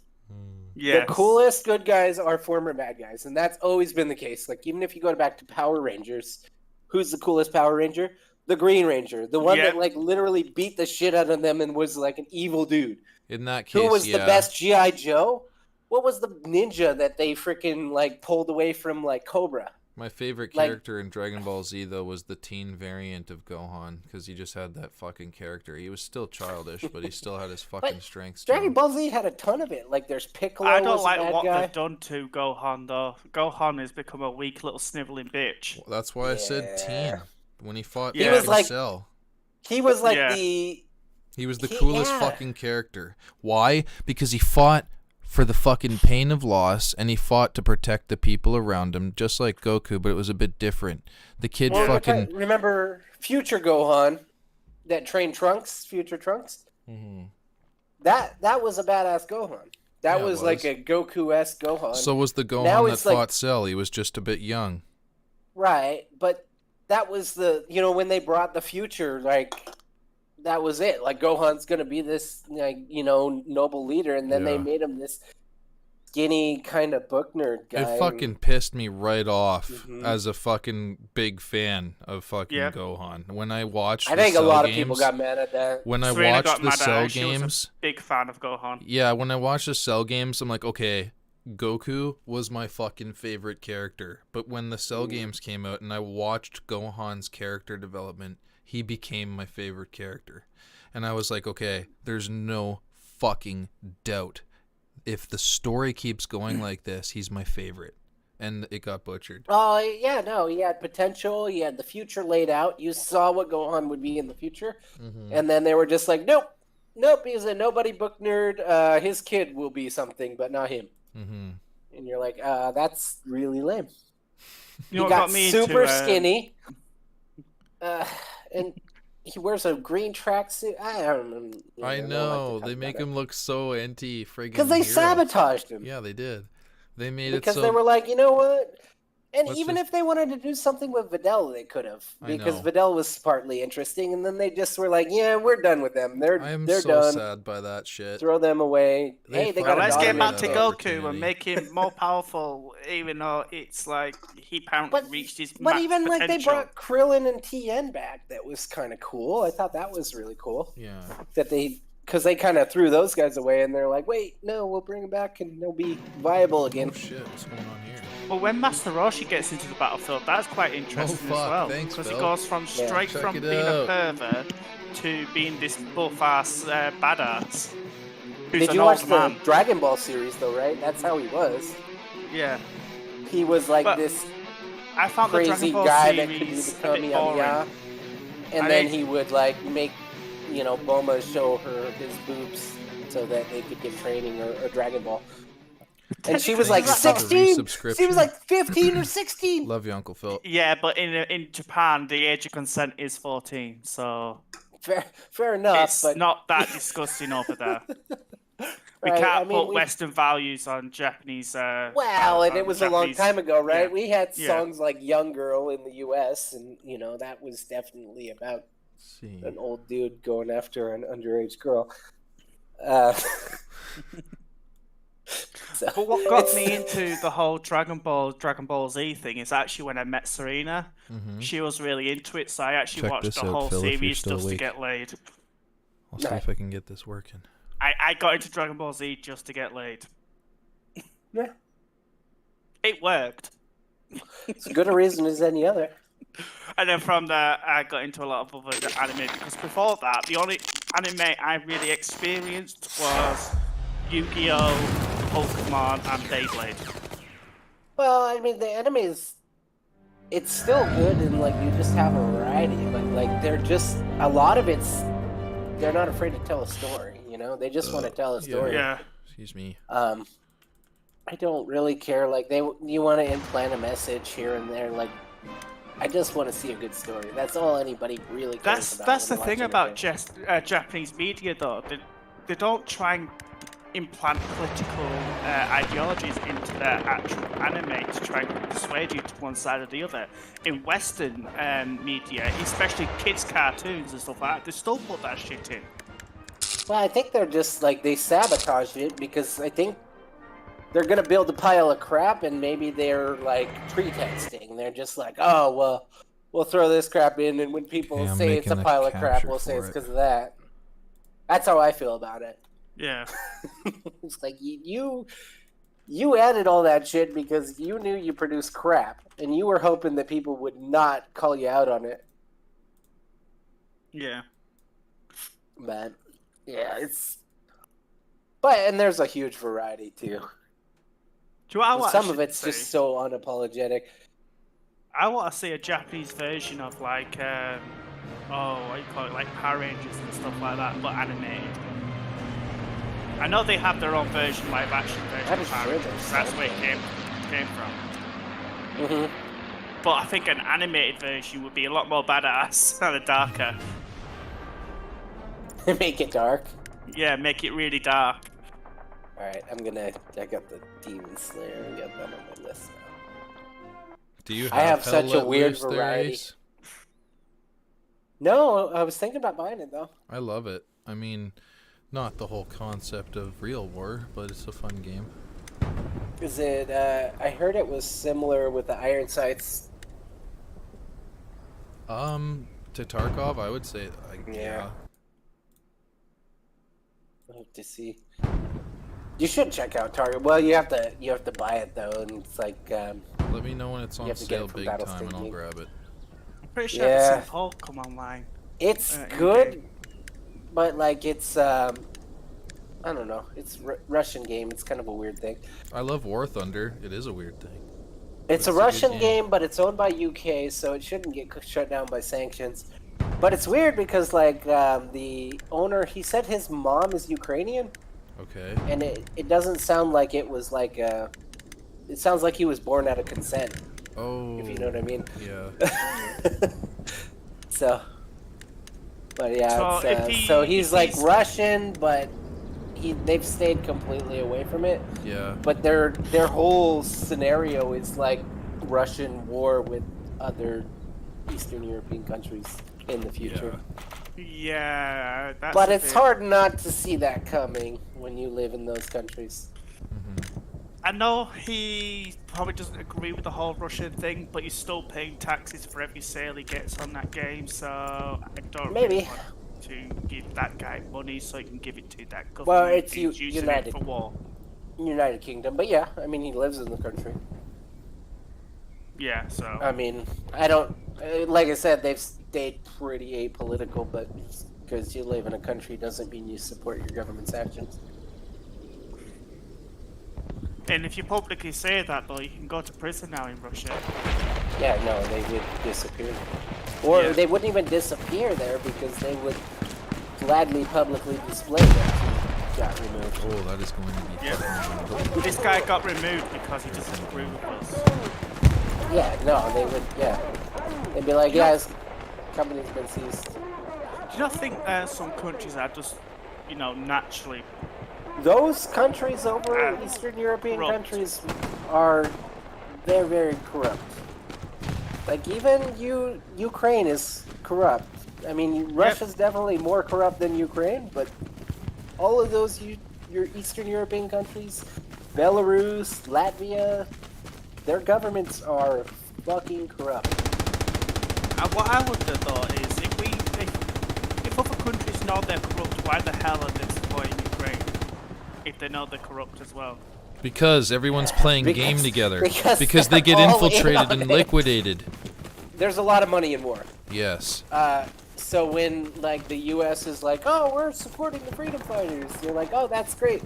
Yes. The coolest good guys are former bad guys, and that's always been the case. Like, even if you go back to Power Rangers, who's the coolest Power Ranger? The Green Ranger. The one that, like, literally beat the shit out of them and was, like, an evil dude. In that case, who was the best G.I. Joe? What was the ninja that they freaking, like, pulled away from, like, Cobra? My favorite character in Dragon Ball Z, though, was the teen variant of Gohan, because he just had that fucking character. He was still childish, but he still had his fucking strengths. Dragon Ball Z had a ton of it. Like, there's Piccolo. I don't like what they've done to Gohan, though. Gohan has become a weak little sniveling bitch. Well, that's why I said teen. When he fought he was like Cell. He was like the... He was the coolest fucking character. Why? Because he fought for the fucking pain of loss, and he fought to protect the people around him, just like Goku, but it was a bit different. The kid fucking... Remember Future Gohan that trained Trunks, Future Trunks? Mm-hmm. That was a badass Gohan. That was like a Goku-esque Gohan. So was the Gohan that fought Cell. He was just a bit young. Right, but that was the... You know, when they brought the future, like... That was it. Like, Gohan's gonna be this, like, you know, noble leader, and then they made him this skinny kind of book nerd guy. It fucking pissed me right off as a fucking big fan of fucking Gohan. When I watched I think a lot of people got mad at that. When I watched the Cell games... Was a big fan of Gohan. Yeah, when I watched the Cell games, I'm like, okay, Goku was my fucking favorite character. But when the Cell games came out and I watched Gohan's character development, he became my favorite character. And I was like, okay, there's no fucking doubt. If the story keeps going like this, he's my favorite. And it got butchered. Oh, yeah, no, he had potential. He had the future laid out. You saw what Gohan would be in the future. Mm-hmm. And then they were just like, nope, he's a nobody book nerd. His kid will be something, but not him. Mm-hmm. And you're like, that's really lame. You know, he got super skinny. And he wears a green tracksuit. I don't know. I know. They make him look so anti-friggin' because they hero. sabotaged him. Yeah, they did. They made because it so... they were like, you know what? And Let's even just- if they wanted to do something with Videl, they could have. I Because know. Videl was partly interesting, and then they just were like, yeah, we're done with them. They're I'm they're so done. sad by that shit. Throw them away. They Hey, they fucking got a Let's daughter get back to named Goku opportunity. and make him more powerful, even though it's like he apparently reached his But max even like they potential. brought Krillin and Tien back, that was kind of cool. I thought that was really cool. Yeah. That because they kind of threw those guys away, and they're like, wait, no, we'll bring them back, and they'll be viable again. Oh shit, what's going on here? Well, when Master Roshi gets into the battlefield, that's quite interesting fuck, as well. thanks, Because Phil. he goes from Yeah, straight check from it being out. a pervert to being this buff-ass badass. Who's Did an you old watch man. the Dragon Ball series, though, right? That's how he was. Yeah. He was like But this I found the crazy Dragon Ball guy that could do series the a bit boring. Kamehameha. And I then didn't- he would like make, Bulma show her his boobs so that they could get training or Dragon Ball. And she was like Thank you for the 16. She resubscription. was like 15 or 16. Love you, Uncle Phil. Yeah, but in Japan, the age of consent is 14, so Fair enough, it's but not that disgusting over there. We Right, can't I mean, put we- Western values on Japanese. Well, and it was a long Japanese- time ago, right? yeah. We had Yeah. songs like "Young Girl" in the U.S., and that was definitely about an old dude going after an underage girl. So, But what got it's- me into the whole Dragon Ball Z thing is actually when I met Serena. Mhm. She was really into it, so I actually Check watched this the out, whole Phil, if you're series still just to awake. get laid. I'll see if I can get this working. I got into Dragon Ball Z just to get laid. Yeah. It worked. It's as good a reason as any other. And then from there, I got into a lot of other anime because before that, the only anime I really experienced was Yu-Gi-Oh, Pokemon, and Beyblade. Well, I mean, the anime it's still good, and like you just have a variety, but like they're just a lot of they're not afraid to tell a story. They just want to tell a story. Yeah. Excuse me. I don't really care. Like you want to implant a message here and there. Like I just want to see a good story. That's all anybody really cares about. That's the when thing watching about Japanese media, though. They don't try and implant political ideologies into their actual anime to try and persuade you to one side or the other. In Western media, especially kids' cartoons and stuff like that, they still put that shit in. Well, I think they're just like they sabotaged it because I think they're gonna build a pile of crap and maybe they're like pretexting. They're just like, oh well, we'll throw this crap in, and when people Hey, I'm say it's a making the pile of crap, capture we'll say for it's it. because of that. That's how I feel about it. Yeah. It's like you added all that shit because you knew you produced crap, and you were hoping that people would not call you out on it. Yeah. But yeah, and there's a huge variety too. Do you know what I want Some to of it's see? just so unapologetic. I want to see a Japanese version of like, what do you call it, like Power Rangers and stuff like that, but animated. I know they have their own version, live action version I'm of Power sure Rangers. there's That's some. where it came from. Mm-hmm. But I think an animated version would be a lot more badass and darker. Make it dark. Yeah, make it really dark. Alright, I got the Demon Slayer, I got that on my list now. Do you have I have Hell such a Let weird Loose there, variety. Ace? No, I was thinking about buying it though. I love it. I mean, not the whole concept of real war, but it's a fun game. Is it, I heard it was similar with the Iron Sights. To Tarkov, I would say, yeah. I'll have to see. You should check out Target. Well, you have to buy it though, and it's like. Let me know when it's you on have to get sale it from big Battle time, and I'll Station. grab it. I'm pretty sure Yeah. it's in Hulk come online. It's in good, game. but like it's I don't know. It's Russian game. It's kind of a weird thing. I love War Thunder. It is a weird thing. It's But a good Russian game, but it's owned by UK, so it shouldn't get shut down by sanctions. But it's weird because like the owner, he said his mom is Ukrainian, Okay. and it doesn't sound like it was like it sounds like he was born out of consent. Oh. If you know what I mean. Yeah. So But yeah, So so he's like Russian, but they've stayed completely away from it. Yeah. But their whole scenario is like Russian war with other Eastern European countries in the future. Yeah, that's But a it's bit- hard not to see that coming when you live in those countries. I know he probably doesn't agree with the whole Russian thing, but he's still paying taxes for every sale he gets on that game, so I don't Maybe. really want to give that guy money so he can give it to that government. Well, it's who's using United it for war. United Kingdom, but yeah, I mean he lives in the country. Yeah, so I mean, I don't like I said they've stayed pretty apolitical, but because you live in a country doesn't mean you support your government's actions. and if you publicly say that though, you can go to prison now in Russia. Yeah, no, they would disappear. Or Yeah. they wouldn't even disappear there because they would gladly publicly display that he got removed. Oh, that is going to be fucking This guy got removed because he doesn't agree with us. Yeah, no, they would, yeah. They'd be like, yeah, his company's been seized. Do you not think some countries are just, naturally Those countries over Eastern European corrupt. countries are, they're very corrupt. Like even Ukraine is corrupt. I mean, Russia's definitely more corrupt than Ukraine, but all of those your Eastern European countries, Belarus, Latvia, their governments are fucking corrupt. What I wonder though is if other countries know they're corrupt, why the hell are they supporting Ukraine? If they know they're corrupt as well. Because everyone's playing game together. because they get they're all infiltrated in on and it. liquidated. There's a lot of money in war. Yes. So when like the U.S. is like, oh, we're supporting the freedom fighters, you're like, oh, that's great.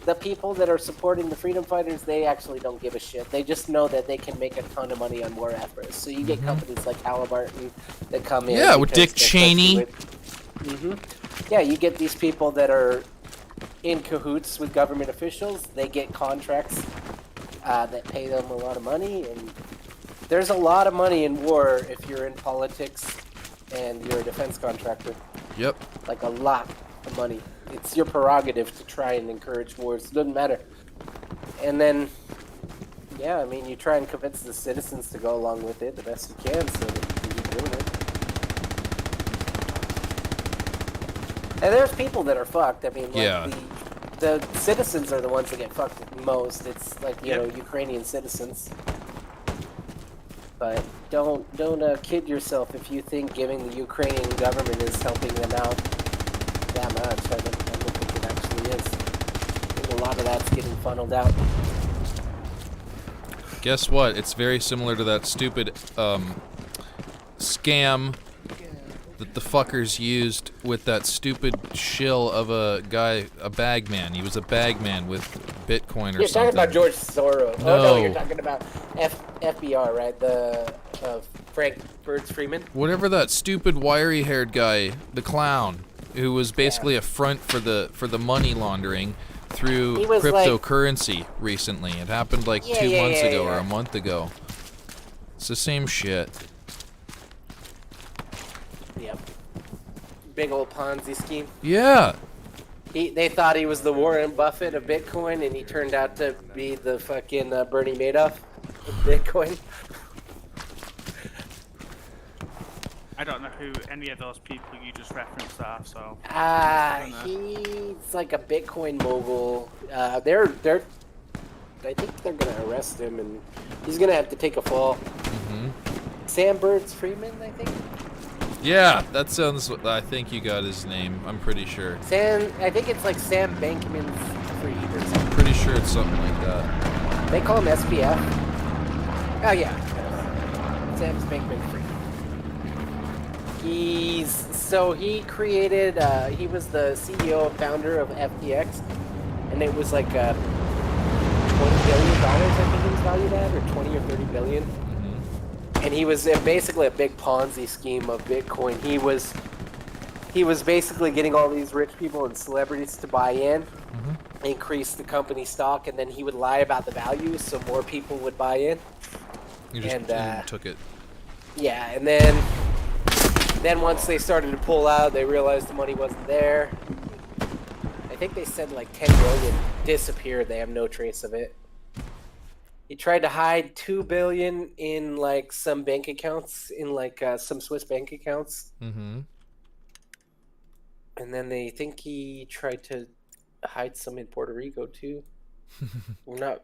The people that are supporting the freedom fighters, they actually don't give a shit. They just know that they can make a ton of money on war efforts. So you get companies like Halliburton that come in. Yeah, with because Dick they're Cheney. Yeah, you get these people that are in cahoots with government officials. They get contracts that pay them a lot of money, and there's a lot of money in war if you're in politics and you're a defense contractor. Yep. Like a lot of money. It's your prerogative to try and encourage wars. It doesn't matter. And then, yeah, I mean, you try and convince the citizens to go along with it the best you can so that you can keep doing it. And there's people that are fucked. I mean, like the citizens are the ones that get fucked the most. It's like, you know, Ukrainian citizens. But don't kid yourself if you think giving the Ukrainian government is helping them out that much. I don't think it actually is. I think a lot of that's getting funneled out. Guess what? It's very similar to that stupid scam that the fuckers used with that stupid shill of a guy, a bagman. He was a bagman with Bitcoin or You're something. talking about George Soros. No. Oh no, you're talking about FBR, right? The Frank Birds Freeman. Whatever that stupid wiry-haired guy, the clown, who was basically a front for the money laundering through He was cryptocurrency recently. It happened like 2 months ago or yeah. a month ago. It's the same shit. Yep. Big old Ponzi scheme. Yeah. They thought he was the Warren Buffett of Bitcoin, and he turned out to be the fucking Bernie Madoff of Bitcoin. I don't know who any of those people you just referenced are, so. He's like a Bitcoin mogul. I think they're gonna arrest him, and he's gonna have to take a fall. Sam Birds Freeman, I think. Yeah, that sounds. I think you got his name. I'm pretty sure. I think it's like Sam Bankman-Fried or something. I'm pretty sure it's something like that. They call him SPF. Oh yeah, Sam Bankman-Fried. He created. He was the CEO and founder of FTX, and it was like $20 billion. I think it was valued at, or 20 or 30 billion. And he was basically a big Ponzi scheme of Bitcoin. He was basically getting all these rich people and celebrities to buy in, increase the company stock, and then he would lie about the value so more people would buy in. You just took it. Yeah, and then Then once they started to pull out, they realized the money wasn't there. I think they said like 10 billion disappeared. They have no trace of it. He tried to hide 2 billion in like some bank accounts, in like some Swiss bank accounts. Mm-hmm. And then they think he tried to hide some in Puerto Rico too. The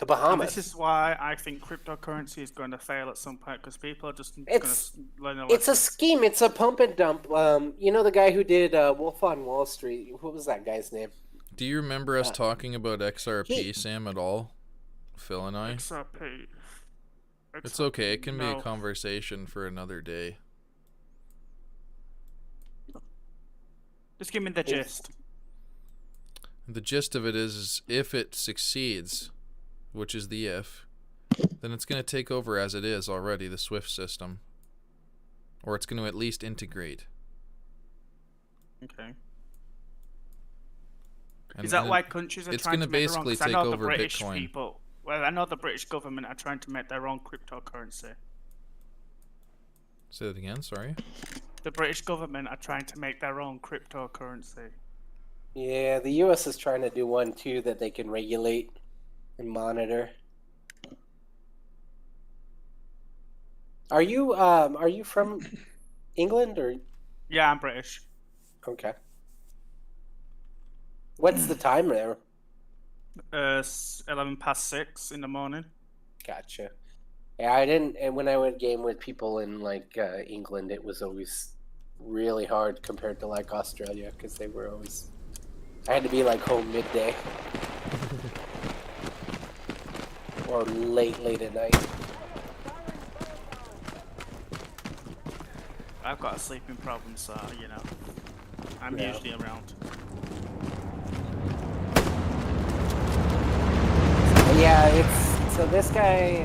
Bahamas. And this is why I think cryptocurrency is going to fail at some point, because people are just going to learn a lesson. It's a scheme. It's a pump and dump. You know the guy who did Wolf on Wall Street? What was that guy's name? Do you remember us talking about XRP, Sam, at all? Phil and I? XRP. It's okay. It can be a conversation for another day. Just give me the gist. The gist of it is if it succeeds, which is the if, then it's going to take over as it is already, the SWIFT system. Or it's going to at least integrate. Okay. Is that why countries are trying to make their own? Because I know the British people. Well, I know the British government are trying to make their own cryptocurrency. Say that again, sorry. The British government are trying to make their own cryptocurrency. Yeah, the US is trying to do one too that they can regulate and monitor. Are you from England or? Yeah, I'm British. Okay. What's the time there? 6:11 in the morning. Gotcha. Yeah, I didn't. And when I went game with people in like England, it was always really hard compared to like Australia, because they were always. I had to be like home midday or late at night. I've got a sleeping problem, so you know, I'm usually around. Yeah, it's so this guy.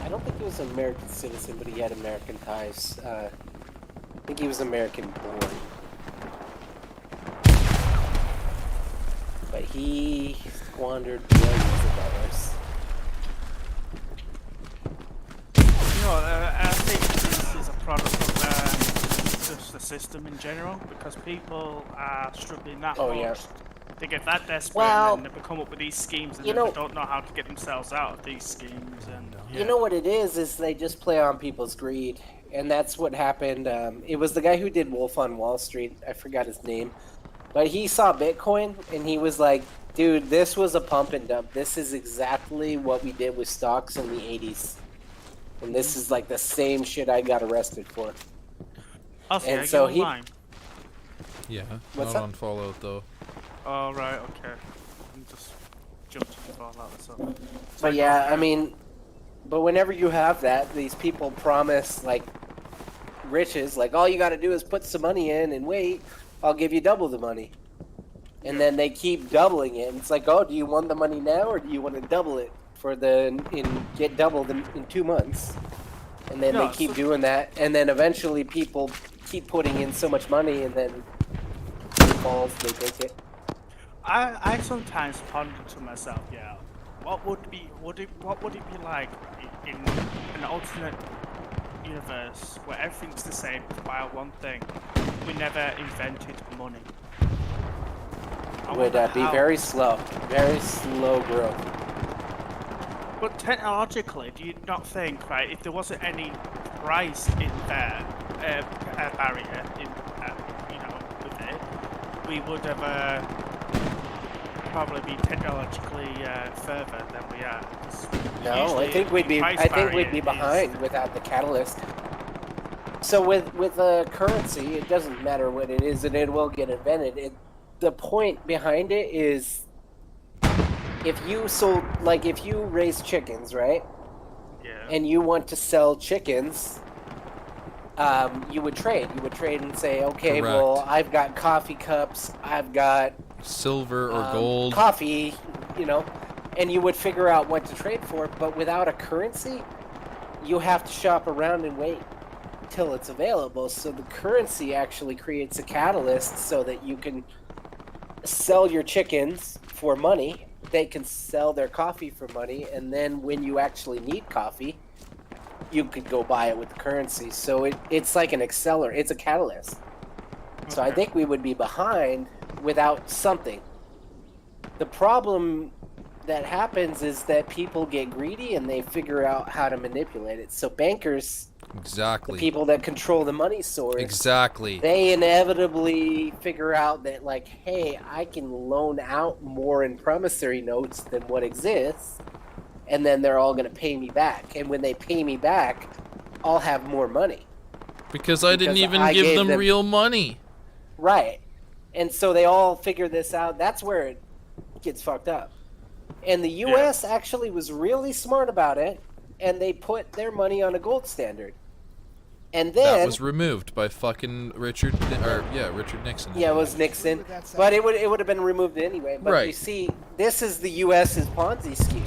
I don't think he was an American citizen, but he had American ties. I think he was American born, but he squandered millions of dollars. You know, I think this is a product of just the system in general, because people are struggling that much. They get that desperate, and then they come up with these schemes, and then they don't know how to get themselves out of these schemes. And you know what it is they just play on people's greed, and that's what happened. It was the guy who did Wolf on Wall Street. I forgot his name, but he saw Bitcoin, and he was like, "Dude, this was a pump and dump. This is exactly what we did with stocks in the '80s, and this is like the same shit I got arrested for." And so he. Yeah, What's not up? on Fallout though. Oh, right, okay. I'm just jumping to Fallout, so. But yeah, I mean, but whenever you have that, these people promise, like, riches, like, all you gotta do is put some money in and wait, I'll give you double the money. And then they keep doubling it, and it's like, oh, do you want the money now, or do you want to double it get doubled in 2 months? And then they keep doing that, and then eventually people keep putting in so much money, and then it falls, they take it. I sometimes ponder to myself, what would it be like in an alternate universe where everything's the same, while one thing, we never invented money. It would be very slow growth. But technologically, do you not think, right, if there wasn't any price in there, barrier in, with it, we would have probably be technologically further than we are. No, I think we'd be behind without the catalyst. So with a currency, it doesn't matter what it is, and it will get invented. The point behind it is, if you raise chickens, right? Yeah. And you want to sell chickens, you would trade. You would trade and say, okay, Correct. well, I've got coffee cups, I've got silver or gold, coffee, and you would figure out what to trade for. But without a currency, you have to shop around and wait till it's available. So the currency actually creates a catalyst so that you can sell your chickens for money. They can sell their coffee for money, and then when you actually need coffee, you could go buy it with the currency. So it's like an accelerator. It's a catalyst. So I think we would be behind without something. The problem that happens is that people get greedy and they figure out how to manipulate it. So bankers, Exactly. the people that control the money source, Exactly. they inevitably figure out that, like, hey, I can loan out more in promissory notes than what exists, and then they're all going to pay me back. And when they pay me back, I'll have more money. Because I didn't even I give gave them real money. Right. And so they all figure this out. That's where it gets fucked up. And the U.S. actually was really smart about it, and they put their money on a gold standard. And then That was removed by fucking Richard Nixon. Yeah, it was Nixon, but it would have been removed anyway. But Right. you see, this is the U.S.'s Ponzi scheme.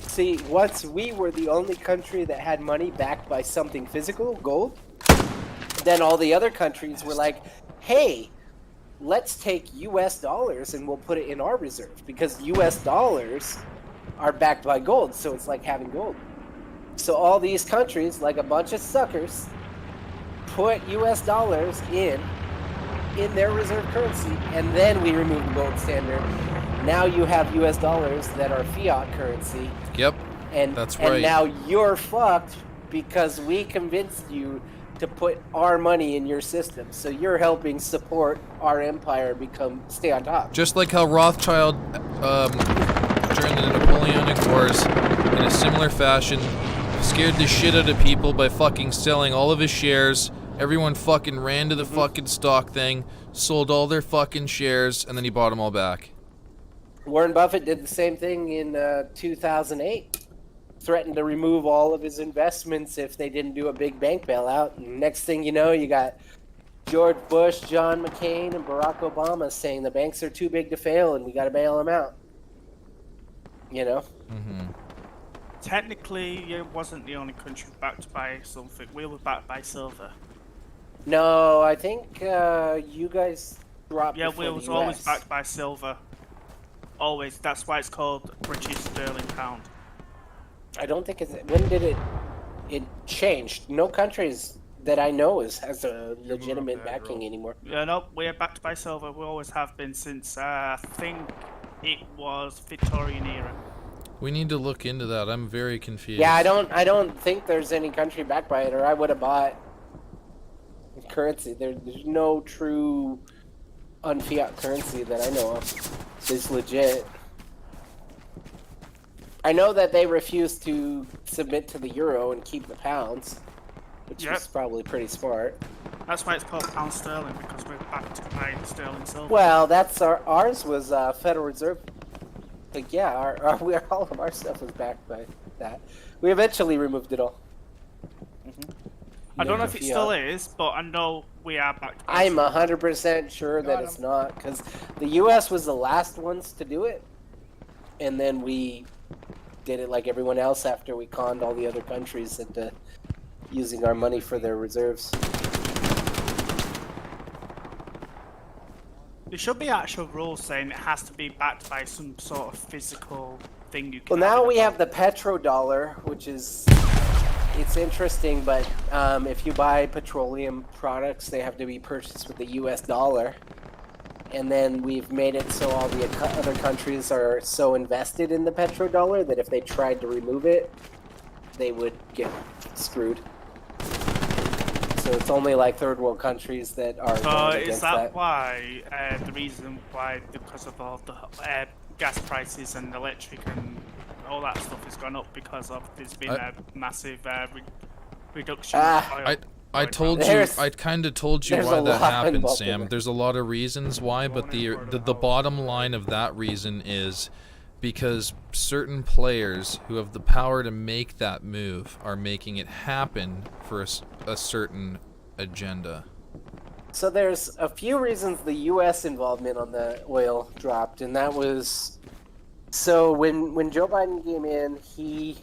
See, once we were the only country that had money backed by something physical, gold, then all the other countries were like, hey, let's take U.S. dollars and we'll put it in our reserve, because U.S. dollars are backed by gold, so it's like having gold. So all these countries, like a bunch of suckers, put U.S. dollars in their reserve currency, and then we remove the gold standard. Now you have U.S. dollars that are fiat currency. Yep. And that's right. And now you're fucked because we convinced you to put our money in your system. So you're helping support our empire stay on top. Just like how Rothschild, during the Napoleonic Wars, in a similar fashion, scared the shit out of people by fucking selling all of his shares. Everyone fucking ran to the fucking stock thing, sold all their fucking shares, and then he bought them all back. Warren Buffett did the same thing in 2008. Threatened to remove all of his investments if they didn't do a big bank bailout. And next thing you know, you got George Bush, John McCain, and Barack Obama saying the banks are too big to fail and we got to bail them out. You know? Mm-hmm. Technically, it wasn't the only country backed by something. We were backed by silver. No, I think you guys dropped. Yeah, before we the was US. always backed by silver. Always. That's why it's called British Sterling Pound. I don't think it's. When did it changed? No countries that I know has a legitimate backing anymore. Yeah, no, we're backed by silver. We always have been since I think it was Victorian era. We need to look into that. I'm very confused. Yeah, I don't think there's any country backed by it, or I would have bought currency. There's no true unfiat currency that I know of. It's legit. I know that they refuse to submit to the euro and keep the pounds, which is probably pretty smart. That's why it's called pound sterling, because we're backed by sterling silver. Well, that's ours was Federal Reserve. Like, yeah, all of our stuff was backed by that. We eventually removed it all. I don't know if it still is, but I know we are backed by I'm 100% sure that it's not, because the U.S. was the last ones to do it, and then we did it like everyone else after we conned all the other countries into using our money for their reserves. There should be actual rules saying it has to be backed by some sort of physical thing you can. Well, now we have the petrodollar, which is, it's interesting, but if you buy petroleum products, they have to be purchased with the U.S. dollar. And then we've made it so all the other countries are so invested in the petrodollar that if they tried to remove it, they would get screwed. So it's only like third world countries that are going against that. Is that why, the reason why, because of all the gas prices and electric and all that stuff has gone up, because of there's been a massive reduction of oil? I told you, I kind of told you why that happened, Sam. There's a lot of reasons why, but the bottom line of that reason is because certain players who have the power to make that move are making it happen for a certain agenda. So there's a few reasons the U.S. involvement on the oil dropped, and that was, so when Joe Biden came in, he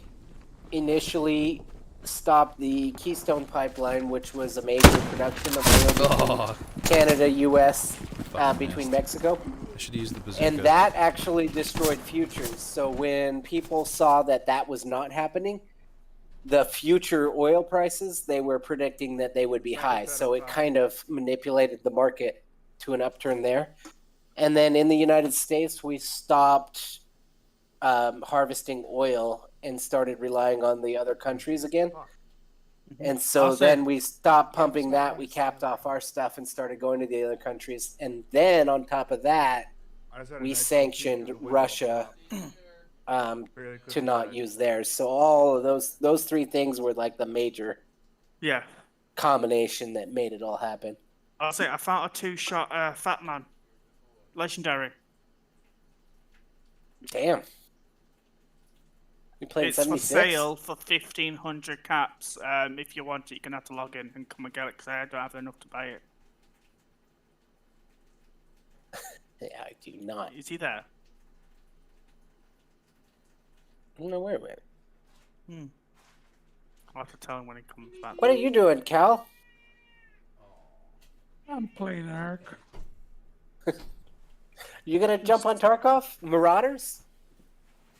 initially stopped the Keystone Pipeline, which was a major production of oil between Canada, U.S., between Mexico. I should use the bazooka. And that actually destroyed futures. So when people saw that that was not happening, the future oil prices, they were predicting that they would be high. So it kind of manipulated the market to an upturn there. And then in the United States, we stopped harvesting oil and started relying on the other countries again. And so then we stopped pumping that. We capped off our stuff and started going to the other countries. And then on top of that, we sanctioned Russia to not use theirs. So all of those three things were like the major combination that made it all happen. I'll say I found a 2-shot Fat Man. Legendary. Damn. You played It's 76? for sale for 1,500 caps. If you want it, you're going to have to log in and come and get it because I don't have enough to buy it. Yeah, I do not. Is he there? I don't know where it went. I'll have to tell him when he comes back. What are you doing, Cal? I'm playing Ark. You gonna jump on Tarkov? Marauders?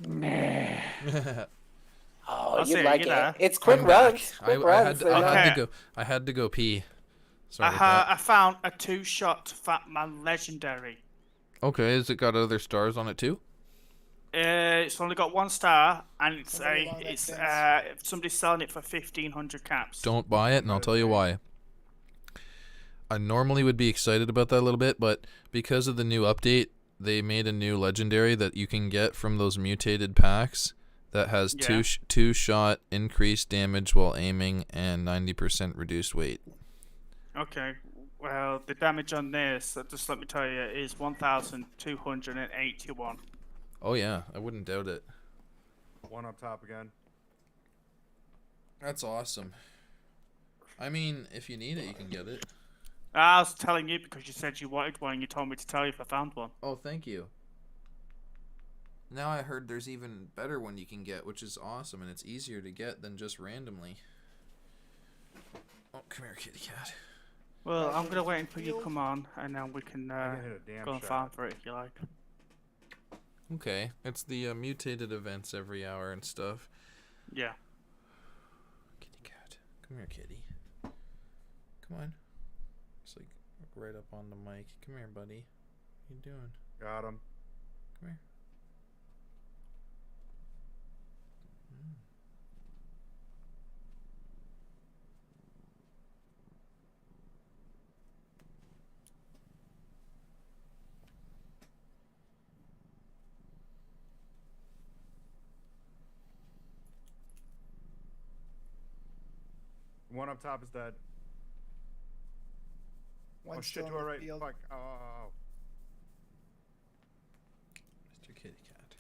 Nah. Oh, I'll you say, like you it. know. It's quick I'm back. runs. I had to go pee. Sorry about that. I found a 2-shot Fat Man Legendary. Okay, has it got other stars on it too? It's only got 1 star, and it's somebody's selling it for 1,500 caps. Don't buy it, and I'll tell you why. I normally would be excited about that a little bit, but because of the new update, they made a new legendary that you can get from those mutated packs that has two shot increased damage while aiming and 90% reduced weight. Okay. Well, the damage on this, just let me tell you, is 1,281. Oh yeah, I wouldn't doubt it. One up top again. That's awesome. I mean, if you need it, you can get it. I was telling you because you said you wanted one and you told me to tell you if I found one. Oh, thank you. Now I heard there's even better one you can get, which is awesome, and it's easier to get than just randomly. Oh, come here, kitty cat. Well, I'm going to wait until you come on, and then we can go and farm for it if you like. Okay, it's the mutated events every hour and stuff. Yeah. Kitty cat. Come here, kitty. Come on. It's like right up on the mic. Come here, buddy. What you doing? Got him. Come here. One up top is dead. One oh shit, still to in our the right. field. Fuck. Oh. Mr. Kitty Cat.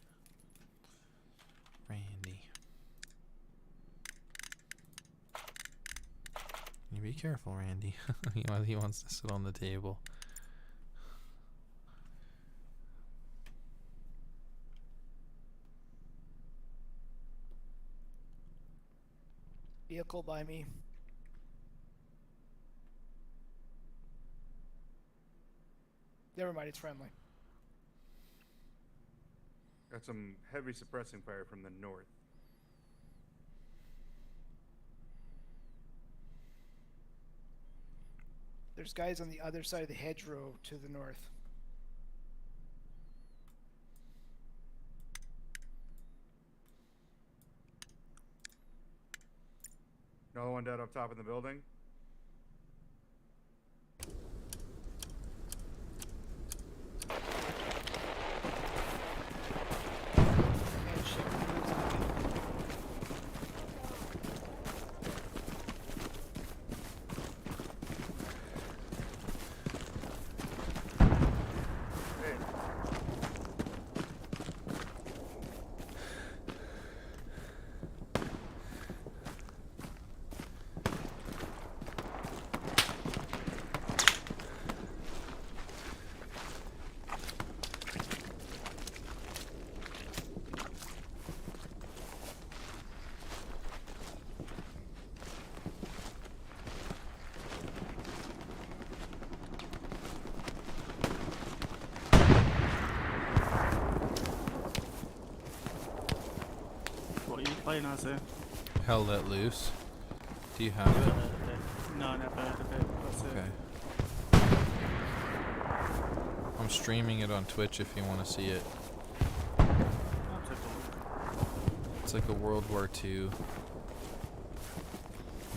Randy. You be careful, Randy. He wants to sit on the table. Vehicle by me. Never mind, it's friendly. Got some heavy suppressing fire from the north. There's guys on the other side of the hedgerow to the north. Another one dead up top in the building. What are you playing as here? Hell Let Loose. Do you have it? No, never heard of it. What's it? Okay. I'm streaming it on Twitch if you want to see it. I'll take a look. It's like a World War II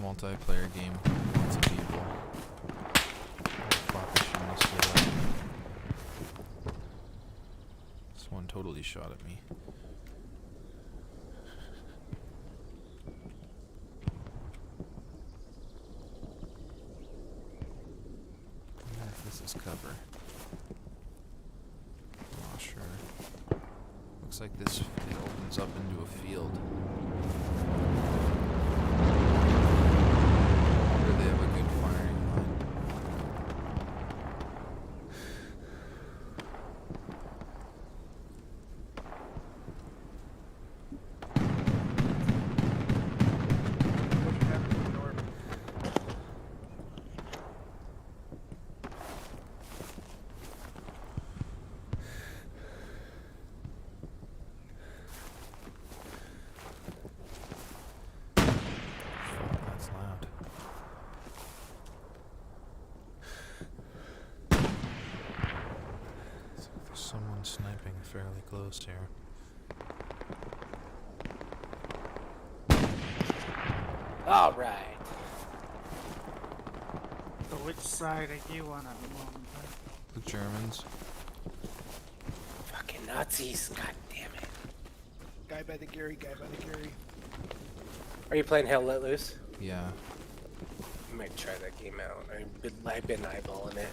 multiplayer game. Lots of people. Fuck, I shouldn't have said that. This one totally shot at me. I wonder if this is cover. I'm not sure. Looks like this, it opens up into a field. I wonder they have a good firing line. That's loud. Looks like there's someone sniping fairly close here. All right. So which side are you on at the moment? The Germans. Fucking Nazis. God damn it. Guy by the Gary, guy by the Gary. Are you playing Hell Let Loose? Yeah. I might try that game out. I've been eyeballing it.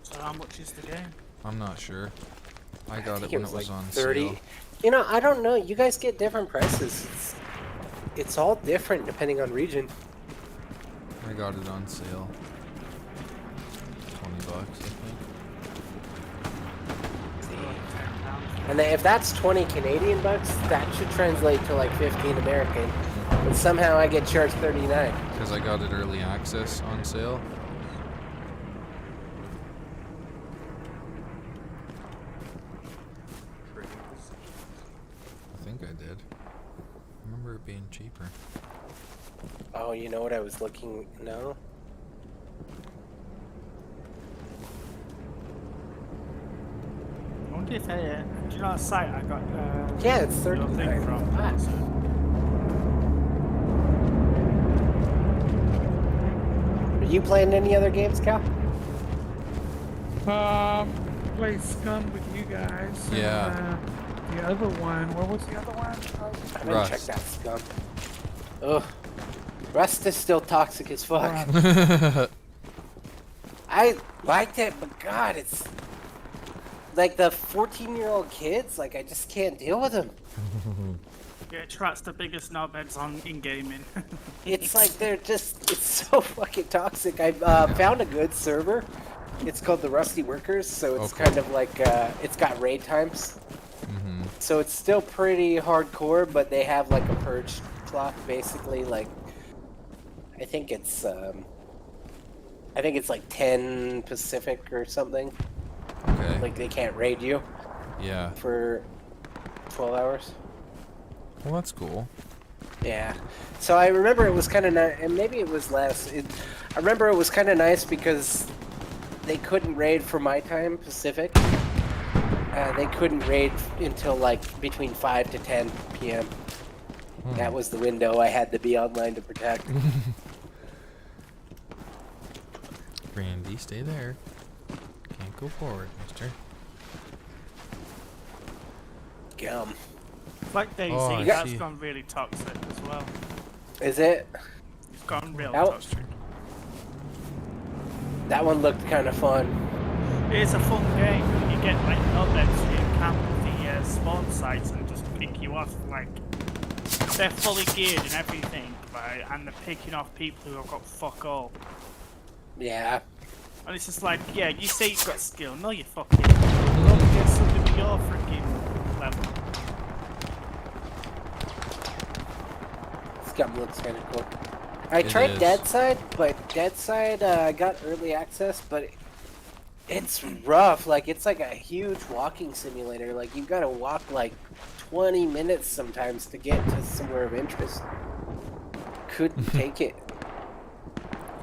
So how much is the game? I'm not sure. I got it think when it was like on 30. sale. You know, I don't know. You guys get different prices. It's all different depending on region. I got it on sale. $20, I think. And then if that's 20 Canadian bucks, that should translate to like 15 American. But somehow I get charged 39. Because I got it early access on sale. I think I did. I remember it being cheaper. Oh, you know what I was looking? No. I wonder if do you know what site I got? Yeah, it's your 39. thing from. Ah. Are you playing any other games, Cal? Play Scum with you guys. Yeah. And, the other one, what was the other one? I haven't Rust. checked that Scum. Ugh. Rust is still toxic as fuck. I liked it, but God, it's like the 14-year-old kids. Like I just can't deal with them. Yeah, it attracts the biggest knobheads on in gaming. It's like it's so fucking toxic. I found a good server. It's called the Rusty Workers, so it's Okay. kind of like it's got raid times. Mm-hmm. So it's still pretty hardcore, but they have like a purge clock basically. Like I think it's like 10 Pacific or something. Okay. Like they can't raid you Yeah. for 12 hours. Well, that's cool. Yeah. So I remember it was kind of nice, and maybe it was less. I remember it was kind of nice because they couldn't raid for my time, Pacific. They couldn't raid until like between 5 to 10 p.m. That was the window I had to be online to protect. Randy, stay there. Can't go forward, mister. Gum. Like Daisy, Oh, I that's see. gone really toxic as well. Is it? It's gone real That- toxic. That one looked kind of fun. It's a fun game. You get like knobheads who camp the spawn sites and just pick you off. Like they're fully geared and everything, right? And they're picking off people who have got fuck all. Yeah. And it's just like, yeah, you say you've got skill. No, you fucking. Go get something with your freaking level. Scum looks kind of cool. I It tried is. Deadside, but Deadside I got early access, but it's rough. Like it's like a huge walking simulator. Like you gotta walk like 20 minutes sometimes to get to somewhere of interest. couldn't take it.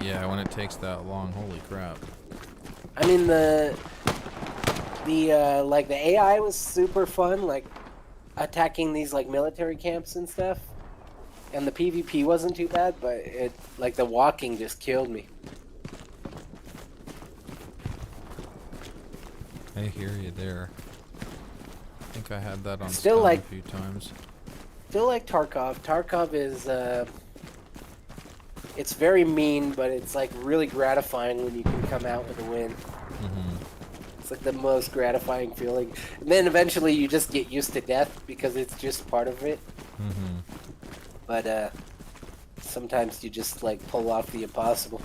Yeah, when it takes that long, holy crap. I mean, the AI was super fun, like attacking these like military camps and stuff. And the PvP wasn't too bad, but the walking just killed me. I hear you there. I think I had that on Still Steam a few times. Still like Tarkov. Tarkov is it's very mean, but it's like really gratifying when you can come out with a win. Mm-hmm. It's like the most gratifying feeling. And then eventually you just get used to death because it's just part of it. Mm-hmm. But sometimes you just like pull off the impossible.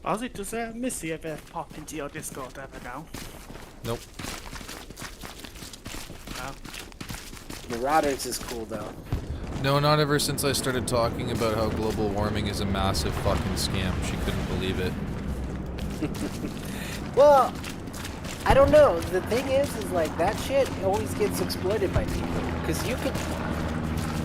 Ozzy, does Missy ever pop into your Discord ever now? Nope. No. Marauders is cool though. No, not ever since I started talking about how global warming is a massive fucking scam. She couldn't believe it. Well, I don't know. The thing is like that shit always gets exploited by people because you could.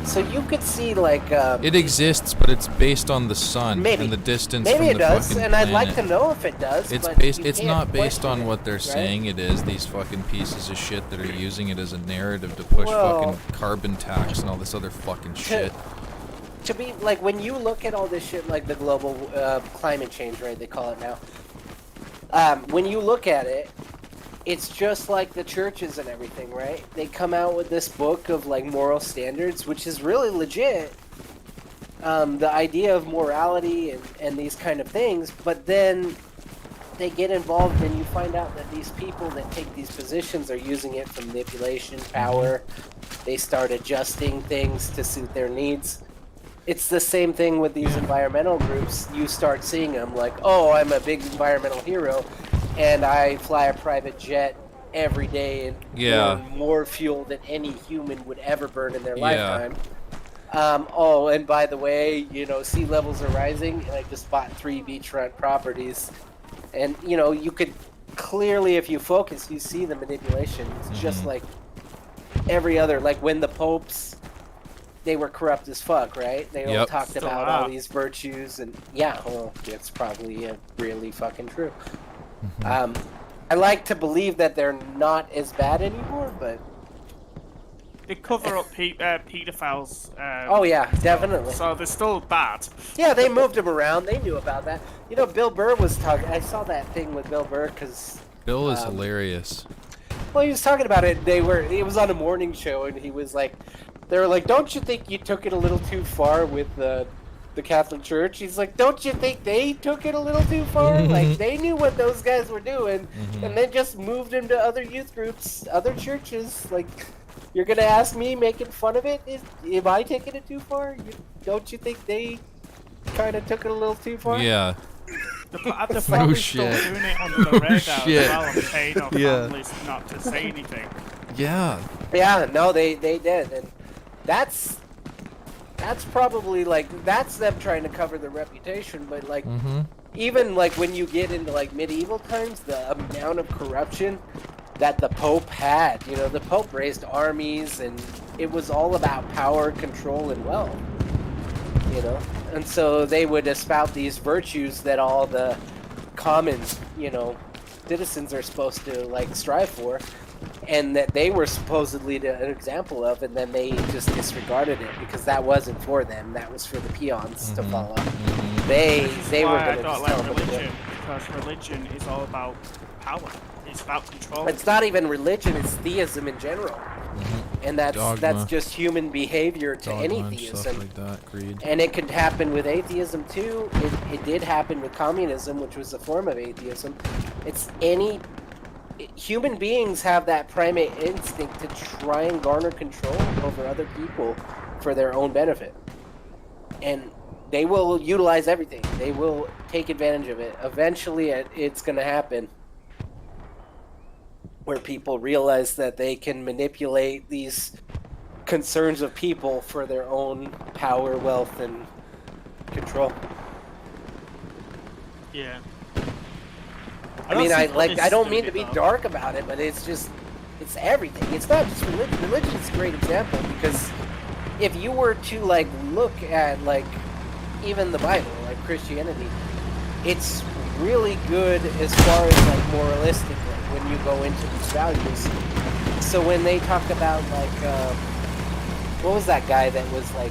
So you could see like. It exists, but it's based on the sun maybe. and the distance maybe from it the does, fucking and I'd planet. like to know if it does. It's but based. you It's can't not based question on it, what they're right? saying it is. These fucking pieces of shit that are using it as a narrative to push Well, fucking carbon tax and all this other fucking shit. To be like when you look at all this shit, like the global climate change, right? They call it now. When you look at it, it's just like the churches and everything, right? They come out with this book of like moral standards, which is really legit. The idea of morality and these kind of things, but then they get involved and you find out that these people that take these positions are using it for manipulation, power. They start adjusting things to suit their needs. It's the same thing with these environmental groups. You start seeing them like, oh, I'm a big environmental hero, and I fly a private jet every day and burn more fuel than any human would ever burn in their lifetime. Oh, and by the way, you know, sea levels are rising, and I just bought 3 beachfront properties. And, you know, you could clearly, if you focus, you see the manipulation. It's just like every other, like when the popes, they were corrupt as fuck, right? They all talked Still about are. all these virtues, and yeah, well, it's probably really fucking true. I like to believe that they're not as bad anymore, but... They cover up pedophiles. Oh yeah, definitely. So they're still bad. Yeah, they moved him around. They knew about that. You know, Bill Burr was talking. I saw that thing with Bill Burr because Bill is hilarious. Well, he was talking about it. It was on a morning show, and he was like, they were like, "Don't you think you took it a little too far with the Catholic Church?" He's like, "Don't you think they took it a little too far? Like they knew what those guys were doing, and they just moved him to other youth groups, other churches. Like, you're gonna ask me making fun of it? Am I taking it too far? Don't you think they kind of took it a little too far?" Yeah. They're probably still doing it under the radar as well and paying off families not to say anything. Yeah. Yeah, no, they did, and that's probably like that's them trying to cover their reputation, but like even like when you get into like medieval times, the amount of corruption that the Pope had, you know, the Pope raised armies and it was all about power, control, and wealth, you know, and so they would espout these virtues that all the common, you know, citizens are supposed to like strive for, and that they were supposedly an example of, and then they just disregarded it because that wasn't for them, that was for the peons to follow. They were I going to don't just tell like them to do it. religion, because religion is all about power. It's about control. It's not even religion, it's theism in general. And that's just human behavior to any theism. Stuff like that, greed. And it could happen with atheism too. It did happen with communism, which was a form of atheism. Human beings have that primate instinct to try and garner control over other people for their own benefit. And they will utilize everything. They will take advantage of it. Eventually it's going to happen where people realize that they can manipulate these concerns of people for their own power, wealth, and control. Yeah. I mean, I don't mean to be dark about it, but it's It's everything. It's not just religion. Religion is a great example because if you were to like look at like even the Bible, like Christianity, it's really good as far as like moralistically when you go into these values. So when they talk about like what was that guy that was like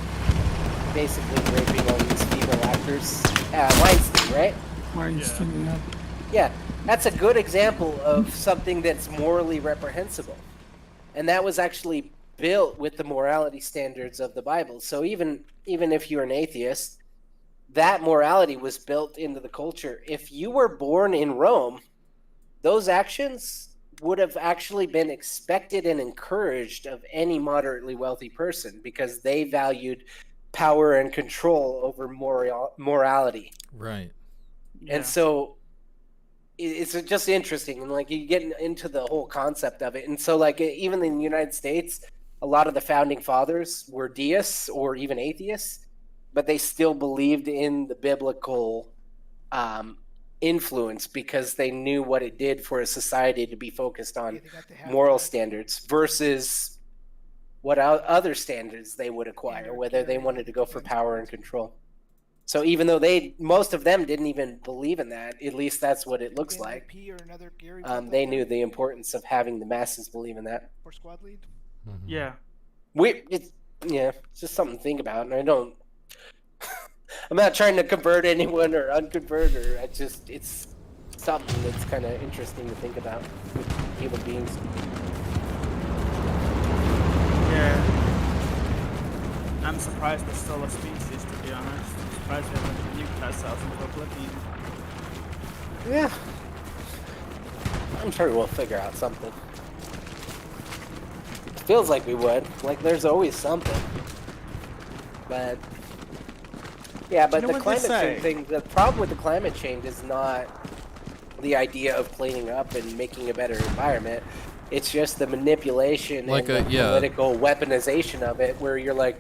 basically raping all these female actors? Weinstein, right? Weinstein, yeah. Yeah, that's a good example of something that's morally reprehensible. And that was actually built with the morality standards of the Bible. So even if you're an atheist, that morality was built into the culture. If you were born in Rome, those actions would have actually been expected and encouraged of any moderately wealthy person because they valued power and control over morality. Right. And so it's just interesting, and like you get into the whole concept of it. And so like even in the United States, a lot of the founding fathers were deists or even atheists, but they still believed in the biblical influence because they knew what it did for a society to be focused on moral standards versus what other standards they would acquire, whether they wanted to go for power and control. So even though most of them didn't even believe in that, at least that's what it looks like. They knew the importance of having the masses believe in that. For squad lead. Yeah. It's just something to think about, and I don't. I'm not trying to convert anyone or unconvert, or it's something that's kind of interesting to think about with human beings. Yeah. I'm surprised there's still a species, to be honest. I'm surprised we haven't nuked ourselves into oblivion. Yeah. I'm sure we'll figure out something. It feels like we would. Like there's always something. But yeah, but the climate change thing, the problem with the climate change is not the idea of cleaning up and making a better environment. It's just the manipulation and the political weaponization of it, where you're like,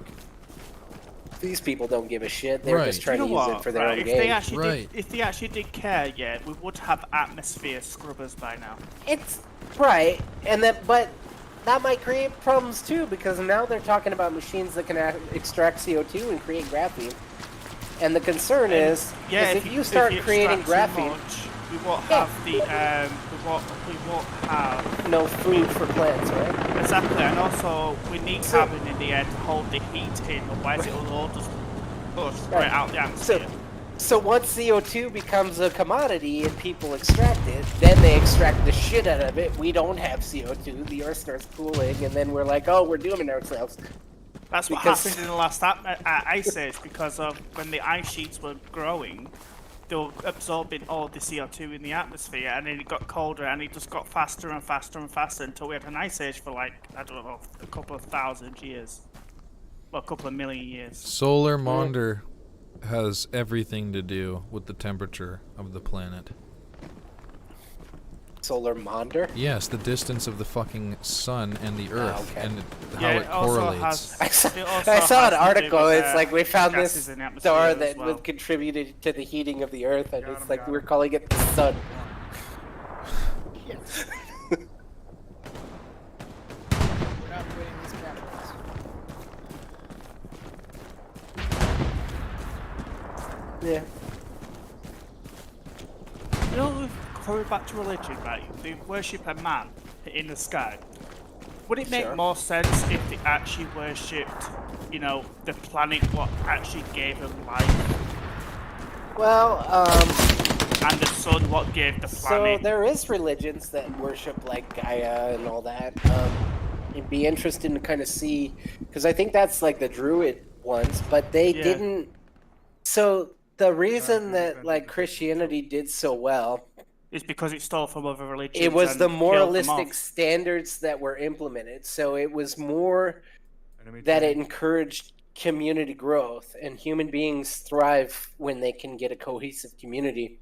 these people don't give a shit. They're just trying to use it for their own gain. If they actually did care, we would have atmosphere scrubbers by now. It's right, but that might create problems too, because now they're talking about machines that can extract CO2 and create graphene. And the concern is if you start creating graphene, we won't have we won't have no food for plants, right? Exactly, and also we need carbon in the air to hold the heat in, otherwise it will all just push right out the atmosphere. So once CO2 becomes a commodity and people extract it, then they extract the shit out of it. We don't have CO2, the earth starts cooling, and then we're like, oh, we're dooming ourselves. That's what happened in the last ice age, because of when the ice sheets were growing, they were absorbing all the CO2 in the atmosphere, and then it got colder, and it just got faster and faster and faster until we had an ice age for like, I don't know, a couple of thousand years. Well, a couple of million years. Solar Maunder has everything to do with the temperature of the planet. Solar Maunder? Yes, the distance of the fucking sun and the earth, and how it also correlates. I saw an article. It's like we found this star that contributed to the heating of the earth, and it's like we're calling it the sun. Yes. We're not putting these capitals. Yeah. You know, going back to religion, right? They worship a man in the sky. Would it make more sense if they actually worshipped, you know, the planet, what actually gave them life? Well, and the sun, what gave the planet? So there is religions that worship like Gaia and all that. It'd be interesting to kind of see, because I think that's like the Druid ones, but they didn't. So the reason that like Christianity did so well is because it stole from other religions. It was the moralistic standards that were implemented. So it was more that it encouraged community growth, and human beings thrive when they can get a cohesive community.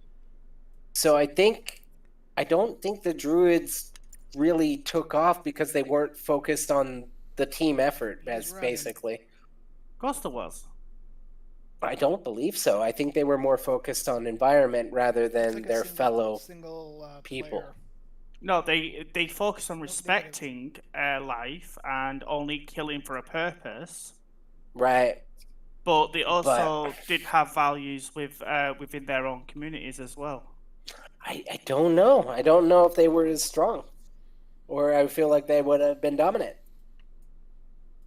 So I don't think the Druids really took off because they weren't focused on the team effort, basically. Of course there was. I don't believe so. I think they were more focused on environment rather than their fellow people. No, they focus on respecting life and only killing for a purpose. Right. But they also did have values within their own communities as well. I don't know. I don't know if they were as strong, or I feel like they would have been dominant.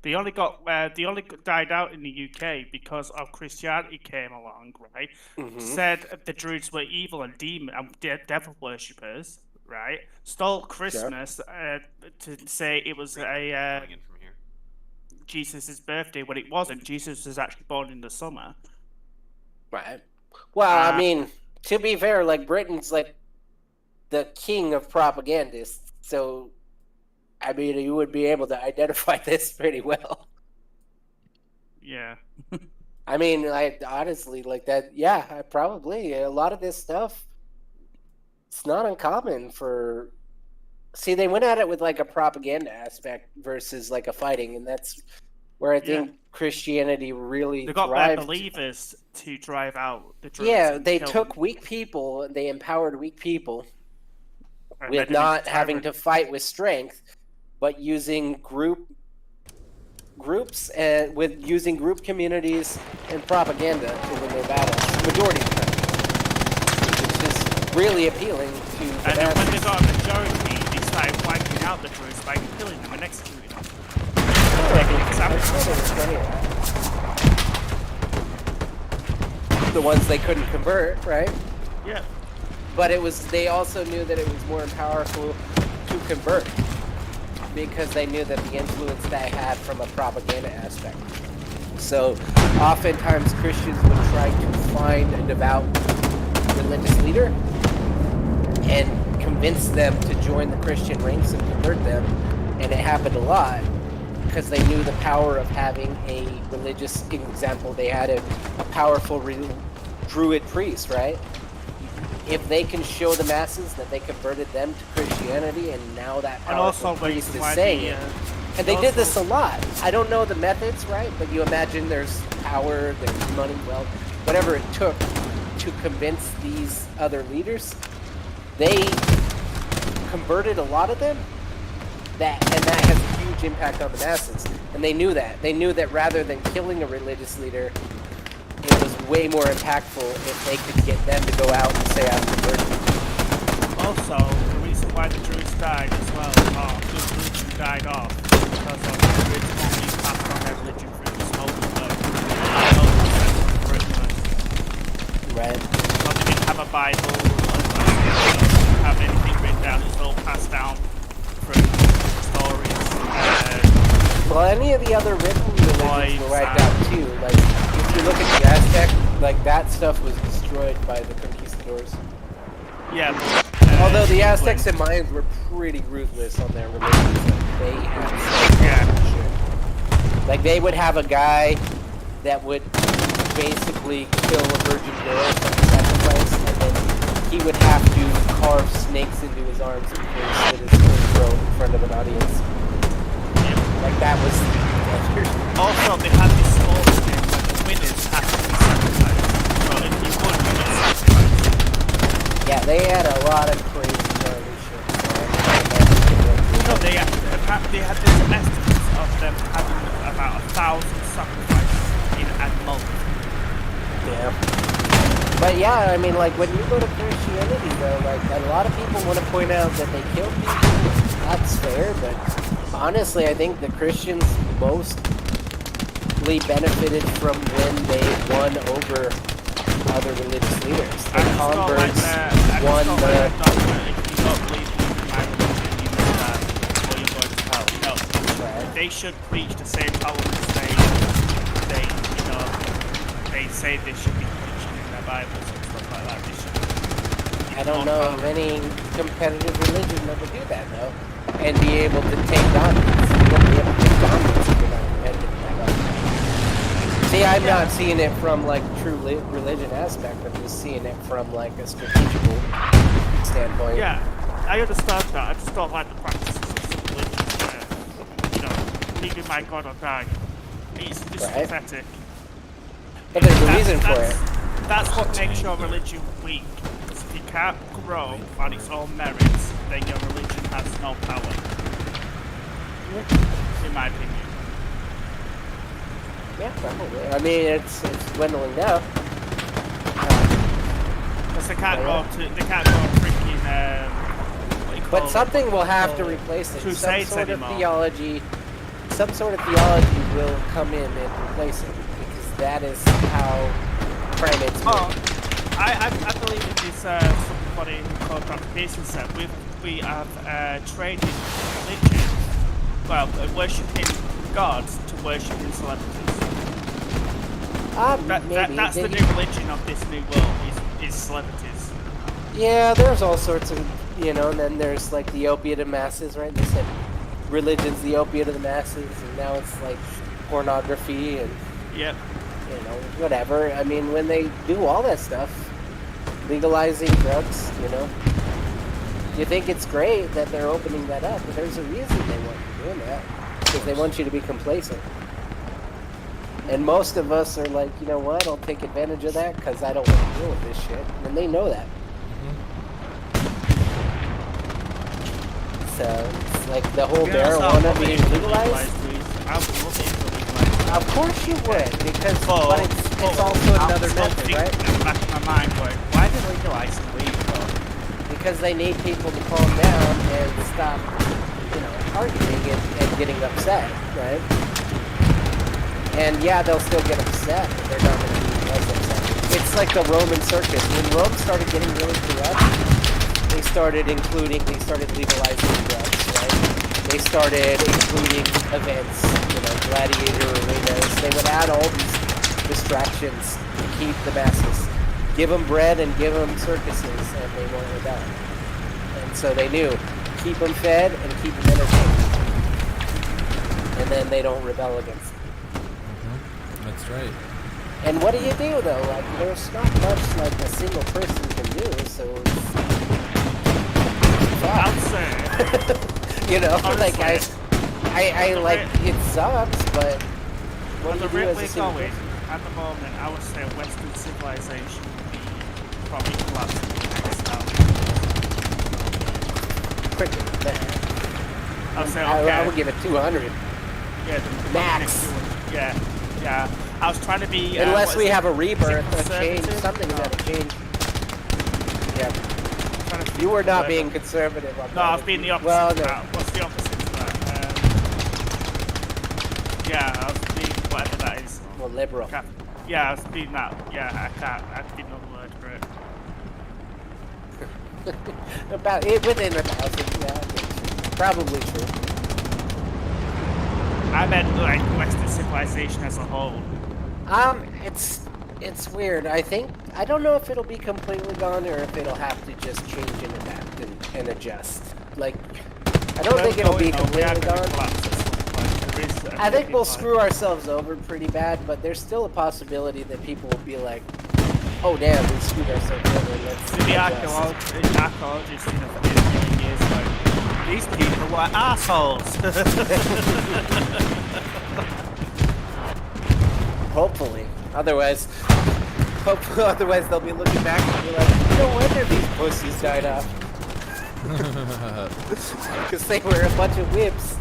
They only died out in the UK because of Christianity came along, right? Mhm. Said the Druids were evil and demon and devil worshippers, right? Stole Christmas to say it was a Jesus' birthday when it wasn't. Jesus was actually born in the summer. Right. Well, I mean, to be fair, like Britain's like the king of propagandists, so I mean, you would be able to identify this pretty well. Yeah. I mean, honestly, like that, yeah, probably a lot of this stuff. It's not uncommon for. See, they went at it with like a propaganda aspect versus like a fighting, and that's where I think Christianity really They got thrived. their believers to drive out the Druids. Yeah, and they kill took them. weak people and they empowered weak people And with made them not into having to tyrants. fight with strength, but using groups and with using group communities and propaganda to win their battles. Majority of the time, which is really appealing to the And then when they masses. got a majority, they started wiping out the Druids by killing them and executing them. Take an example. The ones they couldn't convert, right? Yeah. But they also knew that it was more powerful to convert because they knew that the influence they had from a propaganda aspect. So oftentimes Christians would try to find a devout religious leader and convince them to join the Christian ranks and convert them. And it happened a lot because they knew the power of having a religious example. They had a powerful druid priest, right? If they can show the masses that they converted them to Christianity, and now that And powerful also, priest is why saying the, it, and they did this a lot. I don't know the methods, right? But you imagine there's power, there's money, wealth, whatever it took to convince these other leaders. They converted a lot of them, and that has a huge impact on the masses. And they knew that. They knew that rather than killing a religious leader, it was way more impactful if they could get them to go out and say, I'm converted. Also, the reason why the Druids died as well, the religion died off, because of the Druids only passed on their religion through the smoke Right. Well, they didn't have a Bible, they didn't have anything written down, it's all passed down through stories. Well, any of the other written religions were wiped out too. Like, if you look at the Aztec, like that stuff was destroyed by the conquistadors. Yeah. Although the Aztecs and Mayans were pretty ruthless on their religions, like they had like they would have a guy that would basically kill a virgin girl for sacrifice, and then he would have to carve snakes into his arms before he slit his throat in front of an audience. Like that was. Also, they had this small skin where the winners had to be sacrificed. So if you would, you get sacrificed. Yeah, they had a lot of crazy gnarly shit. No, they had this estimates of them having about 1,000 sacrifices in a month. Yeah. But yeah, I mean, like when you go to Christianity, though, like a lot of people want to point out that they killed people. That's fair, but honestly, I think the Christians mostly benefited from when they won over other religious leaders. The converts won the. If you don't believe in my religion, you must die, or you're going to hell. No, they should preach the same tolerance they say they should be preaching in their Bibles and stuff like that. They should. I don't know of any competitive religion that would do that, though, and be able to take dominance. You won't be able to take dominance if you're not competitive in that way. See, I'm not seeing it from like true religion aspect. I'm just seeing it from like a strategical standpoint. Yeah, I understand that. I just don't like the practices of religion. Believe in my God or die. It's pathetic. But there's a reason for it. That's what makes your religion weak. It's if you can't grow on its own merits, then your religion has no power. In my opinion. Yeah, probably. I mean, it's dwindling down. Because they can't grow freaking, what you call But it? something will have to replace it. Crusades Some sort of anymore. theology will come in and replace it, because that is how primates work. I believe in this somebody called Dr. Pearson said we have trained in religion, well, worshipping gods to worshipping celebrities. Maybe. That's the new religion of this new world is celebrities. Yeah, there's all sorts of, and then there's like the opiate of masses, right? They said religion's the opiate of the masses, and now it's like pornography and yep. Whatever. I mean, when they do all that stuff, legalizing drugs, you think it's great that they're opening that up, but there's a reason they want you doing that, because they want you to be complacent. And most of us are like, you know what, I'll take advantage of that because I don't want to deal with this shit. And they know that. So, it's like the whole marijuana being legalized. Of course you would, because but it's also another method, right? In the back of my mind going, why did they legalize weed though? Because they need people to calm down and stop, arguing and getting upset, right? And yeah, they'll still get upset, but they're not going to be less upset. It's like the Roman circus. When Rome started getting really corrupt, they started legalizing drugs, right? They started including events, gladiator arenas. They would add all these distractions to keep the masses. Give them bread and give them circuses, and they won't rebel. And so they knew, keep them fed and keep them entertained. And then they don't rebel against them. That's right. And what do you do though? Like, there's not much like a single person can do, so it's like I like it sucks, but what do you do as a single person? At the moment, I would say Western civilization would be probably collapsing in the next quicker than that. I would say okay. I would give it 200. Yeah, max. Yeah. I was trying to be. Unless we have a rebirth, a change, something's got to change. Yeah. You were not being conservative on that. No, I've been the opposite. Well, no. What's the opposite to that? I was being whatever that is. Well, liberal. Yeah, I was being that. Yeah, I didn't know the word for it. About within 1,000, yeah. Probably true. I meant like Western civilization as a whole. It's weird. I don't know if it'll be completely gone or if it'll have to just change and adapt and adjust. Like, I don't think it'll be completely gone. I think we'll screw ourselves over pretty bad, but there's still a possibility that people will be like, oh damn, we screwed ourselves over. Let's the archaeologists in a million years ago, these people were assholes. Hopefully. Otherwise they'll be looking back and be like, no wonder these pussies died off. Because they were a bunch of whips.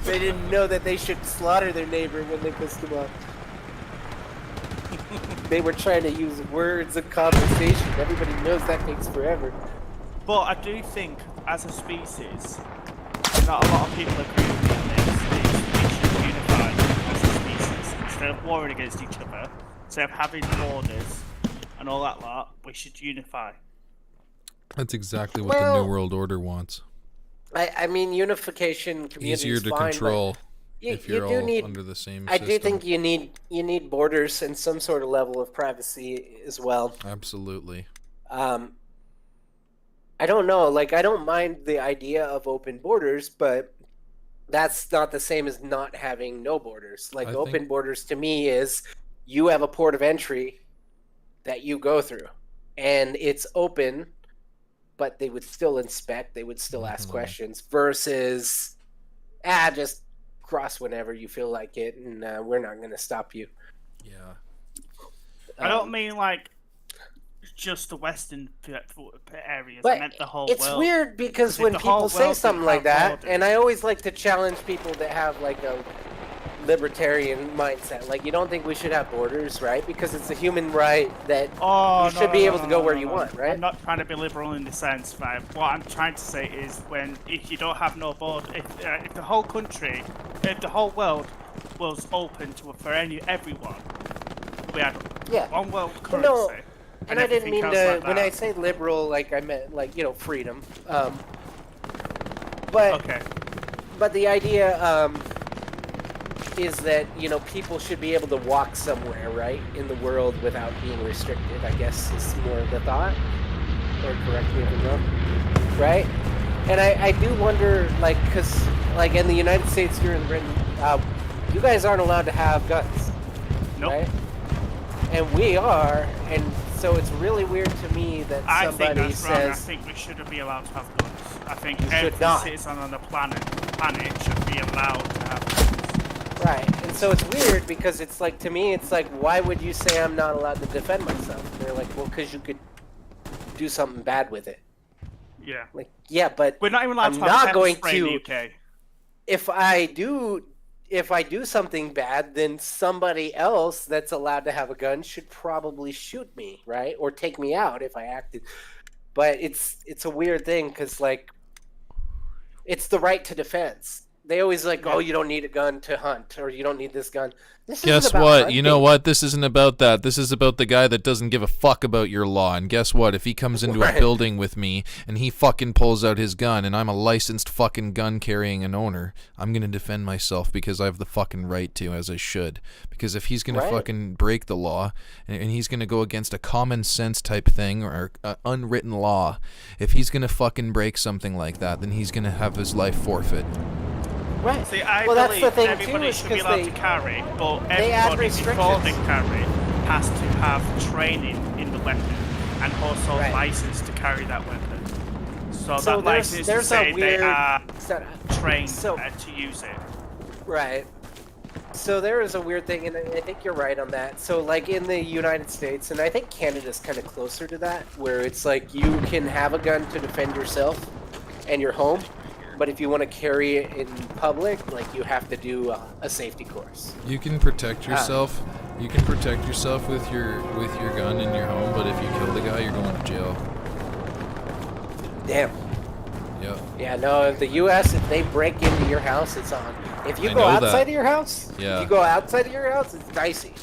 They didn't know that they should slaughter their neighbor when they pissed him off. They were trying to use words of conversation. Everybody knows that takes forever. But I do think, as a species, not a lot of people agree with me on this, we should unify as a species. Instead of warring against each other, instead of having borders and all that lot, we should unify. That's exactly what the New World Order wants. I mean, unification community easier to fine, control you, if you're you all need, under the same I system. do think you need borders and some sort of level of privacy as well. Absolutely. I don't know. Like, I don't mind the idea of open borders, but that's not the same as not having no borders. Like, open borders to me is you have a port of entry that you go through, and it's open, but they would still inspect, they would still ask questions, versus, just cross whenever you feel like it, and we're not going to stop you. Yeah. I don't mean like just the western areas. But I meant the whole it's world. weird because if when the whole people say world something didn't like have that, borders- and I always like to challenge people that have like a libertarian mindset. Like, you don't think we should have borders, right? Because it's a human right that you should be able to go where you want, right? I'm not trying to be liberal in the sense, right? What I'm trying to say is if you don't have no border, if the whole country, if the whole world was open for everyone, we had one world currency. No, and I didn't everything mean else to. like When that. I say liberal, like I meant like freedom. But okay. But the idea is that people should be able to walk somewhere, right, in the world without being restricted. I guess is more of the thought. Or correct me if I'm wrong. Right? And I do wonder, like, because like in the United States here in Britain, you guys aren't allowed to have guns. Nope. Right? And we are, and so it's really weird to me that I somebody think that's wrong. I says think we shouldn't be allowed to have guns. I think You every should not. citizen on the planet should be allowed to have guns. right. And so it's weird because it's like, to me, it's like, why would you say I'm not allowed to defend myself? They're like, well, because you could do something bad with it. Yeah. Like, yeah, but We're not even allowed I'm to have not pepper going spray in to. the UK. If I do something bad, then somebody else that's allowed to have a gun should probably shoot me, right? Or take me out if I acted. But it's a weird thing because, like, it's the right to defense. They always like, oh, you don't need a gun to hunt, or you don't need this gun. This Guess isn't about what? hunting. You know what? This isn't about that. This is about the guy that doesn't give a fuck about your law. And guess what? If he comes into a Right. building with me and he fucking pulls out his gun and I'm a licensed fucking gun carrying an owner, I'm going to defend myself because I have the fucking right to, as I should. Because if he's going Right. to fucking break the law and he's going to go against a common sense type thing or unwritten law, if he's going to fucking break something like that, then he's going to have his life forfeit. Right. See, I well, that's believe the thing everybody too, should be 'cause allowed they- to carry, but they add everybody before they restrictions. carry has to have training in the weapon and also Right. license to carry that weapon. So So that license to there's a say weird they are trained so- to use it. Right. So there is a weird thing, and I think you're right on that. So, like, in the United States, and I think Canada's kind of closer to that, where it's like you can have a gun to defend yourself and your home, but if you want to carry it in public, like, you have to do a safety course. You can protect yourself. You can protect yourself with your gun in your home, but if you kill the guy, you're going to jail. Damn. Yeah. Yeah, no, the U.S., if they break into your house, it's on. If you I go know outside that. of your house, Yeah. if you go outside of your house, it's dicey.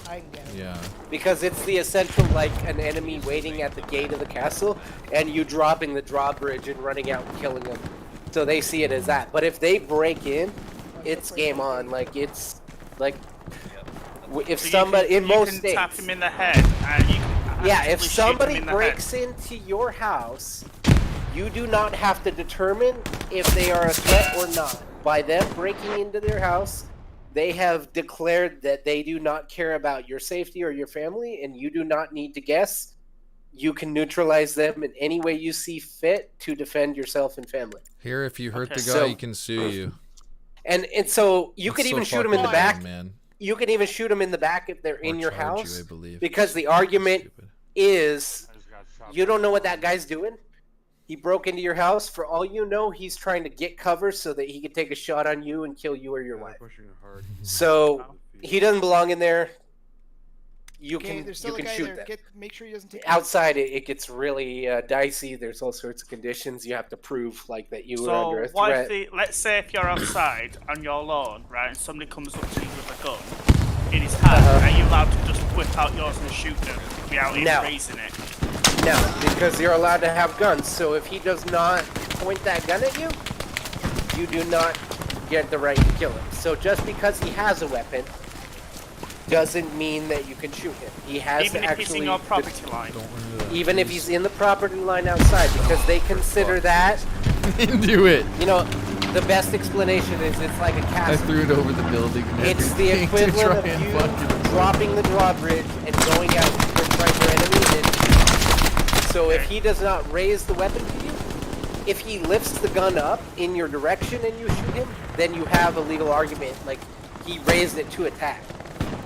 Yeah. Because it's the essential, like, an enemy waiting at the gate of the castle, and you dropping the drawbridge and running out and killing them. So they see it as that. But if they break in, it's game on. Like, it's, like, if So somebody, in most you can states... tap him in the head and you can Yeah, if actually shoot him somebody in the breaks head. into your house, you do not have to determine if they are a threat or not. By them breaking into their house, they have declared that they do not care about your safety or your family, and you do not need to guess. You can neutralize them in any way you see fit to defend yourself and family. Here, if you hurt the guy, So- he can sue you. And so you It's could so even shoot them in the fucking back. dumb, man. You can even shoot them in the back if they're in your charge you, house. I believe. Because the argument is you don't know what that guy's doing. He broke into your house. For all you know, he's trying to get cover so that he can take a shot on you and kill you or your wife. So he doesn't belong in there. You Okay, can there's still you a can guy shoot there. them. Make sure he doesn't take. Outside, it gets really dicey. There's all sorts of conditions. You have to prove like that you were under So a what threat. if let's say if you're outside on your lawn, right, and somebody comes up to you with a gun in his hand, are you allowed to just whip out yours and shoot them without even No. raising it? No, because you're allowed to have guns. So if he does not point that gun at you, you do not get the right to kill him. So just because he has a weapon doesn't mean that you can shoot him. He has Even to if actually he's in your property line. even if he's in the property line outside, because they consider that. Do it. You know, the best explanation is it's like a I castle. threw it over the building. And It's the everything to equivalent try of and you fucking- dropping the drawbridge and going out to confront your enemy. And so if he does not raise the weapon to you, if he lifts the gun up in your direction and you shoot him, then you have a legal argument, like he raised it to attack.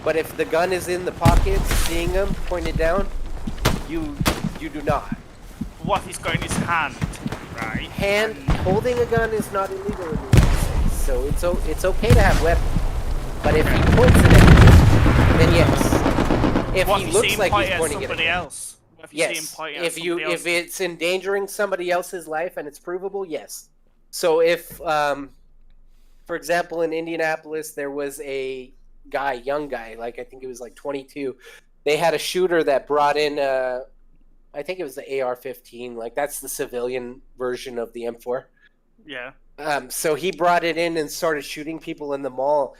But if the gun is in the pocket, seeing him pointed down, you you do not. What if he's got in his hand, right? Holding a gun is not illegal in the United States, so it's okay to have weapons. But if he points it at you, then yes. If What he if looks see him like point he's at pointing it somebody at you, else? What if you see him yes. pointing at somebody else? If it's endangering somebody else's life and it's provable, yes. So if, for example, in Indianapolis, there was a guy, young guy, like I think it was like 22. They had a shooter that brought in, I think it was the AR-15. Like that's the civilian version of the M4. Yeah. So he brought it in and started shooting people in the mall.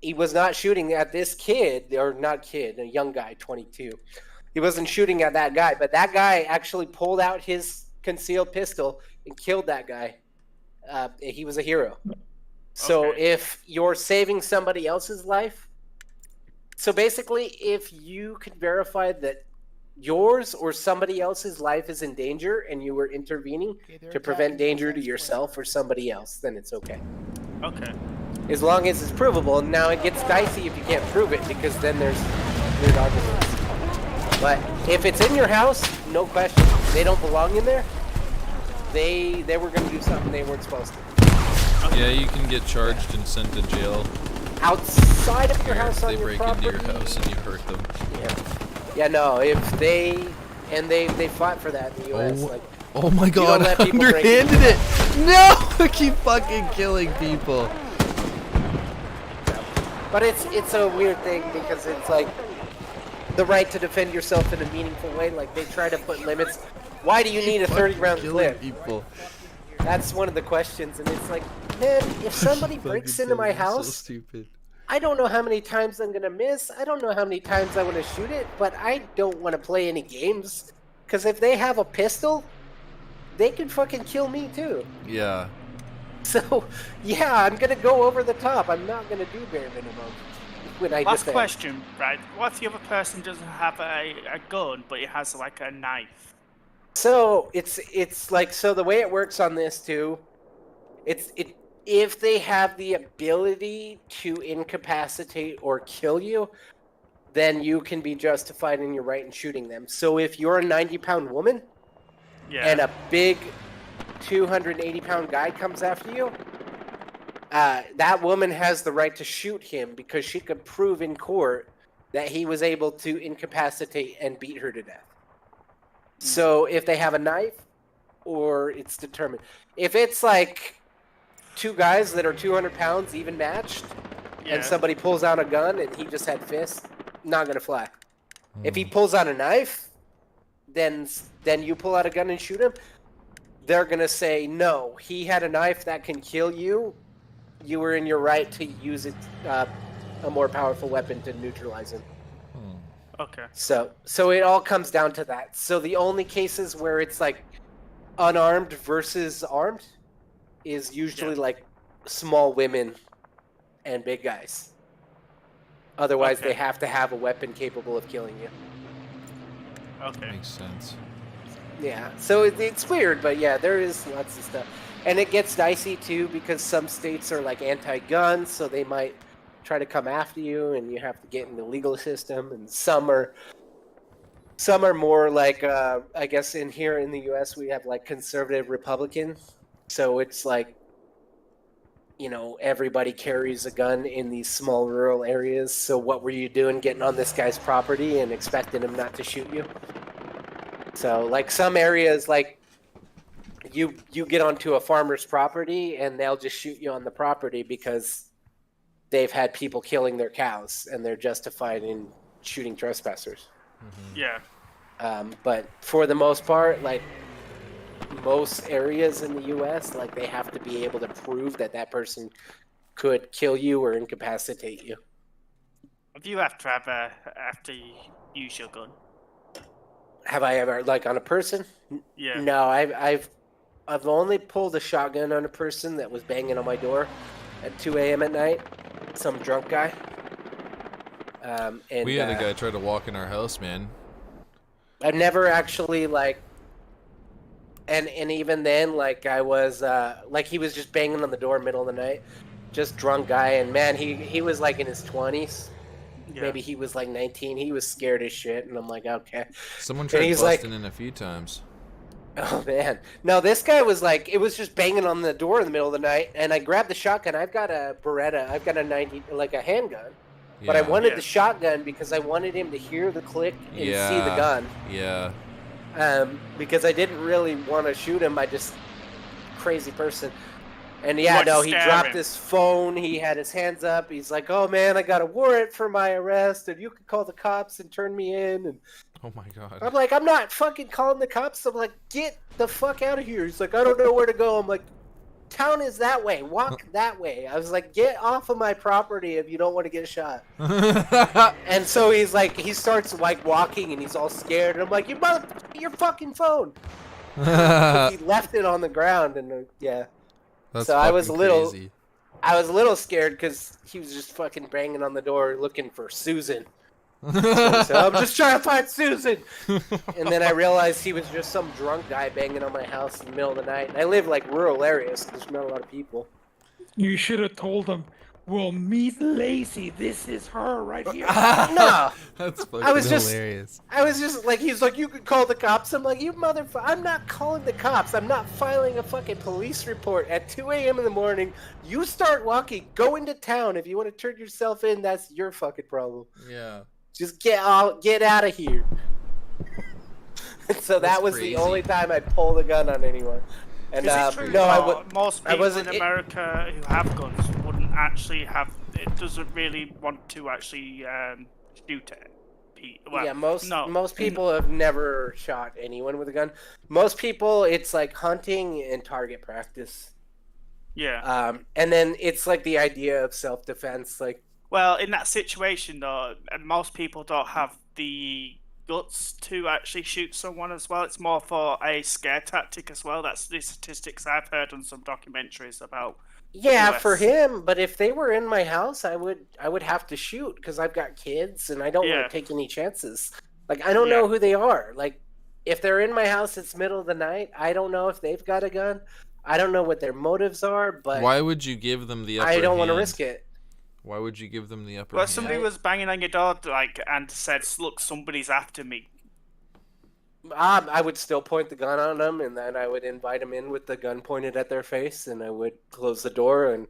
He was not shooting at this kid, or not kid, a young guy, 22. He wasn't shooting at that guy, but that guy actually pulled out his concealed pistol and killed that guy. He was a hero. So if you're saving somebody else's life, so basically if you can verify that yours or somebody else's life is in danger and you were intervening to prevent danger to yourself or somebody else, then it's okay. Okay. As long as it's provable. Now it gets dicey if you can't prove it, because then there's weird arguments. But if it's in your house, no question. They don't belong in there. They were going to do something they weren't supposed to. Yeah, you can get charged and sent to jail. Outside of your house on They your break property. into your house and you hurt them. Yeah, no, if they fought for that in the US. Oh, like, oh my you don't god, let I people break into underhanded it! No! I keep fucking killing people. But it's a weird thing because it's like the right to defend yourself in a meaningful way. Like they try to put limits. Why do you need a 30-round clip? People. That's one of the questions, and it's like, man, if somebody breaks into my house, So stupid. I don't know how many times I'm gonna miss. I don't know how many times I want to shoot it, but I don't want to play any games. Because if they have a pistol, they can fucking kill me too. Yeah. So, yeah, I'm gonna go over the top. I'm not gonna do bare minimum. When I Last defend. question, right? What if the other person doesn't have a gun, but he has like a knife? So it's like, so the way it works on this too, if they have the ability to incapacitate or kill you, then you can be justified in your right in shooting them. So if you're a 90-pound woman and a big 280-pound guy comes after you, that woman has the right to shoot him because she could prove in court that he was able to incapacitate and beat her to death. So if they have a knife, or it's determined. If it's like two guys that are 200 pounds, even matched, and somebody pulls out a gun and he just had fists, not gonna fly. If he pulls out a knife, then you pull out a gun and shoot him, they're gonna say, no, he had a knife that can kill you. You were in your right to use it, a more powerful weapon to neutralize him. Okay. So it all comes down to that. So the only cases where it's like unarmed versus armed is usually like small women and big guys. Otherwise, they have to have a weapon capable of killing you. Okay. Makes sense. Yeah, so it's weird, but yeah, there is lots of stuff. And it gets dicey too because some states are like anti-gun, so they might try to come after you and you have to get in the legal system, and some are more like I guess in here in the US we have like conservative Republican, so it's like, you know, everybody carries a gun in these small rural areas, so what were you doing getting on this guy's property and expecting him not to shoot you? So like some areas, like you get onto a farmer's property and they'll just shoot you on the property because they've had people killing their cows and they're justified in shooting trespassers. Yeah. But for the most part, like most areas in the U.S., like they have to be able to prove that that person could kill you or incapacitate you. Do you have to use your gun? Have I ever, like on a person? Yeah. No, I've only pulled a shotgun on a person that was banging on my door at 2 a.m. at night. Some drunk guy. And We had a guy try to walk in our house, man. I've never actually like, and even then, like I was like he was just banging on the door middle of the night, just drunk guy, and man, he was like in his 20s, Maybe he was like 19. He was scared as shit, and I'm like, okay. Someone And tried he's busting like, in a few times. oh man, no, this guy was like, it was just banging on the door in the middle of the night, and I grabbed the shotgun. I've got a Beretta. I've got a 90, like a handgun, but I wanted the shotgun because I wanted him to hear the click and see the gun. Yeah. Because I didn't really want to shoot him. I just crazy person. And yeah, no, he dropped his phone. He had his hands up. He's like, "Oh man, I got a warrant for my arrest, and you can call the cops and turn me in." And oh my god. I'm like, "I'm not fucking calling the cops." I'm like, "Get the fuck out of here." He's like, "I don't know where to go." I'm like, "Town is that way. Walk that way." I was like, "Get off of my property if you don't want to get shot." And so he's like, he starts like walking, and he's all scared. And I'm like, "You mother, your fucking phone." He left it on the ground, and yeah. That's so I was crazy. I was a little scared because he was just fucking banging on the door looking for Susan. So I'm just trying to find Susan. And then I realized he was just some drunk guy banging on my house in the middle of the night. And I live like rural areas, so there's not a lot of people. You should have told him, well, meet Lacey. This is her right here. No. That's fucking hilarious. I was just like, he's like, you could call the cops. I'm like, you motherfucker. I'm not calling the cops. I'm not filing a fucking police report at 2 a.m. in the morning. You start walking. Go into town. If you want to turn yourself in, that's your fucking problem. Yeah. Just get out of here. So that was the only time I pulled a gun on anyone. And most people in America who have guns wouldn't actually have. It doesn't really want to actually shoot at people. Well, yeah, most people have never shot anyone with a gun. Most people, it's like hunting and target practice. Yeah. And then it's like the idea of self-defense, like. Well, in that situation though, most people don't have the guts to actually shoot someone as well. It's more for a scare tactic as well. That's the statistics I've heard on some documentaries about. Yeah, for him. But if they were in my house, I would have to shoot because I've got kids and I don't want to take any chances. Like I don't know who they are. Like if they're in my house, it's middle of the night. I don't know if they've got a gun. I don't know what their motives are. But why would you give them the upper I don't hand? want to risk it. Why would you give them the upper hand? hand? Somebody was banging on your door and said, look, somebody's after me. I would still point the gun on them, and then I would invite them in with the gun pointed at their face, and I would close the door and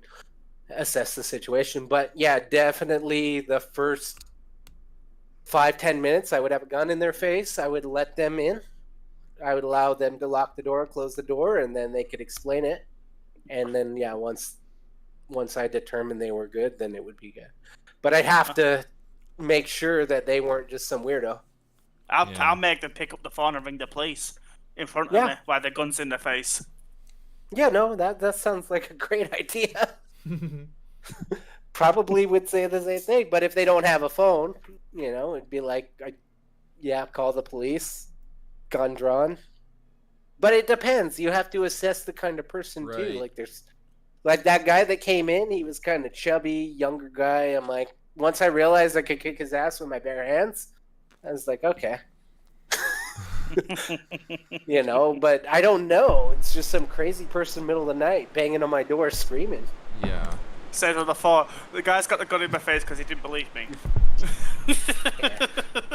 assess the situation. But yeah, definitely the first 5-10 minutes, I would have a gun in their face. I would let them in. I would allow them to lock the door, close the door, and then they could explain it. And then, yeah, once I determined they were good, then it would be good. But I'd have to make sure that they weren't just some weirdo. I'll make them pick up the phone and ring the police in front of me while the gun's in their face. Yeah, no, that sounds like a great idea. Probably would say the same thing, but if they don't have a phone, it'd be like, call the police, gun drawn. But it depends. You have to assess the kind of person too. Like there's. Like that guy that came in, he was kind of chubby, younger guy. I'm like, once I realized I could kick his ass with my bare hands, I was like, okay. But I don't know. It's just some crazy person middle of the night banging on my door screaming. Yeah. Said on the phone, the guy's got the gun in my face because he didn't believe me.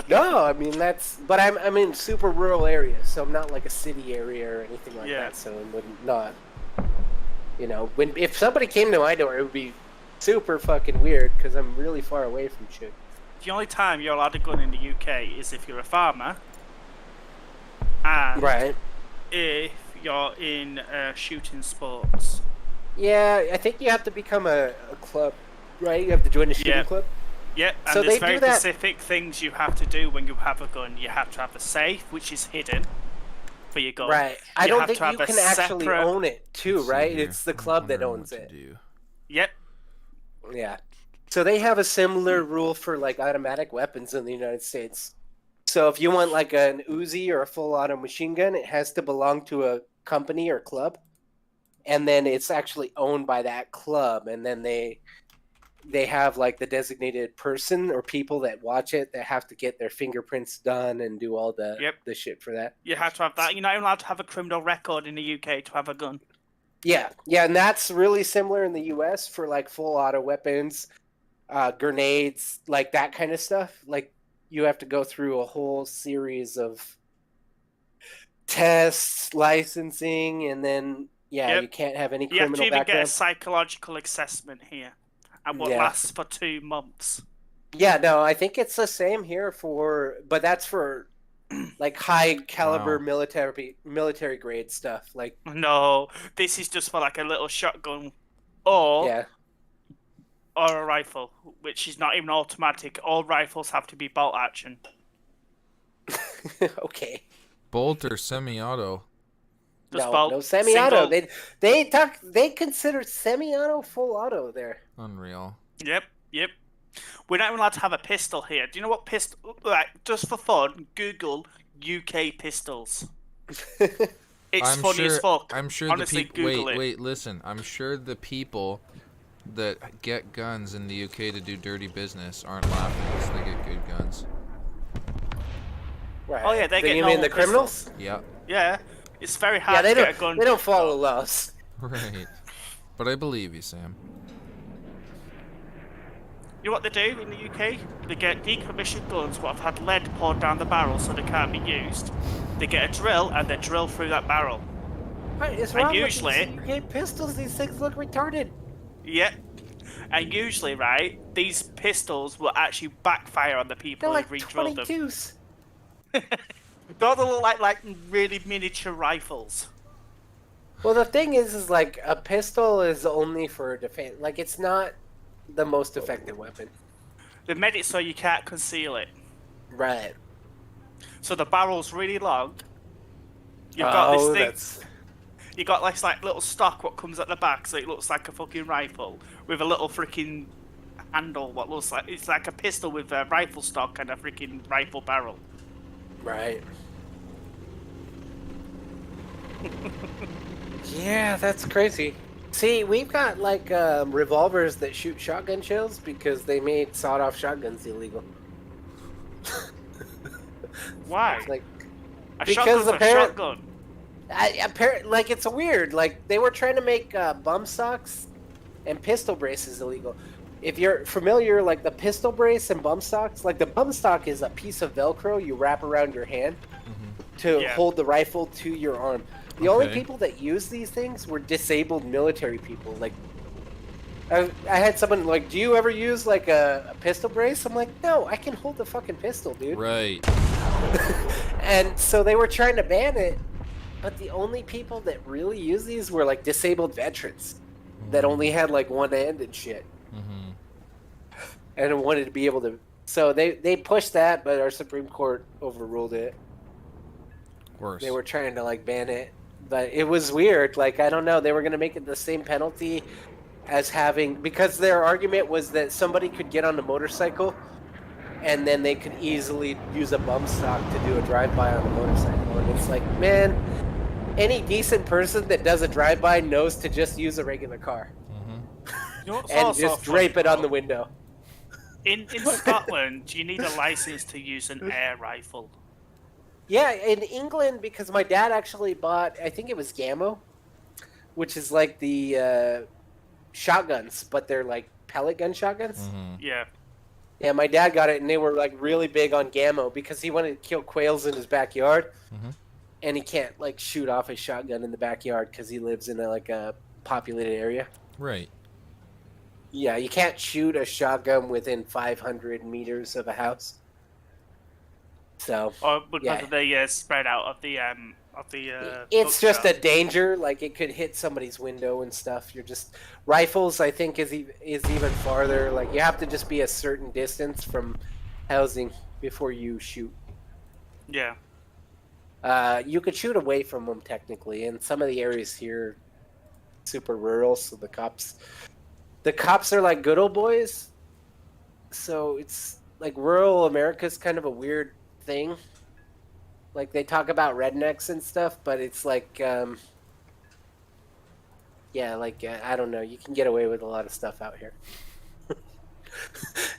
No, I mean, but I'm in super rural areas, so I'm not like a city area or anything like that, so it would not. If somebody came to my door, it would be super fucking weird because I'm really far away from shit. The only time you're allowed a gun in the UK is if you're a farmer, and if you're in shooting sports. Yeah, I think you have to become a club, right? You have to join a shooting club. Yeah, and so there's very specific things you have to do when you have a gun. You have to have a safe, which is hidden for your gun. Right. I don't think you can actually own it too, right? It's the club that owns it. Yep. Yeah. So they have a similar rule for like automatic weapons in the United States. So if you want like an Uzi or a full auto machine gun, it has to belong to a company or club. And then it's actually owned by that club. And then they have like the designated person or people that watch it that have to get their fingerprints done and do all the shit for that. You have to have that. You're not allowed to have a criminal record in the UK to have a gun. Yeah, and that's really similar in the US for like full auto weapons. grenades, like that kind of stuff. Like you have to go through a whole series of tests, licensing, and then you can't have any You have to criminal even get a background. psychological assessment here, and what Yeah. lasts for 2 months. Yeah, no, I think it's the same here but that's for like high caliber military grade stuff. Like No, this is just for like a little shotgun, or a rifle, which is not even automatic. All rifles have to be bolt action. Okay. Bolt or semi-auto? No semi-auto. They consider semi-auto full auto there. Unreal. Yep. We're not even allowed to have a pistol here. Do you know what pistol? Like, just for fun, Google UK pistols. It's funny as fuck. I'm sure Honestly, the people. Google it. Wait, listen. I'm sure the people that get guns in the UK to do dirty business aren't laughing because they get good guns. Right. Oh yeah, they get. You mean the criminals? Yeah. Yeah, it's very hard to get a gun. They don't follow laws. Right. But I believe you, Sam. You know what they do in the UK? They get decommissioned guns what have had lead poured down the barrel so they can't be used. They get a drill and they drill through that barrel. What is And wrong usually, with these UK pistols? These things look retarded. yeah. And usually, right, these pistols will actually backfire on the people They're who like re-drilled them. 22s. Don't they look like really miniature rifles? Well, the thing is like a pistol is only for defense. Like it's not the most effective weapon. They made it so you can't conceal it. Right. So the barrel's really long. You've got this thing. That's... You got this like little stock what comes at the back, so it looks like a fucking rifle with a little freaking handle. What looks like it's like a pistol with a rifle stock and a freaking rifle barrel. Right. Yeah, that's crazy. See, we've got like revolvers that shoot shotgun shells because they made sawed-off shotguns illegal. Why? It's like A shotgun's a shotgun. Like it's weird. Like they were trying to make bum stocks and pistol braces illegal. If you're familiar, like the pistol brace and bum stocks, like the bum stock is a piece of Velcro you wrap around your hand to hold the rifle to your arm. The only people that use these things were disabled military people. Like, I had someone like, "Do you ever use like a pistol brace?" I'm like, "No, I can hold the fucking pistol, dude." Right. And so they were trying to ban it, but the only people that really use these were like disabled veterans that only had like one hand and shit, and wanted to be able to. So they pushed that, but our Supreme Court overruled it. Of course. They were trying to like ban it. But it was weird. Like, I don't know. They were going to make it the same penalty as having... Because their argument was that somebody could get on a motorcycle and then they could easily use a bump stock to do a drive-by on a motorcycle. And it's like, man, any decent person that does a drive-by knows to just use a regular car. You know what's And also just drape it on the window. In Scotland, you need a license to use an air rifle. Yeah, in England, because my dad actually bought, I think it was Gammo, which is like the shotguns, but they're like pellet gun shotguns. Yeah. Yeah, my dad got it, and they were like really big on Gammo because he wanted to kill quails in his backyard, and he can't like shoot off his shotgun in the backyard because he lives in a populated area. Right. Yeah, you can't shoot a shotgun within 500 meters of a house. So, Or because of the spread out of the it's just a bookshop. danger. Like it could hit somebody's window and stuff. You're just rifles. I think is even farther. Like you have to just be a certain distance from housing before you shoot. Yeah. You could shoot away from them technically, and some of the areas here, super rural. So the cops are like good old boys. So it's like rural America's kind of a weird thing. Like they talk about rednecks and stuff, but it's like I don't know, you can get away with a lot of stuff out here.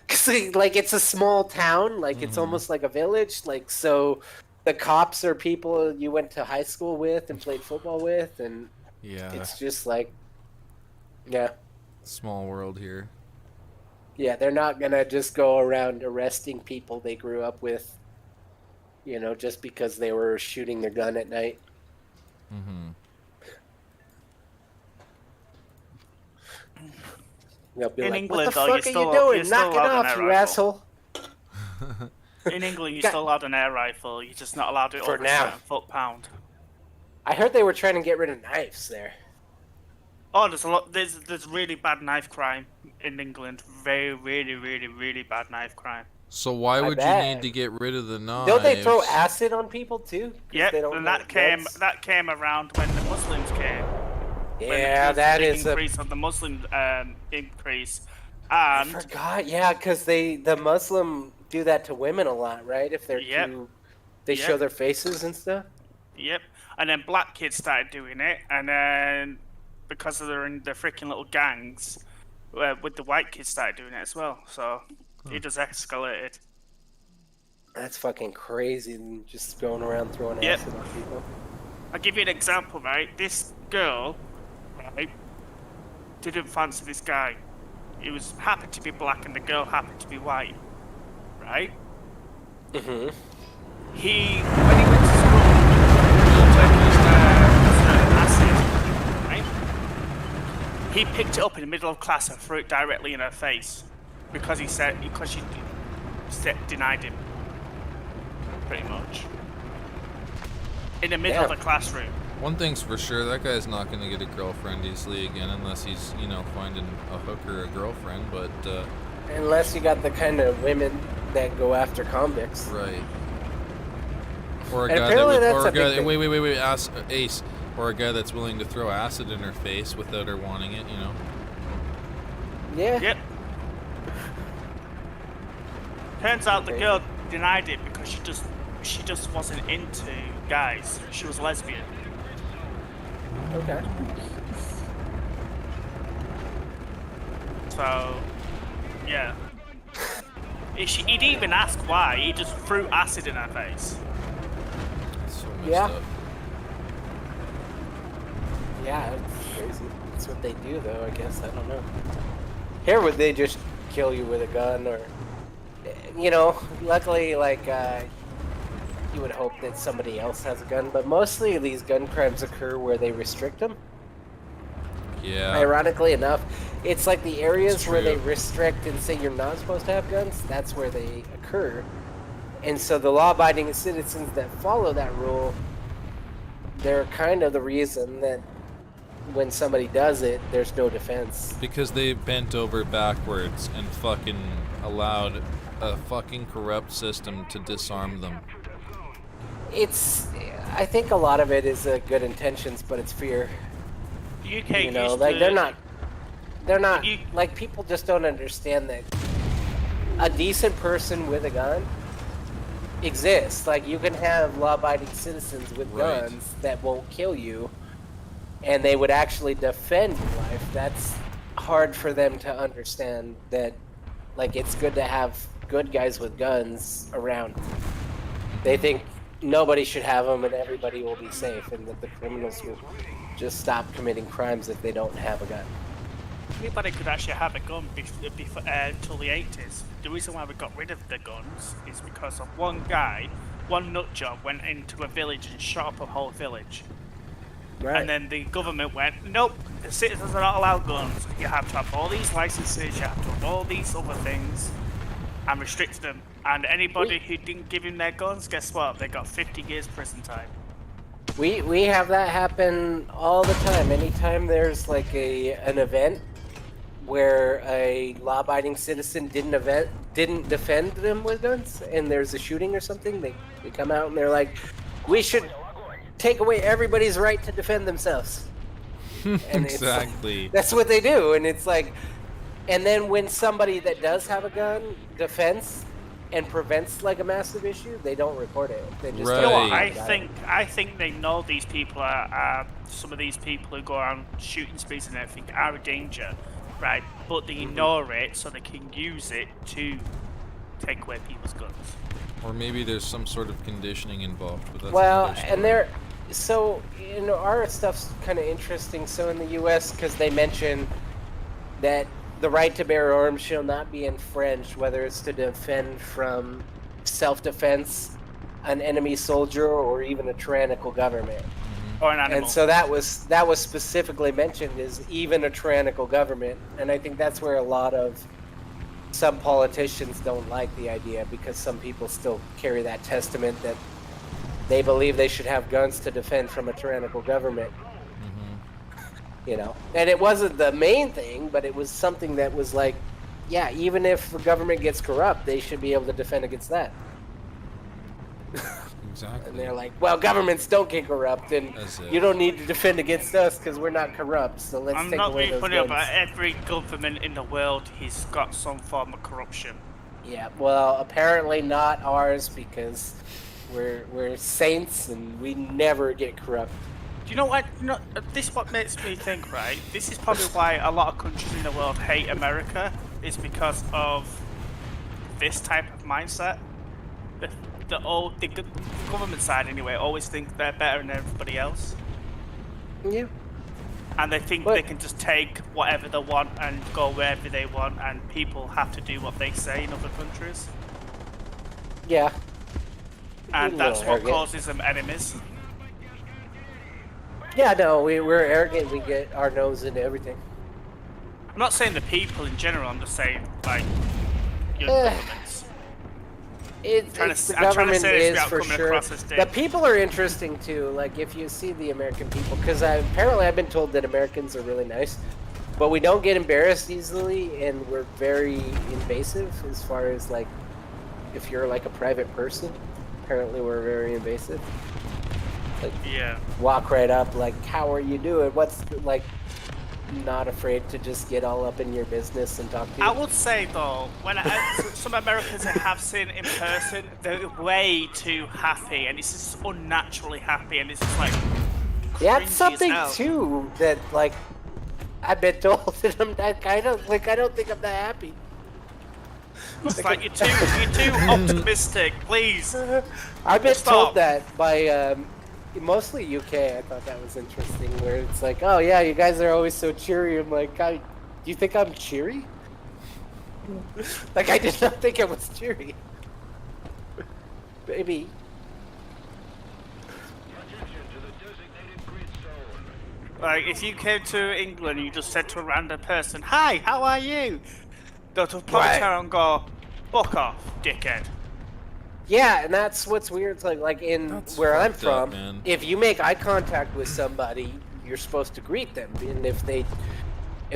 Cause like it's a small town, like it's almost like a village, like so the cops are people you went to high school with and played football with, and yeah, it's just like small world here. Yeah, they're not gonna just go around arresting people they grew up with, you know, just because they were shooting their gun at night. Mm-hmm. They'll be In like, England, "What the though, fuck are you you're doing? still Knock it allowed an off, air you rifle. asshole!" In England, you're still allowed an air rifle. You're just not allowed it For over now. a certain foot-pound. I heard they were trying to get rid of knives there. Oh, there's a lot. There's really bad knife crime in England. Very, really, really, really bad knife crime. So why I would you bet. need to get rid of the knives? Don't they throw acid on people too? 'Cause Yep, they don't and like that came around when the Muslims came. Yeah, that is a increase of the Muslim increase. I And forgot. Yeah, because the Muslim do that to women a lot, right? If they're Yep. too, they Yep. show their faces and stuff. Yep, and then black kids started doing it, and then because they're in the freaking little gangs, with the white kids started doing it as well. So it just escalated. That's fucking crazy. And just going around throwing Yep. acid on people. I'll give you an example, right? This girl, right, didn't fancy this guy. He was happened to be black, and the girl happened to be white, right? Mm-hmm. When he went to school, he took his acid, right? He picked it up in the middle of class and threw it directly in her face because she denied him, pretty much, in the middle of the classroom. One thing's for sure, that guy's not going to get a girlfriend easily again unless he's, you know, finding a hooker or a girlfriend, but... Unless you got the kind of women that go after convicts. Right. Or a And guy apparently that that's or a a guy, big thing. wait, Ace. Or a guy that's willing to throw acid in her face without her wanting it, you know? Yeah. Yep. Turns out the girl denied it because she just wasn't into guys. She was lesbian. Okay. So, yeah. He didn't even ask why. He just threw acid in her face. So messed Yeah. up. Yeah, it's crazy. That's what they do, though, I guess. I don't know. Here, would they just kill you with a gun, or... You know, luckily, like, you would hope that somebody else has a gun, but mostly these gun crimes occur where they restrict them. Yeah. Ironically enough, it's like the areas It's where they true. restrict and say you're not supposed to have guns, that's where they occur. And so the law-abiding citizens that follow that rule, they're kind of the reason that when somebody does it, there's no defense. Because they bent over backwards and fucking allowed a fucking corrupt system to disarm them. I think a lot of it is good intentions, but it's fear. UK You know, used like to, they're not, like, people just don't understand that a decent person with a gun exists. Like, you can have law-abiding citizens with Right. guns that won't kill you, and they would actually defend your life. That's hard for them to understand, that, like, it's good to have good guys with guns around. They think nobody should have them and everybody will be safe, and that the criminals will just stop committing crimes if they don't have a gun. Anybody could actually have a gun until the 80s. The reason why we got rid of the guns is because of one guy, one nutjob went into a village and shot up a whole village. Right. And then the government went, nope, the citizens are not allowed guns. You have to have all these licenses, you have to have all these other things, and restricted them. And anybody who didn't give him their guns, guess what? They got 50 years prison time. We have that happen all the time. Anytime there's like an event where a law-abiding citizen didn't defend them with guns, and there's a shooting or something, they come out and they're like, we should take away everybody's right to defend themselves. And Exactly. that's what they do, and it's like, and then when somebody that does have a gun defends and prevents like a massive issue, they don't report it. They just Right. You know what? don't talk about it. I think they know these people are some of these people who go around shooting sprees and everything are a danger, right? But they ignore it so they can use it to take away people's guns. Or maybe there's some sort of conditioning involved, but that's Well, another and story. so, you know, our stuff's kind of interesting. So in the U.S., because they mention that the right to bear arms shall not be infringed, whether it's to defend from self-defense, an enemy soldier, or even a tyrannical government. Or an animal. And so that was specifically mentioned, is even a tyrannical government. And I think that's where a lot of some politicians don't like the idea, because some people still carry that testament that they believe they should have guns to defend from a tyrannical government. You know, and it wasn't the main thing, but it was something that was like, yeah, even if the government gets corrupt, they should be able to defend against that. Exactly. And they're like, well, governments don't get corrupt, and you don't need to defend against us because we're not corrupt, so let's I'm take not away being those funny guns. about every government in the world. He's got some form of corruption. Yeah, well, apparently not ours, because we're saints and we never get corrupt. Do you know what? You know, this is what makes me think, right? This is probably why a lot of countries in the world hate America, is because of this type of mindset. The government side, anyway, always think they're better than everybody else. Yeah. And they think they can just take whatever they want and go wherever they want, and people have to do what they say in other countries. Yeah. And A that's little what arrogant. causes them enemies. Yeah, no, we're arrogant. We get our nose into everything. I'm not saying the people in general, I'm just saying, like, your governments. The I'm trying to government say this is without for coming sure. across as The dick. people are interesting too. Like, if you see the American people, because apparently I've been told that Americans are really nice, but we don't get embarrassed easily, and we're very invasive as far as, like, if you're like a private person. Apparently we're very invasive. Like, yeah. Walk right up, like, how are you doing? What's, like, not afraid to just get all up in your business and talk to you. I would say though, when some Americans I have seen in person, they're way too happy, and it's just unnaturally happy, and it's just like Yeah, cringy it's as something hell. too that, like, I've been told that I'm not kind of, like, I don't think I'm that happy. It's like you're too optimistic, please. I've been Stop. told that by mostly UK. I thought that was interesting, where it's like, oh yeah, you guys are always so cheery. I'm like, do you think I'm cheery? Like, I did not think I was cheery. Maybe. Like, if you came to England and you just said to a random person, "Hi, how are you?" They'll just probably Right. turn around and go, "Fuck off, dickhead." Yeah, and that's what's weird. It's like in where I'm fucked up, from, man. if you make eye contact with somebody, you're supposed to greet them, and if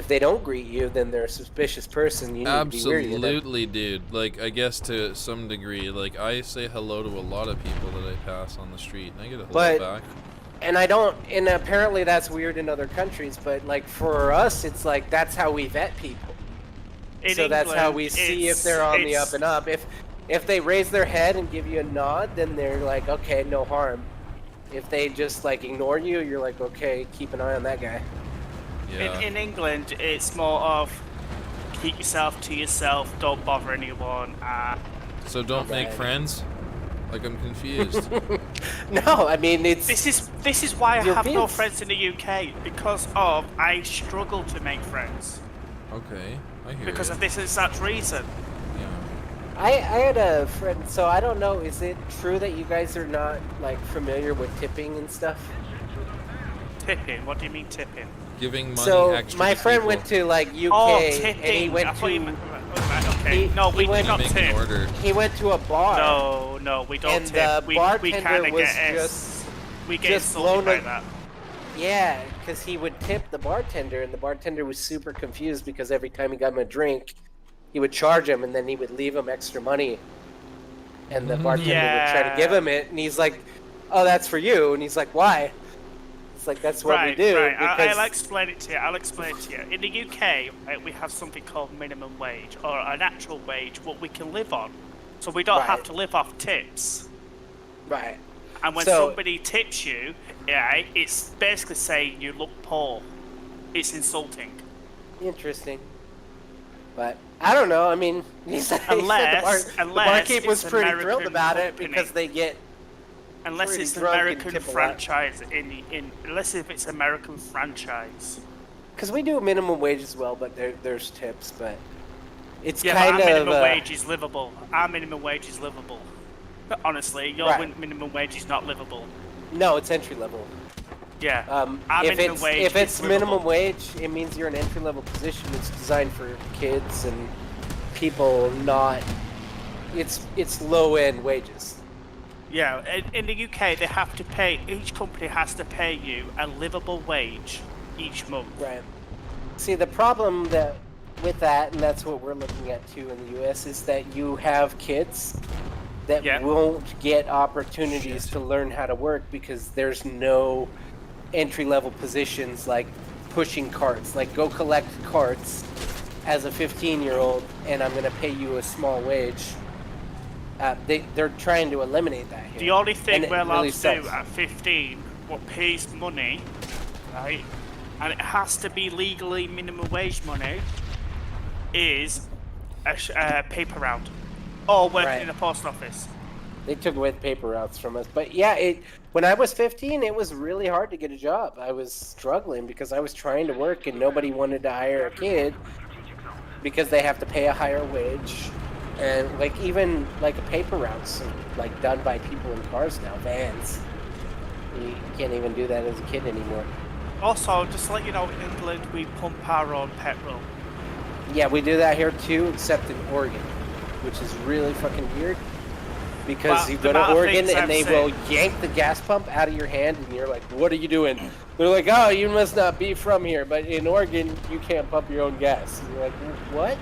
they don't greet you, then they're a suspicious person. You need to be weary of them. Absolutely, dude. Like, I guess to some degree, like, I say hello to a lot of people that I pass on the street, and I get a hello But- back. And I don't, and apparently that's weird in other countries, but like for us, it's like that's how we vet people. In So that's how England, we see it's- if they're on the it's- up and up. If they raise their head and give you a nod, then they're like, okay, no harm. If they just like ignore you, you're like, okay, keep an eye on that guy. Yeah. In England, it's more of keep yourself to yourself, don't bother anyone. So don't make Right. friends? Like, I'm confused. No, I mean it's. This is why I have no Europeans. friends in the UK, because of I struggle to make friends Okay, I hear because ya. of this exact reason. Yeah. I had a friend, so I don't know. Is it true that you guys are not like familiar with tipping and stuff? Tipping? What do you mean tipping? Giving money So extra my to friend people. went to like UK, Oh, and he tipping. went I thought you to. meant, right, okay. No, he we do went- not Make an tip. order. He went to a bar. No, we don't And tip. the We bartender kind of was get just we get just insulted blown by a- that. Yeah, because he would tip the bartender, and the bartender was super confused because every time he got him a drink, he would charge him, and then he would leave him extra money. And the bartender would try to give him it, and he's like, "Oh, that's for you." And he's like, "Why?" It's like, that's what we do. Right. Because... I'll explain it to you. I'll explain it to you. In the UK, right, we have something called minimum wage, or an actual wage, what we can live on. So we don't have Right. to live off tips. Right. And when So- somebody tips you, yeah, it's basically saying you look poor. It's insulting. Interesting. But I don't know. I mean, he said Unless the barkeep was it's pretty American thrilled about it company. because they get. Unless pretty it's an drunk and American tip a lot. franchise unless if it's American franchise. because we do minimum wage as well, but there's tips, but it's Yeah, kind but our of minimum wage is livable. Our minimum wage is livable. But honestly, your Right. minimum wage is not livable. No, it's entry level. Yeah. Our If minimum it's wage if is it's livable. minimum wage, it means you're an entry level position. It's designed for kids and people not. It's low end wages. Yeah, in the UK, they have to pay. Each company has to pay you a livable wage each month. Right. See, the problem with that, and that's what we're looking at too in the US, is that you have kids that won't get opportunities to learn how to work because there's no entry-level positions like pushing carts. Like, go collect carts as a 15-year-old, and I'm going to pay you a small wage. They're trying to eliminate that here. The only thing And we're it allowed really to sucks. do at 15, what pays money, right, and it has to be legally minimum wage money, is a paper round or working in the post office. They took away the paper routes from us. But yeah, when I was 15, it was really hard to get a job. I was struggling because I was trying to work and nobody wanted to hire a kid because they have to pay a higher wage. And like even like a paper routes like done by people in cars now, vans. You can't even do that as a kid anymore. Also, just to let you know, in England, we pump our own petrol. Yeah, we do that here too, except in Oregon, which is really fucking weird. Because Well, you the go to amount of Oregon things and I've they seen- will yank the gas pump out of your hand and you're like, what are you doing? They're like, oh, you must not be from here. But in Oregon, you can't pump your own gas. And you're like, what?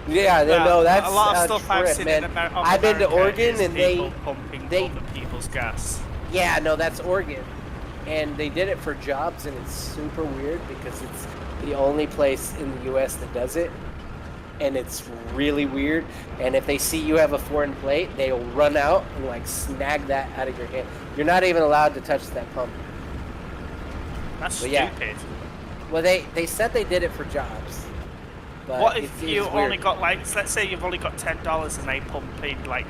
Yeah, no, that's a lot of a stuff I've trip, seen man. in America. I've been to Oregon is and people pumping other people's gas. Yeah, no, that's Oregon. And they did it for jobs, and it's super weird because it's the only place in the U.S. that does it. And it's really weird. And if they see you have a foreign plate, they'll run out and like snag that out of your hand. You're not even allowed to touch that pump. That's But yeah. stupid. Well, they said they did it for jobs. But What if it's you weird. only got like, let's say you've only got $10 and they pump in like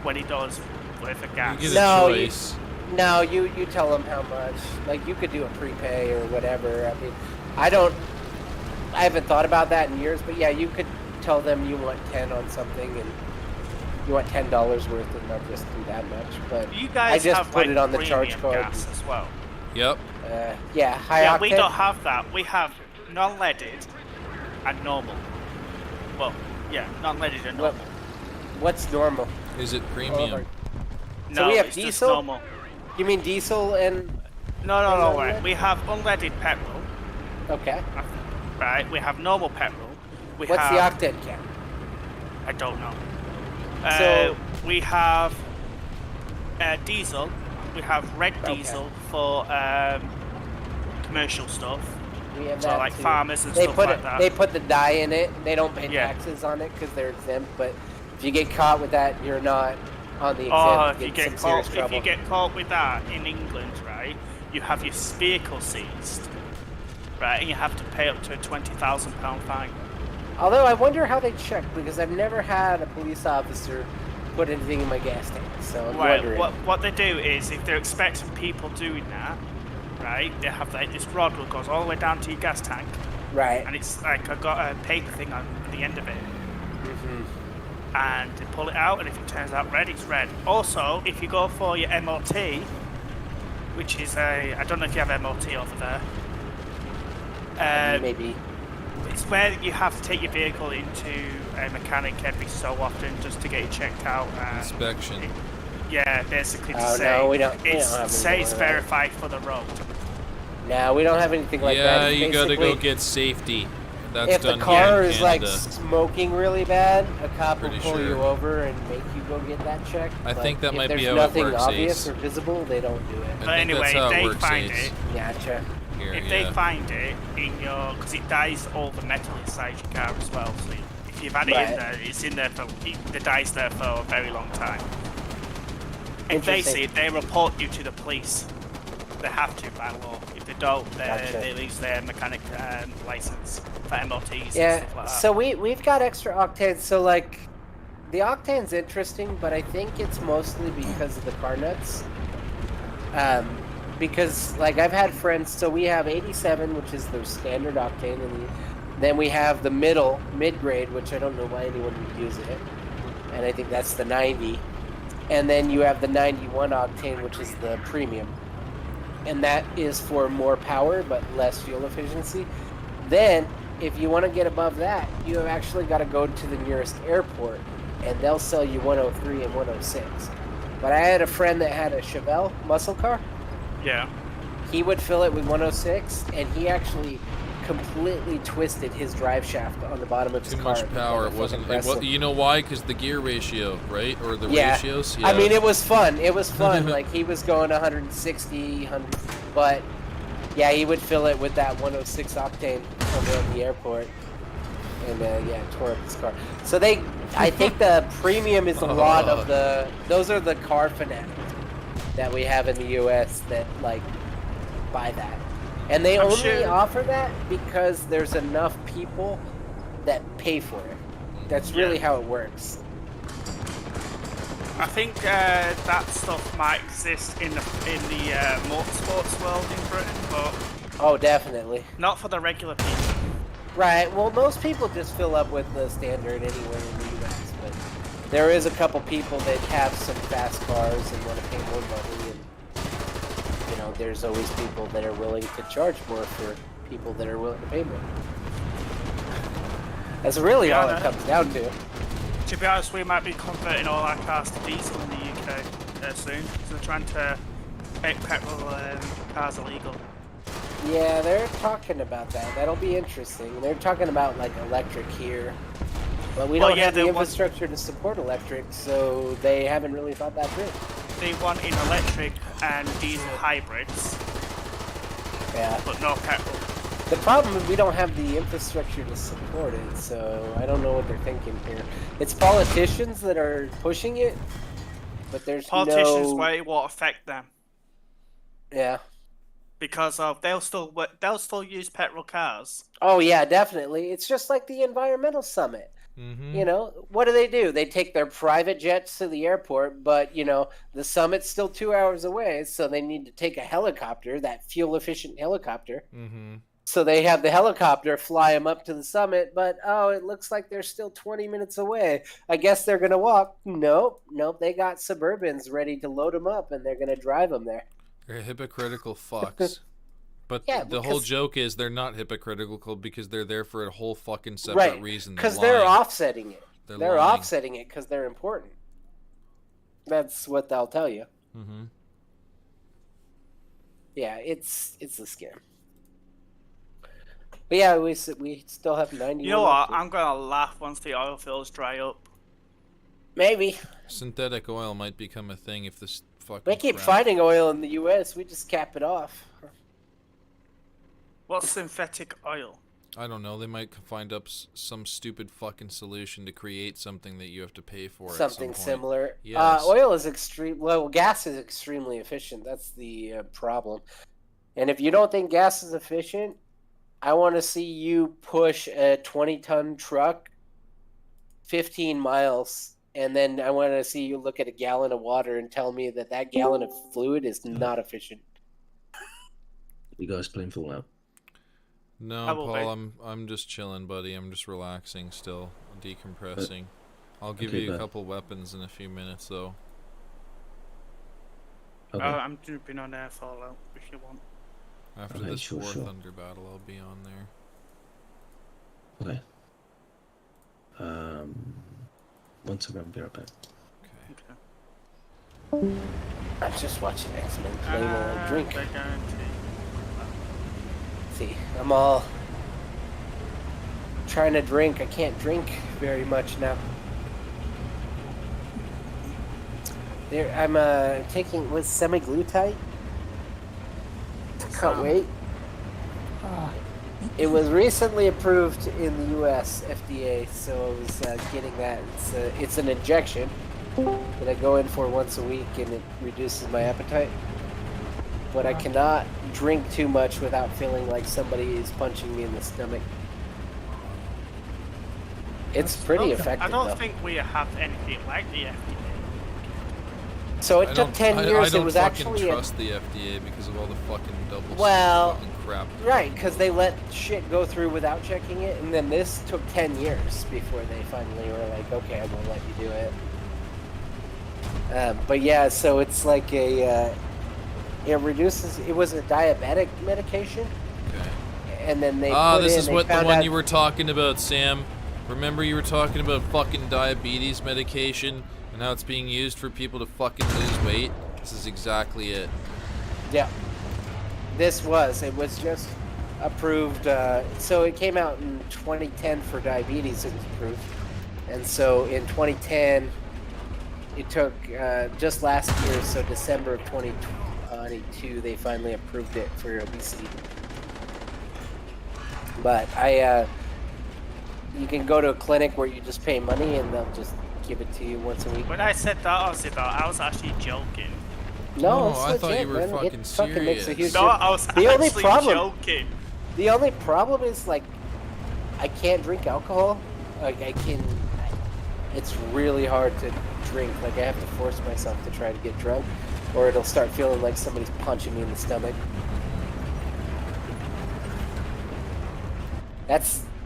$20 worth of gas? No, you tell them how much. Like you could do a prepay or whatever. I mean, I haven't thought about that in years, but yeah, you could tell them you want 10 on something and you want $10 worth and not just do that much. But You guys I just have put like it on the premium charge card. gas as well. Yep. Yeah, high Yeah, octane. we don't have that. We have non-leaded and normal. Well, yeah, non-leaded and normal. What's normal? Is it premium? No, So we have it's just diesel? normal. You mean diesel and... No, right. We have unleaded petrol. Okay. Right, we have normal petrol. What's the octane cap? I don't know. So- we have diesel. We have red diesel for commercial stuff. We have So that like too. farmers and they stuff put like that. They put the dye in it. They don't pay Yeah. taxes on it because they're exempt. But if you get caught with that, you're not on the exempt. Oh, if you some get serious caught, if trouble. you get caught with that in England, right, you have your vehicle seized, right, and you have to pay up to a £20,000 fine. Although I wonder how they check because I've never had a police officer put anything in my gas tank. So I'm Right, wondering. what they do is if they're expecting people doing that, right, they have like this rod that goes all the way down to your gas tank. Right. And it's like I've got a paper thing on the end of it. Mm-hmm. And they pull it out, and if it turns out red, it's red. Also, if you go for your MOT, which is I don't know if you have MOT over there. Maybe. It's where you have to take your vehicle into a mechanic every so often just to get it checked out. Inspection. Yeah, basically to Oh, say no, we don't have it's anything it's like that. verified for the road. No, we don't have anything like that. Yeah, It's you gotta go basically- get safety. That's if done the car here in is like Canada. smoking really bad, a cop will Pretty pull sure. you over and make you go get that checked. I think But that might if be there's how it nothing works, obvious Ace. or visible, they don't do it. I But think anyway, that's how if it they works, find Ace. it, Gotcha. Here, if yeah. they find it in your, because it dyes all the metal inside your car as well. So if you've had it in Right. there, it's in there for the dye's there for a very long time. If they see it, they report you to the police. They have to by law. If they don't, Gotcha. they lose their mechanic license for MOTs Yeah, and stuff like that. so we've got extra octane. So like, the octane's interesting, but I think it's mostly because of the car nuts. because like I've had friends. So we have 87, which is their standard octane, and then we have the mid-grade, which I don't know why anyone would use it, and I think that's the 90. And then you have the 91 octane, which is the premium, and that is for more power but less fuel efficiency. Then, if you want to get above that, you have actually got to go to the nearest airport, and they'll sell you 103 and 106. But I had a friend that had a Chevelle muscle car. Yeah. He would fill it with 106, and he actually completely twisted his drive shaft on the bottom of his car. Too much power. It wasn't. You know why? Because the gear ratio, right? Or the ratios. Yeah. I mean, it was fun. It was fun. Like he was going 160, 100, but yeah, he would fill it with that 106 octane over the airport, and tore up his car. So I think the premium is a lot of those are the car fanatics that we have in the U.S. that like buy that. And they only offer that because there's enough people that pay for it. That's really how it works. I think that stuff might exist in the motorsports world in Britain, but definitely not for the regular people. Right. Well, most people just fill up with the standard anywhere in the US, but there is a couple people that have some fast cars and want to pay more money, and there's always people that are willing to charge more for people that are willing to pay more. That's really all it comes down to. To be honest, we might be converting all our cars to diesel in the UK soon. So they're trying to make petrol cars illegal. Yeah, they're talking about that. That'll be interesting. They're talking about like electric here, but we don't have the infrastructure to support electric, so they haven't really thought that through. They want in electric and diesel hybrids. Yeah. But no petrol. The problem is we don't have the infrastructure to support it, so I don't know what they're thinking here. It's politicians that are pushing it, but there's politicians where it won't affect them. Yeah. Because they'll still use petrol cars. Oh yeah, definitely. It's just like the environmental summit. Mm-hmm. What do? They take their private jets to the airport, but the summit's still 2 hours away, so they need to take a helicopter, that fuel-efficient helicopter. Mm-hmm. So they have the helicopter fly them up to the summit, but it looks like they're still 20 minutes away. I guess they're gonna walk. Nope. They got Suburbans ready to load them up, and they're gonna drive them there. They're hypocritical fucks. But the whole joke is they're not hypocritical because they're there for a whole fucking separate reason. Because they're offsetting it. They're offsetting it because they're important. That's what they'll tell you. Mm-hmm. Yeah, it's a scam. But yeah, we still have 90. You know what? I'm gonna laugh once the oil fields dry up. Maybe. Synthetic oil might become a thing if this fucking. They keep finding oil in the U.S. We just cap it off. What's synthetic oil? I don't know. They might find up some stupid fucking solution to create something that you have to pay for. Something at some point. Similar. Yes. Oil is gas is extremely efficient. That's the problem. And if you don't think gas is efficient, I want to see you push a 20-ton truck 15 miles, and then I want to see you look at a gallon of water and tell me that gallon of fluid is not efficient. You guys playing Fallout? No, Paul, I'm just chilling, buddy. I'm just relaxing still, decompressing. I'll give you a couple weapons in a few minutes, though. Okay. I'm drooping on air Fallout if you want. After this War Thunder battle, I'll be on there. Okay. Once around, be right back. Okay. I'm just watching X-Men play while I drink. See, I'm all trying to drink. I can't drink very much now. I'm taking semaglutide. Can't wait. It was recently approved in the U.S. FDA, so I was getting that. It's an injection that I go in for once a week, and it reduces my appetite. But I cannot drink too much without feeling like somebody is punching me in the stomach. It's pretty effective. I don't think we have anything like the FDA. So it I took don't- 10 I years. don't It was fucking actually trust the FDA because of all the fucking double Well, fucking crap. right, because they let shit go through without checking it, and then this took 10 years before they finally were like, okay, I'm gonna let you do it. But yeah, so it's like a, it reduces, it was a diabetic medication. Okay. And then they This is they what the found one out- you were talking about, Sam. Remember you were talking about fucking diabetes medication and how it's being used for people to fucking lose weight? This is exactly it. Yeah. It was just approved, so it came out in 2010 for diabetes, it was approved. And so in 2010, it took, just last year, so December of 2022, they finally approved it for obesity. But you can go to a clinic where you just pay money and they'll just give it to you once a week. When I said that, Ozzy, though, I was actually joking. No, it's I legit, thought you were man. fucking It fucking makes a serious. huge No, I was the only actually problem, joking. The only problem is, like, I can't drink alcohol. Like, it's really hard to drink. Like, I have to force myself to try to get drunk, or it'll start feeling like somebody's punching me in the stomach.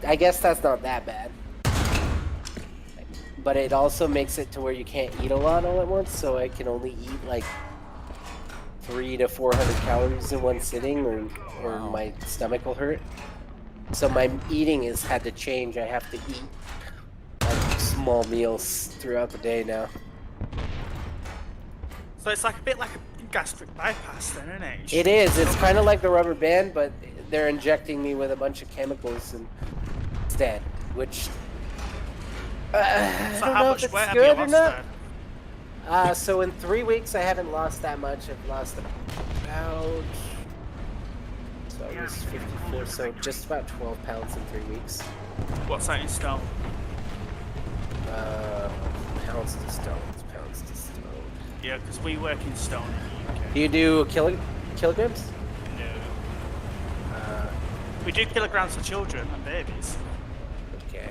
I guess that's not that bad. But it also makes it to where you can't eat a lot all at once, so I can only eat like 300 to 400 calories in one sitting, or my stomach will hurt. So my eating has had to change. I have to eat like small meals throughout the day now. So it's like a bit like a gastric bypass then, isn't it? It is. It's kind of like the rubber band, but they're injecting me with a bunch of chemicals instead, which I don't know if it's good or not. So in 3 weeks, I haven't lost that much. I've lost about, so I was 54, so just about 12 pounds in 3 weeks. What's that in stone? Pounds to stone. Pounds to stone. Yeah, because we work in stone in the UK. Do you do kilograms? No. We do kilograms for children and babies. Okay.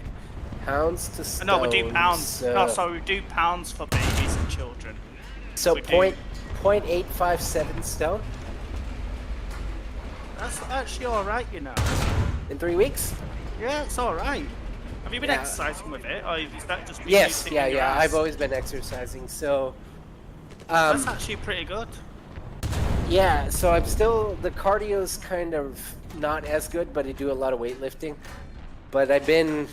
Pounds to stone. No, we do pounds. No, sorry, we do pounds for babies and children. So we do. 0.857 stone? That's actually alright, you know. In 3 weeks? Yeah, it's alright. Have you been Yeah. exercising with it, or is that just Yes, you yeah. your ass? I've always been exercising, so. That's actually pretty good. Yeah, so I'm still, the cardio's kind of not as good, but I do a lot of weightlifting. But I've been,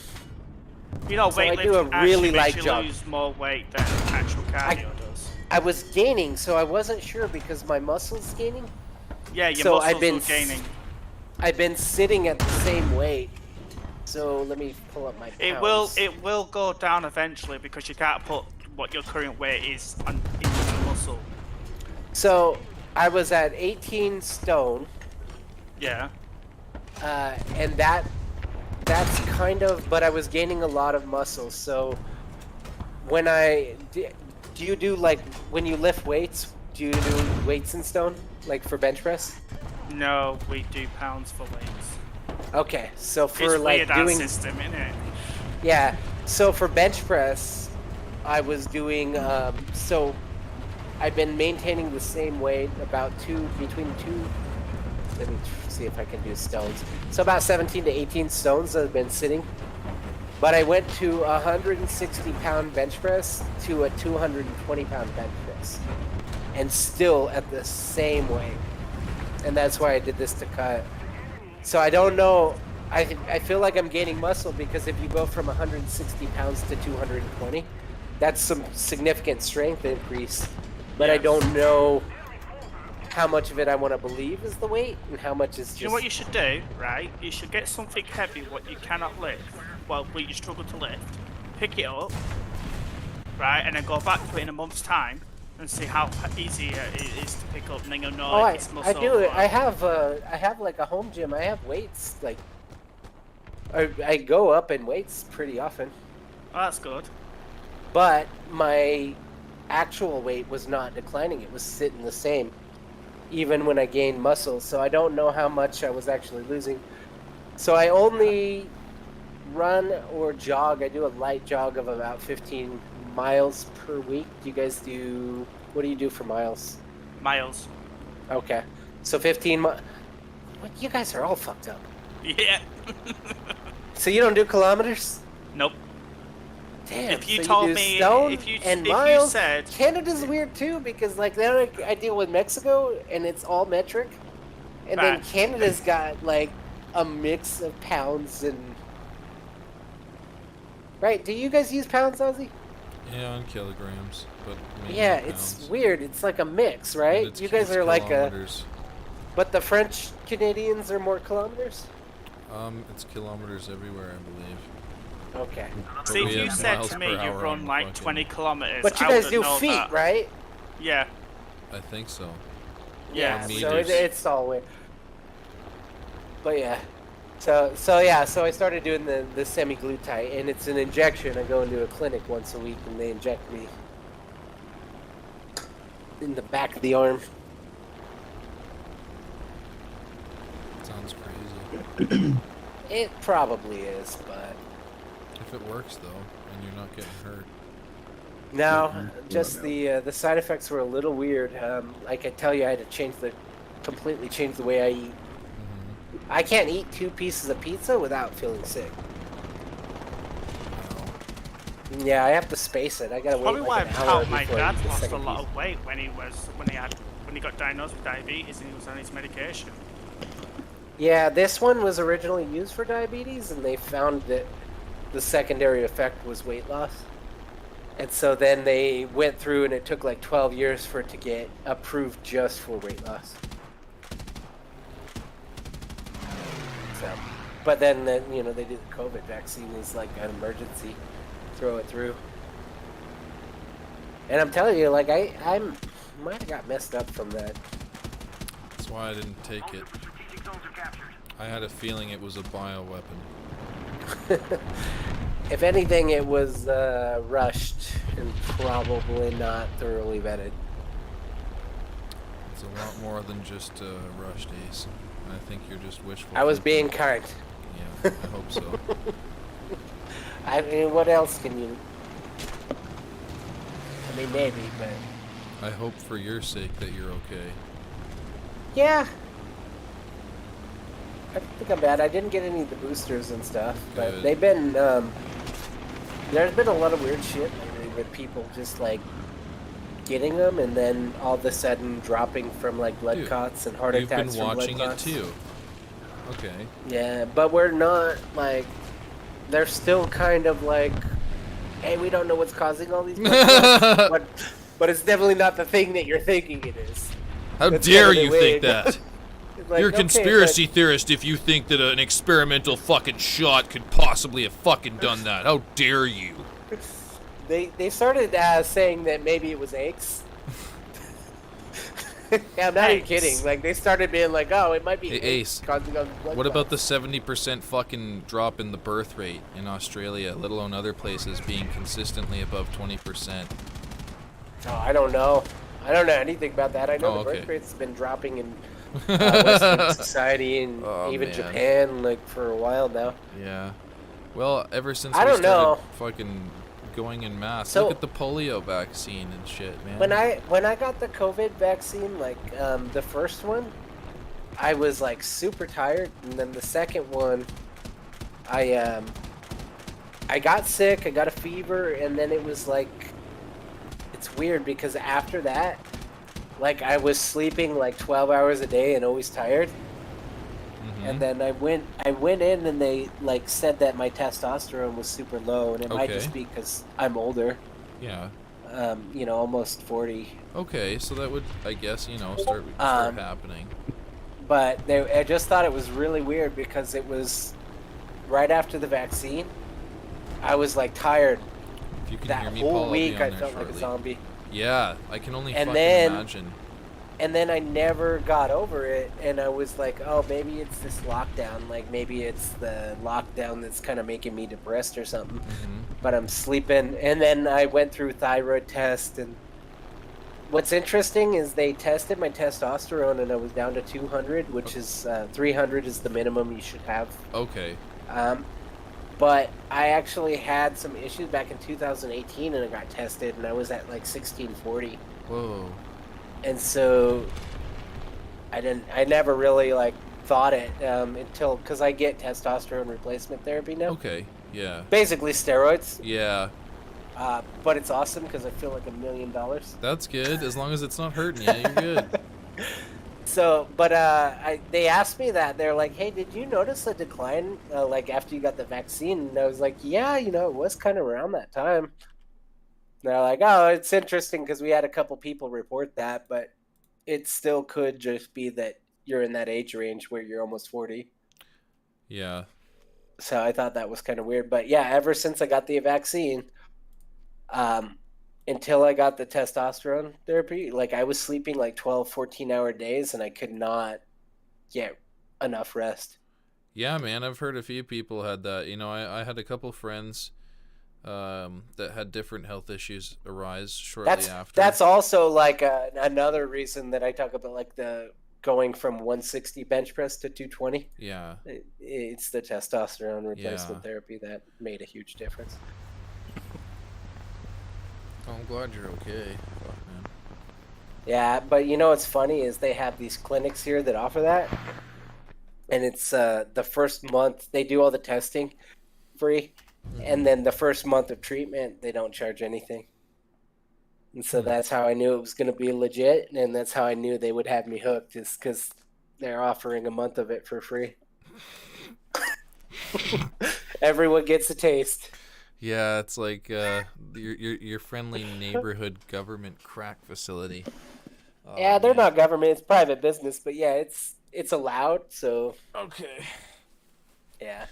You know, so I weightlifting do a really actually makes light you jog. lose more weight than actual cardio does. I was gaining, so I wasn't sure because my muscles gaining. Yeah, your So muscles I've been are gaining. I've been sitting at the same weight. So let me pull up my pounds. It will go down eventually because you can't put what your current weight is on into the muscle. So I was at 18 stone. Yeah. And that's kind of, but I was gaining a lot of muscle. So when do you do, like, when you lift weights, do you do weights in stone, like for bench press? No, we do pounds for weights. Okay, so for It's like weird, that doing system, isn't it? Yeah, so for bench press, I was doing, so I've been maintaining the same weight, about between two, let me see if I can do stones. So about 17 to 18 stones I've been sitting. But I went to a 160 pound bench press to a 220 pound bench press. And still at the same weight. And that's why I did this to cut. So I don't know, I feel like I'm gaining muscle because if you go from 160 pounds to 220, that's some significant strength increase. But I don't know how much of it I want to believe is the weight and how much is just... You know what you should do, right? You should get something heavy, what you cannot lift, well, what you struggle to lift, pick it up, right, and then go back to it in a month's time and see how easy it is to pick up, and then you'll know if it's muscle. I do it. I have like a home gym. I have weights. Like, I go up in weights pretty often. Oh, that's good. But my actual weight was not declining. It was sitting the same, even when I gained muscle. So I don't know how much I was actually losing. So I only run or jog. I do a light jog of about 15 miles per week. Do you guys do What do you do for miles? Miles. Okay. So 15 miles. What? You guys are all fucked up. Yeah. So you don't do kilometers? Nope. Damn. If you so told you do me, stone if you miles. said Canada's weird too because like then I deal with Mexico and it's all metric, and then Right. Canada's got like a mix of pounds and. Right? Do you guys use pounds, Ozzy? Yeah, on kilograms, but mainly Yeah, pounds. it's weird. It's like a mix, right? It's- You guys it's are like a. kilometers. But the French Canadians are more kilometers. It's kilometers everywhere, I believe. Okay. But See, we if you have said miles to me per you hour on run the like fucking- 20 kilometers, But you I guys wouldn't do know feet, that. right? Yeah. I think so. Yeah. Or So meters. it's all weird. But yeah. So I started doing the semaglutide, and it's an injection. I go into a clinic once a week, and they inject me in the back of the arm. Sounds crazy. It probably is, but If it works though, and you're not getting hurt. no, just the side effects were a little weird. Like I tell you, I had to completely change the way I eat. I can't eat 2 pieces of pizza without feeling sick. Yeah, I have to space it. I gotta wait Probably why like an hour my before I dad eat the lost a second lot piece. of weight when he got diagnosed with diabetes and he was on his medication. Yeah, this one was originally used for diabetes, and they found that the secondary effect was weight loss. And so then they went through, and it took like 12 years for it to get approved just for weight loss. So, but then they did the COVID vaccine as like an emergency, throw it through. And I'm telling you, like I might have got messed up from that. That's why I didn't take it. I had a feeling it was a bioweapon. If anything, it was rushed and probably not thoroughly vetted. It's a lot more than just rushed, Ace. I think you're just wishful. I was thinking. being kind. Yeah, I hope so. I mean, what else can you? I mean, maybe, but I hope for your sake that you're okay. yeah. I don't think I'm bad. I didn't get any of the boosters and stuff, but Good. they've been. There's been a lot of weird shit lately with people just like getting them and then all of a sudden dropping from like blood Dude, clots and heart You've attacks been from blood watching it clots. too. Okay. Yeah, but we're not like. They're still kind of like, hey, we don't know what's causing all these blood clots, but it's definitely not the thing that you're thinking it is. How That's dare kind of the you way think it that? goes. Like, You're a okay, conspiracy theorist if you think that an experimental fucking shot could possibly have fucking done that. How dare you? but they started saying that maybe it was eggs. Yeah, I'm not even kidding. Like they started being like, oh, it might be Hey, eggs Ace, causing all the blood what about clots. the 70% fucking drop in the birth rate in Australia, let alone other places being consistently above 20%? Oh, I don't know. I don't know anything about that. I know Oh, the birth okay. rate's been dropping in Western society and Oh, even man. Japan, like for a while now. Yeah. Well, ever since I we don't started know. fucking going en masse, So- look at the polio vaccine and shit, man. When I got the COVID vaccine, like the first one, I was like super tired, and then the second one, I got sick, I got a fever, and then it was like, it's weird because after that, like I was sleeping like 12 hours a day and always tired. And then I went in and they like said that my testosterone was super low, and it might Okay. just be because I'm older. Yeah. Almost 40. Okay, so that would, I guess, start happening. But I just thought it was really weird because it was right after the vaccine. I was like tired. If you can That hear me, whole Paul, I'll be week on I there felt like a shortly. zombie. Yeah, I can only And fucking then- imagine. And then I never got over it, and I was like, oh, maybe it's this lockdown. Like, maybe it's the lockdown that's kind of making me depressed or something. But I'm sleeping. And then I went through thyroid test, and what's interesting is they tested my testosterone, and I was down to 200, which is 300 is the minimum you should have. Okay. But I actually had some issues back in 2018, and I got tested, and I was at like 1640. Whoa. And so I never really like thought it until, because I get testosterone replacement therapy now. Okay. Yeah. Basically steroids. Yeah. But it's awesome because I feel like $1 million. That's good. As long as it's not hurting you, you're good. So, but they asked me that. They're like, "Hey, did you notice a decline like after you got the vaccine?" And I was like, "Yeah, you know, it was kind of around that time." And they're like, "Oh, it's interesting because we had a couple people report that, but it still could just be that you're in that age range where you're almost 40." Yeah. So I thought that was kind of weird. But yeah, ever since I got the vaccine, until I got the testosterone therapy, like I was sleeping like 12, 14-hour days and I could not get enough rest. Yeah, man, I've heard a few people had that. You know, I had a couple friends that had different health issues arise shortly after. That's also like another reason that I talk about, like the going from 160 bench press to 220. Yeah. It's the testosterone replacement therapy that made a huge difference. I'm glad you're okay. Fuck, man. Yeah, but you know what's funny is they have these clinics here that offer that. And it's the first month they do all the testing free. And then the first month of treatment, they don't charge anything. And so that's how I knew it was going to be legit. And that's how I knew they would have me hooked, is because they're offering a month of it for free. Everyone gets a taste. Yeah, it's like your friendly neighborhood government crack facility. Oh, yeah, they're not government; it's private business. But yeah, it's allowed. So okay. Yeah.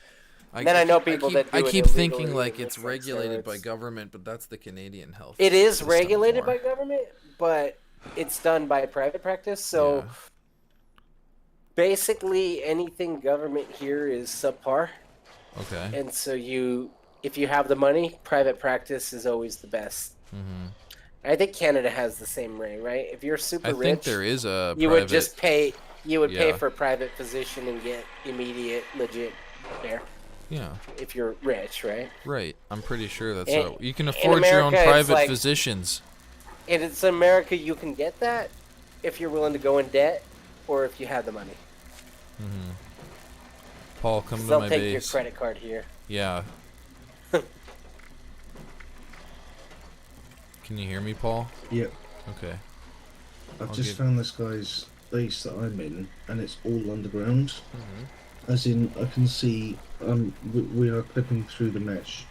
Then I know people that do I it keep illegally thinking like with it's regulated by steroids. government, but that's the Canadian health. It is system regulated more. by government, but it's done by private practice. So basically, anything government here is subpar. Okay. And so if you have the money, private practice is always the best. Mm-hmm. I think Canada has the same rate, right? If you're super rich, I think there is a you would just pay. You would pay Yeah. for a private physician and get immediate, legit care. Yeah. If you're rich, right? Right. I'm pretty sure that's In- how you can in afford your own America, it's private like- physicians. And it's in America, you can get that if you're willing to go in debt or if you have the money. Mm-hmm. Paul, come to They'll my take base. your credit card here. Yeah. Can you hear me, Paul? Yep. Okay. I've I'll just give- found this guy's base that I'm in, and it's all underground. Mhm. As in, I can see we are clipping through the mesh.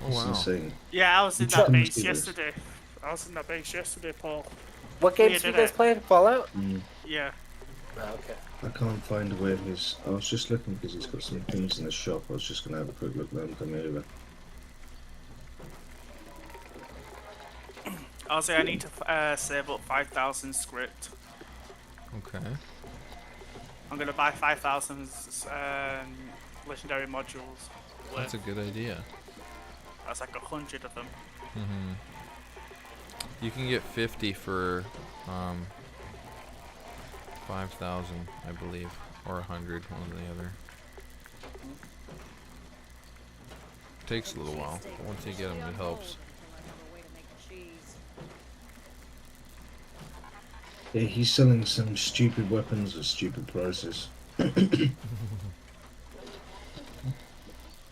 Oh, It's wow. insane. Yeah, I was in You that can base see this. yesterday. I was in that base yesterday, Paul. What games do you guys play? Fallout? Yeah. Oh, okay. I can't find where his. I was just looking because he's got some things in the shop. I was just going to have a quick look when I'm coming over. I'll say I need to save up 5,000 script. Okay. I'm gonna buy 5,000 legendary modules. That's a good idea. That's like 100 of them. Mm-hmm. You can get 50 for 5,000, I believe, or 100, one or the other. Takes a little while, but once you get them, it helps. Yeah, he's selling some stupid weapons at stupid prices.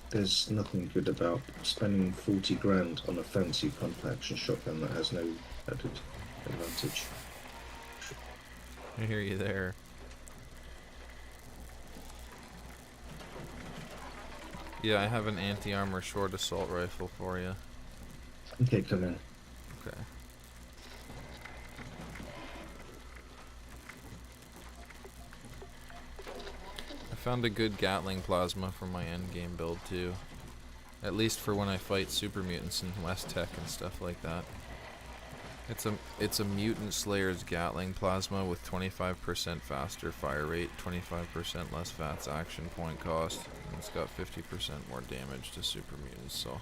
There's nothing good about spending 40 grand on a fancy pump action shotgun that has no added advantage. I hear you there. Yeah, I have an anti-armor short assault rifle for you. Okay, come in. Okay. I found a good Gatling plasma for my endgame build too. At least for when I fight super mutants and less tech and stuff like that. It's a mutant slayer's Gatling plasma with 25% faster fire rate, 25% less VATS action point cost, and it's got 50% more damage to super mutants, so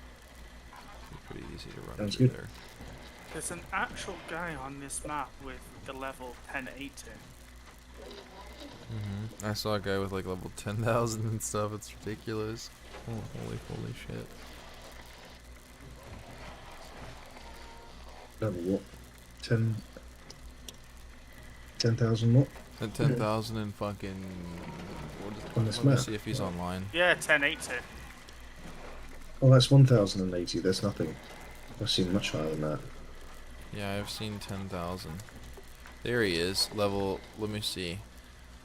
it's pretty easy to run Sounds through good. there. There's an actual guy on this map with the level 1080. I saw a guy with like level 10,000 and stuff. It's ridiculous. Oh, holy shit. Level what? 10,000 what? At 10,000 and fucking. On this Let me map. see if he's online. Yeah, 1080. Oh, that's 1,080. That's nothing. I've seen much higher than that. Yeah, I've seen 10,000. There he is. Level. Let me see.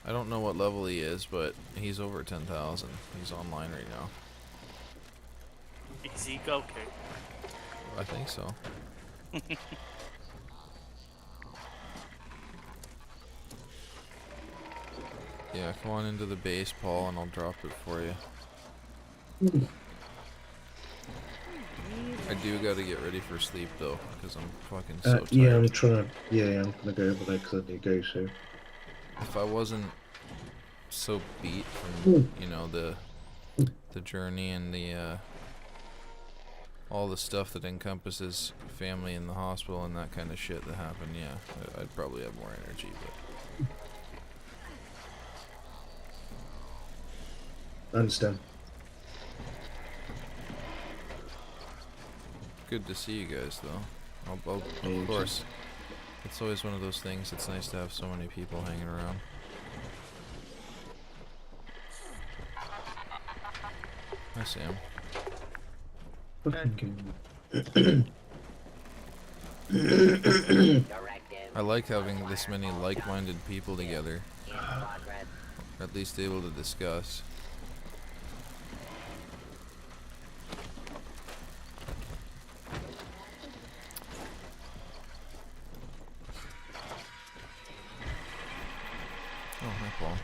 I don't know what level he is, but he's over 10,000. He's online right now. Is he Goku? I think so. Yeah, come on into the base, Paul, and I'll drop it for you. I do gotta get ready for sleep though, because I'm fucking so tired. Yeah, I'm trying to. Yeah, I'm gonna go over there because I need to go soon. If I wasn't so beat from, you know, the journey and the all the stuff that encompasses family in the hospital and that kind of shit that happened, yeah, I'd probably have more energy, but I understand. good to see you guys though. Of course, it's always one of those things. It's nice to have so many people hanging around. Hi, Sam. I like having this many like-minded people together. At least able to discuss. Oh, hi, Paul.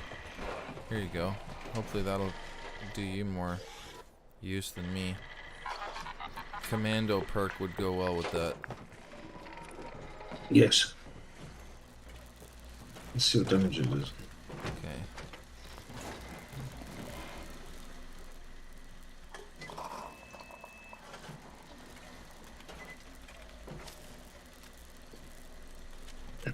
Here you go. Hopefully that'll do you more use than me. Commando perk would go well with that. Yes. Let's see what damage it is. Okay. I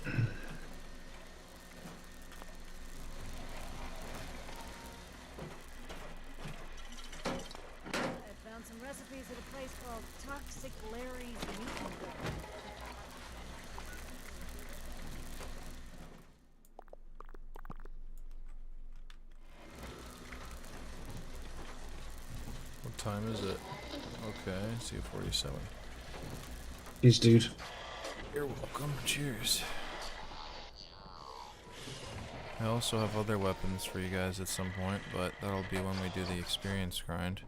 found some recipes at a place called Toxic Larry's Meat and Grill. What time is it? Okay, see 47. Peace, dude. You're welcome. Cheers. I also have other weapons for you guys at some point, but that'll be when we do the experience grind.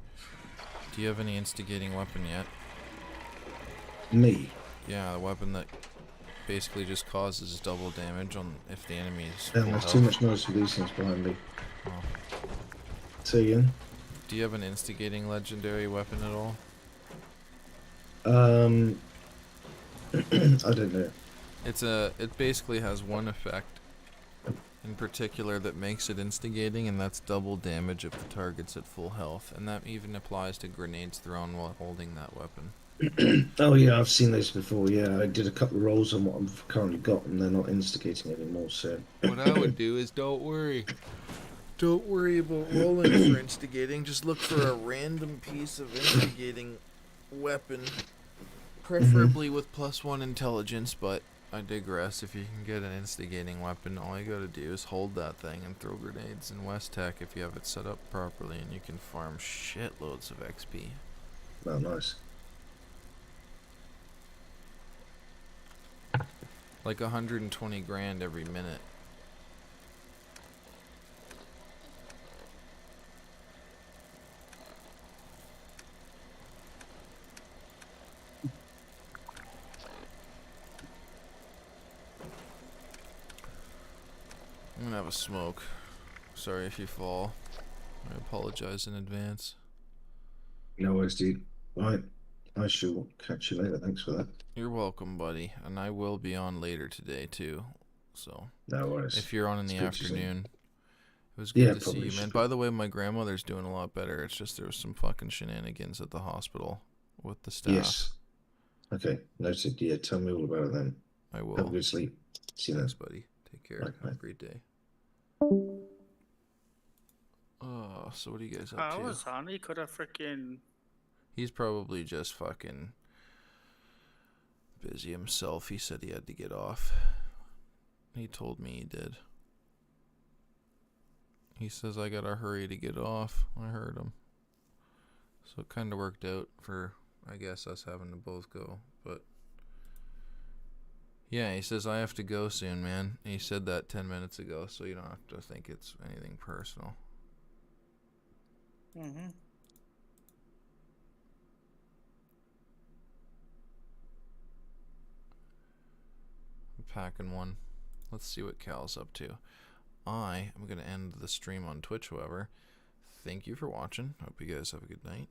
Do you have any instigating weapon yet? Me? Yeah, a weapon that basically just causes double damage on if the enemy is Damn, full there's health. too much noise for these things behind me. Oh. Say again? Do you have an instigating legendary weapon at all? I don't know. It basically has one effect in particular that makes it instigating, and that's double damage if the target's at full health, and that even applies to grenades thrown while holding that weapon. Oh yeah, I've seen those before. Yeah, I did a couple of rolls on what I've currently got, and they're not instigating anymore. So What I would do is don't worry about rolling for instigating. Just look for a random piece of instigating weapon, preferably with +1 intelligence, but I digress. If you can get an instigating weapon, all you gotta do is hold that thing and throw grenades in West Tech if you have it set up properly, and you can farm shitloads of XP. Oh, nice. Like 120 grand every minute. I'm gonna have a smoke. Sorry if you fall. I apologize in advance. No worries, dude. Right. I shall catch you later. Thanks for that. You're welcome, buddy. And I will be on later today, too. So, no worries. If you're on in It's the good to see you. afternoon, it was good Yeah, to see probably you, should man. be. By the way, my grandmother's doing a lot better. It's just there was some fucking shenanigans at the hospital with the staff. Yes. Okay. Noted. Yeah, tell me all about it then. I will. Have a good sleep. See you Thanks, then. buddy. Take care. Bye, Have a great day. So what are you guys up I to? was on. He could have freaking. He's probably just fucking busy himself. He said he had to get off. He told me he did. He says I gotta hurry to get off. I heard him. So it kind of worked out for, I guess, us having to both go. But yeah, he says I have to go soon, man. He said that 10 minutes ago, so you don't have to think it's anything personal. Mm-hmm. I'm packing one. Let's see what Cal's up to. I am going to end the stream on Twitch, however. Thank you for watching. Hope you guys have a good night.